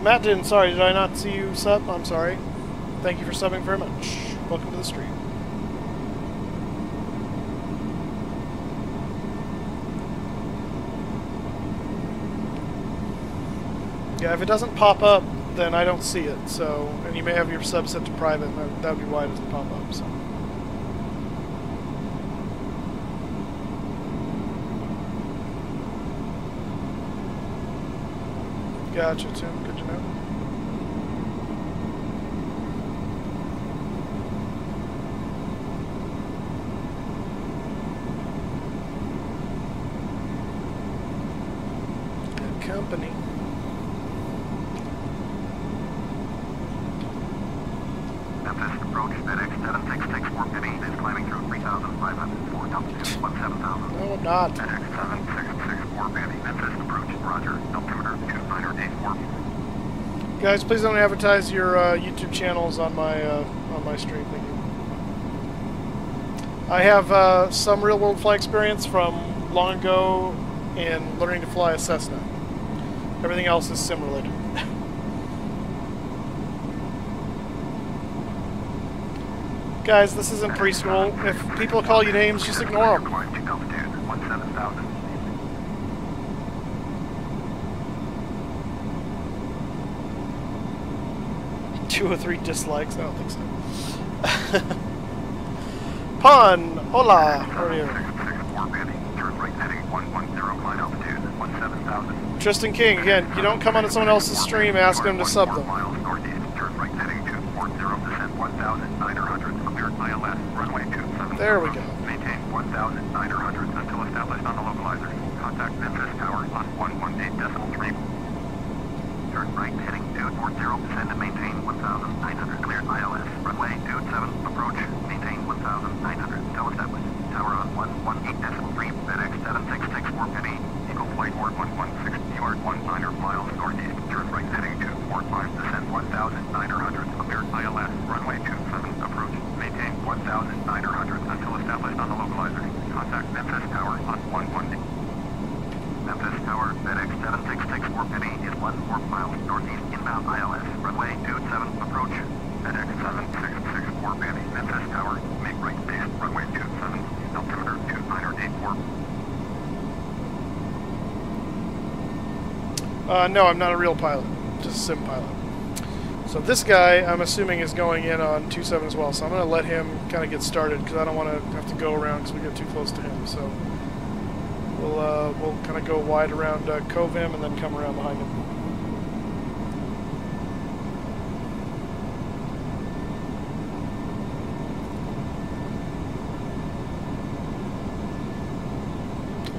Matt didn't, sorry, did I not see you sub? I'm sorry. Thank you for subbing very much. Welcome to the stream. Yeah, if it doesn't pop up, then I don't see it, so, and you may have your sub set to private, and that would be why it doesn't pop up, so. Gotcha, Tim. Good to know. Good company. Memphis approach, FedEx 7664 Heavy is climbing through 3,504, altitude 17,000. No, I'm not. FedEx 7664 Heavy, Memphis approach, roger, altimeter 2984. Guys, please don't advertise your YouTube channels on my stream. Thank you. I have some real-world flight experience from long ago in learning to fly a Cessna. Everything else is sim-related. Guys, this isn't preschool. If people call you names, just ignore them. 2 or 3 dislikes? I don't think so. Pun! Hola! How are you? Tristan King, again, you don't come onto someone else's stream, ask them to sub them. There we go. Maintain 1,900 until established on the localizer. Contact Memphis Tower on 118.3. Turn right heading 240, descend and maintain 1,900. Clear ILS. Runway 27, approach. Maintain 1,900 until established. Tower on 118.3. FedEx 7664 Penny. Eagle Flight Board 116. You are 19 miles northeast. Turn right heading 245, descend 1,900. Clear ILS. Runway 27, approach. Maintain 1,900 until established on the localizer. Contact Memphis Tower on 118. Memphis Tower, FedEx 7664 Penny is 14 miles northeast inbound ILS. Runway 27, approach. FedEx 7664 Penny, Memphis Tower, make right base, runway 27, altimeter 2984. No, I'm not a real pilot, just a sim pilot. So this guy, I'm assuming, is going in on 27 as well, so I'm going to let him kind of get started, because I don't want to have to go around because we get too close to him. So we'll kind of go wide around KMEM and then come around behind him.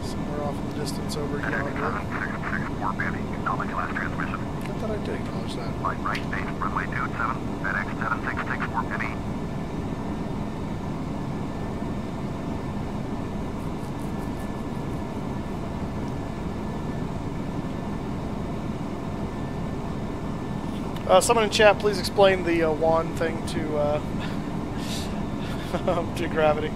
Somewhere off in the distance over yonder. FedEx 7664 Penny, acknowledge last transmission. I thought I did acknowledge that. Flight right base, runway 27, FedEx 7664 Penny. Someone in chat, please explain the wand thing to to gravity.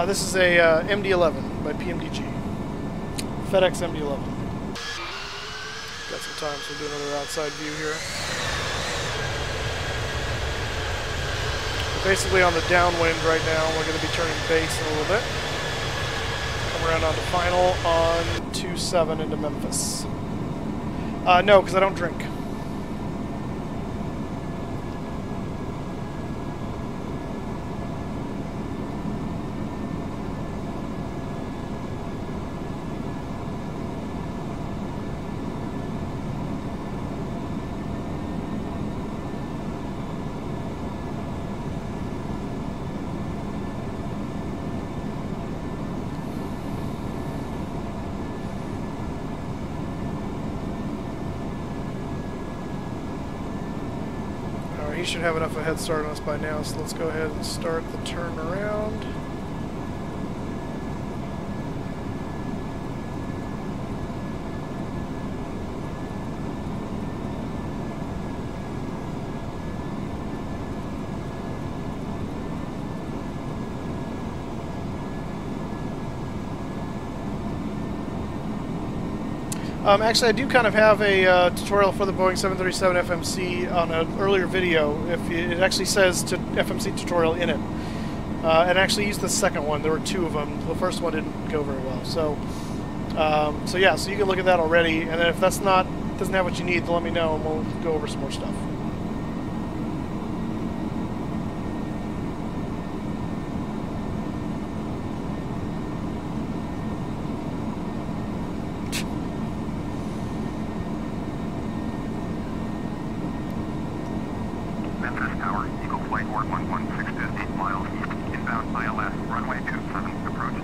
This is a MD-11 by PMDG. FedEx MD-11. Got some time, so we'll do another outside view here. Basically on the downwind right now. We're going to be turning base in a little bit. Come around onto final on 27 into Memphis. No, because I don't drink. He should have enough of a head start on us by now, so let's go ahead and start the turnaround. Actually, I do kind of have a tutorial for the Boeing 737 FMC on an earlier video. It actually says FMC tutorial in it. And actually used the second one. There were 2 of them. The first one didn't go very well. So yeah, so you can look at that already. And then if that's doesn't have what you need, then let me know and we'll go over some more stuff. Memphis Tower, Eagle Flight Board 116 is 8 miles east, inbound ILS, runway 27, approach.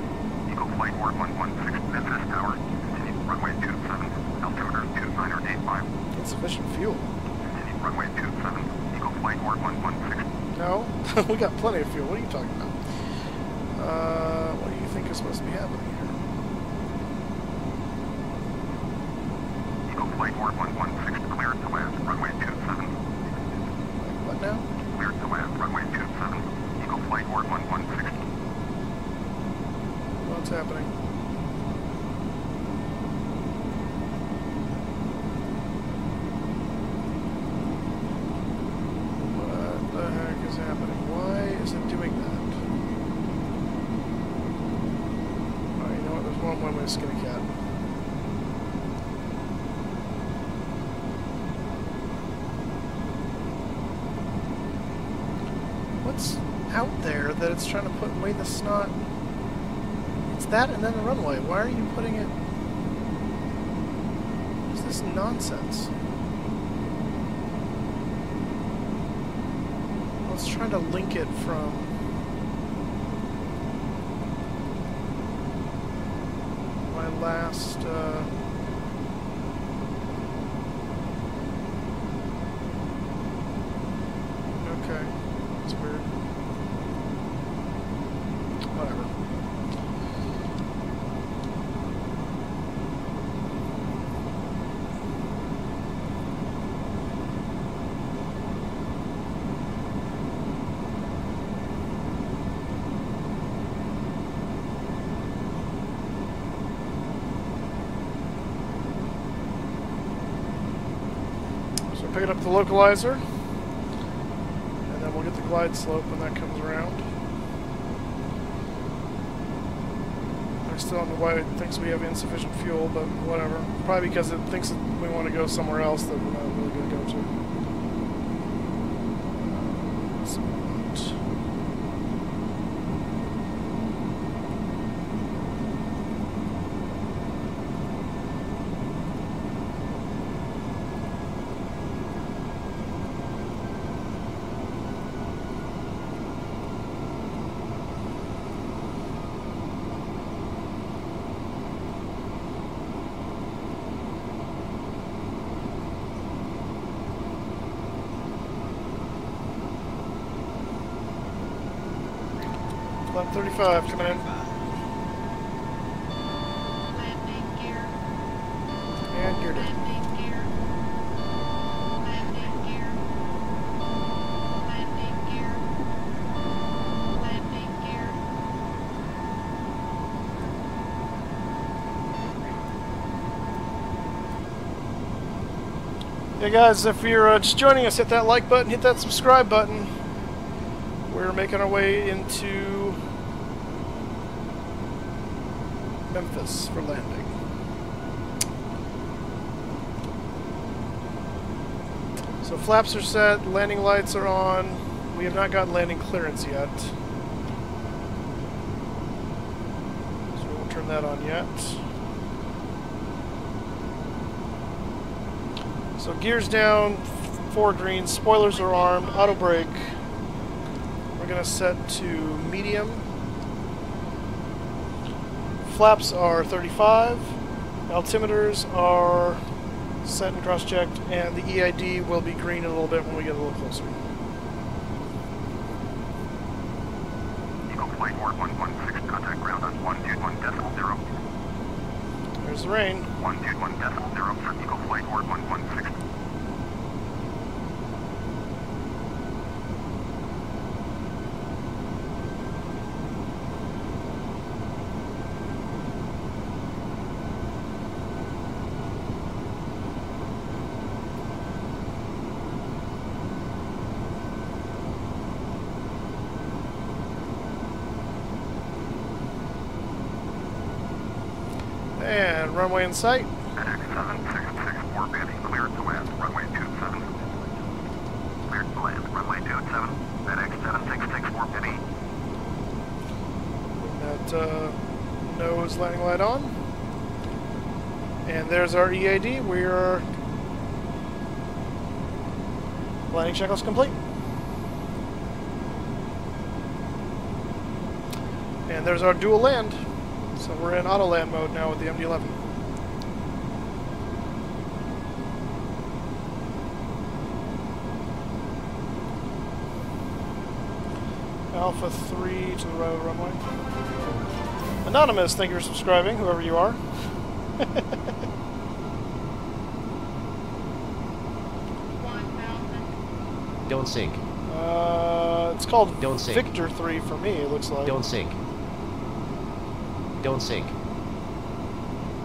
Eagle Flight Board 116, Memphis Tower, continue runway 27, altimeter 2985. Insufficient fuel. Continue runway 27, Eagle Flight Board 116. No? We got plenty of fuel. What are you talking about? What do you think is supposed to be happening here? Eagle Flight 4116 cleared to land, runway 27. What now? Cleared to land, runway 27. Eagle Flight 4116. What's happening? What the heck is happening? Why is it doing that? Oh, you know what? There's one way to skin a cat. What's out there that it's trying to put away the snot? It's that and then the runway. Why are you putting it? What's this nonsense? I was trying to link it from my last okay. That's weird. Whatever. So picking up the localizer, and then we'll get the glide slope when that comes around. I still don't know why it thinks we have insufficient fuel, but whatever. Probably because it thinks that we want to go somewhere else that we're not really going to go to. So Lap 35 coming in. Landing gear. And geared in. Landing gear. Landing gear. Landing gear. Landing gear. Hey guys, if you're just joining us, hit that like button, hit that subscribe button. We're making our way into Memphis for landing. So flaps are set, landing lights are on. We have not gotten landing clearance yet. So we won't turn that on yet. So gears down, 4 green, spoilers are armed, auto brake. We're going to set to medium. Flaps are 35. Altimeters are set and cross-checked, and the EID will be green in a little bit when we get a little closer. Eagle Flight 4116, contact ground on 121.0. There's the rain. 121.0 for Eagle Flight 4116. And runway in sight. FedEx 7664 Benny, cleared to land, runway 27. Cleared to land, runway 27. FedEx 7664 Benny. That nose landing light on. And there's our EAD. We are landing checklist complete. And there's our dual land. So we're in auto land mode now with the MD-11. Alpha 3 to the right of the runway. Anonymous, thank you for subscribing, whoever you are. Don't sink. It's called Don't sink. Victor 3 for me, it looks like. Don't sink. Don't sink.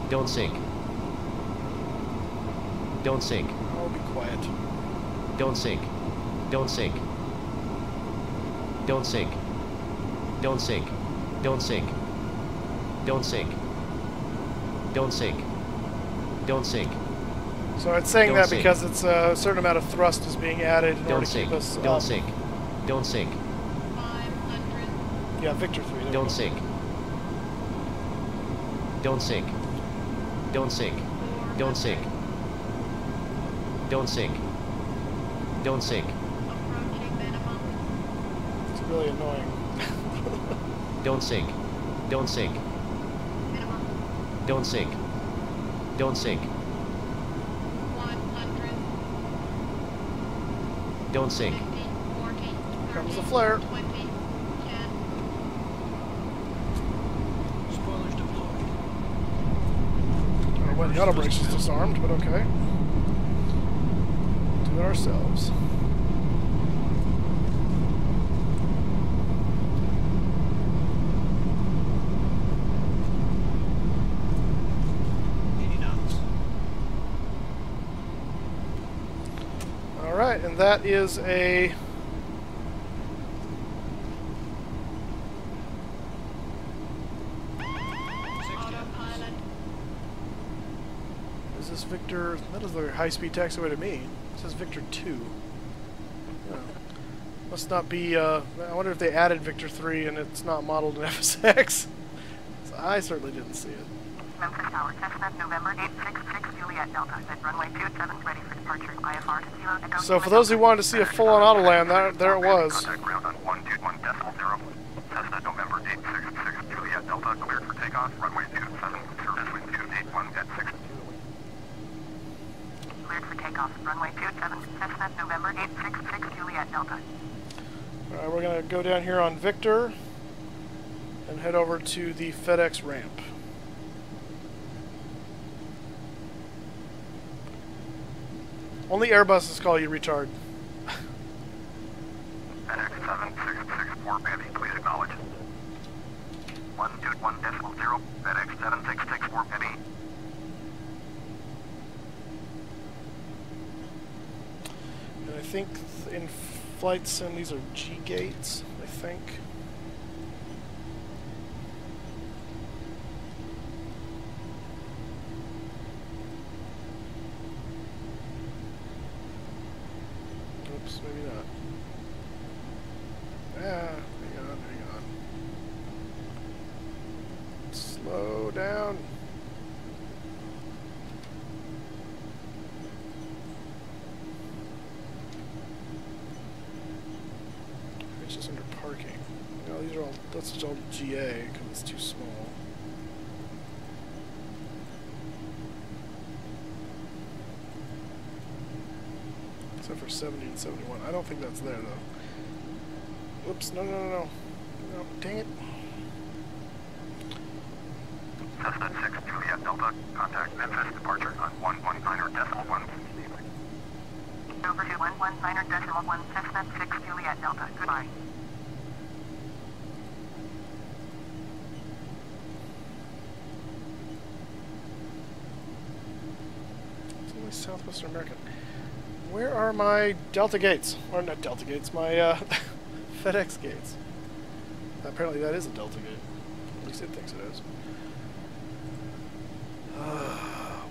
Don't sink. Don't sink. Oh, be quiet. Don't sink. Don't sink. Don't sink. Don't sink. Don't sink. Don't sink. Don't sink. Don't sink. So it's saying Don't that sink. because it's a certain amount of thrust is being added in order Don't to sink. keep us Don't up. sink. Don't sink. 500. Yeah, Victor 3. there we Don't go. sink. Don't sink. Don't sink. Don't sink. Don't sink. Don't sink. Approaching minimum. It's really annoying. Don't sink. Don't sink. Minimum. Don't sink. Don't sink. 100. Don't sink. 50. 40. 30. Comes the flare. 20. 10. Spoilers deployed. I don't know why the auto brakes is disarmed, but okay. Do it ourselves. Alright, and that is a... Autopilot. Is this Victor... That is the high-speed taxiway to me. It says Victor 2. Oh. Must not be... I wonder if they added Victor 3 and it's not modeled in FSX. So I certainly didn't see it. Memphis Tower, Cessna, November 866, Juliet Delta, at runway 27, ready for departure, IFR to 0 Echo. So for those who wanted to see a full-on auto land, there it was. Contact ground on 121.0. Cessna, November 866, Juliet Delta, cleared for takeoff, runway 27, service wind 281 at 6. Cleared for takeoff, runway 27, Cessna, November 866, Juliet Delta. Alright, we're going to go down here on Victor and head over to the FedEx ramp. Only Airbuses call you retard. FedEx 7664 Heavy, please acknowledge. 121.0, FedEx 7664 Heavy. And I think in flight sim these are G gates, I think. Oops, maybe not. Hang on. Slow down. It's just under parking. No, these are all, that's just all GA because it's too small. Except for 70 and 71. I don't think that's there though. Whoops, no. No, dang it. Cessna 6 Juliet Delta, contact Memphis, departure on 119.1. Over to 119.1, Cessna 6 Juliet Delta, goodbye. It's only Southwestern American. Where are my Delta gates? Or not Delta gates, my FedEx gates. Apparently that is a Delta gate. At least it thinks it is.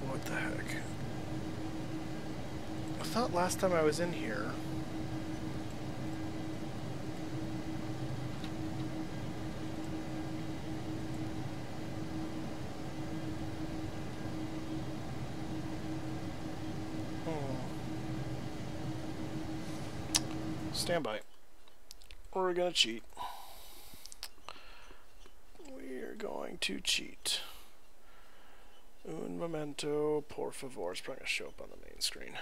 What the heck? I thought last time I was in here... Stand by. We're gonna cheat. We're going to cheat. Un momento, por favor. It's probably gonna show up on the main screen.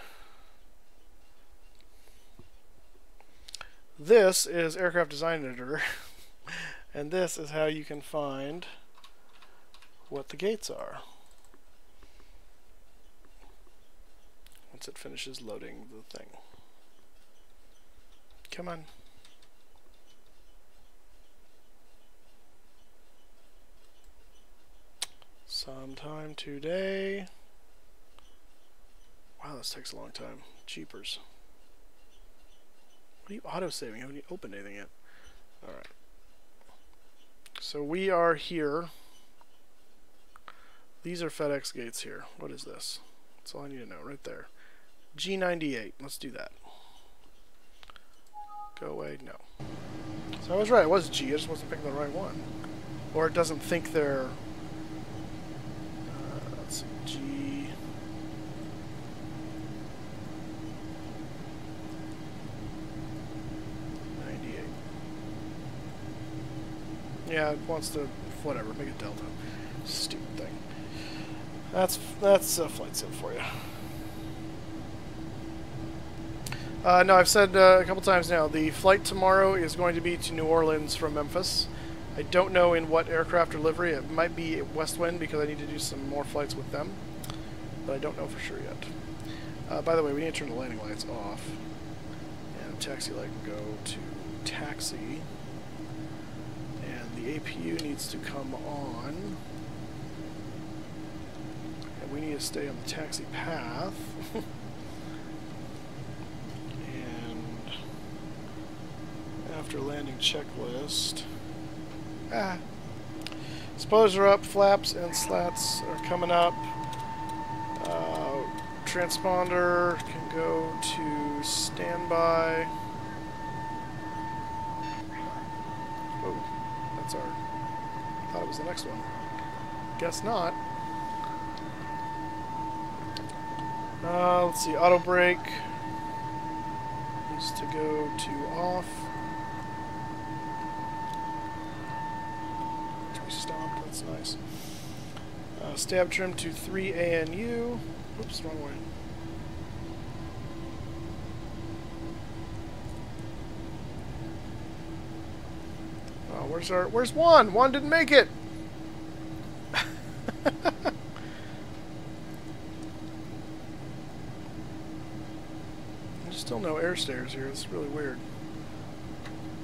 This is Aircraft Design Editor, and this is how you can find what the gates are once it finishes loading the thing. Come on. Sometime today. Wow, this takes a long time. Jeepers. What are you auto-saving? I haven't even opened anything yet. Alright. So we are here. These are FedEx gates here. What is this? That's all I need to know right there. G98. Let's do that. Go away. No. So I was right. It was G. I just wasn't picking the right one. Or it doesn't think they're... let's see. G... Yeah, it wants to, whatever, make it Delta. Stupid thing. That's a flight sim for you. No, I've said a couple times now, the flight tomorrow is going to be to New Orleans from Memphis. I don't know in what aircraft or livery. It might be West Wind because I need to do some more flights with them. But I don't know for sure yet. By the way, we need to turn the landing lights off. And taxi light can go to taxi. The APU needs to come on, and we need to stay on the taxi path. And after landing checklist, spoilers are up, flaps and slats are coming up. Transponder can go to standby. Oh. That's our... I thought it was the next one. Guess not. Let's see. Auto brake needs to go to off. We stopped. That's nice. Stab trim to 3 ANU. Oops, wrong way. Where's Juan? Juan didn't make it! There's still no air stairs here. It's really weird.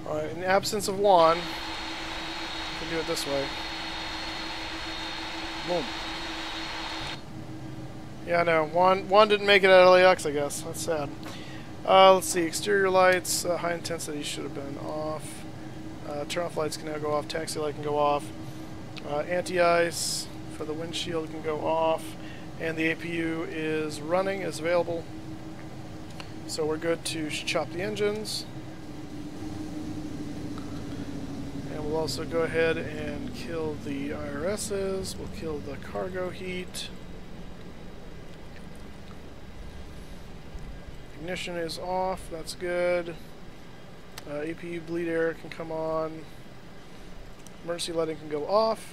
Alright, in the absence of Juan, we can do it this way. Boom. Yeah, no. Juan didn't make it at LAX, I guess. That's sad. Let's see. Exterior lights, high intensity should have been off. Turn off lights can now go off. Taxi light can go off. Anti-ice for the windshield can go off. And the APU is running, is available. So we're good to chop the engines. And we'll also go ahead and kill the IRSs. We'll kill the cargo heat. Ignition is off. That's good. APU bleed air can come on. Emergency lighting can go off.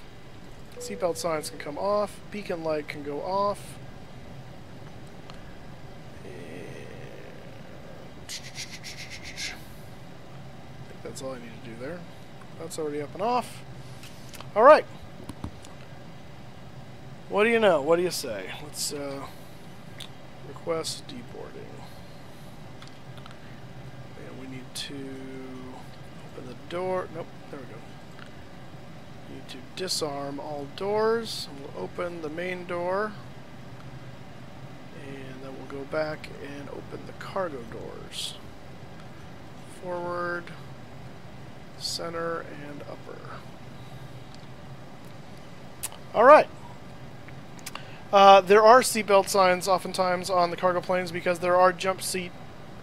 Seatbelt signs can come off. Beacon light can go off. I think that's all I need to do there. That's already up and off. Alright. What do you know? What do you say? Let's request deboarding. To open the door. Nope, there we go. Need to disarm all doors. We'll open the main door. And then we'll go back and open the cargo doors. Forward, center, and upper. Alright. There are seatbelt signs oftentimes on the cargo planes because there are jump seat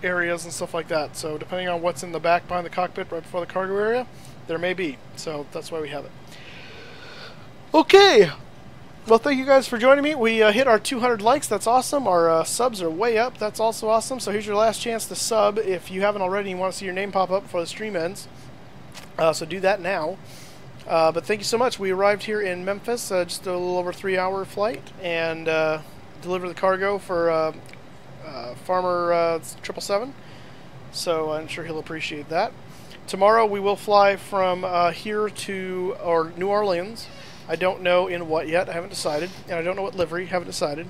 areas and stuff like that. So depending on what's in the back behind the cockpit right before the cargo area, there may be. So that's why we have it. Okay. Well, thank you guys for joining me. We hit our 200 likes. That's awesome. Our subs are way up. That's also awesome. So here's your last chance to sub if you haven't already and you want to see your name pop up before the stream ends. So do that now. But thank you so much. We arrived here in Memphis, just a little over 3-hour flight, and delivered the cargo for Farmer 777, So I'm sure he'll appreciate that. Tomorrow we will fly from here to New Orleans. I don't know in what yet. I haven't decided. And I don't know what livery. Haven't decided.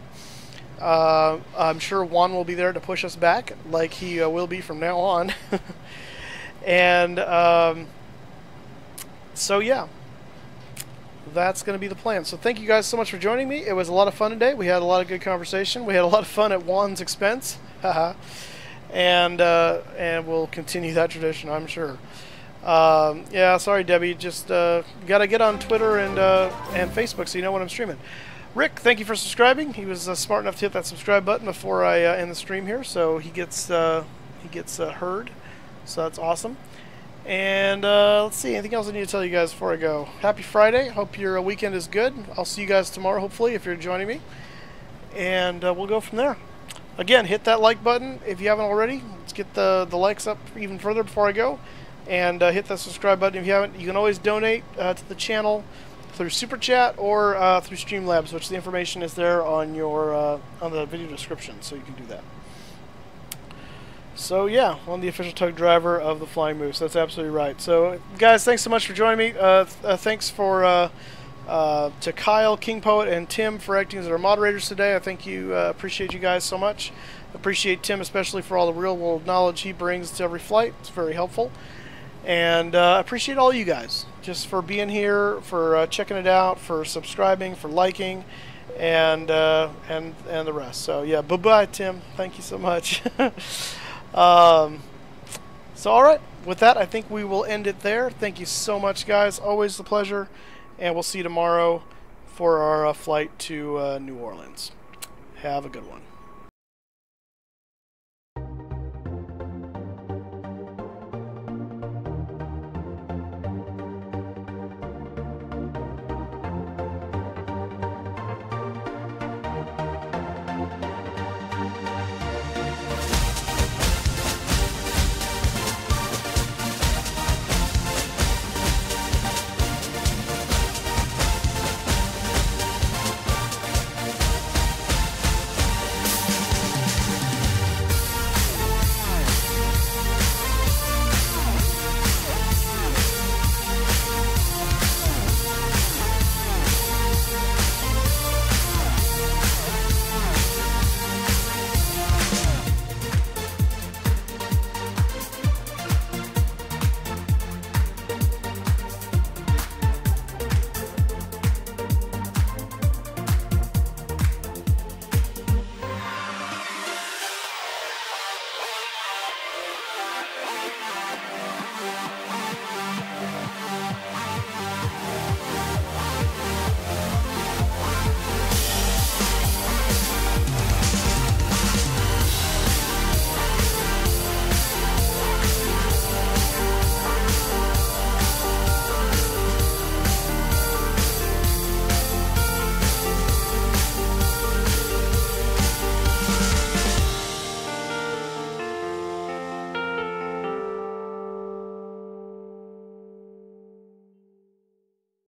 I'm sure Juan will be there to push us back, like he will be from now on. And so yeah, that's going to be the plan. So thank you guys so much for joining me. It was a lot of fun today. We had a lot of good conversation. We had a lot of fun at Juan's expense. And we'll continue that tradition, I'm sure. Yeah, sorry, Debbie. Just got to get on Twitter and Facebook so you know when I'm streaming. Rick, thank you for subscribing. He was smart enough to hit that subscribe button before I end the stream here, so he gets heard. So that's awesome. And let's see, anything else I need to tell you guys before I go? Happy Friday. Hope your weekend is good. I'll see you guys tomorrow, hopefully, if you're joining me. And we'll go from there. Again, hit that like button if you haven't already. Let's get the likes up even further before I go. And hit that subscribe button if you haven't. You can always donate to the channel through Super Chat or through Streamlabs, which the information is there on your on the video description, so you can do that. So yeah, I'm the official tug driver of the Flying Moose. That's absolutely right. So guys, thanks so much for joining me. Thanks for to Kyle, King Poet, and Tim for acting as our moderators today. I thank you, appreciate you guys so much. Appreciate Tim especially for all the real world knowledge he brings to every flight. It's very helpful. And appreciate all you guys just for being here, for checking it out, for subscribing, for liking, and the rest. So yeah, bye bye, Tim. Thank you so much. So all right, with that, I think we will end it there. Thank you so much, guys. Always a pleasure, and we'll see you tomorrow for our flight to New Orleans. Have a good one.